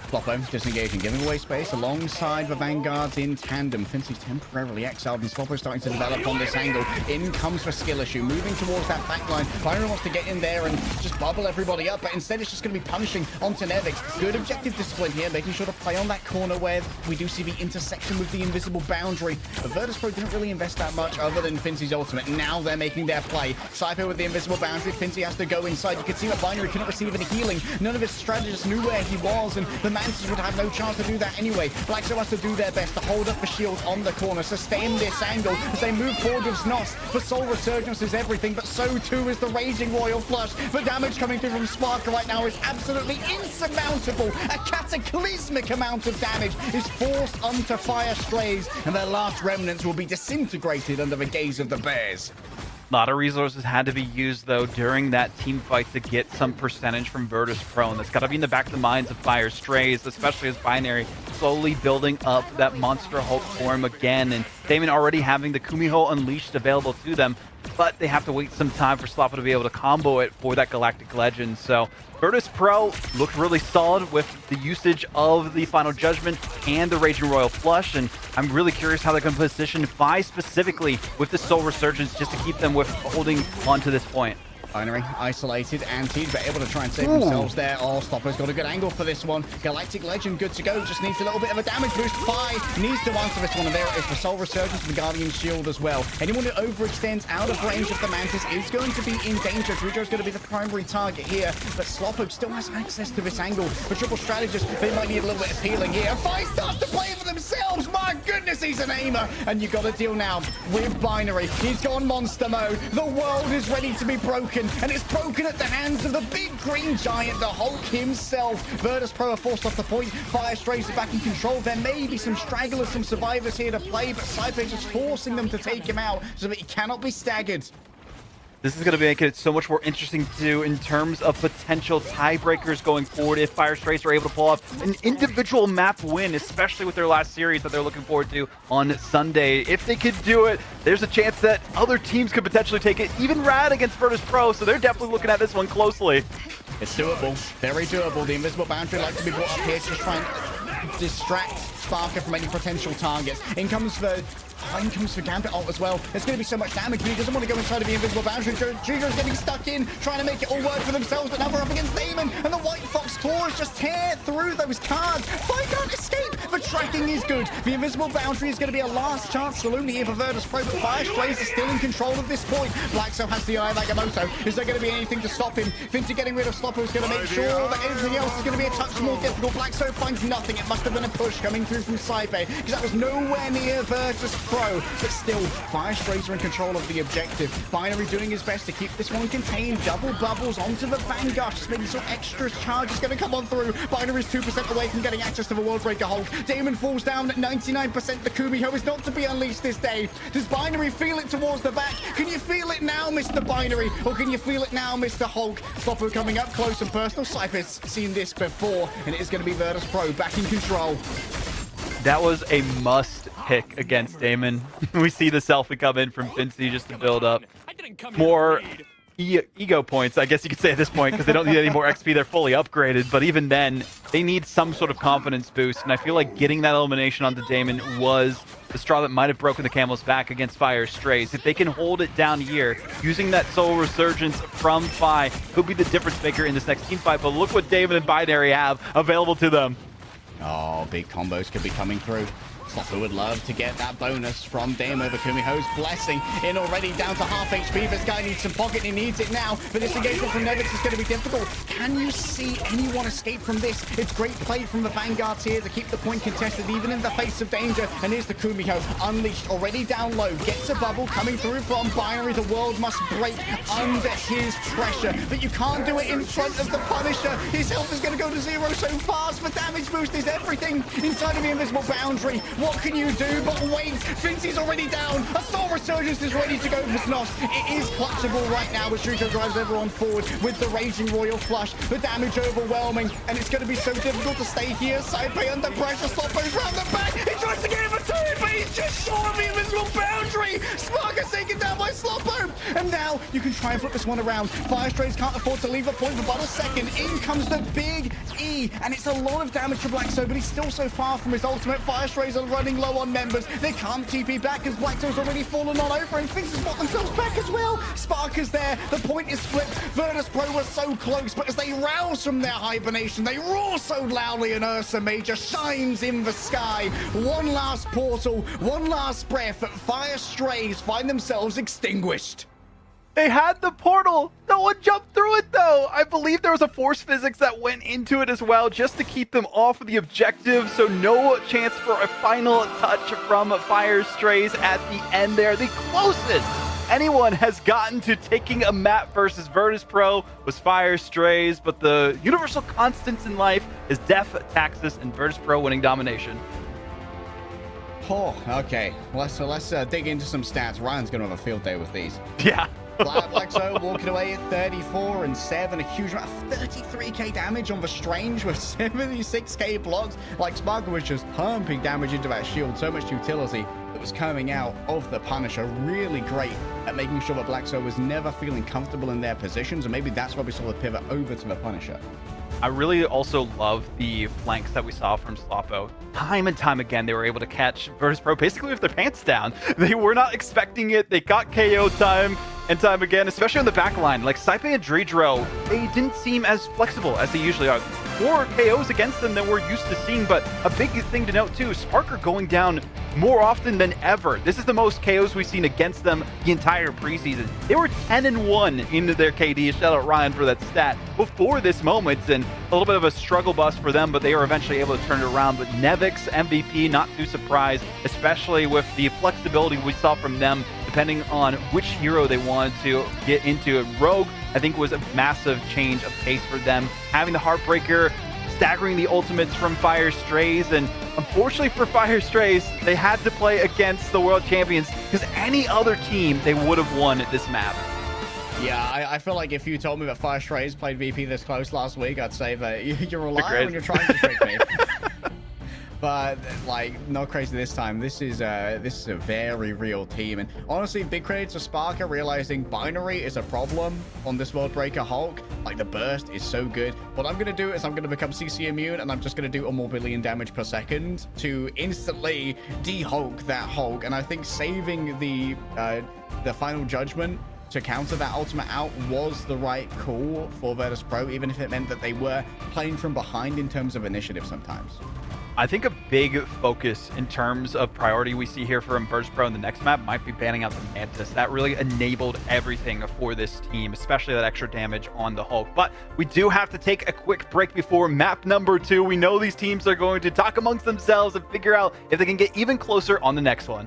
Floppo disengaging, giving away space alongside the Vanguards in tandem. Fincy's temporarily exiled, and Floppo starting to develop on this angle. In comes for Skill Issue, moving towards that backline. Byron wants to get in there and just bubble everybody up, but instead it's just going to be punishing onto Nevix. Good objective discipline here, making sure to play on that corner where we do see the intersection with the invisible boundary. But Virtus Pro didn't really invest that much other than Fincy's ultimate. Now they're making their play. Saipe with the invisible boundary. Fincy has to go inside. You can see that Binary couldn't receive any healing. None of his strategists knew where he was, and the Mantis would have no chance to do that anyway. Blackso has to do their best to hold up the shield on the corner, sustain this angle as they move forward with Snos. The Soul Resurgence is everything, but so too is the Raging Royal Flush. The damage coming through from Sparker right now is absolutely insurmountable. A cataclysmic amount of damage is forced onto Fire Strays, and their last remnants will be disintegrated under the gaze of the Bears. A lot of resources had to be used, though, during that team fight to get some percentage from Virtus Pro, and that's got to be in the back of the minds of Fire Strays, especially as Binary slowly building up that Monster Hulk form again, and Damon already having the Kumiho Unleashed available to them, but they have to wait some time for Sloppo to be able to combo it for that Galactic Legend. So Virtus Pro looked really solid with the usage of the Final Judgment and the Raging Royal Flush, and I'm really curious how they're going to position Vi specifically with the Soul Resurgence just to keep them with holding on to this point. Binary isolated, antied, but able to try and save themselves there. Oh, Sloppo's got a good angle for this one. Galactic Legend good to go, just needs a little bit of a damage boost. Fi needs to answer this one, and there it is, the Soul Resurgence and the Guardian Shield as well. Anyone who overextends out of range of the Mantis is going to be in danger. Drujo's going to be the primary target here, but Sloppo still has access to this angle. The Triple Strategist, they might need a little bit of healing here. Fi starts to play for themselves. My goodness, he's an aimer, and you've got to deal now with Binary. He's gone monster mode. The world is ready to be broken, and it's broken at the hands of the big green giant, the Hulk himself. Virtus Pro are forced off the point. Fire Strays are back in control. There may be some stragglers, some survivors here to play, but Saipe is just forcing them to take him out so that he cannot be staggered. This is going to make it so much more interesting to do in terms of potential tiebreakers going forward if Fire Strays are able to pull off an individual map win, especially with their last series that they're looking forward to on Sunday. If they could do it, there's a chance that other teams could potentially take it, even Rad against Virtus Pro, so they're definitely looking at this one closely. It's doable, very doable. The invisible boundary like to be brought up here to just try and distract Sparker from any potential targets. In comes for Gambit ult as well. There's going to be so much damage, but he doesn't want to go inside of the invisible boundary. Jujo's getting stuck in, trying to make it all work for themselves, but now we're up against Damon, and the White Fox claws just tear through those cards. Fi can't escape. The tracking is good. The invisible boundary is going to be a last chance saloon here for Virtus Pro, but Fire Strays are still in control of this point. Blackso has the eye like Amoto. Is there going to be anything to stop him? Finty getting rid of Sloppo is going to make sure that everything else is going to be a touch more difficult. Blackso finds nothing. It must have been a push coming through from Saipe, because that was nowhere near Virtus Pro. But still, Fire Strays are in control of the objective. Binary doing his best to keep this one contained. Double bubbles onto the Vanguard. Just maybe some extra charge is going to come on through. Binary's 2% away from getting access to the Worldbreaker Hulk. Damon falls down at 99%. The Kumiho is not to be unleashed this day. Does Binary feel it towards the back? Can you feel it now, Mr. Binary? Or can you feel it now, Mr. Hulk? Sloppo coming up close and personal. Saipe's seen this before, and it is going to be Virtus Pro back in control. That was a must pick against Damon. We see the selfie come in from Fincy just to build up more ego points, I guess you could say at this point, because they don't need any more XP. They're fully upgraded. But even then, they need some sort of confidence boost. And I feel like getting that elimination onto Damon was the straw that might have broken the camel's back against Fire Strays. If they can hold it down here, using that Soul Resurgence from Fi could be the difference maker in this next team fight. But look what Damon and Binary have available to them. Oh, big combos could be coming through. Slopper would love to get that bonus from Dame over Kumiho's blessing in already down to half HP. This guy needs some pocket, he needs it now. But this engagement from Nevix is going to be difficult. Can you see anyone escape from this? It's great play from the Vanguards here to keep the point contested even in the face of danger. And here's the Kumiho unleashed, already down low. Gets a bubble coming through from Binary. The world must break under his pressure. But you can't do it in front of the Punisher. His health is going to go to 0 so fast. The damage boost is everything inside of the invisible boundary. What can you do? But wait, Fincy's already down. A Soul Resurgence is ready to go for Snoss. It is clutchable right now as Shuto drives everyone forward with the Raging Royal Flush. The damage overwhelming, and it's going to be so difficult to stay here. Sidepay under pressure. Sloppo's round the back. He tries to get him a turret, but he's just short of the invisible boundary. Sparker's taken down by Sloppo. And now you can try and flip this one around. Fire Strays can't afford to leave a point for but a second. In comes the big E, and it's a lot of damage to Blackso, but he's still so far from his ultimate. Fire Strays are running low on members. They can't TP back as Blackto's already fallen on over, and Finks has got themselves back as well. Sparker's there. The point is flipped. Virtus Pro was so close, but as they rouse from their hibernation, they roar so loudly, and Ursa Major shines in the sky. One last portal, one last breath. Fire Strays find themselves extinguished. They had the portal. No one jumped through it, though. I believe there was a force physics that went into it as well, just to keep them off of the objective. So no chance for a final touch from Fire Strays at the end there. The closest anyone has gotten to taking a map versus Virtus Pro was Fire Strays, but the universal constants in life is Def, Taxis, and Virtus Pro winning domination. Oh, okay. Let's dig into some stats. Ryan's going to have a field day with these. Yeah. Blackso walking away at 34 and 7, a huge amount of 33k damage on the Strange with 76k blocks. Like Sparker was just pumping damage into that shield, so much utility that was coming out of the Punisher. Really great at making sure that Blackso was never feeling comfortable in their positions, and maybe that's why we saw the pivot over to the Punisher. I really also love the flanks that we saw from Sloppo. Time and time again, they were able to catch Virtus Pro basically with their pants down. They were not expecting it. They got KO time and time again, especially on the back line. Like Saipe and Dredro, they didn't seem as flexible as they usually are. More KOs against them than we're used to seeing, but a big thing to note too, Sparker going down more often than ever. This is the most KOs we've seen against them the entire preseason. They were 10-1 into their KD. Shout out Ryan for that stat before this moment, and a little bit of a struggle bus for them, but they were eventually able to turn it around. But Nevix MVP, not too surprised, especially with the flexibility we saw from them depending on which hero they wanted to get into. Rogue, I think, was a massive change of pace for them. Having the Heartbreaker, staggering the ultimates from Fire Strays, and unfortunately for Fire Strays, they had to play against the world champions, because any other team, they would have won this map. Yeah, I feel like if you told me that Fire Strays played VP this close last week, I'd say that you're a liar when you're trying to trick me. But like, not crazy this time. This is a very real team, and honestly, big credit to Sparker realizing Binary is a problem on this Worldbreaker Hulk. Like, the burst is so good. What I'm gonna do is I'm gonna become CC immune, and I'm just gonna do a more billion damage per second to instantly de-Hulk that Hulk. And I think saving the final judgment to counter that ultimate out was the right call for Virtus Pro, even if it meant that they were playing from behind in terms of initiative sometimes. I think a big focus in terms of priority we see here from Virtus Pro in the next map might be banning out the Mantis. That really enabled everything for this team, especially that extra damage on the Hulk. But we do have to take a quick break before map number 2. We know these teams are going to talk amongst themselves and figure out if they can get even closer on the next one.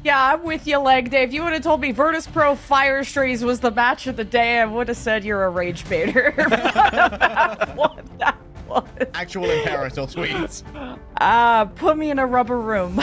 Yeah, I'm with you, Leg Day. If you would have told me Virtus Pro Fire Strays was the match of the day, I would have said you're a rage baiter. What that was. Actual Imperator tweets. Put me in a rubber room.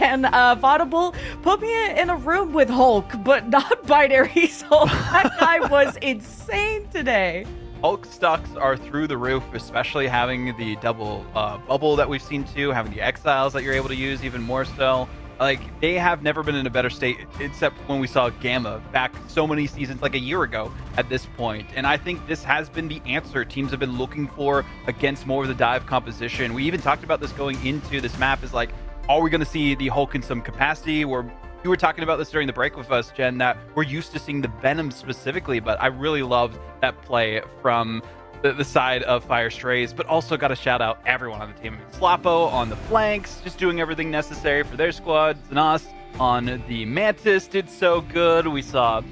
And Vaudable, put me in a room with Hulk, but not Binary Soul. That guy was insane today. Hulk stocks are through the roof, especially having the double bubble that we've seen too, having the exiles that you're able to use even more so. Like, they have never been in a better state, except when we saw Gamma back so many seasons, like a year ago at this point. And I think this has been the answer teams have been looking for against more of the dive composition. We even talked about this going into this map, is like, are we going to see the Hulk in some capacity? Where you were talking about this during the break with us, Jen, that we're used to seeing the Venom specifically, but I really loved that play from the side of Fire Strays, but also got to shout out everyone on the team. Sloppo on the flanks, just doing everything necessary for their squad. Zanas on the Mantis did so good. We saw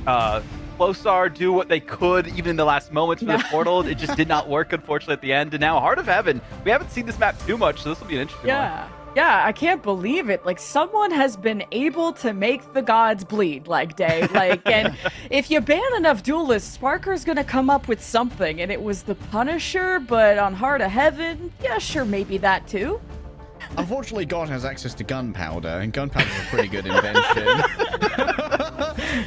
Closar do what they could even in the last moments for the portal. It just did not work, unfortunately, at the end. And now Heart of Heaven. We haven't seen this map too much, so this will be an interesting one. Yeah, I can't believe it. Like, someone has been able to make the gods bleed, like, Day. Like, and if you ban enough duelists, Sparker's gonna come up with something. And it was the Punisher, but on Heart of Heaven, yeah, sure, maybe that too. Unfortunately, God has access to gunpowder, and gunpowder is a pretty good invention.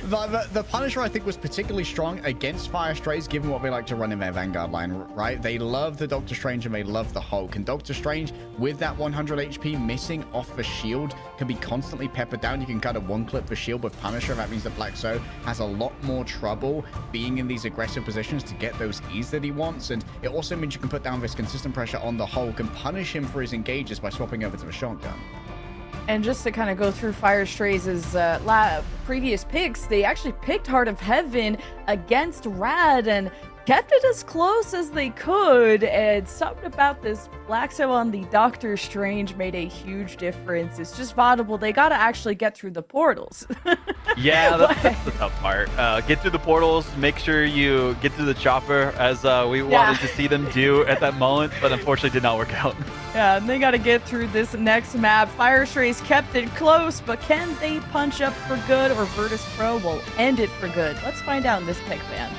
The Punisher, I think, was particularly strong against Fire Strays, given what we like to run in their Vanguard line, right? They love the Doctor Strange and they love the Hulk. And Doctor Strange, with that 100 HP missing off the shield, can be constantly peppered down. You can kind of one-clip the shield with Punisher. That means that Black So has a lot more trouble being in these aggressive positions to get those E's that he wants. And it also means you can put down this consistent pressure on the Hulk and punish him for his engages by swapping over to the shotgun. And just to kind of go through Fire Strays' previous picks, they actually picked Heart of Heaven against Rad and kept it as close as they could. And something about this Black So on the Doctor Strange made a huge difference. It's just vaudable. They got to actually get through the portals. Yeah, that's the tough part. Get through the portals, make sure you get through the chopper, as we wanted to see them do at that moment, but unfortunately did not work out. Yeah, and they got to get through this next map. Fire Strays kept it close, but can they punch up for good, or Virtus Pro will end it for good? Let's find out in this pick, man.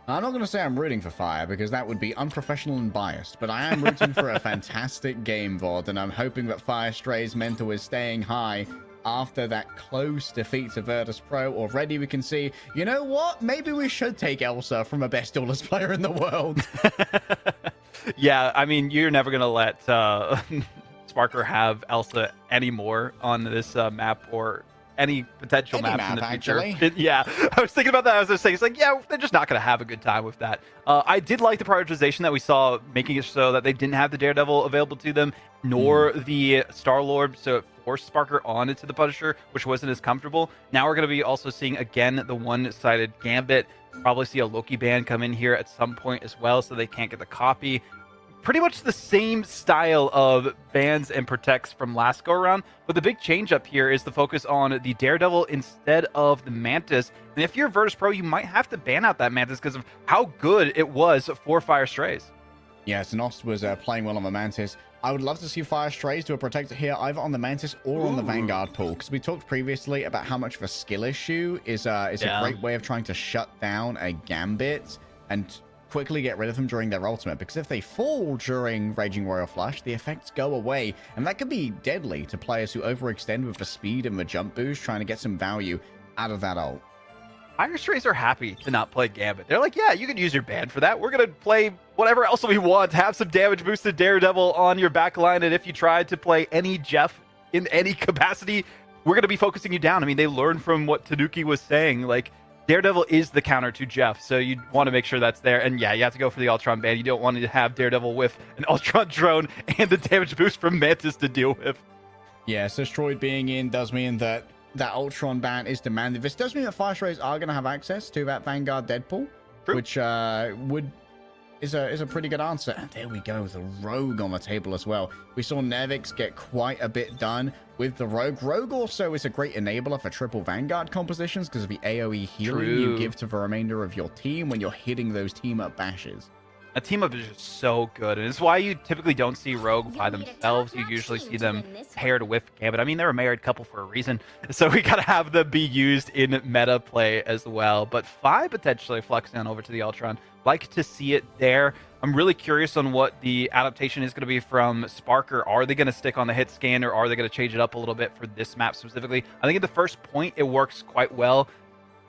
I'm not going to say I'm rooting for Fire, because that would be unprofessional and biased, but I am rooting for a fantastic game, VOD, and I'm hoping that Fire Stray's mental is staying high after that close defeat to Virtus Pro. Already we can see, you know what? Maybe we should take Elsa from a best duelist player in the world. Yeah, I mean, you're never going to let Sparker have Elsa anymore on this map, or any potential maps in the future. Yeah, I was thinking about that. I was just saying, it's like, yeah, they're just not going to have a good time with that. I did like the prioritization that we saw, making it so that they didn't have the Daredevil available to them, nor the Star-Lord, so it forced Sparker on into the Punisher, which wasn't as comfortable. Now we're going to be also seeing, again, the one-sided Gambit. Probably see a Loki ban come in here at some point as well, so they can't get the copy. Pretty much the same style of bans and protects from last go around, but the big change up here is the focus on the Daredevil instead of the Mantis. And if you're Virtus Pro, you might have to ban out that Mantis because of how good it was for Fire Strays. Yes, Nost was playing well on the Mantis. I would love to see Fire Strays do a protector here, either on the Mantis or on the Vanguard pool, because we talked previously about how much of a skill issue is a great way of trying to shut down a Gambit and quickly get rid of them during their ultimate, because if they fall during Raging Royal Flush, the effects go away, and that could be deadly to players who overextend with the speed and the jump boost, trying to get some value out of that ult. Fire Strays are happy to not play Gambit. They're like, yeah, you can use your ban for that. We're going to play whatever else we want. Have some damage boosted Daredevil on your back line, and if you try to play any Jeff in any capacity, we're going to be focusing you down. I mean, they learned from what Tanuki was saying. Like, Daredevil is the counter to Jeff, so you want to make sure that's there. And yeah, you have to go for the Ultron ban. You don't want to have Daredevil with an Ultron drone and the damage boost from Mantis to deal with. Yeah, so Stroid being in does mean that Ultron ban is demanded. This does mean that Fire Strays are going to have access to that Vanguard Deadpool, which is a pretty good answer. And there we go, the Rogue on the table as well. We saw Nervix get quite a bit done with the Rogue. Rogue also is a great enabler for triple Vanguard compositions because of the AoE healing you give to the remainder of your team when you're hitting those team-up bashes. A team up is just so good, and it's why you typically don't see Rogue by themselves. You usually see them paired with Gambit. I mean, they're a married couple for a reason, so we gotta have them be used in meta play as well. But Fi potentially flexing on over to the Ultron. Like to see it there. I'm really curious on what the adaptation is going to be from Sparker. Are they going to stick on the hit scan, or are they going to change it up a little bit for this map specifically? I think at the first point, it works quite well,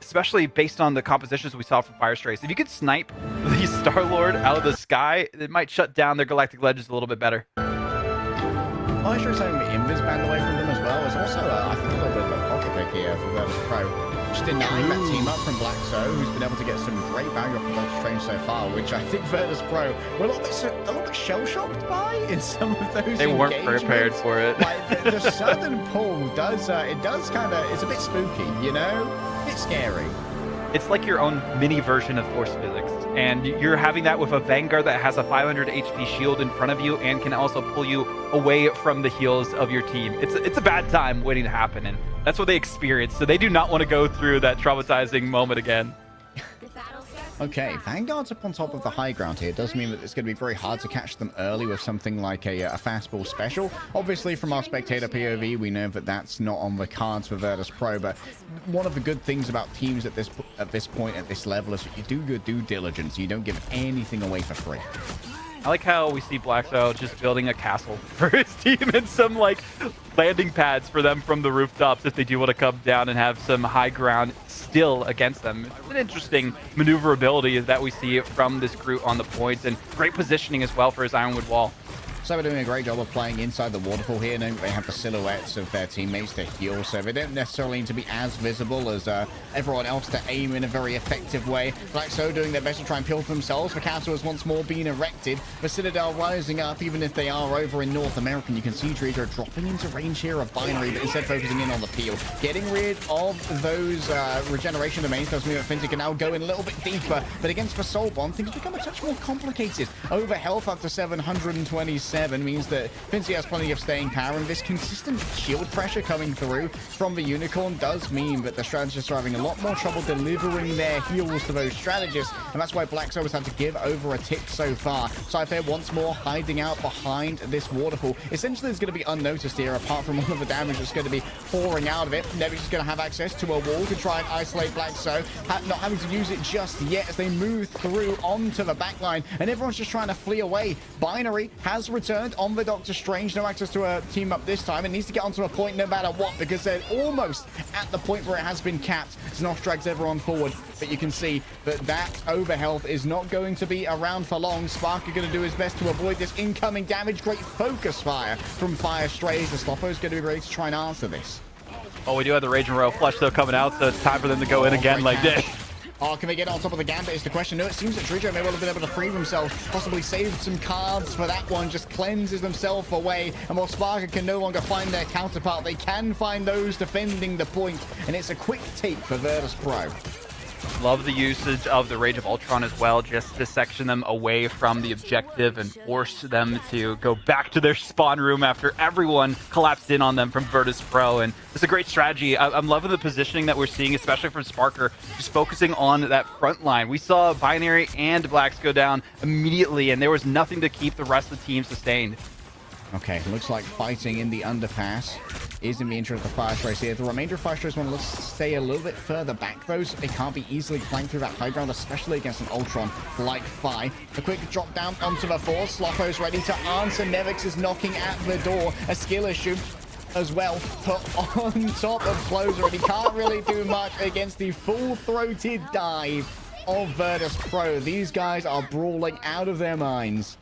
especially based on the compositions we saw from Fire Strays. If you could snipe the Star-Lord out of the sky, it might shut down their Galactic Legends a little bit better. Fire Strays having the Invis banned away from them as well is also, I think, a little bit of a pocket pick here for Virtus Pro. Just denying that team up from Black So, who's been able to get some great value off the Doctor Strange so far, which I think Virtus Pro were a little bit shell-shocked by in some of those They weren't prepared for it. Like, the southern pull does, it's a bit spooky, you know? A bit scary. It's like your own mini version of Force Physics, and you're having that with a Vanguard that has a 500 HP shield in front of you and can also pull you away from the heals of your team. It's a bad time waiting to happen, and that's what they experienced, so they do not want to go through that traumatizing moment again. Okay, Vanguard's up on top of the high ground here. It does mean that it's going to be very hard to catch them early with something like a fastball special. Obviously, from our spectator POV, we know that that's not on the cards for Virtus Pro, but one of the good things about teams at this point, at this level, is that you do your due diligence. You don't give anything away for free. I like how we see Blackso just building a castle for his team and some like landing pads for them from the rooftops if they do want to come down and have some high ground still against them. It's an interesting maneuverability that we see from this Groot on the points, and great positioning as well for his Ironwood wall. So we're doing a great job of playing inside the waterfall here, knowing they have the silhouettes of their teammates to heal, so they don't necessarily need to be as visible as everyone else to aim in a very effective way. Black So doing their best to try and peel for themselves. The castle is once more being erected. The Citadel rising up, even if they are over in North America. You can see Dredger dropping into range here of Binary, but instead focusing in on the peel. Getting rid of those regeneration domains does mean that Finzi can now go in a little bit deeper, but against the Soul Bomb, things become a touch more complicated. Over health up to 727 means that Finzi has plenty of staying power, and this consistent shield pressure coming through from the Unicorn does mean that the strategists are having a lot more trouble delivering their heals to those strategists, and that's why Black So has had to give over a tick so far. Cypher once more hiding out behind this waterfall. Essentially, it's going to be unnoticed here, apart from all of the damage that's going to be pouring out of it. Nevix is going to have access to a wall to try and isolate Black So, not having to use it just yet as they move through onto the backline, and everyone's just trying to flee away. Binary has returned on the Doctor Strange. No access to a team up this time. It needs to get onto a point no matter what, because they're almost at the point where it has been capped. Znoff drags everyone forward, but you can see that that overhealth is not going to be around for long. Spark are going to do his best to avoid this incoming damage. Great focus fire from Fire Strays. The Sloppo is going to be ready to try and answer this. Oh, we do have the Rage and Royal Flush though coming out, so it's time for them to go in again like this. Oh, can they get on top of the Gambit is the question. No, it seems that Dredger may well have been able to free himself, possibly saved some cards for that one, just cleanses themselves away. And while Sparker can no longer find their counterpart, they can find those defending the point, and it's a quick take for Virtus Pro. Love the usage of the Rage of Ultron as well, just to section them away from the objective and force them to go back to their spawn room after everyone collapsed in on them from Virtus Pro. And it's a great strategy. I'm loving the positioning that we're seeing, especially from Sparker, just focusing on that front line. We saw Binary and Blacks go down immediately, and there was nothing to keep the rest of the team sustained. Okay, looks like fighting in the underpass is in the interest of the Fire Strays here. The remainder of Fire Strays want to stay a little bit further back, though, so they can't be easily flanked through that high ground, especially against an Ultron like Fi. A quick drop down onto the floor. Sloppo's ready to answer. Nevix is knocking at the door. A skill issue as well put on top of Closer, and he can't really do much against the full-throated dive of Virtus Pro. These guys are brawling out of their minds.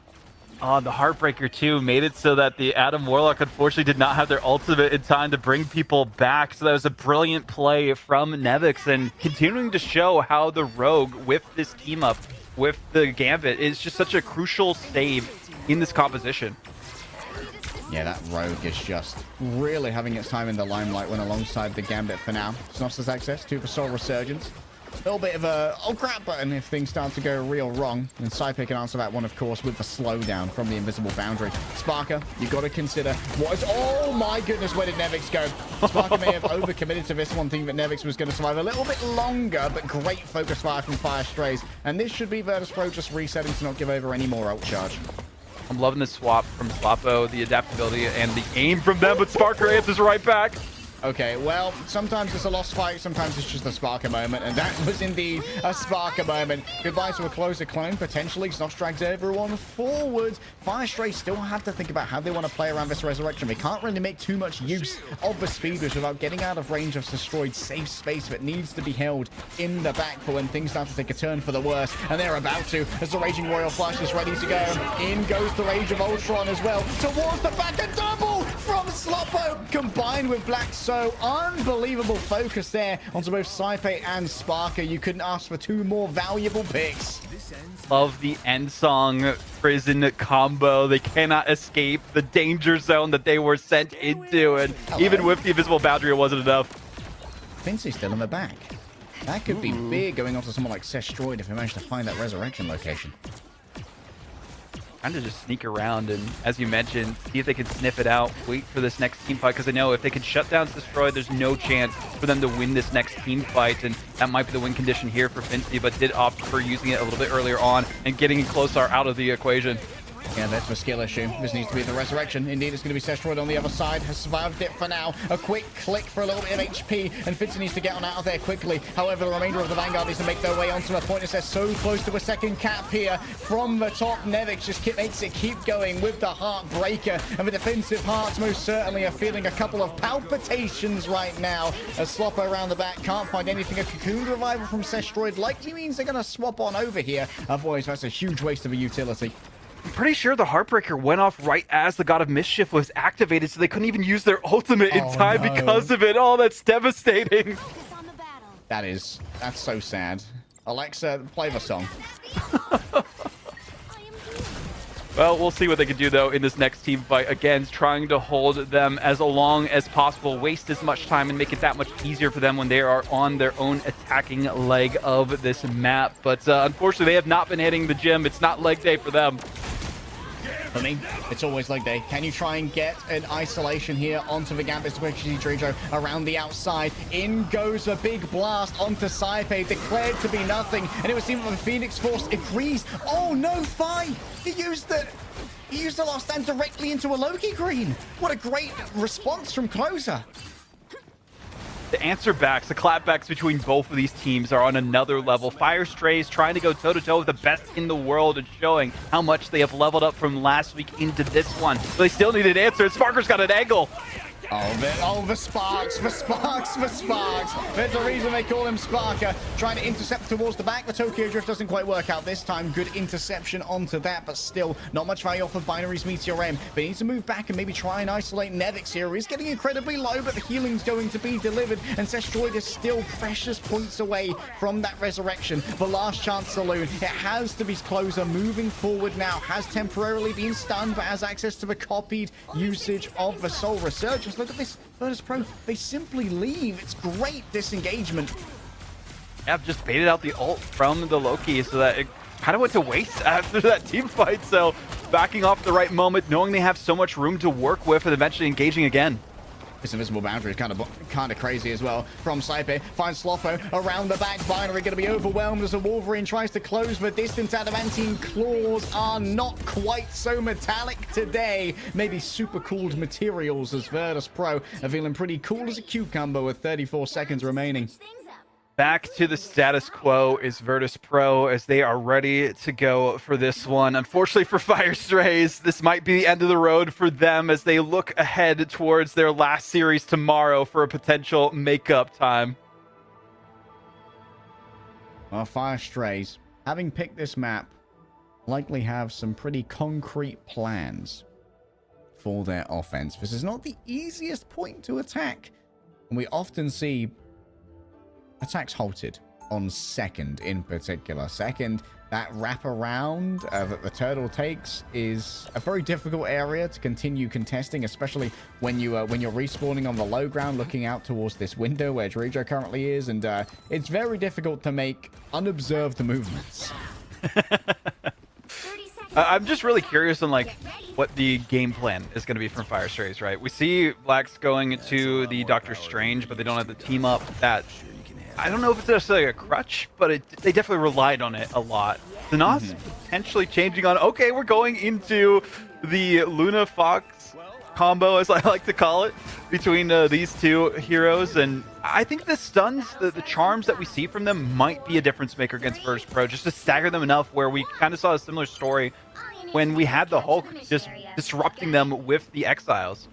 The Heartbreaker too made it so that the Adam Warlock unfortunately did not have their ultimate in time to bring people back. So that was a brilliant play from Nevix, and continuing to show how the Rogue with this team up with the Gambit is just such a crucial save in this composition. Yeah, that Rogue is just really having its time in the limelight when alongside the Gambit for now. Snoss has access to the Soul Resurgence. little bit of a oh crap button if things start to go real wrong. And Saipe can answer that one, of course, with the slowdown from the invisible boundary. Sparker, you got to consider what is... Oh my goodness, where did Nevix go? Sparker may have overcommitted to this one, thinking that Nevix was going to survive a little bit longer, but great focus fire from Fire Strays. And this should be Virtus Pro just resetting to not give over any more ult charge. I'm loving the swap from Sloppo, the adaptability and the aim from them, but Sparker answers right back. Okay, well, sometimes it's a lost fight, sometimes it's just a Sparker moment, and that was indeed a Sparker moment. Goodbye to a closer clone, potentially. Snox drags everyone forward. Fire Stray still have to think about how they want to play around this resurrection. They can't really make too much use of the speeders without getting out of range of Destroyed safe space that needs to be held in the back for when things start to take a turn for the worse, and they're about to, as the Raging Royal Flash is ready to go. In goes the Rage of Ultron as well, towards the back, a double from Sloppo, combined with Black Soul. Unbelievable focus there onto both Saipe and Sparker. You couldn't ask for two more valuable picks. Love the end song prison combo. They cannot escape the danger zone that they were sent into, and even with the invisible boundary, it wasn't enough. Fincy's still in the back. That could be big going on to someone like Sestroid if they manage to find that resurrection location. Trying to just sneak around and, as you mentioned, see if they can sniff it out, wait for this next team fight, because I know if they can shut down Destroy, there's no chance for them to win this next team fight, and that might be the win condition here for Fincy, but did opt for using it a little bit earlier on, and getting close are out of the equation. Yeah, that's a skill issue. This needs to be the resurrection. Indeed, it's going to be Sestroid on the other side. Has survived it for now. A quick click for a little bit of HP, and Fincy needs to get on out of there quickly. However, the remainder of the Vanguard needs to make their way onto a point as they're so close to a second cap here. From the top, Nevix just makes it keep going with the Heartbreaker, and the defensive Hearts most certainly are feeling a couple of palpitations right now. As Slopper around the back can't find anything. A Cocoon Revival from Sestroid likely means they're going to swap on over here. Otherwise, that's a huge waste of a utility. I'm pretty sure the Heartbreaker went off right as the God of Mischief was activated, so they couldn't even use their ultimate in time because of it. Oh, that's devastating. That's so sad. Alexa, play the song. Well, we'll see what they can do, though, in this next team fight. Again, trying to hold them as long as possible, waste as much time, and make it that much easier for them when they are on their own attacking leg of this map. But unfortunately, they have not been hitting the gym. It's not leg day for them. For me, it's always leg day. Can you try and get an isolation here onto the Gambit Squishy Drijo around the outside? In goes a big blast onto Saipe, declared to be nothing. And it would seem that the Phoenix Force agrees. Oh no, Fi! He used the last stand directly into a Loki Green. What a great response from Closer. The answer backs, the clapbacks between both of these teams are on another level. Fire Strays trying to go toe-to-toe with the best in the world and showing how much they have leveled up from last week into this one. But they still need an answer. Sparker's got an angle. The sparks. There's a reason they call him Sparker. Trying to intercept towards the back. The Tokyo Drift doesn't quite work out this time. Good interception onto that, but still not much value off of Binary's Meteor M. They need to move back and maybe try and isolate Nevix here. He's getting incredibly low, but the healing's going to be delivered, and Sestroid is still precious points away from that resurrection. The last chance saloon. It has to be Closer moving forward now. Has temporarily been stunned, but has access to the copied usage of the Soul Resurgence. Look at this Virtus Pro. They simply leave. It's great disengagement. Yeah, I've just baited out the ult from the Loki so that it kind of went to waste after that team fight. So backing off at the right moment, knowing they have so much room to work with, and eventually engaging again. This invisible boundary is kind of crazy as well. From Saipe, finds Sloppo around the back. Binary going to be overwhelmed as a Wolverine tries to close the distance. Adamantine claws are not quite so metallic today. Maybe super cooled materials as Virtus Pro are feeling pretty cool as a cucumber with 34 seconds remaining. Back to the status quo is Virtus Pro as they are ready to go for this one. Unfortunately for Fire Strays, this might be the end of the road for them as they look ahead towards their last series tomorrow for a potential makeup time. Well, Fire Strays, having picked this map, likely have some pretty concrete plans for their offense. This is not the easiest point to attack, and we often see attacks halted on second in particular. Second, that wraparound that the turtle takes is a very difficult area to continue contesting, especially when you're respawning on the low ground, looking out towards this window where Dredro currently is, and it's very difficult to make unobserved movements. I'm just really curious on like what the game plan is going to be from Fire Strays, right? We see Blacks going to the Doctor Strange, but they don't have the team up that. I don't know if it's necessarily a crutch, but they definitely relied on it a lot. Zanos potentially changing on, okay, we're going into the Luna Fox combo, as I like to call it, between these two heroes. And I think the stuns, the charms that we see from them might be a difference maker against Virtus Pro, just to stagger them enough where we kind of saw a similar story when we had the Hulk just disrupting them with the Exiles.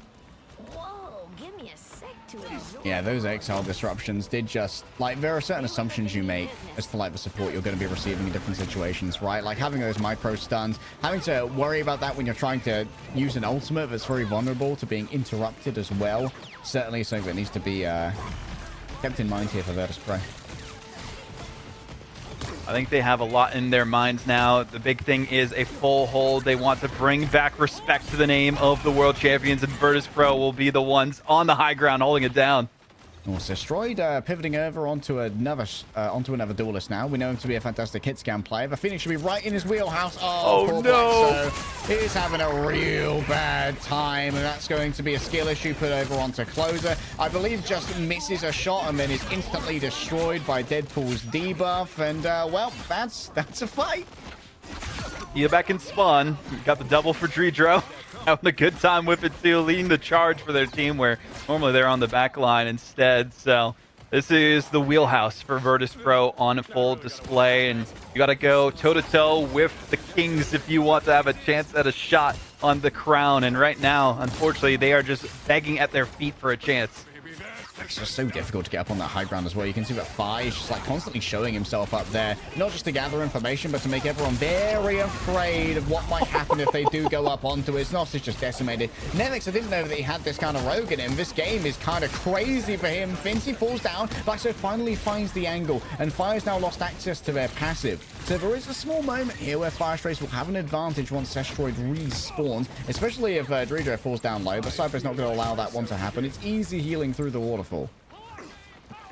Yeah, those exile disruptions did just, like, there are certain assumptions you make as to, like, the support you're going to be receiving in different situations, right? Like, having those micro stuns, having to worry about that when you're trying to use an ultimate that's very vulnerable to being interrupted as well. Certainly something that needs to be kept in mind here for Virtus Pro. I think they have a lot in their minds now. The big thing is a full hold. They want to bring back respect to the name of the world champions, and Virtus Pro will be the ones on the high ground holding it down. Also, Stroid pivoting over onto another duelist now. We know him to be a fantastic hit scan player. The Phoenix should be right in his wheelhouse. Oh poor no! So he's having a real bad time, and that's going to be a skill issue put over onto Closer. I believe just misses a shot and then is instantly destroyed by Deadpool's debuff. And well, that's a fight. Yeah, back in spawn. Got the double for Dredro. Having a good time with it too, leading the charge for their team where normally they're on the back line instead. So this is the wheelhouse for Virtus Pro on full display, and you got to go toe-to-toe with the Kings if you want to have a chance at a shot on the crown. And right now, unfortunately, they are just begging at their feet for a chance. It's just so difficult to get up on that high ground as well. You can see that Fi is just like constantly showing himself up there, not just to gather information, but to make everyone very afraid of what might happen if they do go up onto it. Snoss is just decimated. Nevix, I didn't know that he had this kind of rogue in him. This game is kind of crazy for him. Fincy falls down. Blackso finally finds the angle, and Fire's now lost access to their passive. So there is a small moment here where Fire Strays will have an advantage once Sestroid respawns, especially if Dredro falls down low, but Cyber's not going to allow that one to happen. It's easy healing through the waterfall.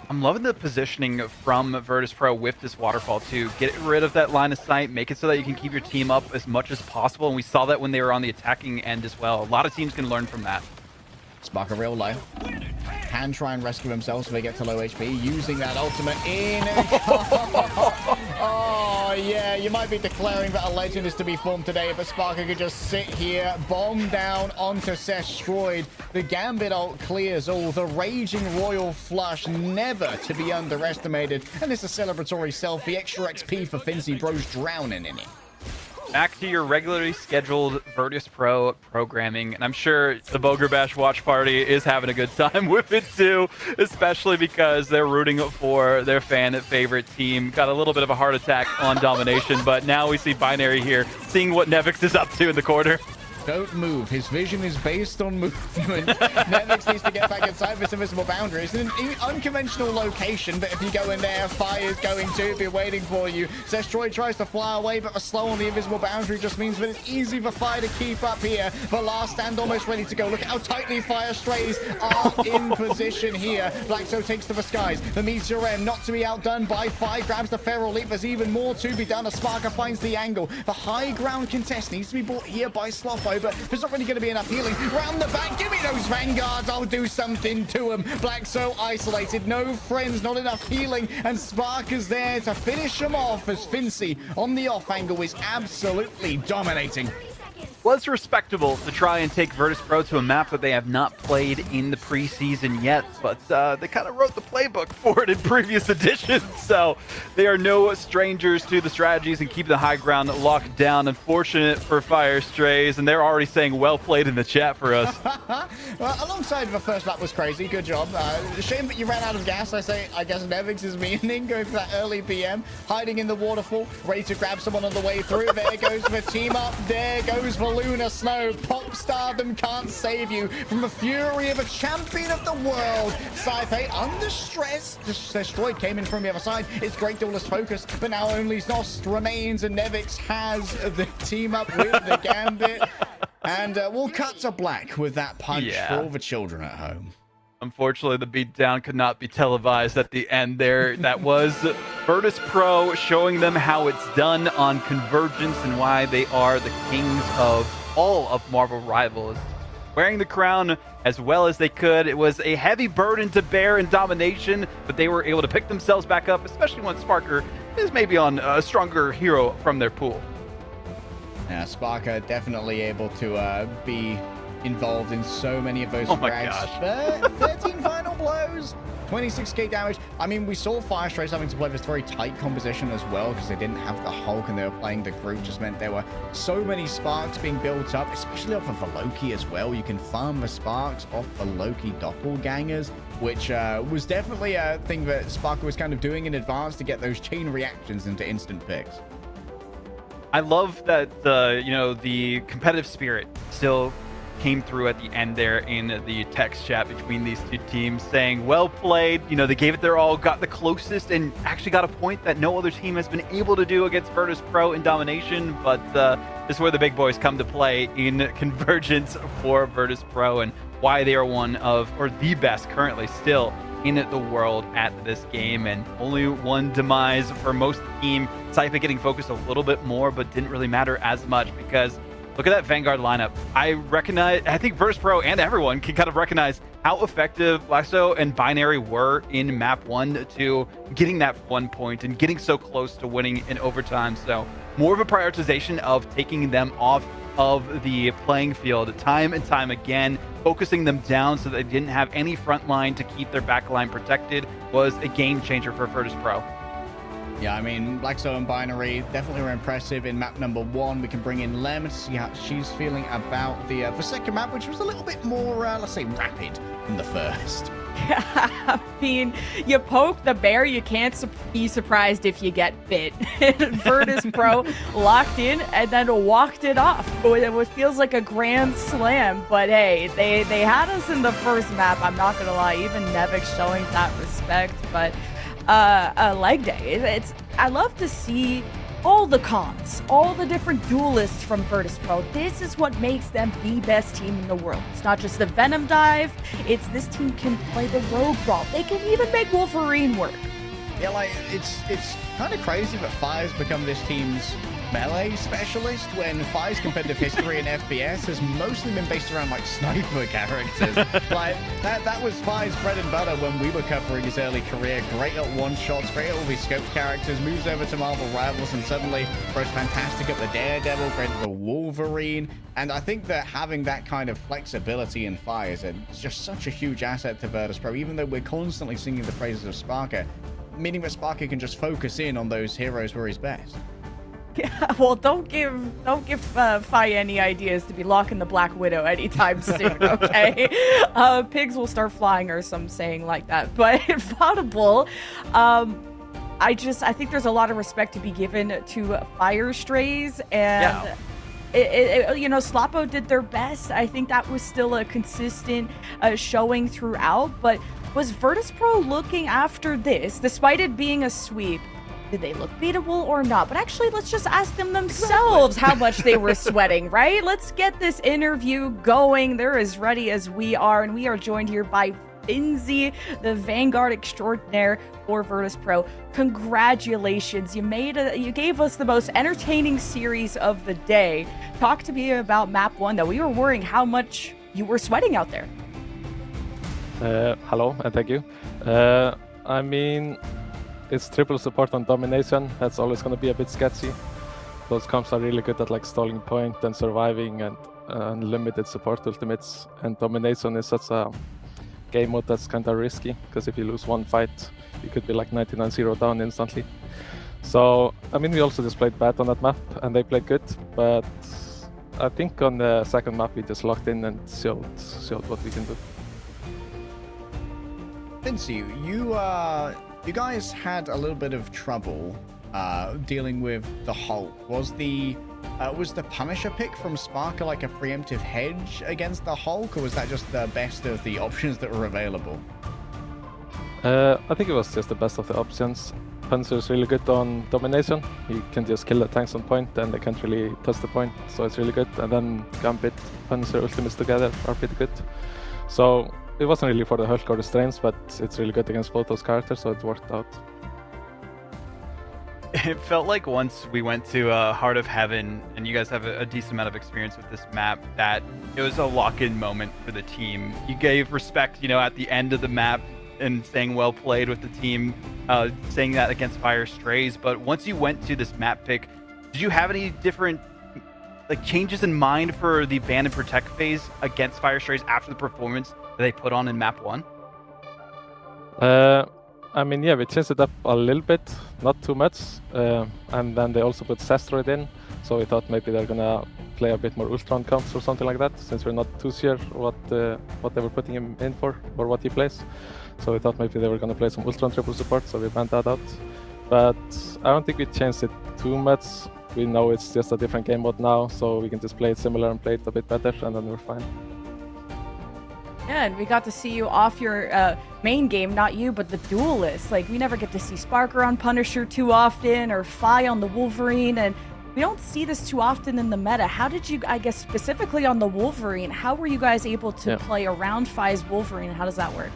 I'm loving the positioning from Virtus Pro with this waterfall too. Get rid of that line of sight, make it so that you can keep your team up as much as possible, and we saw that when they were on the attacking end as well. A lot of teams can learn from that. Sparker real low. Can try and rescue themselves if they get to low HP, using that ultimate in. Oh, yeah, you might be declaring that a legend is to be formed today, but Sparker could just sit here, bomb down onto Sestroid. The Gambit ult clears all. The Raging Royal Flush, never to be underestimated. And it's a celebratory selfie. Extra XP for Fincy Bros drowning in it. Back to your regularly scheduled Virtus Pro programming, and I'm sure the Boger Bash watch party is having a good time with it too, especially because they're rooting for their fan favorite team. Got a little bit of a heart attack on Domination, but now we see Binary here, seeing what Nevix is up to in the corner. Don't move. His vision is based on movement. Nevix needs to get back inside this invisible boundary. It's an unconventional location, but if you go in there, Fire's going to be waiting for you. Sestroid tries to fly away, but the slow on the invisible boundary just means that it's easy for Fire to keep up here. The last stand almost ready to go. Look at how tightly Fire Strays are in position here. Blackso takes to the skies. The Meteor M not to be outdone by Fire. Grabs the Feral Leap. There's even more to be done. A Sparker finds the angle. The high ground contest needs to be brought here by Slotho, but there's not really going to be enough healing. Round the back, give me those Vanguards. I'll do something to him. Blackso isolated, no friends, not enough healing, and Sparker's there to finish him off as Fincy on the off angle is absolutely dominating. Was respectable to try and take Virtus Pro to a map that they have not played in the preseason yet, but they kind of wrote the playbook for it in previous editions, so they are no strangers to the strategies and keep the high ground locked down. Unfortunate for Fire Strays, and they're already saying well played in the chat for us. Well, alongside the first lap was crazy, good job. Shame that you ran out of gas. I guess Nevix is meaning, going for that early PM, hiding in the waterfall, ready to grab someone on the way through. There goes the team up, there goes the lunar snow. Pop stardom can't save you from the fury of a champion of the world. Saipe under stress. Destroyed came in from the other side. It's great duelist focus, but now only Znost remains, and Nevix has the team up with the Gambit. And we'll cut to black with that punch for all the children at home. Unfortunately, the beatdown could not be televised at the end there. That was Virtus Pro showing them how it's done on Convergence and why they are the kings of all of Marvel Rivals. Wearing the crown as well as they could. It was a heavy burden to bear in Domination, but they were able to pick themselves back up, especially when Sparker is maybe on a stronger hero from their pool. Yeah, Sparker definitely able to be involved in so many of those frags. 13 final blows, 26k damage. I mean, we saw Fire Strays having to play this very tight composition as well because they didn't have the Hulk and they were playing the group. Just meant there were so many sparks being built up, especially off of the Loki as well. You can farm the sparks off the Loki doppelgangers, which was definitely a thing that Sparker was kind of doing in advance to get those chain reactions into instant picks. I love that the competitive spirit still came through at the end there in the text chat between these two teams, saying well played. They gave it their all, got the closest, and actually got a point that no other team has been able to do against Virtus Pro in Domination. But this is where the big boys come to play in Convergence for Virtus Pro, and why they are one of, or the best currently still in the world at this game. And only one demise for most of the team. Saipe getting focused a little bit more, but didn't really matter as much because look at that Vanguard lineup. I think Virtus Pro and everyone can kind of recognize how effective Laxo and Binary were in map 1 to getting that 1 point and getting so close to winning in overtime. So more of a prioritization of taking them off of the playing field time and time again, focusing them down so they didn't have any front line to keep their back line protected was a game changer for Virtus Pro. Yeah, I mean, Blackso and Binary definitely were impressive in map number 1. We can bring in Lem to see how she's feeling about the second map, which was a little bit more, let's say, rapid than the first. I mean, you poke the bear, you can't be surprised if you get bit. Virtus Pro locked in and then walked it off. It feels like a grand slam, but hey, they had us in the first map. I'm not gonna lie, even Nevix showing that respect, but leg day. I love to see all the cons, all the different duelists from Virtus Pro. This is what makes them the best team in the world. It's not just the Venom dive, it's this team can play the Rogue Brawl. They can even make Wolverine work. Yeah, like, it's kind of crazy that Fire's become this team's melee specialist when Fire's competitive history in FPS has mostly been based around like sniper characters. Like that was Fire's bread and butter when we were covering his early career. Great at one shots, great at all these scoped characters, moves over to Marvel Rivals and suddenly throws fantastic at the Daredevil, great at the Wolverine. And I think that having that kind of flexibility in Fire is just such a huge asset to Virtus Pro, even though we're constantly singing the praises of Sparker, meaning that Sparker can just focus in on those heroes where he's best. Yeah, well, don't give Fai any ideas to be locking the Black Widow anytime soon, okay? Pigs will start flying or some saying like that. But Vaudable, I think there's a lot of respect to be given to Fire Strays, and Slapo did their best. I think that was still a consistent showing throughout. But was Virtus Pro looking after this, despite it being a sweep? Did they look beatable or not? But actually, let's just ask them themselves how much they were sweating, right? Let's get this interview going. They're as ready as we are, and we are joined here by Finzi, the Vanguard extraordinaire for Virtus Pro. Congratulations. You gave us the most entertaining series of the day. Talk to me about map 1, though. We were worrying how much you were sweating out there. Hello, and thank you. I mean, it's triple support on Domination. That's always going to be a bit sketchy. Those comps are really good at like stalling point and surviving and unlimited support ultimates. And Domination is such a game mode that's kind of risky, because if you lose one fight, you could be like 99-0 down instantly. So, I mean, we also just played bad on that map, and they played good. But I think on the second map, we just locked in and showed what we can do. Vinci, you guys had a little bit of trouble dealing with the Hulk. Was the Was the Punisher pick from Sparker like a preemptive hedge against the Hulk, or was that just the best of the options that were available? I think it was just the best of the options. Punisher is really good on domination. You can just kill the tanks on point and they can't really touch the point, so it's really good. And then Gambit, Punisher, Ultimates together are pretty good. So it wasn't really for the Hulk or the Strange, but it's really good against both those characters, so it worked out. It felt like once we went to Heart of Heaven, and you guys have a decent amount of experience with this map, that it was a lock-in moment for the team. You gave respect, at the end of the map and saying well played with the team, saying that against Fire Strays. But once you went to this map pick, did you have any different changes in mind for the ban and protect phase against Fire Strays after the performance that they put on in map 1? I mean, yeah, we changed it up a little bit, not too much, and then they also put Sestroid in, so we thought maybe they're gonna play a bit more Ultron comps or something like that, since we're not too sure what they were putting him in for, or what he plays. So we thought maybe they were gonna play some Ultron triple support, so we banned that out. But I don't think we changed it too much. We know it's just a different game mode now, so we can just play it similar and play it a bit better, and then we're fine. Yeah, and we got to see you off your main game, not you, but the Duelist. We never get to see Sparker on Punisher too often, or Fi on the Wolverine, and we don't see this too often in the meta. How did you, I guess, specifically on the Wolverine, how were you guys able to play around Fi's Wolverine? How does that work?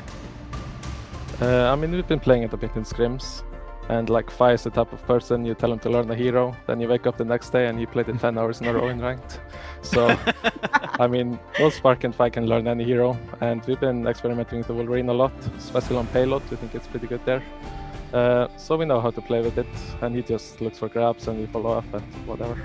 I mean, we've been playing it a bit in scrims, and Fi is the type of person you tell him to learn a hero, then you wake up the next day and he played it 10 hours in a row in ranked. So, I mean, both Spark and Fi can learn any hero, and we've been experimenting with the Wolverine a lot, especially on payload. We think it's pretty good there. So we know how to play with it, and he just looks for grabs and we follow up and whatever.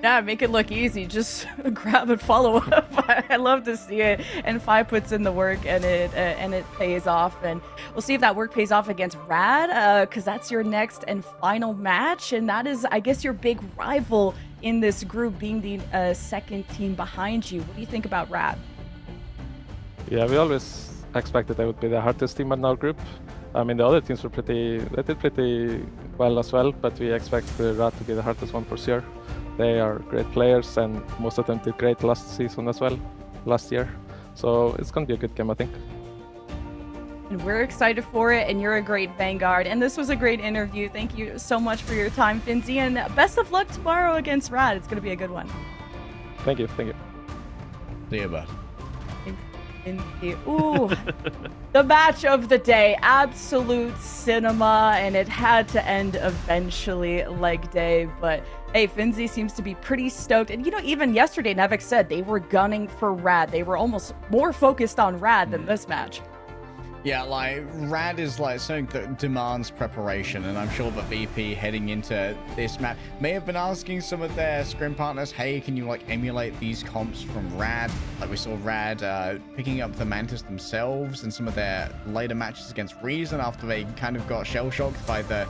Yeah, make it look easy. Just grab and follow up. I love to see it. And Fi puts in the work, and it pays off. And we'll see if that work pays off against Rad, because that's your next and final match. And that is, I guess, your big rival in this group, being the second team behind you. What do you think about Rad? Yeah, we always expected they would be the hardest team in our group. I mean, the other teams they did pretty well as well, but we expect Rad to be the hardest one for sure. They are great players, and most of them did great last season as well, last year. So it's going to be a good game, I think. And we're excited for it, and you're a great Vanguard. And this was a great interview. Thank you so much for your time, Finzi, and best of luck tomorrow against Rad. It's going to be a good one. Thank you. Thank you. See you, bud. Ooh, the match of the day, absolute cinema, and it had to end eventually, leg day. But hey, Finzi seems to be pretty stoked. And even yesterday, Nevik said they were gunning for Rad. They were almost more focused on Rad than this match. Yeah, Rad is something that demands preparation, and I'm sure that VP heading into this map may have been asking some of their scrim partners, hey, can you emulate these comps from Rad? We saw Rad picking up the Mantis themselves in some of their later matches against Reason after they kind of got shell-shocked by the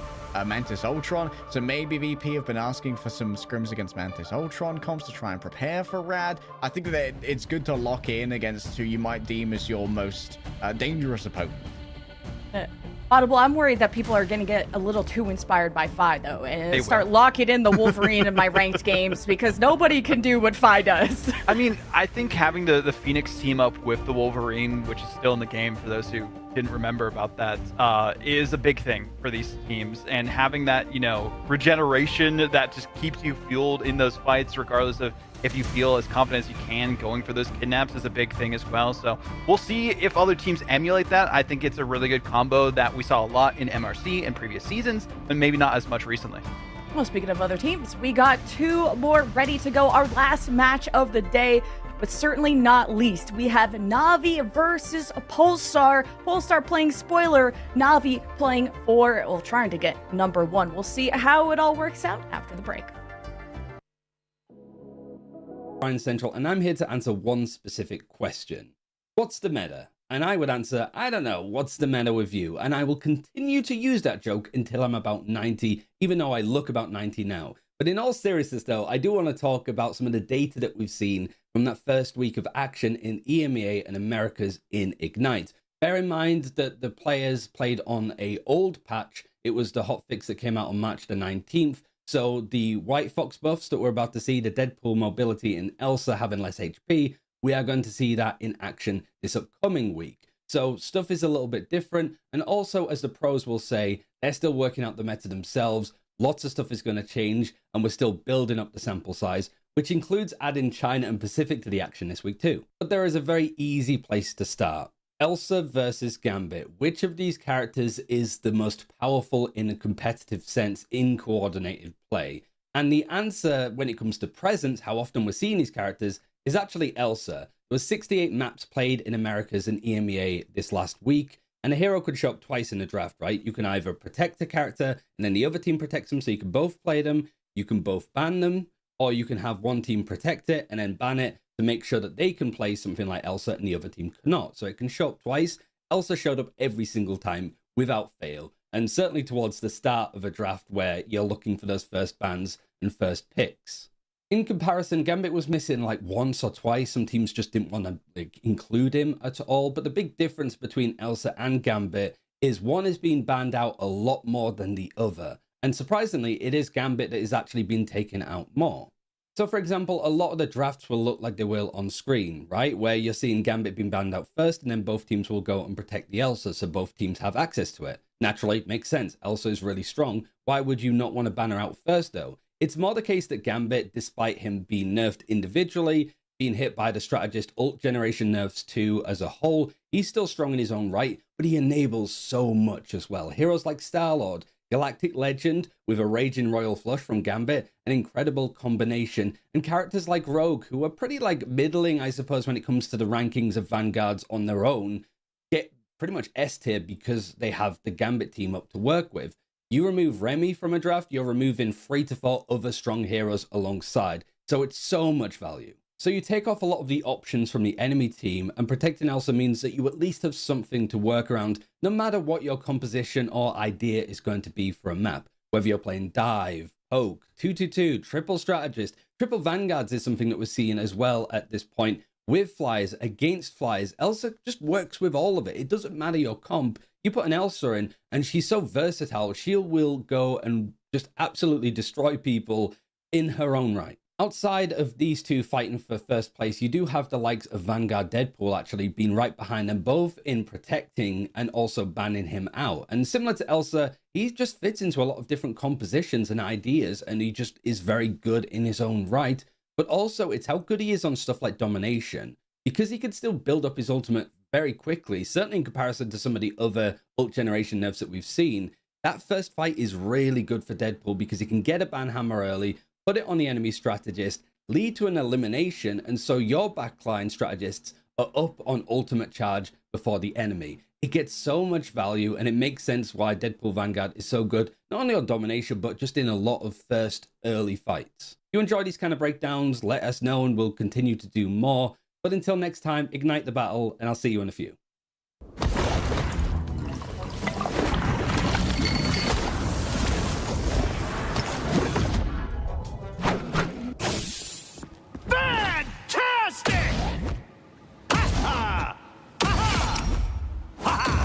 Mantis Ultron. So maybe VP have been asking for some scrims against Mantis Ultron comps to try and prepare for Rad. I think that it's good to lock in against who you might deem as your most dangerous opponent. Audible, I'm worried that people are going to get a little too inspired by Fi, though, and start locking in the Wolverine in my ranked games, because nobody can do what Fi does. I mean, I think having the Phoenix team up with the Wolverine, which is still in the game for those who didn't remember about that, is a big thing for these teams. And having that, regeneration that just keeps you fueled in those fights, regardless of if you feel as confident as you can going for those kidnaps, is a big thing as well. So we'll see if other teams emulate that. I think it's a really good combo that we saw a lot in MRC in previous seasons, but maybe not as much recently. Well, speaking of other teams, we got two more ready to go. Our last match of the day, but certainly not least, we have Na'Vi versus Pulsar. Pulsar playing spoiler, Na'Vi playing trying to get #1. We'll see how it all works out after the break. Ryan Central, and I'm here to answer one specific question. What's the meta? And I would answer, I don't know, what's the meta with you? And I will continue to use that joke until I'm about 90, even though I look about 90 now. But in all seriousness, though, I do want to talk about some of the data that we've seen from that first week of action in EMEA and Americas in Ignite. Bear in mind that the players played on an old patch. It was the hotfix that came out on March the 19th. So the White Fox buffs that we're about to see, the Deadpool mobility and Elsa having less HP, we are going to see that in action this upcoming week. So stuff is a little bit different. And also, as the pros will say, they're still working out the meta themselves. Lots of stuff is going to change, and we're still building up the sample size, which includes adding China and Pacific to the action this week too. But there is a very easy place to start. Elsa versus Gambit. Which of these characters is the most powerful in a competitive sense in coordinated play? And the answer when it comes to presence, how often we're seeing these characters, is actually Elsa. There was 68 maps played in Americas and EMEA this last week, and a hero could show up twice in the draft, right? You can either protect a character and then the other team protects them, so you can both play them, you can both ban them, or you can have one team protect it and then ban it to make sure that they can play something like Elsa and the other team cannot. So it can show up twice. Elsa showed up every single time without fail, and certainly towards the start of a draft where you're looking for those first bans and first picks. In comparison, Gambit was missing like once or twice. Some teams just didn't want to include him at all. But the big difference between Elsa and Gambit is one is being banned out a lot more than the other. And surprisingly, it is Gambit that is actually being taken out more. So for example, a lot of the drafts will look like they will on screen, right? Where you're seeing Gambit being banned out first, and then both teams will go and protect the Elsa, so both teams have access to it. Naturally, it makes sense. Elsa is really strong. Why would you not want to ban her out first though? It's more the case that Gambit, despite him being nerfed individually, being hit by the strategist ult generation nerfs too as a whole, he's still strong in his own right, but he enables so much as well. Heroes like Star-Lord, Galactic Legend with a Raging Royal Flush from Gambit, an incredible combination, and characters like Rogue, who are pretty like middling, I suppose, when it comes to the rankings of Vanguards on their own, get pretty much S tier because they have the Gambit team up to work with. You remove Remy from a draft, you're removing 3 to 4 other strong heroes alongside. So it's so much value. So you take off a lot of the options from the enemy team, and protecting Elsa means that you at least have something to work around, no matter what your composition or idea is going to be for a map. Whether you're playing Dive, Poke, 2-2-2, Triple Strategist, Triple Vanguards is something that we're seeing as well at this point. With flies, against flies, Elsa just works with all of it. It doesn't matter your comp. You put an Elsa in, and she's so versatile, she will go and just absolutely destroy people in her own right. Outside of these two fighting for first place, you do have the likes of Vanguard Deadpool actually being right behind them, both in protecting and also banning him out. And similar to Elsa, he just fits into a lot of different compositions and ideas, and he just is very good in his own right. But also, it's how good he is on stuff like Domination, because he can still build up his ultimate very quickly, certainly in comparison to some of the other ult generation nerfs that we've seen. That first fight is really good for Deadpool because he can get a ban hammer early, put it on the enemy strategist, lead to an elimination, and so your backline strategists are up on ultimate charge before the enemy. It gets so much value, and it makes sense why Deadpool Vanguard is so good, not only on Domination, but just in a lot of first early fights. If you enjoy these kind of breakdowns, let us know, and we'll continue to do more. But until next time, ignite the battle, and I'll see you in a few. Fantastic! Ha-ha! Ha-ha! Ha-ha!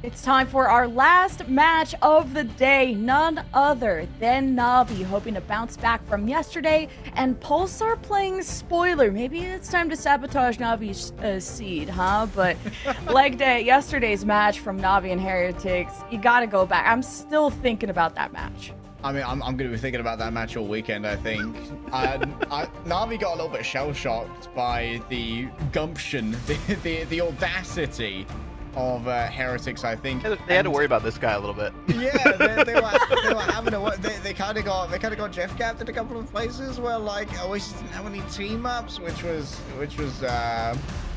It's time for our last match of the day. None other than Na'Vi hoping to bounce back from yesterday, and Pulsar playing spoiler. Maybe it's time to sabotage Na'Vi's seed, huh? But leg day, yesterday's match from Na'Vi and Heretics, you gotta go back. I'm still thinking about that match. I mean, I'm going to be thinking about that match all weekend, I think. Na'Vi got a little bit shell-shocked by the gumption, the audacity of Heretics, I think. They had to worry about this guy a little bit. Yeah, they were having a. They kind of got Jeff capped in a couple of places where like Oasis didn't have any team ups, which was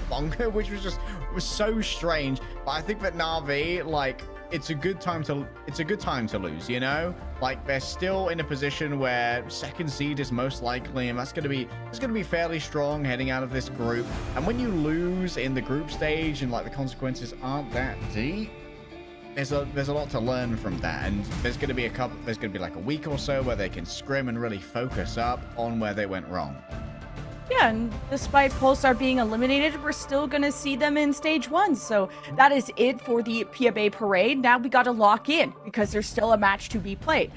bonker, which was so strange. But I think that Na'Vi, like, it's a good time to lose, you know? Like, they're still in a position where second seed is most likely, and it's gonna be fairly strong heading out of this group. And when you lose in the group stage and like the consequences aren't that deep, there's a lot to learn from that. And there's gonna be like a week or so where they can scrim and really focus up on where they went wrong. Yeah, and despite Pulsar being eliminated, we're still going to see them in Stage 1. So that is it for the PMA Parade. Now we got to lock in because there's still a match to be played.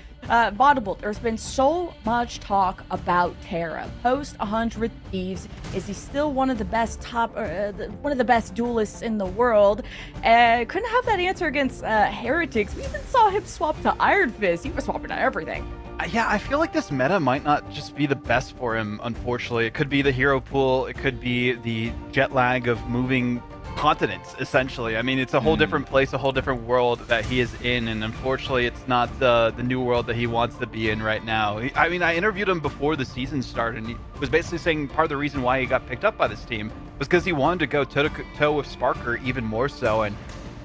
Vaudable, there's been so much talk about Terra. Post 100 Thieves, is he still one of the best one of the best duelists in the world? Couldn't have that answer against Heretics. We even saw him swap to Iron Fist. He was swapping to everything. Yeah, I feel like this meta might not just be the best for him, unfortunately. It could be the hero pool. It could be the jet lag of moving continents, essentially. I mean, it's a whole different place, a whole different world that he is in, and unfortunately, it's not the new world that he wants to be in right now. I mean, I interviewed him before the season started, and he was basically saying part of the reason why he got picked up by this team was because he wanted to go toe-to-toe with Sparker even more so, and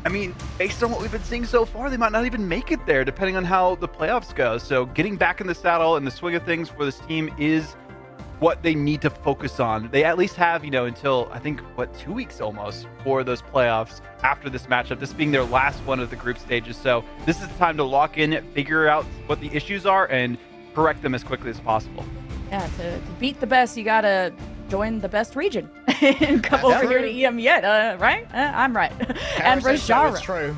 I mean, based on what we've been seeing so far, they might not even make it there, depending on how the playoffs go. So getting back in the saddle and the swing of things for this team is what they need to focus on. They at least have, until, I think, 2 weeks almost for those playoffs after this matchup, this being their last one of the group stages. So this is the time to lock in, figure out what the issues are, and correct them as quickly as possible. Yeah, to beat the best, you got to join the best region and come over here to EMEA, right? I'm right. And Rajaro. That's true.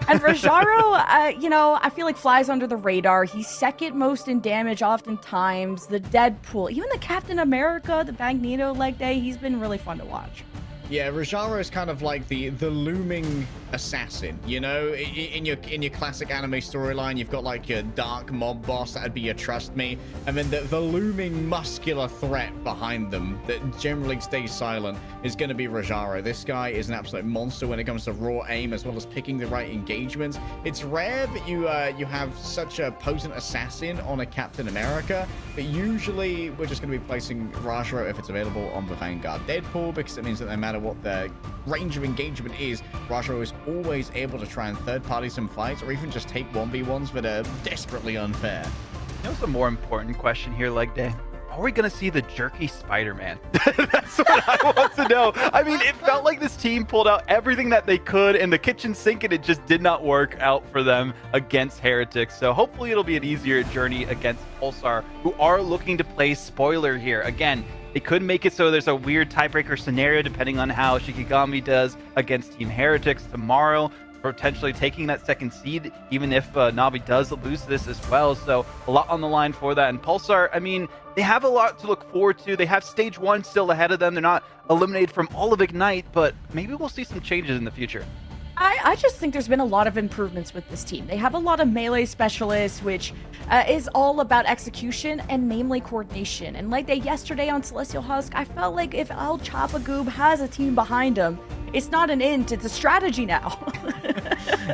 And Rajaro, I feel like flies under the radar. He's second most in damage oftentimes. The Deadpool, even the Captain America, the Magneto leg day, he's been really fun to watch. Yeah, Rajaro is kind of like the looming assassin, in your classic anime storyline. You've got like your dark mob boss, that'd be your trust me, and then the looming muscular threat behind them that generally stays silent is going to be Rajaro. This guy is an absolute monster when it comes to raw aim as well as picking the right engagements. It's rare that you have such a potent assassin on a Captain America, but usually we're just going to be placing Rajaro if it's available on the Vanguard Deadpool, because it means that no matter what the range of engagement is, Rajaro is always able to try and third-party some fights or even just take 1v1s that are desperately unfair. What's a more important question here, leg day? Are we going to see the jerky Spider-Man? That's what I want to know. I mean, it felt like this team pulled out everything that they could in the kitchen sink, and it just did not work out for them against Heretics. So hopefully it'll be an easier journey against Pulsar, who are looking to play spoiler here. Again, they could make it so there's a weird tiebreaker scenario depending on how Shikigami does against Team Heretics tomorrow, potentially taking that second seed, even if Na'Vi does lose this as well. So a lot on the line for that. And Pulsar, I mean, they have a lot to look forward to. They have Stage 1 still ahead of them. They're not eliminated from all of Ignite, but maybe we'll see some changes in the future. I just think there's been a lot of improvements with this team. They have a lot of melee specialists, which is all about execution and namely coordination. And like yesterday on Celestial Husk, I felt like if El Chapagoob has a team behind him, it's not an int, it's a strategy now.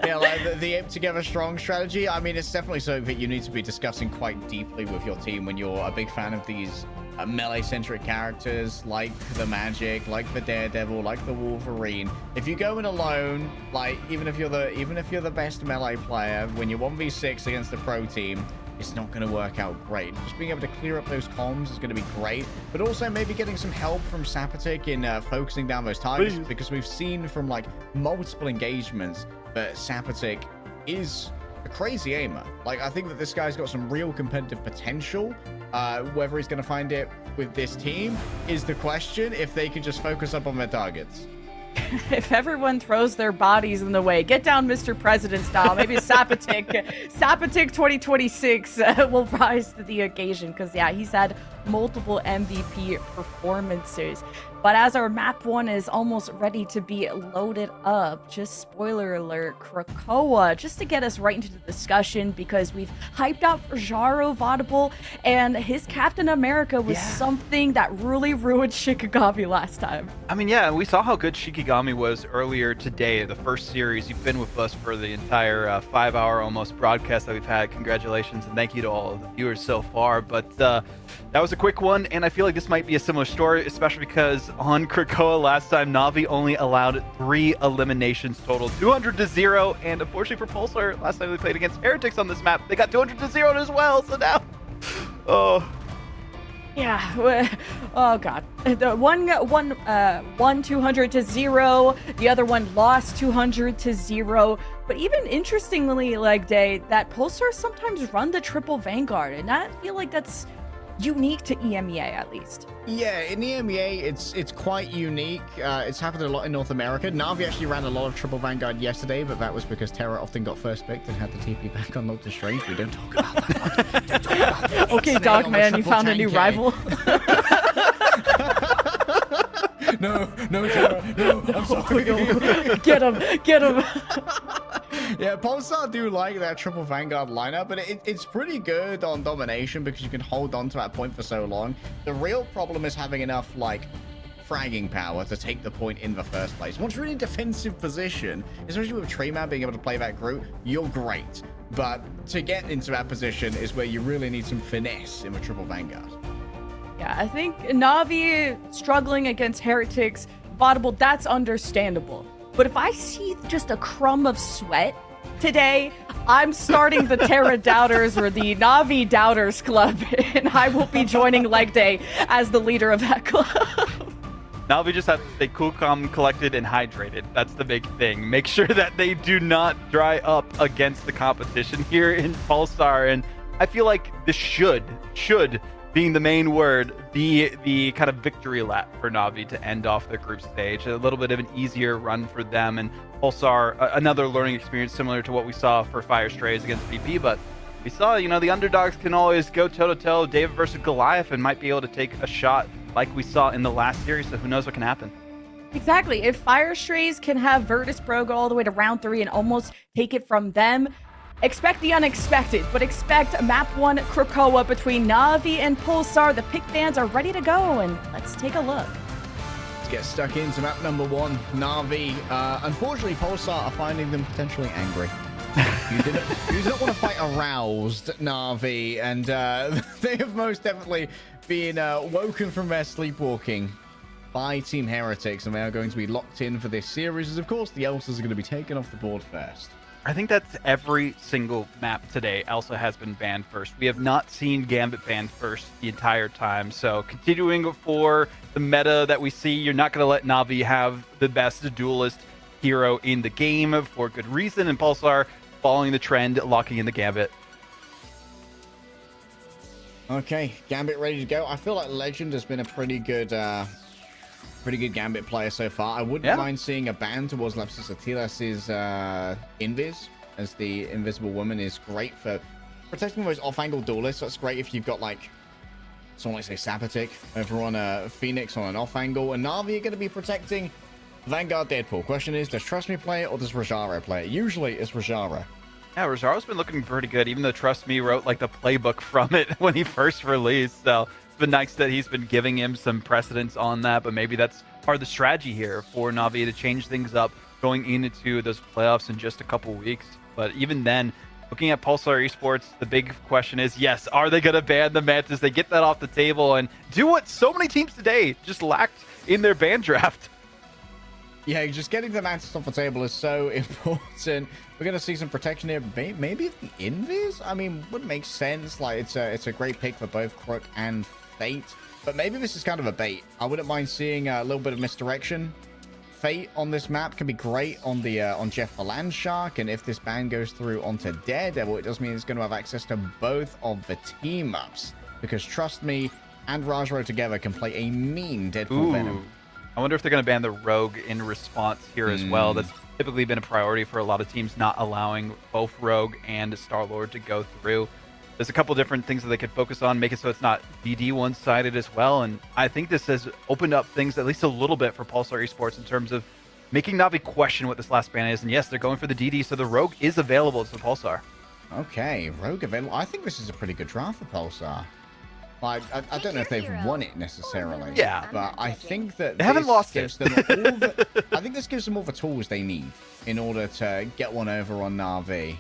Yeah, like the aim together strong strategy. I mean, it's definitely something that you need to be discussing quite deeply with your team when you're a big fan of these melee-centric characters like the Magic, like the Daredevil, like the Wolverine. If you go in alone, like even if you're the best melee player, when you're 1v6 against the pro team, it's not going to work out great. Just being able to clear up those comms is going to be great, but also maybe getting some help from Sapatic in focusing down those targets, because we've seen from like multiple engagements that Sapatic is a crazy aimer. Like, I think that this guy's got some real competitive potential. Whether he's going to find it with this team is the question, if they can just focus up on their targets. if everyone throws their bodies in the way, get down Mr. President style. Maybe Sapatic 2026 will rise to the occasion because, yeah, he's had multiple MVP performances. But as our map 1 is almost ready to be loaded up, just spoiler alert, Krakoa, just to get us right into the discussion, because we've hyped out for Jaro Vaudable, and his Captain America was something that really ruined Shikigami last time. I mean, yeah, we saw how good Shikigami was earlier today, the first series. You've been with us for the entire 5-hour almost broadcast that we've had. Congratulations, and thank you to all of the viewers so far. But that was a quick one, and I feel like this might be a similar story, especially because on Krakoa last time, Na'Vi only allowed 3 eliminations total, 200-0, and unfortunately for Pulsar, last time they played against Heretics on this map, they got 200-0 as well, so now, Yeah, oh god. The one 200-0, the other one lost 200-0. But even interestingly, like that Pulsar sometimes run the triple Vanguard, and I feel like that's unique to EMEA at least. Yeah, in the EMEA, it's quite unique. It's happened a lot in North America. Na'Vi actually ran a lot of triple Vanguard yesterday, but that was because Terra often got first picked and had the TP back on Doctor Strange. We don't talk about that. Don't talk about that. Okay, Dogman, you found a new rival. No, Terra, no, I'm sorry. Get him. Yeah, Pulsar do like that triple Vanguard lineup, but it's pretty good on domination because you can hold on to that point for so long. The real problem is having enough, like, fragging power to take the point in the first place. Once you're in a defensive position, especially with Treeman being able to play that Groot, you're great. But to get into that position is where you really need some finesse in the triple Vanguard. Yeah, I think Na'Vi struggling against Heretics, Vaudable, that's understandable. But if I see just a crumb of sweat today, I'm starting the Terra Doubters or the Na'Vi Doubters Club, and I will be joining Leg Day as the leader of that club. Na'Vi just have to stay cool, calm, collected, and hydrated. That's the big thing. Make sure that they do not dry up against the competition here in Pulsar, and I feel like this should being the main word, be the kind of victory lap for Na'Vi to end off the group stage. A little bit of an easier run for them, and Pulsar, another learning experience similar to what we saw for Fire Strays against VP, but we saw, the underdogs can always go toe-to-toe, David versus Goliath, and might be able to take a shot like we saw in the last series, so who knows what can happen. Exactly. If Fire Strays can have Virtus Pro go all the way to round 3 and almost take it from them, expect the unexpected, but expect map 1 Krakoa between Na'Vi and Pulsar. The pick bands are ready to go, and let's take a look. Let's get stuck into map number 1, Na'Vi. Unfortunately, Pulsar are finding them potentially angry. You didn't want to fight aroused, Na'Vi, and they have most definitely been woken from their sleepwalking by Team Heretics, and they are going to be locked in for this series, as of course the Elsas are going to be taken off the board first. I think that's every single map today. Elsa has been banned first. We have not seen Gambit banned first the entire time. So continuing for the meta that we see, you're not going to let Na'Vi have the best duelist hero in the game for good reason. And Pulsar following the trend, locking in the Gambit. Okay, Gambit ready to go. I feel like Legend has been a pretty good Gambit player so far. I wouldn't mind seeing a ban towards Lapsus Atilas's Invis, as the Invisible Woman is great for protecting those off-angle duelists. That's great if you've got, like, someone like, say, Sapatic over on a Phoenix on an off-angle. And Na'Vi are going to be protecting Vanguard Deadpool. Question is, does Trust Me play it or does Rajara play it? Usually it's Rajara. Yeah, Rosaro's been looking pretty good, even though Trust Me wrote like the playbook from it when he first released. So it's been nice that he's been giving him some precedence on that, but maybe that's part of the strategy here for Na'Vi to change things up going into those playoffs in just a couple weeks. But even then, looking at Pulsar Esports, the big question is, yes, are they going to ban the Mantis? They get that off the table and do what so many teams today just lacked in their ban draft. Yeah, just getting the Mantis off the table is so important. We're going to see some protection here. Maybe the Invis? I mean, would make sense. Like, it's a great pick for both Crook and Fate. But maybe this is kind of a bait. I wouldn't mind seeing a little bit of misdirection. Fate on this map can be great on the on Jeff the Land Shark. And if this ban goes through onto Daredevil, it does mean it's going to have access to both of the team-ups. Because Trust Me and Rajro together can play a mean Deadpool Venom. I wonder if they're going to ban the Rogue in response here as well. That's typically been a priority for a lot of teams, not allowing both Rogue and Star-Lord to go through. There's a couple different things that they could focus on, make it so it's not BD one-sided as well. And I think this has opened up things at least a little bit for Pulsar Esports in terms of making Na'Vi question what this last ban is. And yes, they're going for the DD, so the Rogue is available to Pulsar. Okay, Rogue available. I think this is a pretty good draft for Pulsar. Like, I don't know if they've won it necessarily. Yeah. But I think that they haven't lost gives it. them all the, I think this gives them all the tools they need in order to get one over on Na'Vi.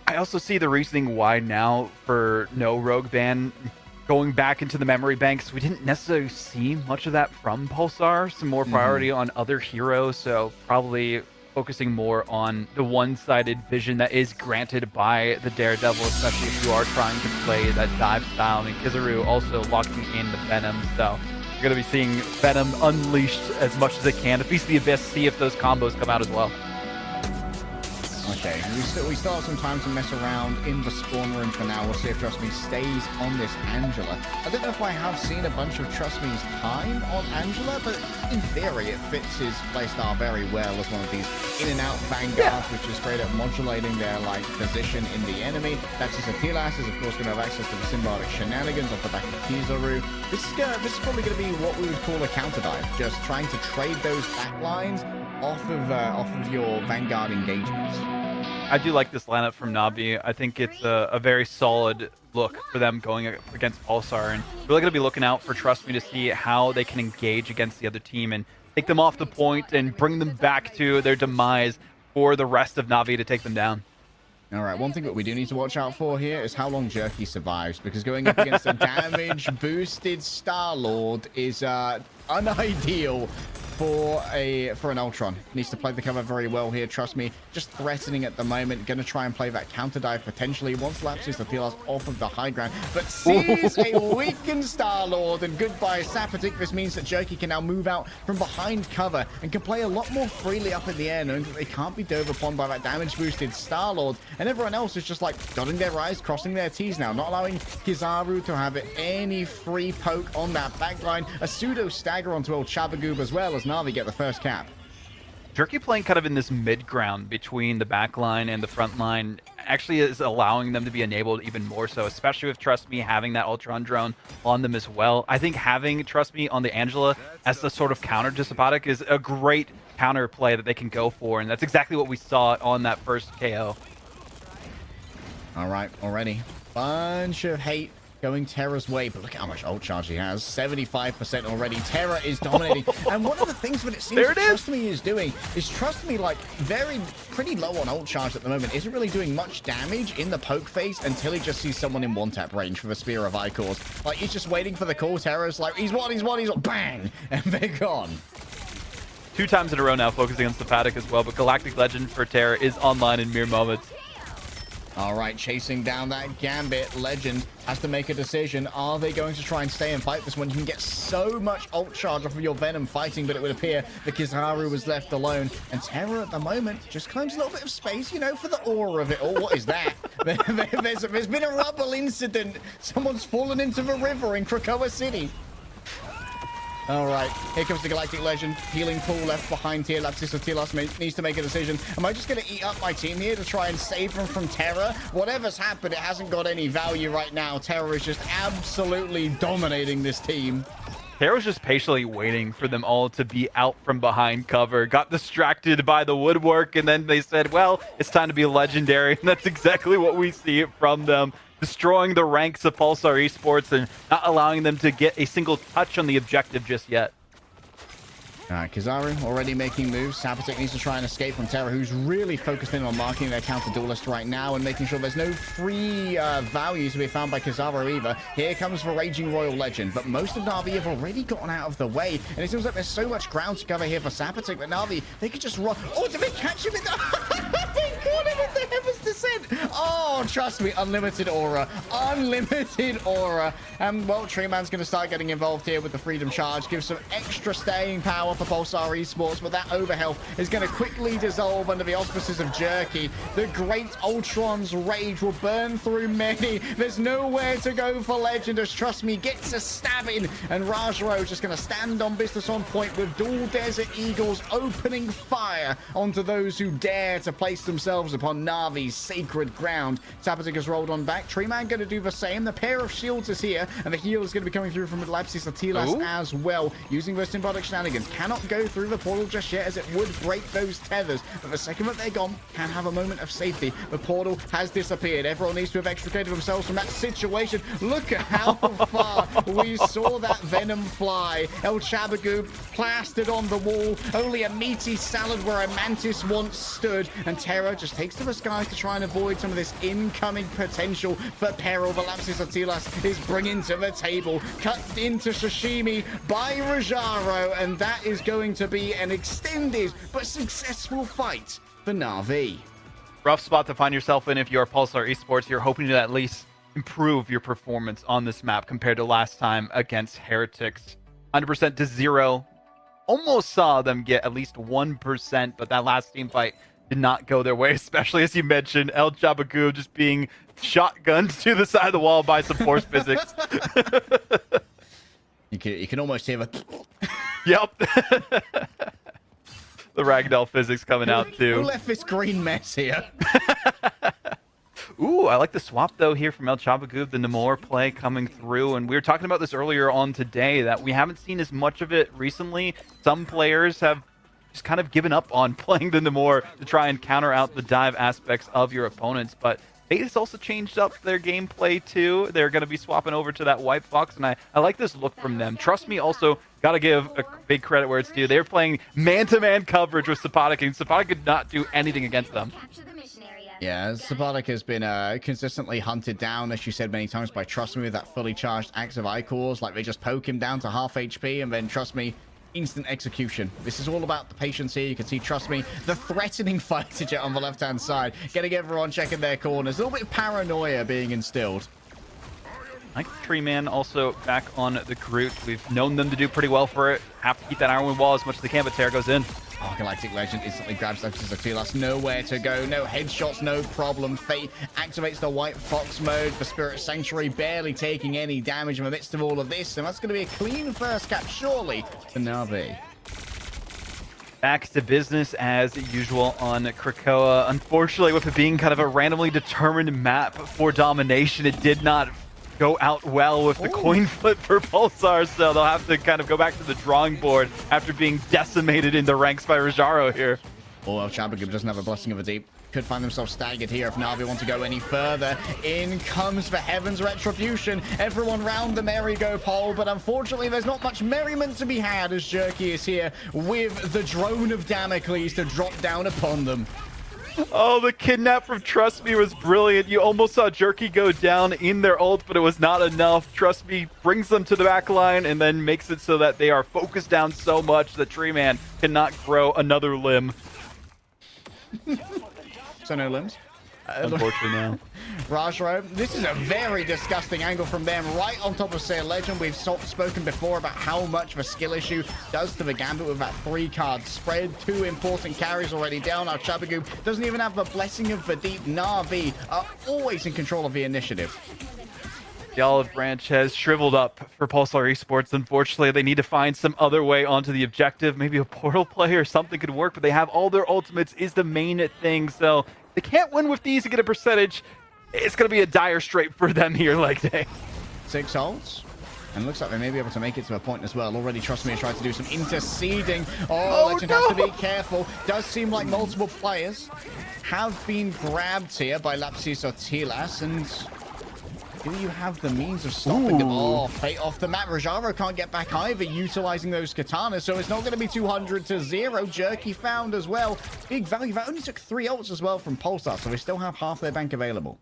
I also see the reasoning why now for no Rogue ban. Going back into the memory banks, we didn't necessarily see much of that from Pulsar. Some more priority on other heroes, so probably focusing more on the one-sided vision that is granted by the Daredevil, especially if you are trying to play that dive style. I mean, Kizaru also locking in the Venom, so you're going to be seeing Venom unleashed as much as it can to Feast of the Abyss, see if those combos come out as well. Okay, we still have some time to mess around in the spawn room for now. We'll see if Trust Me stays on this Angela. I don't know if I have seen a bunch of Trust Me's time on Angela, but in theory it fits his playstyle very well as one of these in-and-out vanguards, which is straight up modulating their position in the enemy. That's his Atilas is of course going to have access to the symbiotic shenanigans off the back of Kizaru. This is probably going to be what we would call a counter dive, just trying to trade those backlines off of your vanguard engagements. I do like this lineup from Na'Vi. I think it's a very solid look for them going against Pulsar, and really going to be looking out for Trust Me to see how they can engage against the other team and take them off the point and bring them back to their demise for the rest of Na'Vi to take them down. All right, one thing that we do need to watch out for here is how long Jerky survives, because going up against a damage-boosted Star-Lord is unideal for an Ultron. Needs to play the cover very well here, Trust Me. Just threatening at the moment. Going to try and play that counter dive potentially. Once lapses the Thelos off of the high ground, but sees a weakened Star-Lord, and goodbye Sapatic. This means that Jerky can now move out from behind cover and can play a lot more freely up in the air, knowing that they can't be dove upon by that damage-boosted Star-Lord. And everyone else is just like dotting their I's, crossing their T's now, not allowing Kizaru to have any free poke on that backline. A pseudo stagger onto old Chabagoob as well as Na'Vi get the first cap. Jerky playing kind of in this mid-ground between the back line and the front line actually is allowing them to be enabled even more so, especially with Trust Me having that Ultron drone on them as well. I think having Trust Me on the Angela as the sort of counter to Sapatic is a great counter play that they can go for, and that's exactly what we saw on that first KO. All right, already bunch of hate going Terra's way, but look at how much ult charge he has. 75% already. Terra is dominating. And one of the things that it seems that Trust Me is doing is Trust Me, like, pretty low on ult charge at the moment. Isn't really doing much damage in the poke phase until he just sees someone in one-tap range for the Spear of Icors. Like, he's just waiting for the call. Terra's like, he's one, bang! And they're gone. 2 times in a row now focusing on Sapatic as well, but Galactic Legend for Terra is online in mere moments. All right, chasing down that Gambit. Legend has to make a decision. Are they going to try and stay and fight this one? You can get so much ult charge off of your Venom fighting, but it would appear that Kizaru was left alone. And Terra at the moment just claims a little bit of space, you know, for the aura of it all. What is that? There's been a rubble incident. Someone's fallen into the river in Krakoa City. All right, here comes the Galactic Legend. Healing pool left behind here. Lapsis of Telos needs to make a decision. Am I just going to eat up my team here to try and save them from Terra? Whatever's happened, it hasn't got any value right now. Terra is just absolutely dominating this team. Terra's just patiently waiting for them all to be out from behind cover. Got distracted by the woodwork, and then they said, well, it's time to be legendary. And that's exactly what we see from them. Destroying the ranks of Pulsar Esports and not allowing them to get a single touch on the objective just yet. All right, Kizaru already making moves. Sapatic needs to try and escape from Terra, who's really focused in on marking their counter duelist right now and making sure there's no free values to be found by Kizaru either. Here comes the Raging Royal Legend, but most of Na'Vi have already gotten out of the way, and it seems like there's so much ground to cover here for Sapatic, but Na'Vi, they could just run. Oh, did they catch him in the... they caught him in the Heavens to it? Oh, trust me, unlimited aura. Unlimited aura. And, well, Treeman's going to start getting involved here with the Freedom Charge. Give some extra staying power for Pulsar Esports, but that overhealth is going to quickly dissolve under the auspices of Jerky. The Great Ultron's Rage will burn through many. There's nowhere to go for Legend, as Trust Me gets a stab in, and Rajro just going to stand on business on point with dual Desert Eagles opening fire onto those who dare to place themselves upon Navi's sacred ground. Sabatic has rolled on back. Treeman going to do the same. The pair of shields is here, and the heal is going to be coming through from Lapsis Atilas as well, using those symbolic shenanigans. Cannot go through the portal just yet, as it would break those tethers, but the second that they're gone, can have a moment of safety. The portal has disappeared. Everyone needs to have extricated themselves from that situation. Look at how far we saw that venom fly. El Chabagoo plastered on the wall. Only a meaty salad where a mantis once stood, and Terra just takes to the sky to try and avoid some of this incoming potential for peril. The Lapsis Atilas is bringing to the table, cut into sashimi by Rajaro, and that is going to be an extended but successful fight for Na'Vi. Rough spot to find yourself in if you're Pulsar Esports. You're hoping to at least improve your performance on this map compared to last time against Heretics. 100% to 0. Almost saw them get at least 1%, but that last team fight did not go their way, especially as you mentioned, El Chabagoo just being shotgunned to the side of the wall by some force physics. You can almost hear the... Yep. The ragdoll physics coming out too. Who left this green mess here? Ooh, I like the swap though here from El Chabagoo, the Namor play coming through, and we were talking about this earlier on today that we haven't seen as much of it recently. Some players have just kind of given up on playing the Namor to try and counter out the dive aspects of your opponents, but Fate has also changed up their gameplay too. They're going to be swapping over to that White Fox, and I like this look from them. Trust Me also got to give a big credit where it's due. They're playing man-to-man coverage with Sapatic, and Sapatic could not do anything against them. Yeah, Sabatic has been consistently hunted down, as you said many times, by Trust Me with that fully charged active Icors. Like, they just poke him down to half HP, and then Trust Me, instant execution. This is all about the patience here. You can see, Trust Me, the threatening fighter jet on the left-hand side, getting everyone checking their corners. A little bit of paranoia being instilled. I like Treeman also back on the Groot. We've known them to do pretty well for it. Have to keep that Ironwind wall as much as they can, but Terra goes in. Oh, Galactic Legend instantly grabs Lapsis Atilas. Nowhere to go. No headshots, no problem. Fate activates the White Fox mode. The Spirit Sanctuary barely taking any damage in the midst of all of this. And that's going to be a clean first cap, surely, for Na'Vi. Back to business as usual on Krakoa. Unfortunately, with it being kind of a randomly determined map for domination, it did not go out well with the coin flip for Pulsar, so they'll have to kind of go back to the drawing board after being decimated in the ranks by Rajaro here. Oh, well, Chabagoo doesn't have a Blessing of the Deep. Could find themselves staggered here if Na'Vi want to go any further. In comes the Heaven's Retribution. Everyone round the merry-go pole, but unfortunately there's not much merriment to be had as Jerky is here with the drone of Damocles to drop down upon them. Oh, the kidnap from Trust Me was brilliant. You almost saw Jerky go down in their ult, but it was not enough. Trust Me brings them to the back line and then makes it so that they are focused down so much that Treeman cannot grow another limb. So no limbs? Unfortunately, no. Rajro, this is a very disgusting angle from them, right on top of Seer Legend. We've spoken before about how much of a skill issue does to the Gambit with that 3-card spread. 2 important carries already down. Our Chabagoo doesn't even have the Blessing of the Deep. Na'Vi are always in control of the initiative. The olive branch has shriveled up for Pulsar Esports. Unfortunately, they need to find some other way onto the objective. Maybe a portal play or something could work, but they have all their ultimates is the main thing. So they can't win with these to get a percentage. It's going to be a dire strait for them here leg day. 6 ults. And looks like they may be able to make it to a point as well. Already Trust Me has tried to do some interceding. Oh, Legend has to be careful. Does seem like multiple players have been grabbed here by Lapsis Atilas, and do you have the means of stopping them? Oh, Fate off the map. Rajaro can't get back either, utilizing those katanas, so it's not going to be 200 to 0. Jerky found as well. Big value. That only took 3 ults as well from Pulsar, so they still have half their bank available.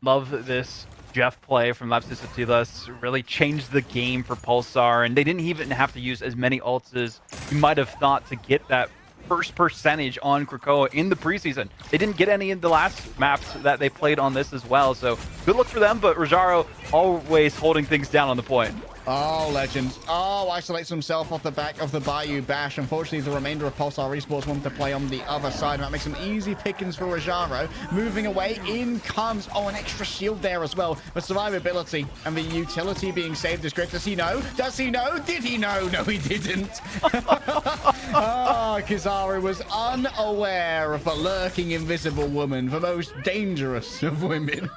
Love this Jeff play from Lapsis Atilas. Really changed the game for Pulsar, and they didn't even have to use as many ults as you might have thought to get that first percentage on Krakoa in the preseason. They didn't get any in the last maps that they played on this as well, so good luck for them, but Rajaro always holding things down on the point. Oh, Legends. Oh, isolates himself off the back of the Bayou Bash. Unfortunately, the remainder of Pulsar Esports want to play on the other side. That makes some easy pickings for Rajaro. Moving away, in comes, oh, an extra shield there as well. But survivability and the utility being saved is great. Does he know? Does he know? Did he know? No, he didn't. Oh, Kizaru was unaware of the lurking invisible woman, the most dangerous of women.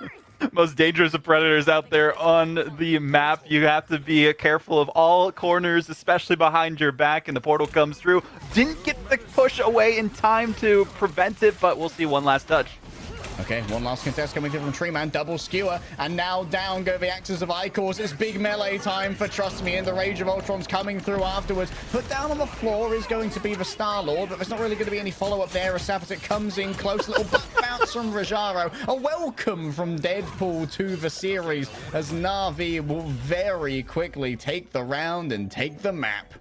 Most dangerous of predators out there on the map. You have to be careful of all corners, especially behind your back, and the portal comes through. Didn't get the push away in time to prevent it, but we'll see one last touch. Okay, one last contest coming through from Treeman, double skewer, and now down go the axes of Icors. It's big melee time for Trust Me, and the Rage of Ultron's coming through afterwards. Put down on the floor is going to be the Star-Lord, but there's not really going to be any follow-up there as Sapatic comes in close. Little butt bounce from Rajaro. A welcome from Deadpool to the series, as Na'Vi will very quickly take the round and take the map.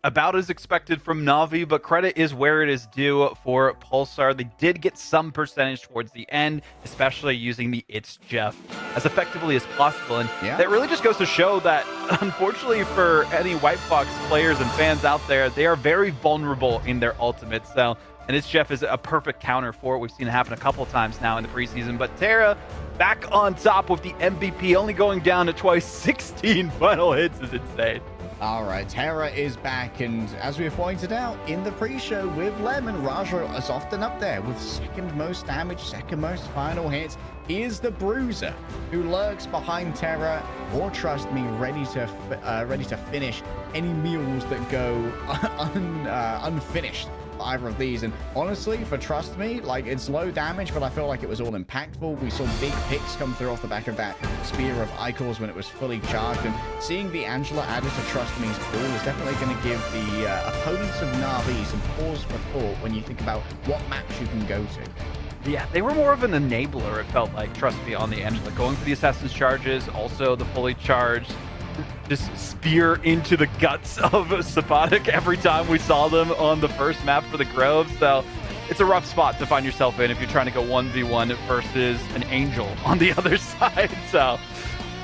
About as expected from Na'Vi, but credit is where it is due for Pulsar. They did get some percentage towards the end, especially using the It's Jeff as effectively as possible. And that really just goes to show that, unfortunately for any White Fox players and fans out there, they are very vulnerable in their ultimate. So, and It's Jeff is a perfect counter for it. We've seen it happen a couple of times now in the preseason. But Terra back on top with the MVP, only going down to twice. 16 final hits is insane. All right, Terra is back, and as we have pointed out in the pre-show with Lemon, Rajaro is often up there with second most damage, second most final hits. He is the bruiser who lurks behind Terra, or Trust Me, ready to finish any meals that go unfinished. Either of these, and honestly, for Trust Me, like, it's low damage, but I feel like it was all impactful. We saw big picks come through off the back of that spear of Icors when it was fully charged, and seeing the Angela added to Trust Me's pool is definitely going to give the opponents of Na'Vi some pause for thought when you think about what maps you can go to. Yeah, they were more of an enabler, it felt like, Trust Me, on the Angela. Going for the Assassin's charges, also the fully charged just spear into the guts of Sapatic every time we saw them on the first map for the Grove. So it's a rough spot to find yourself in if you're trying to go 1v1 versus an Angel on the other side. So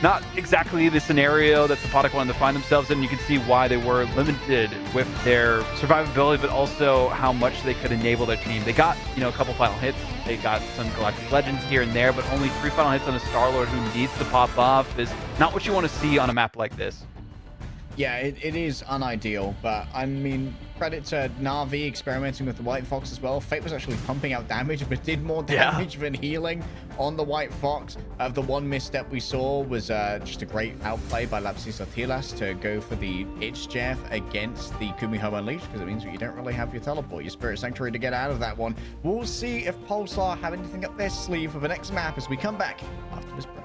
not exactly the scenario that Sapatic wanted to find themselves in. You can see why they were limited with their survivability, but also how much they could enable their team. They got, a couple final hits. They got some Galactic Legends here and there, but only 3 final hits on a Star-Lord who needs to pop off is not what you want to see on a map like this. Yeah, it is unideal, but I mean, credit to Na'Vi experimenting with the White Fox as well. Fate was actually pumping out damage, but did more damage than healing on the White Fox. The one misstep we saw was just a great outplay by Lapsis Atilas to go for the It's Jeff against the Kumiho Unleashed, because it means that you don't really have your teleport, your Spirit Sanctuary to get out of that one. We'll see if Pulsar have anything up their sleeve for the next map as we come back after this break.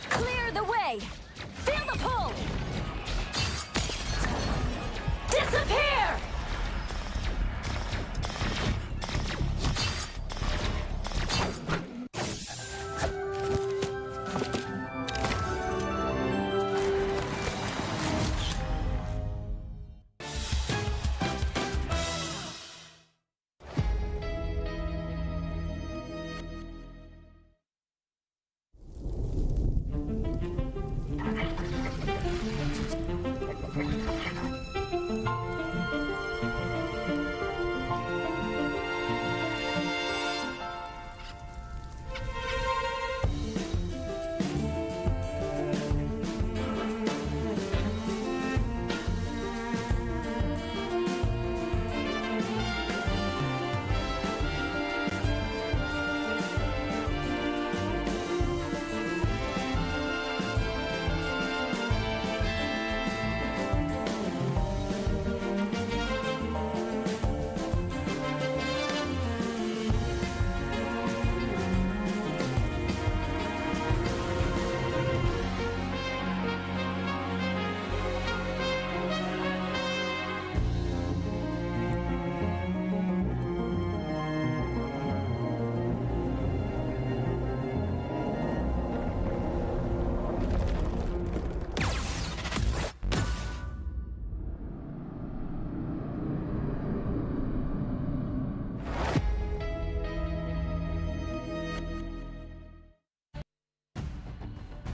Clear the way! Feel the pull! Disappear!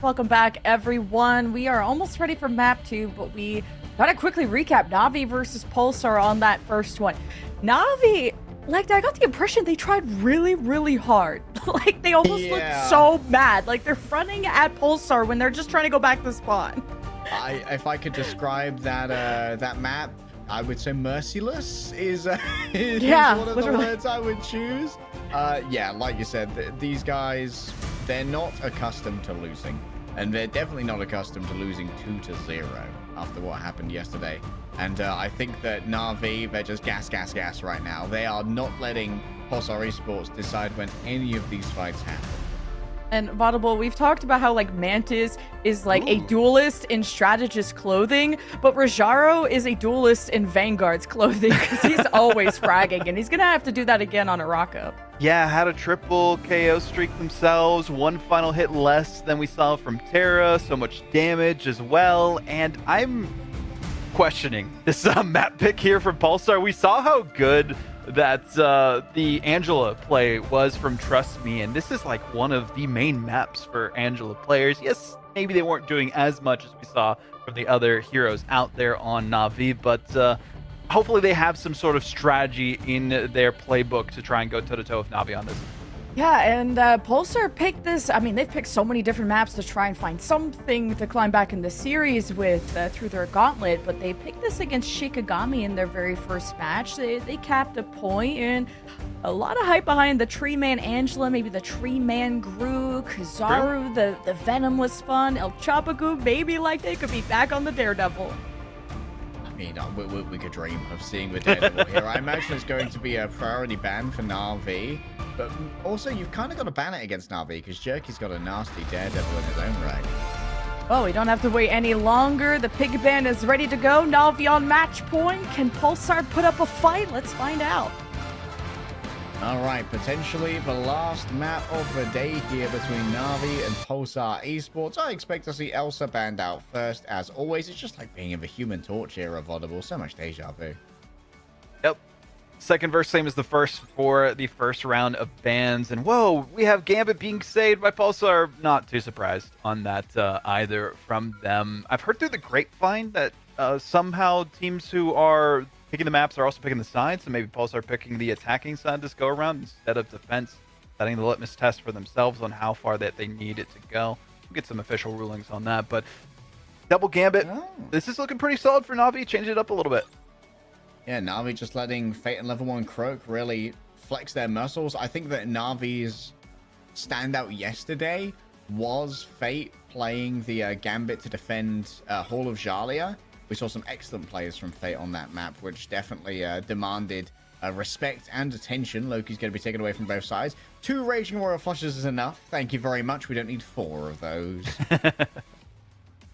Welcome back, everyone. We are almost ready for map 2, but we gotta quickly recap Na'Vi versus Pulsar on that first one. Na'Vi, like, I got the impression they tried really, really hard. Like, they almost looked so mad. Like, they're fronting at Pulsar when they're just trying to go back to spawn. If I could describe that map, I would say merciless is one of the words I would choose. Yeah, like you said, these guys, they're not accustomed to losing. And they're definitely not accustomed to losing 2-0 after what happened yesterday. And I think that Na'Vi, they're just gas right now. They are not letting Pulsar Esports decide when any of these fights happen. And Vaudable, we've talked about how like Mantis is like a duelist in strategist clothing, but Rajaro is a duelist in Vanguard's clothing because he's always fragging, and he's gonna have to do that again on Araka. Yeah, had a triple KO streak themselves, one final hit less than we saw from Terra, so much damage as well, and I'm questioning this map pick here from Pulsar. We saw how good that the Angela play was from Trust Me, and this is like one of the main maps for Angela players. Yes, maybe they weren't doing as much as we saw from the other heroes out there on Na'Vi, but hopefully they have some sort of strategy in their playbook to try and go toe-to-toe with Na'Vi on this. Yeah, and Pulsar picked this. I mean, they've picked so many different maps to try and find something to climb back in the series with through their gauntlet, but they picked this against Shikigami in their very first match. They capped a point, and a lot of hype behind the Tree Man Angela, maybe the Tree Man Gru, Kizaru, the Venom was fun, El Chapagu, maybe like they could be back on the Daredevil. I mean, we could dream of seeing the Daredevil here. I imagine it's going to be a priority ban for Na'Vi, but also you've kind of got to ban it against Na'Vi because Jerky's got a nasty Daredevil in his own right. Well, we don't have to wait any longer. The pig ban is ready to go. Na'Vi on match point. Can Pulsar put up a fight? Let's find out. All right, potentially the last map of the day here between Na'Vi and Pulsar Esports. I expect to see Elsa banned out first, as always. It's just like being in the Human Torch era of Audible. So much deja vu. Yep. Second verse, same as the first for the first round of bans. And whoa, we have Gambit being saved by Pulsar. Not too surprised on that either from them. I've heard through the grapevine that somehow teams who are picking the maps are also picking the sides, so maybe Pulsar picking the attacking side this go around instead of defense, setting the litmus test for themselves on how far that they need it to go. We'll get some official rulings on that, but double Gambit. This is looking pretty solid for Na'Vi. Change it up a little bit. Yeah, Na'Vi just letting Fate and Level 1 Croak really flex their muscles. I think that Na'Vi's standout yesterday was Fate playing the Gambit to defend Hall of Jalia. We saw some excellent players from Fate on that map, which definitely demanded respect and attention. Loki's going to be taken away from both sides. 2 Raging Royal Flushes is enough. Thank you very much. We don't need 4 of those.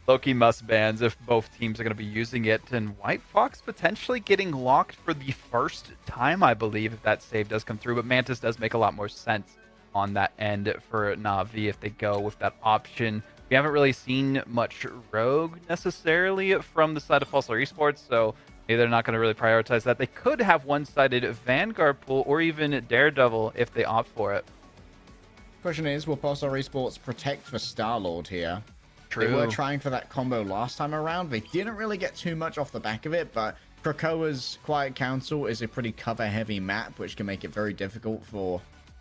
Loki must bans if both teams are going to be using it. And White Fox potentially getting locked for the first time, I believe, if that save does come through. But Mantis does make a lot more sense on that end for Na'Vi if they go with that option. We haven't really seen much Rogue necessarily from the side of Pulsar Esports, so maybe they're not going to really prioritize that. They could have one-sided Vanguard pool or even Daredevil if they opt for it. Question is, will Pulsar Esports protect for Star-Lord here? True. They were trying for that combo last time around. They didn't really get too much off the back of it, but Krakoa's Quiet Council is a pretty cover-heavy map, which can make it very difficult for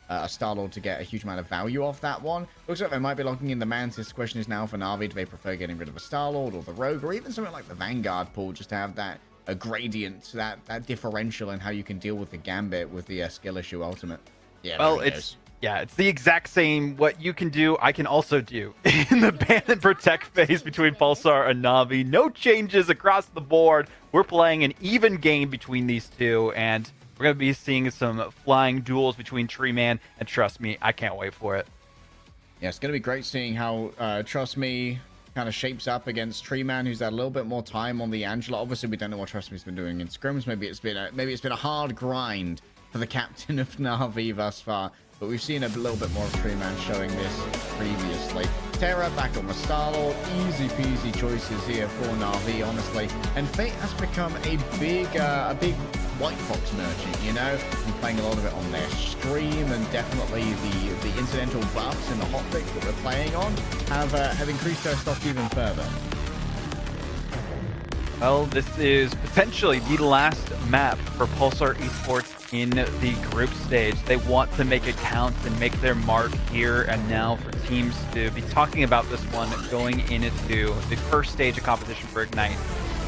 a Star-Lord to get a huge amount of value off that one. Looks like they might be locking in the Mantis. The question is now for Na'Vi, do they prefer getting rid of a Star-Lord or the Rogue, or even something like the Vanguard pool, just to have that a gradient, that differential in how you can deal with the Gambit with the skill issue ultimate. Yeah, well, it's the exact same. What you can do, I can also do in the ban and protect phase between Pulsar and Na'Vi. No changes across the board. We're playing an even game between these two, and we're going to be seeing some flying duels between Tree Man and Trust Me. I can't wait for it. Yeah, it's going to be great seeing how Trust Me kind of shapes up against Tree Man, who's had a little bit more time on the Angela. Obviously, we don't know what Trust Me's been doing in scrims. Maybe it's been a hard grind for the captain of Na'Vi thus far. But we've seen a little bit more of Tree Man showing this previously. Terra back on the Star-Lord. Easy peasy choices here for Na'Vi, honestly. And Fate has become a big White Fox Merchant, you know? I'm playing a lot of it on their stream, and definitely the incidental buffs and the hotfix that we're playing on have increased their stock even further. Well, this is potentially the last map for Pulsar Esports in the group stage. They want to make it count and make their mark here and now for teams to be talking about this one going into the first stage of competition for Ignite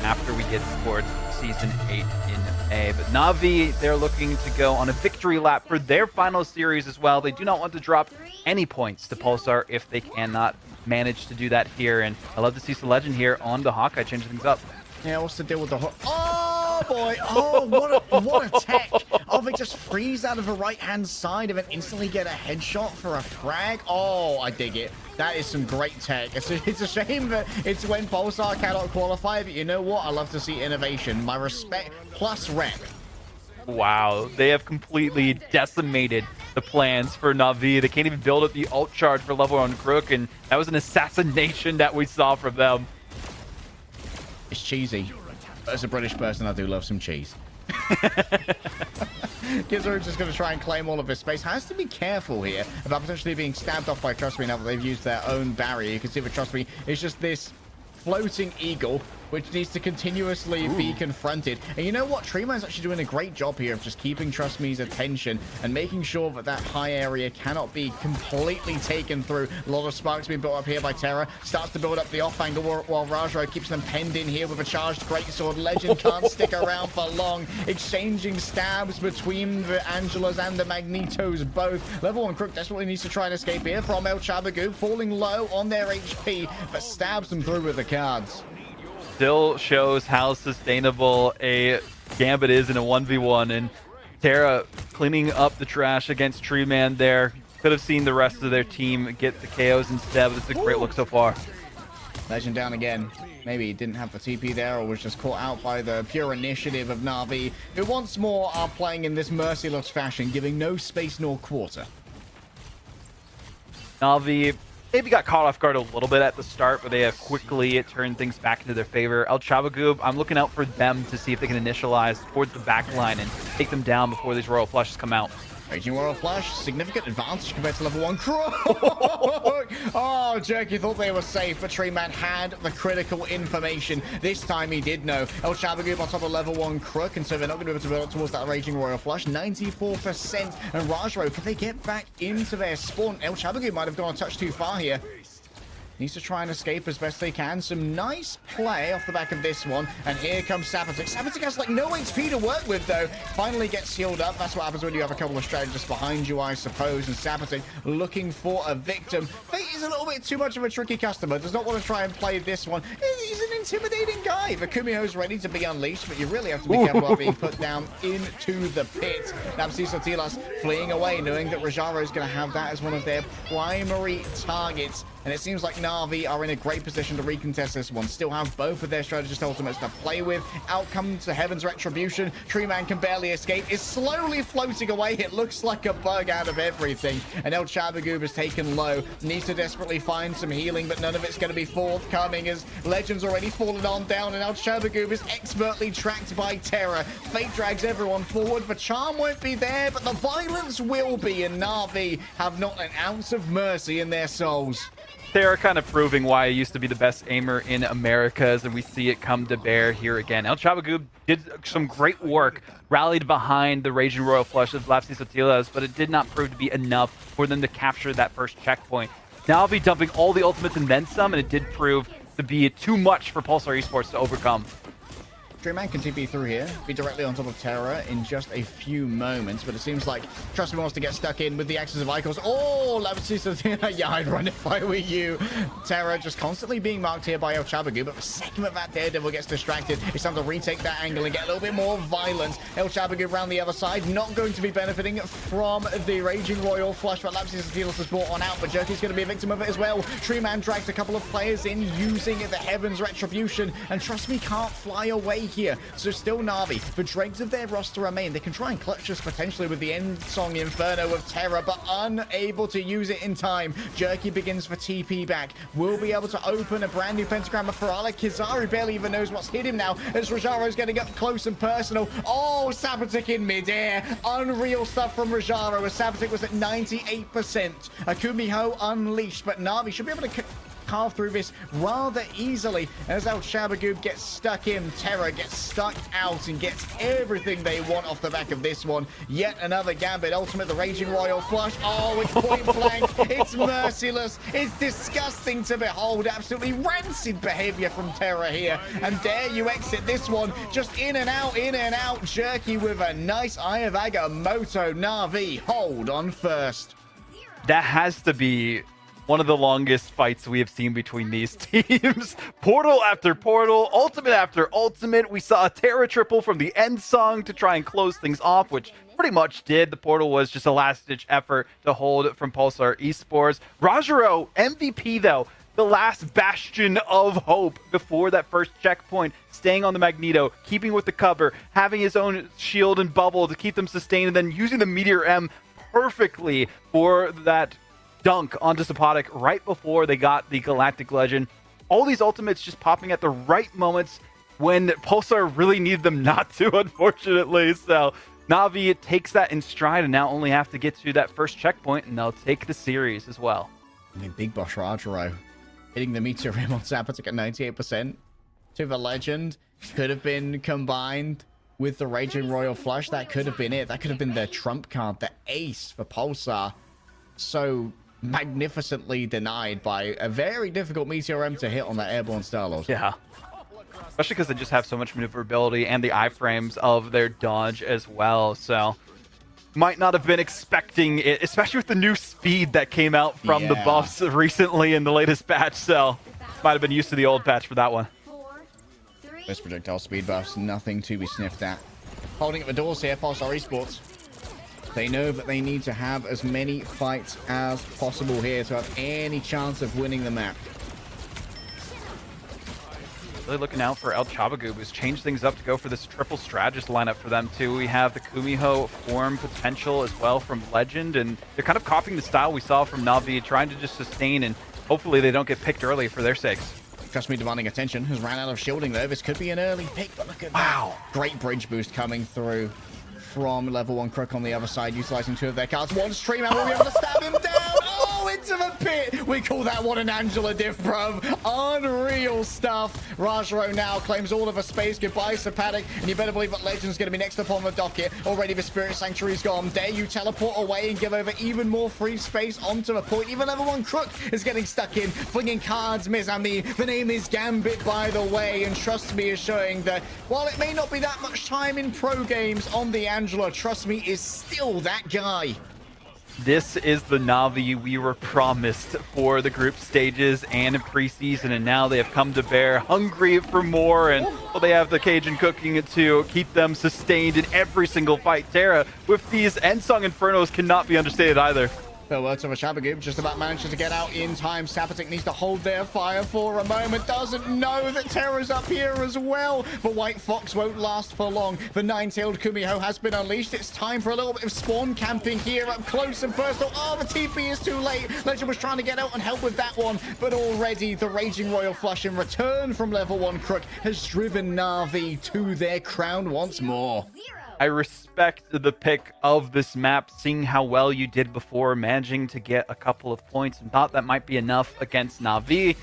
after we get towards Season 8 in May. But Na'Vi, they're looking to go on a victory lap for their final series as well. They do not want to drop any points to Pulsar if they cannot manage to do that here. And I love to see some Legend here on the Hawkeye change things up. Yeah, what's the deal with the Oh boy! Oh, what a tech! Oh, they just freeze out of the right-hand side and then instantly get a headshot for a frag. Oh, I dig it. That is some great tech. It's a shame that it's when Pulsar cannot qualify, but you know what? I love to see innovation. My respect plus rep. Wow, they have completely decimated the plans for Na'Vi. They can't even build up the ult charge for level 1 Crook, and that was an assassination that we saw from them. It's cheesy. But as a British person, I do love some cheese. Gizzard just going to try and claim all of his space. Has to be careful here about potentially being stabbed off by Trust Me now that they've used their own barrier. You can see that Trust Me is just this floating eagle which needs to continuously be confronted. And you know what? Treeman's actually doing a great job here of just keeping Trust Me's attention and making sure that that high area cannot be completely taken through. A lot of sparks being built up here by Terra. Starts to build up the off angle while Rajro keeps them penned in here with a charged greatsword. Legend can't stick around for long. Exchanging stabs between the Angelas and the Magnetos both. Level 1 Crook desperately needs to try and escape here from El Chabagoo, falling low on their HP, but stabs them through with the cards. Still shows how sustainable a Gambit is in a 1v1, and Terra cleaning up the trash against Treeman there. Could have seen the rest of their team get the KOs instead, but it's a great look so far. Legend down again. Maybe he didn't have the TP there or was just caught out by the pure initiative of Na'Vi, who once more are playing in this merciless fashion, giving no space nor quarter. Na'Vi maybe got caught off guard a little bit at the start, but they have quickly turned things back into their favor. El Chabagoo, I'm looking out for them to see if they can initialize towards the back line and take them down before these Royal Flushes come out. Raging Royal Flush, significant advantage compared to level 1 Crook. Oh, Jerky thought they were safe, but Treeman had the critical information. This time he did know. El Chabagoo on top of level 1 Crook, and so they're not going to be able to build up towards that Raging Royal Flush. 94%. And Rajro, can they get back into their spawn? El Chabagoo might have gone a touch too far here. Needs to try and escape as best they can. Some nice play off the back of this one. And here comes Sapatic. Sapatic has like no HP to work with though. Finally gets healed up. That's what happens when you have a couple of strategists behind you, I suppose. And Sapatic looking for a victim. Fate is a little bit too much of a tricky customer. Does not want to try and play this one. He's an intimidating guy. The Kumiho's ready to be unleashed, but you really have to be careful about being put down into the pit. Napsi Sotilas fleeing away, knowing that Rajaro is going to have that as one of their primary targets. And it seems like Na'Vi are in a great position to recontest this one. Still have both of their strategist ultimates to play with. Out comes the Heaven's Retribution. Treeman can barely escape. Is slowly floating away. It looks like a bug out of everything. And El Chabagoo is taken low. Needs to desperately find some healing, but none of it's going to be forthcoming as Legend's already fallen on down. And El Chabagoo is expertly tracked by Terra. Fate drags everyone forward. The charm won't be there, but the violence will be. And Na'Vi have not an ounce of mercy in their souls. They're kind of proving why I used to be the best aimer in Americas, and we see it come to bear here again. El Chabagoo did some great work, rallied behind the Raging Royal Flush of Lapsi Sotilas, but it did not prove to be enough for them to capture that first checkpoint. Now I'll be dumping all the ultimates and then some, and it did prove to be too much for Pulsar Esports to overcome. Dreamman can TP through here, be directly on top of Terra in just a few moments, but it seems like Trust Me wants to get stuck in with the axes of Icos. Oh, yeah, I'd run if I were you. Terra just constantly being marked here by El Chabagoo, but the second that that Daredevil gets distracted, it's time to retake that angle and get a little bit more violence. El Chabagoo around the other side, not going to be benefiting from the Raging Royal Flush, but Lapsis Sotilas is brought on out, but Jerky's going to be a victim of it as well. Treeman drags a couple of players in using the Heaven's Retribution, and Trust Me can't fly away here. So still Na'Vi. The dregs of their roster remain. They can try and clutch us potentially with the end song Inferno of Terror, but unable to use it in time. Jerky begins for TP back. Will be able to open a brand new pentagram of Ferala. Kizaru barely even knows what's hit him now as Rajaro's getting up close and personal. Oh, Sabatic in midair. Unreal stuff from Rajaro as Sabatic was at 98%. Akumiho unleashed, but Na'Vi should be able to carve through this rather easily as El Shabagoob gets stuck in. Terror gets stuck out and gets everything they want off the back of this one. Yet another Gambit ultimate, the Raging Royal Flush. Oh, it's point blank. It's merciless. It's disgusting to behold. Absolutely rancid behavior from Terror here. And there you exit this one. Just in and out, in and out. Jerky with a nice Eye of Agamotto. Na'Vi hold on first. That has to be one of the longest fights we have seen between these teams. Portal after portal, ultimate after ultimate. We saw a Terra triple from the end song to try and close things off, which pretty much did. The portal was just a last-ditch effort to hold from Pulsar Esports. Rajaro, MVP though, the last bastion of hope before that first checkpoint, staying on the Magneto, keeping with the cover, having his own shield and bubble to keep them sustained, and then using the Meteor M perfectly for that dunk onto Sapotic right before they got the Galactic Legend. All these ultimates just popping at the right moments when Pulsar really needed them not to, unfortunately. So Na'Vi takes that in stride and now only have to get to that first checkpoint, and they'll take the series as well. I mean, Big Boss Rajaro hitting the Meteor Rim on Sapotic at 98% to the Legend. Could have been combined with the Raging Royal Flush. That could have been it. That could have been their trump card, the ace for Pulsar. So magnificently denied by a very difficult Meteor M to hit on that airborne Starlord. Yeah. Especially because they just have so much maneuverability and the iframes of their dodge as well. So might not have been expecting it, especially with the new speed that came out from the buffs recently in the latest patch. So might have been used to the old patch for that one. This projectile speed buffs, nothing to be sniffed at. Holding at the doors here, Pulsar Esports. They know that they need to have as many fights as possible here to have any chance of winning the map. Really looking out for El Chabagoob, who's changed things up to go for this triple strategist lineup for them too. We have the Kumiho form potential as well from Legend, and they're kind of copying the style we saw from Na'Vi, trying to just sustain, and hopefully they don't get picked early for their sakes. Trust me, demanding attention, has ran out of shielding there. This could be an early pick, but look at that. Great bridge boost coming through from level 1 Crook on the other side, utilizing 2 of their cards. One stream and we'll be able to stab him down. Oh, into the pit. We call that one an Angela diff, bro. Unreal stuff. Rajaro now claims all of a space. Goodbye, Sapatic. And you better believe that Legend's going to be next up on the docket. Already the Spirit Sanctuary's gone. Dare you teleport away and give over even more free space onto the point. Even level 1 Crook is getting stuck in, flinging cards, mes amis. The name is Gambit, by the way. And trust me, is showing that while it may not be that much time in pro games on the Angela, trust me, is still that guy. This is the Na'Vi we were promised for the group stages and in preseason, and now they have come to bear, hungry for more, and well, they have the Cajun cooking to keep them sustained in every single fight. Terra, with these Endsong Infernos, cannot be understated either. The words of a Shabagoob just about manages to get out in time. Sapatic needs to hold their fire for a moment. Doesn't know that Terra's up here as well. But White Fox won't last for long. The nine-tailed Kumiho has been unleashed. It's time for a little bit of spawn camping here up close and personal. Oh, the TP is too late. Legend was trying to get out and help with that one. But already the Raging Royal Flush in return from level 1 Crook has driven Na'Vi to their crown once more. I respect the pick of this map, seeing how well you did before, managing to get a couple of points, and thought that might be enough against Na'Vi.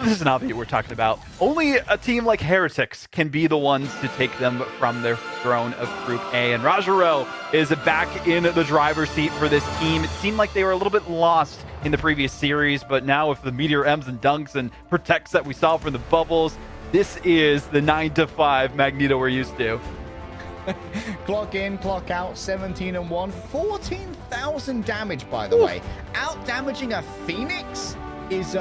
This is Na'Vi we're talking about. Only a team like Heretics can be the ones to take them from their throne of Group A, and Rajaro is back in the driver's seat for this team. It seemed like they were a little bit lost in the previous series, but now with the Meteor M's and Dunks and Protects that we saw from the bubbles, this is the 9-5 Magneto we're used to. Clock in, clock out, 17-1, 14,000 damage, by the way. Out damaging a Phoenix is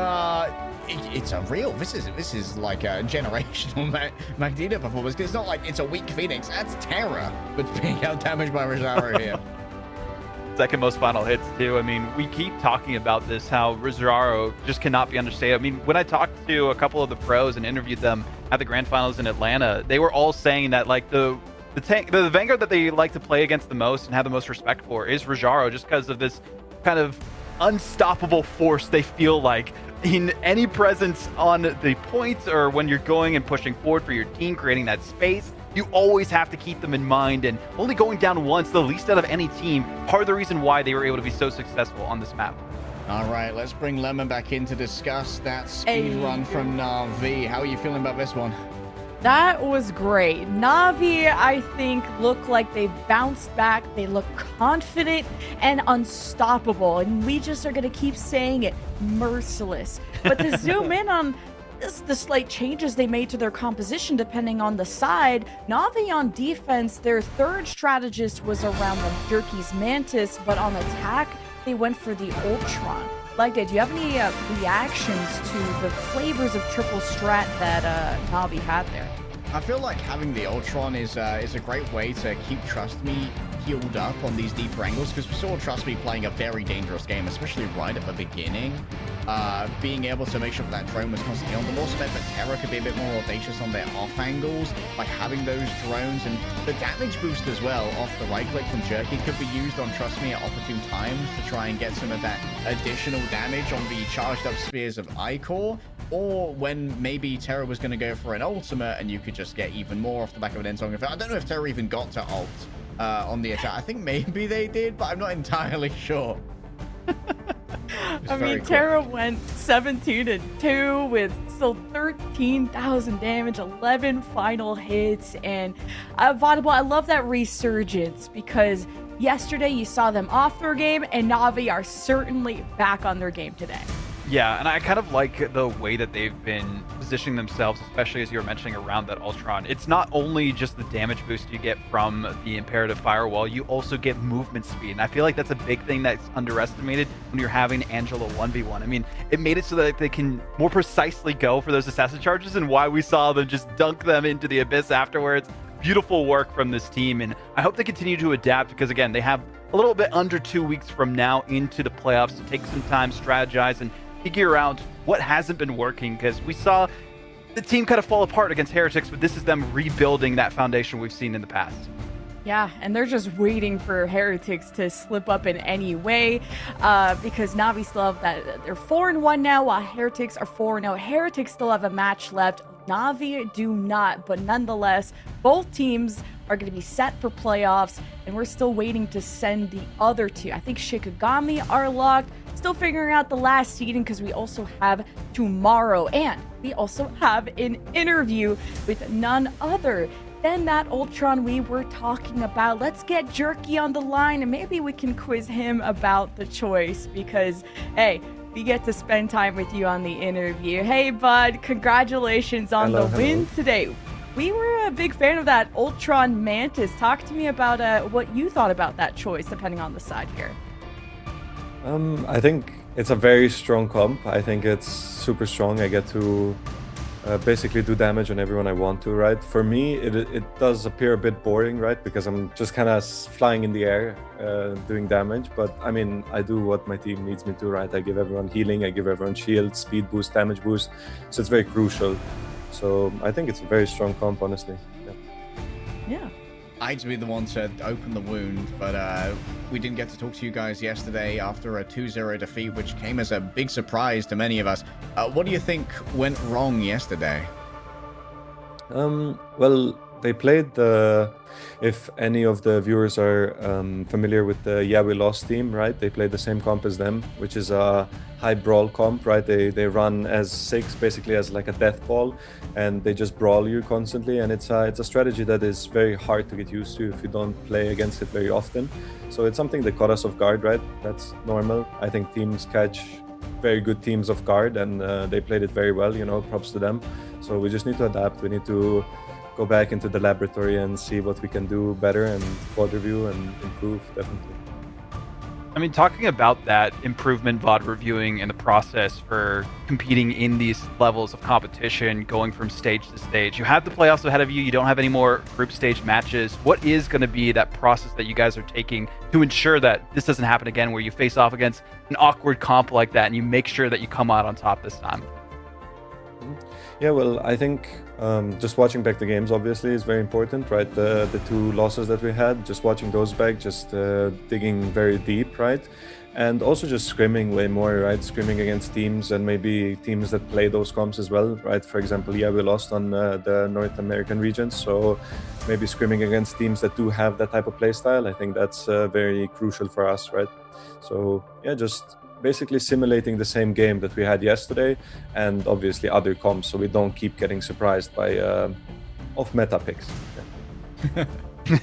it's a real. This is like a generational Magneto performance. It's not like it's a weak Phoenix. That's Terra, but being out damaged by Rajaro here. second most final hits too. I mean, we keep talking about this, how Rizarro just cannot be understated. I mean, when I talked to a couple of the pros and interviewed them at the grand finals in Atlanta, they were all saying that like the Vanguard that they like to play against the most and have the most respect for is Rizarro, just because of this kind of unstoppable force they feel like in any presence on the points or when you're going and pushing forward for your team, creating that space. You always have to keep them in mind, and only going down once, the least out of any team, part of the reason why they were able to be so successful on this map. All right, let's bring Lemon back in to discuss that speed run from Na'Vi. How are you feeling about this one? That was great. Na'Vi, I think, look like they bounced back. They look confident and unstoppable. And we just are going to keep saying it, merciless. But to zoom in on the slight changes they made to their composition depending on the side, Na'Vi on defense, their third strategist was around the Jerky's Mantis, but on attack, they went for the Ultron. Like, do you have any reactions to the flavors of triple strat that Na'Vi had there? I feel like having the Ultron is a great way to keep Trust Me healed up on these deeper angles, because we saw Trust Me playing a very dangerous game, especially right at the beginning. Being able to make sure that drone was constantly on the wall meant that Terra could be a bit more audacious on their off angles by having those drones, and the damage boost as well off the right click from Jerky could be used on Trust Me at opportune times to try and get some of that additional damage on the charged up spears of Icor, or when maybe Terra was going to go for an ultimate and you could just get even more off the back of an Ensong effect. I don't know if Terra even got to ult on the attack. I think maybe they did, but I'm not entirely sure. I mean, Terra went 17-2 with still 13,000 damage, 11 final hits, and Vaudable, I love that resurgence, because yesterday you saw them off their game, and Na'Vi are certainly back on their game today. Yeah, and I kind of like the way that they've been positioning themselves, especially as you were mentioning around that Ultron. It's not only just the damage boost you get from the Imperative Firewall, you also get movement speed. And I feel like that's a big thing that's underestimated when you're having Angela 1v1. I mean, it made it so that they can more precisely go for those assassin charges, and why we saw them just dunk them into the abyss afterwards. Beautiful work from this team, and I hope they continue to adapt, because again, they have a little bit under 2 weeks from now into the playoffs to take some time, strategize, and figure out what hasn't been working, because we saw the team kind of fall apart against Heretics, but this is them rebuilding that foundation we've seen in the past. Yeah, and they're just waiting for Heretics to slip up in any way, because Na'Vi still have that. They're 4-1 now, while Heretics are 4-0. Heretics still have a match left. Na'Vi do not, but nonetheless, both teams are going to be set for playoffs, and we're still waiting to send the other two. I think Shikigami are locked, still figuring out the last seeding, because we also have tomorrow, and we also have an interview with none other than that Ultron we were talking about. Let's get Jerky on the line, and maybe we can quiz him about the choice, because, hey, we get to spend time with you on the interview. Hey, bud, congratulations on the win today. We were a big fan of that Ultron Mantis. Talk to me about what you thought about that choice, depending on the side here. I think it's a very strong comp. I think it's super strong. I get to basically do damage on everyone I want to, right? For me, it does appear a bit boring, right? Because I'm just kind of flying in the air, doing damage. But I mean, I do what my team needs me to, right? I give everyone healing, I give everyone shield, speed boost, damage boost. So it's very crucial. So I think it's a very strong comp, honestly. Yeah. I hate to be the one to open the wound, but we didn't get to talk to you guys yesterday after a 2-0 defeat, which came as a big surprise to many of us. What do you think went wrong yesterday? Well, they played the... If any of the viewers are familiar with the Yeah We Lost team, right? They play the same comp as them, which is a high brawl comp, right? They run as 6, basically as like a death ball, and they just brawl you constantly. And it's a strategy that is very hard to get used to if you don't play against it very often. So it's something that caught us off guard, right? That's normal. I think teams catch very good teams off guard, and they played it very well, you know, props to them. So we just need to adapt. We need to go back into the laboratory and see what we can do better, and quad review and improve, definitely. I mean, talking about that improvement VOD reviewing and the process for competing in these levels of competition, going from stage to stage, you have the playoffs ahead of you. You don't have any more group stage matches. What is going to be that process that you guys are taking to ensure that this doesn't happen again, where you face off against an awkward comp like that and you make sure that you come out on top this time? Yeah, well, I think just watching back the games obviously is very important, right? The two losses that we had, just watching those back, just digging very deep, right? And also just scrimming way more, right? Scrimming against teams and maybe teams that play those comps as well, right? For example, yeah, we lost on the North American regions, so maybe scrimming against teams that do have that type of play style, I think that's very crucial for us, right? So yeah, just basically simulating the same game that we had yesterday, and obviously other comps, so we don't keep getting surprised by off-meta picks.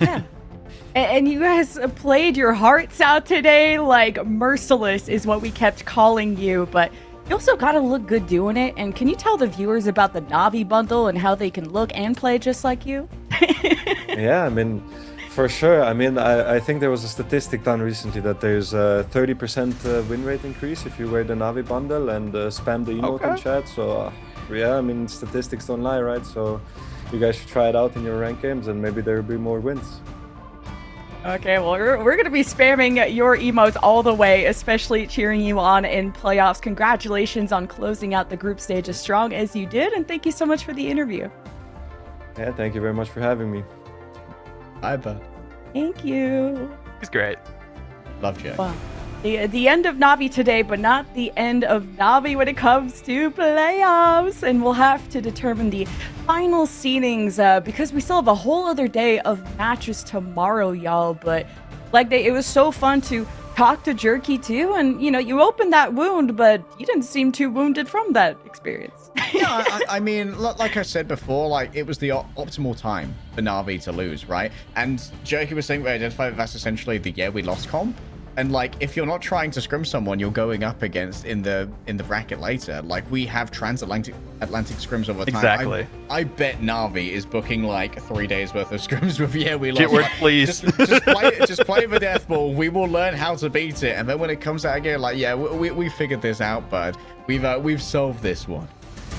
Yeah. And you guys played your hearts out today, like merciless is what we kept calling you, but you also got to look good doing it. And can you tell the viewers about the Na'Vi bundle and how they can look and play just like you? Yeah, I mean, for sure. I mean, I think there was a statistic done recently that there's a 30% win rate increase if you wear the Na'Vi bundle and spam the emote in chat. So yeah, I mean, statistics don't lie, right? So you guys should try it out in your ranked games and maybe there will be more wins. Okay, well, we're going to be spamming your emotes all the way, especially cheering you on in playoffs. Congratulations on closing out the group stage as strong as you did, and thank you so much for the interview. Yeah, thank you very much for having me. Bye, bud. Thank you. He's great. Love Jack. Wow. The end of Na'Vi today, but not the end of Na'Vi when it comes to playoffs. And we'll have to determine the final seedings because we still have a whole other day of matches tomorrow, y'all. But leg day, it was so fun to talk to Jerky too. And, you know, you opened that wound, but you didn't seem too wounded from that experience. Yeah, I mean, like I said before, like it was the optimal time for Na'Vi to lose, right? And Jerky was saying we identified that's essentially the we lost comp. And like, if you're not trying to scrim someone you're going up against in the bracket later, like we have transatlantic scrims over time. Exactly. I bet Na'Vi is booking like 3 days worth of scrims with we lost. Get word, please. Just play the death ball. We will learn how to beat it, and then when it comes out again, like we figured this out, bud. We've solved this one.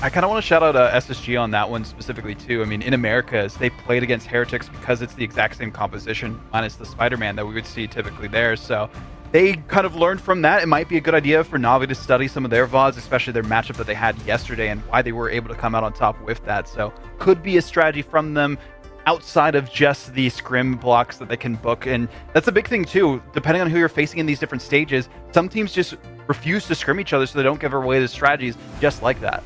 I kind of want to shout out SSG on that one specifically too. I mean, in Americas, they played against Heretics because it's the exact same composition, minus the Spider-Man that we would see typically there. So they kind of learned from that. It might be a good idea for Na'Vi to study some of their VODs, especially their matchup that they had yesterday and why they were able to come out on top with that. So could be a strategy from them outside of just the scrim blocks that they can book. And that's a big thing too, depending on who you're facing in these different stages. Some teams just refuse to scrim each other so they don't give away the strategies just like that.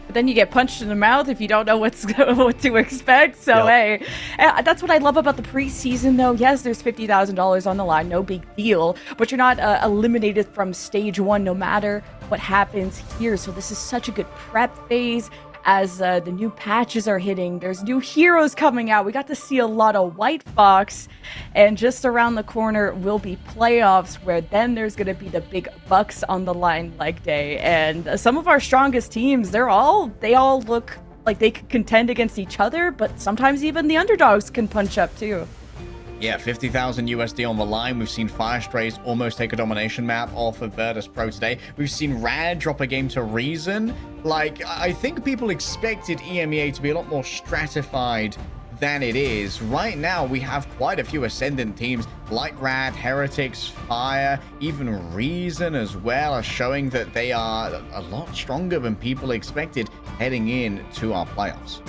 But then you get punched in the mouth if you don't know what to expect. So, hey, that's what I love about the preseason, though. Yes, there's $50,000 on the line, no big deal. But you're not eliminated from stage one no matter what happens here. So this is such a good prep phase as the new patches are hitting. There's new heroes coming out. We got to see a lot of White Fox. And just around the corner will be playoffs, where then there's going to be the big bucks on the line leg day. And some of our strongest teams, they all look like they could contend against each other, but sometimes even the underdogs can punch up too. Yeah, 50,000 USD on the line. We've seen Firestrays almost take a domination map off of Virtus Pro today. We've seen Rad drop a game to Reason. Like, I think people expected EMEA to be a lot more stratified than it is. Right now, we have quite a few Ascendant teams like Rad, Heretics, Fire, even Reason as well are showing that they are a lot stronger than people expected heading in to our playoffs.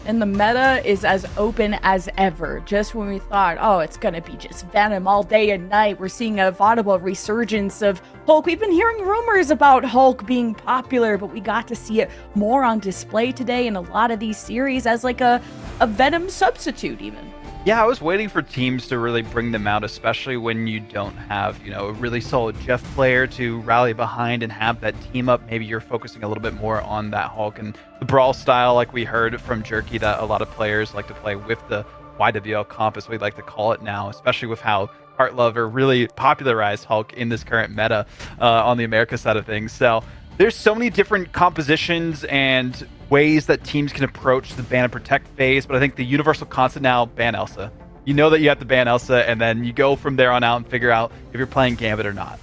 And the meta is as open as ever. Just when we thought, oh, it's going to be just Venom all day and night, we're seeing a vaudable resurgence of Hulk. We've been hearing rumors about Hulk being popular, but we got to see it more on display today in a lot of these series as like a Venom substitute even. Yeah, I was waiting for teams to really bring them out, especially when you don't have, you know, a really solid Jeff player to rally behind and have that team up. Maybe you're focusing a little bit more on that Hulk and the brawl style, like we heard from Jerky, that a lot of players like to play with the YWL comp, as we like to call it now, especially with how Heartlover really popularized Hulk in this current meta on the America side of things. So there's so many different compositions and ways that teams can approach the ban and protect phase, but I think the universal constant now, ban Elsa. you know that you have to ban Elsa, and then you go from there on out and figure out if you're playing Gambit or not.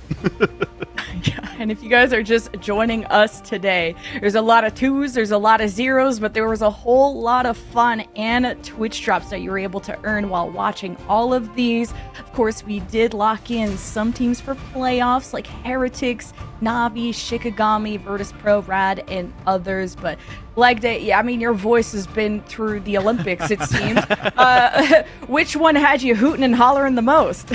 Yeah, and if you guys are just joining us today, there's a lot of 2s, there's a lot of 0s, but there was a whole lot of fun and Twitch drops that you were able to earn while watching all of these. Of course, we did lock in some teams for playoffs like Heretics, Navi, Shikigami, Virtus Pro, Rad, and others, but Leg Day, yeah, I mean, your voice has been through the Olympics, it seems. Which one had you hooting and hollering the most?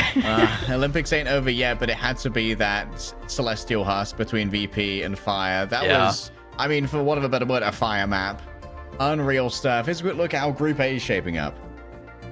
Olympics ain't over yet, but it had to be that Celestial Husk between VP and Fire. That was, I mean, for want of a better word, a fire map. Unreal stuff. Here's a quick look at how Group A is shaping up.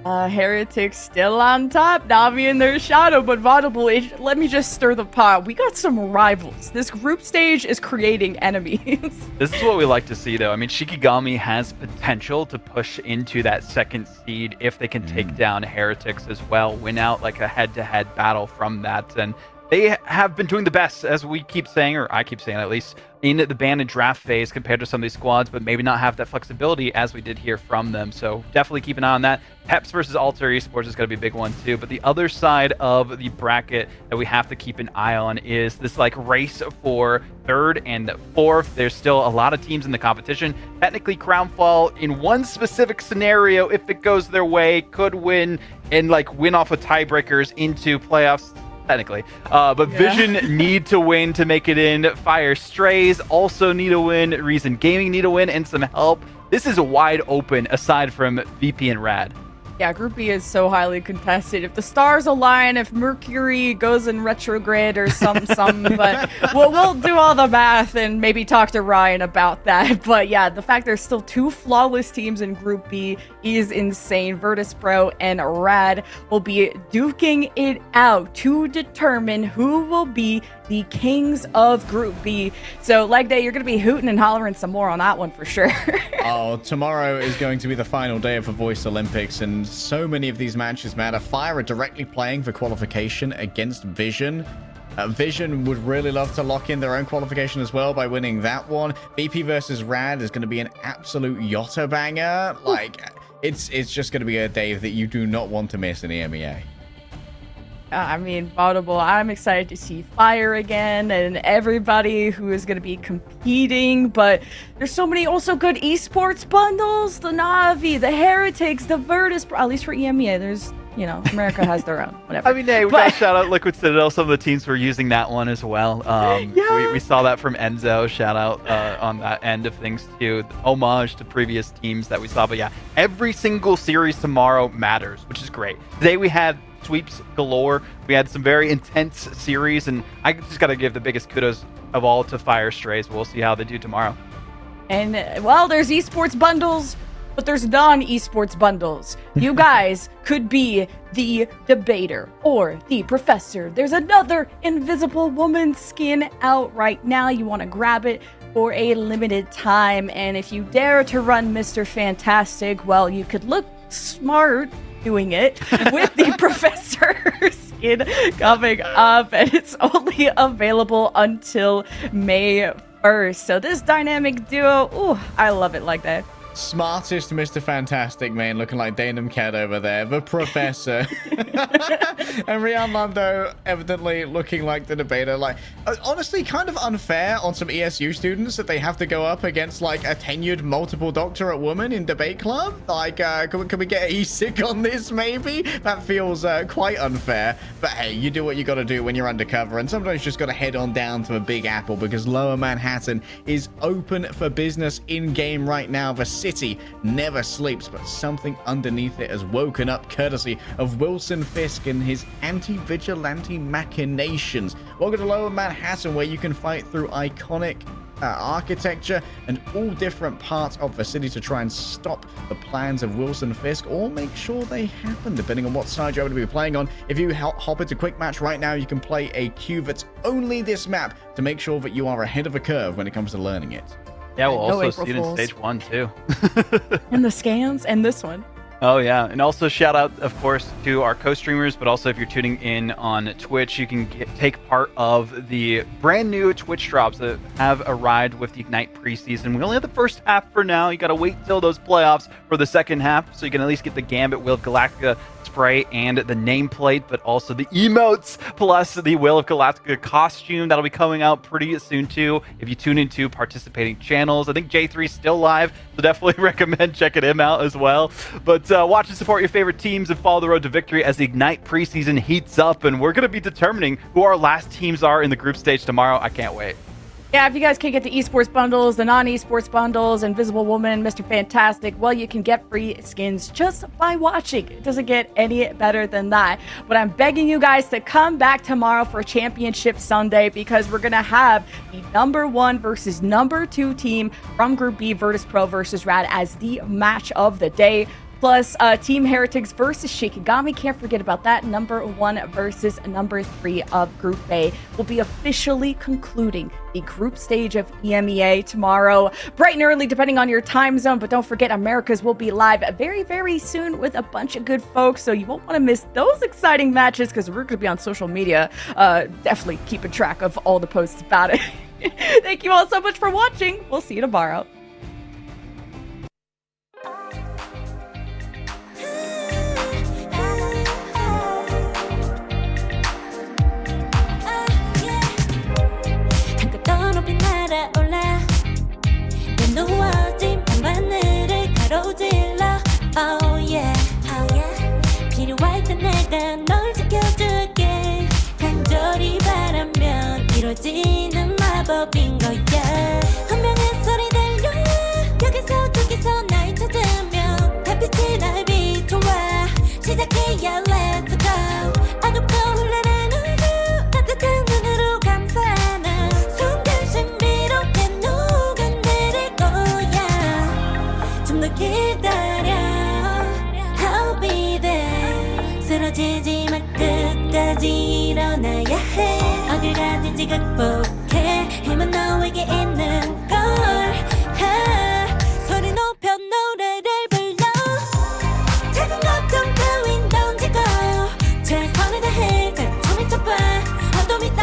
Heretics still on top, Navi in their shadow, but Vaudable, let me just stir the pot. We got some rivals. This group stage is creating enemies. This is what we like to see, though. I mean, Shikigami has potential to push into that second seed if they can take down Heretics as well, win out like a head-to-head battle from that. And they have been doing the best, as we keep saying, or I keep saying at least, in the ban and draft phase compared to some of these squads, but maybe not have that flexibility as we did hear from them. So definitely keep an eye on that. Peps versus Alter Esports is going to be a big one too. But the other side of the bracket that we have to keep an eye on is this like race for 3rd and 4th. There's still a lot of teams in the competition. Technically, Crownfall, in one specific scenario, if it goes their way, could win and like win off of tiebreakers into playoffs. Technically. But Vision need to win to make it in. Fire Strays also need a win. Reason Gaming need a win and some help. This is wide open aside from VP and Rad. Yeah, Group B is so highly contested. If the stars align, if Mercury goes in retrograde or some, but we'll do all the math and maybe talk to Ryan about that. But yeah, the fact there's still 2 flawless teams in Group B is insane. Virtus Pro and Rad will be duking it out to determine who will be the kings of Group B. So, Leg Day, you're going to be hooting and hollering some more on that one for sure. Oh, tomorrow is going to be the final day of the Voice Olympics, and so many of these matches matter. Fire are directly playing for qualification against Vision. Vision would really love to lock in their own qualification as well by winning that one. VP versus Rad is going to be an absolute yotta banger. Like, it's just going to be a day that you do not want to miss in the EMEA. I mean, Vaudable, I'm excited to see Fire again and everybody who is going to be competing, but there's so many also good esports bundles, the Navi, the Heretics, the Virtus, at least for EMEA, there's, you know, America has their own, whatever. I mean, hey, we got to shout out Liquid Citadel. Some of the teams were using that one as well. We saw that from Enzo. Shout out on that end of things too. Homage to previous teams that we saw. But yeah, every single series tomorrow matters, which is great. Today we had sweeps galore. We had some very intense series, and I just got to give the biggest kudos of all to Fire Strays. We'll see how they do tomorrow. And, well, there's esports bundles, but there's non-esports bundles. You guys could be the debater or the professor. There's another Invisible Woman skin out right now. You want to grab it for a limited time. And if you dare to run Mr. Fantastic, well, you could look smart doing it with the professor skin coming up, and it's only available until May 1st. So this dynamic duo, ooh, I love it like that. Smartest Mr. Fantastic, man, looking like Danum Cat over there, the professor. And Rian Lando evidently looking like the debater. Like, honestly, kind of unfair on some ESU students that they have to go up against like a tenured multiple doctorate woman in debate club. Like, can we get a sick on this maybe? That feels quite unfair. But hey, you do what you gotta do when you're undercover, and sometimes you just gotta head on down to a Big Apple because Lower Manhattan is open for business in game right now. The city never sleeps, but something underneath it has woken up courtesy of Wilson Fisk and his anti-vigilante machinations. Welcome to Lower Manhattan, where you can fight through iconic architecture and all different parts of the city to try and stop the plans of Wilson Fisk or make sure they happen, depending on what side you're going to be playing on. If you hop into Quick Match right now, you can play a queue that's only this map to make sure that you are ahead of a curve when it comes to learning it. Yeah, we'll No also April see it in Fools. stage 1 too. And the scans and this one. Oh yeah, and also shout out, of course, to our co-streamers, but also if you're tuning in on Twitch, you can take part of the brand new Twitch drops that have arrived with the Ignite preseason. We only have the first half for now. You got to wait till those playoffs for the second half, so you can at least get the Gambit Will of Galactica spray and the nameplate, but also the emotes plus the Will of Galactica costume that'll be coming out pretty soon too. If you tune into participating channels, I think J3 is still live, so definitely recommend checking him out as well. But watch and support your favorite teams and follow the road to victory as the Ignite preseason heats up, and we're going to be determining who our last teams are in the group stage tomorrow. I can't wait. Yeah, if you guys can't get the esports bundles, the non-esports bundles, Invisible Woman, Mr. Fantastic, well, you can get free skins just by watching. It doesn't get any better than that. But I'm begging you guys to come back tomorrow for Championship Sunday, because we're going to have the #1 versus #2 team from Group B, Virtus Pro versus Rad, as the match of the day. Plus, Team Heretics versus Shikigami. Can't forget about that. #1 versus #3 of Group A will be officially concluding the group stage of EMEA tomorrow, bright and early, depending on your time zone. But don't forget, Americas will be live very, very soon with a bunch of good folks. So you won't want to miss those exciting matches, because we're going to be on social media, definitely keeping track of all the posts about it. Thank you all so much for watching. We'll see you tomorrow. 누워진 밤하늘을 가로질러 Oh yeah, oh yeah. 필요할 때 내가 널 지켜줄게. 간절히 바라면 이루어지는 마법인 거야. 운명의 소리 들려 여기서 저기서 날 찾으면 달빛이 날 비춰와. 시작해야 let's go. 어둡고 흘러는 우주 따뜻한 눈으로 감싸는 순간 신비롭게 녹아내릴 거야. 좀 더 기다려 I'll be there. 쓰러지지 마 끝까지 일어나야 해. 어딜 가든지 극복해. 힘은 너에게 있는 걸. 소리 높여 노래를 불러. 작은 걱정 따윈 던지고 최선을 다해 자, 처음에 잡아 어둠이 떠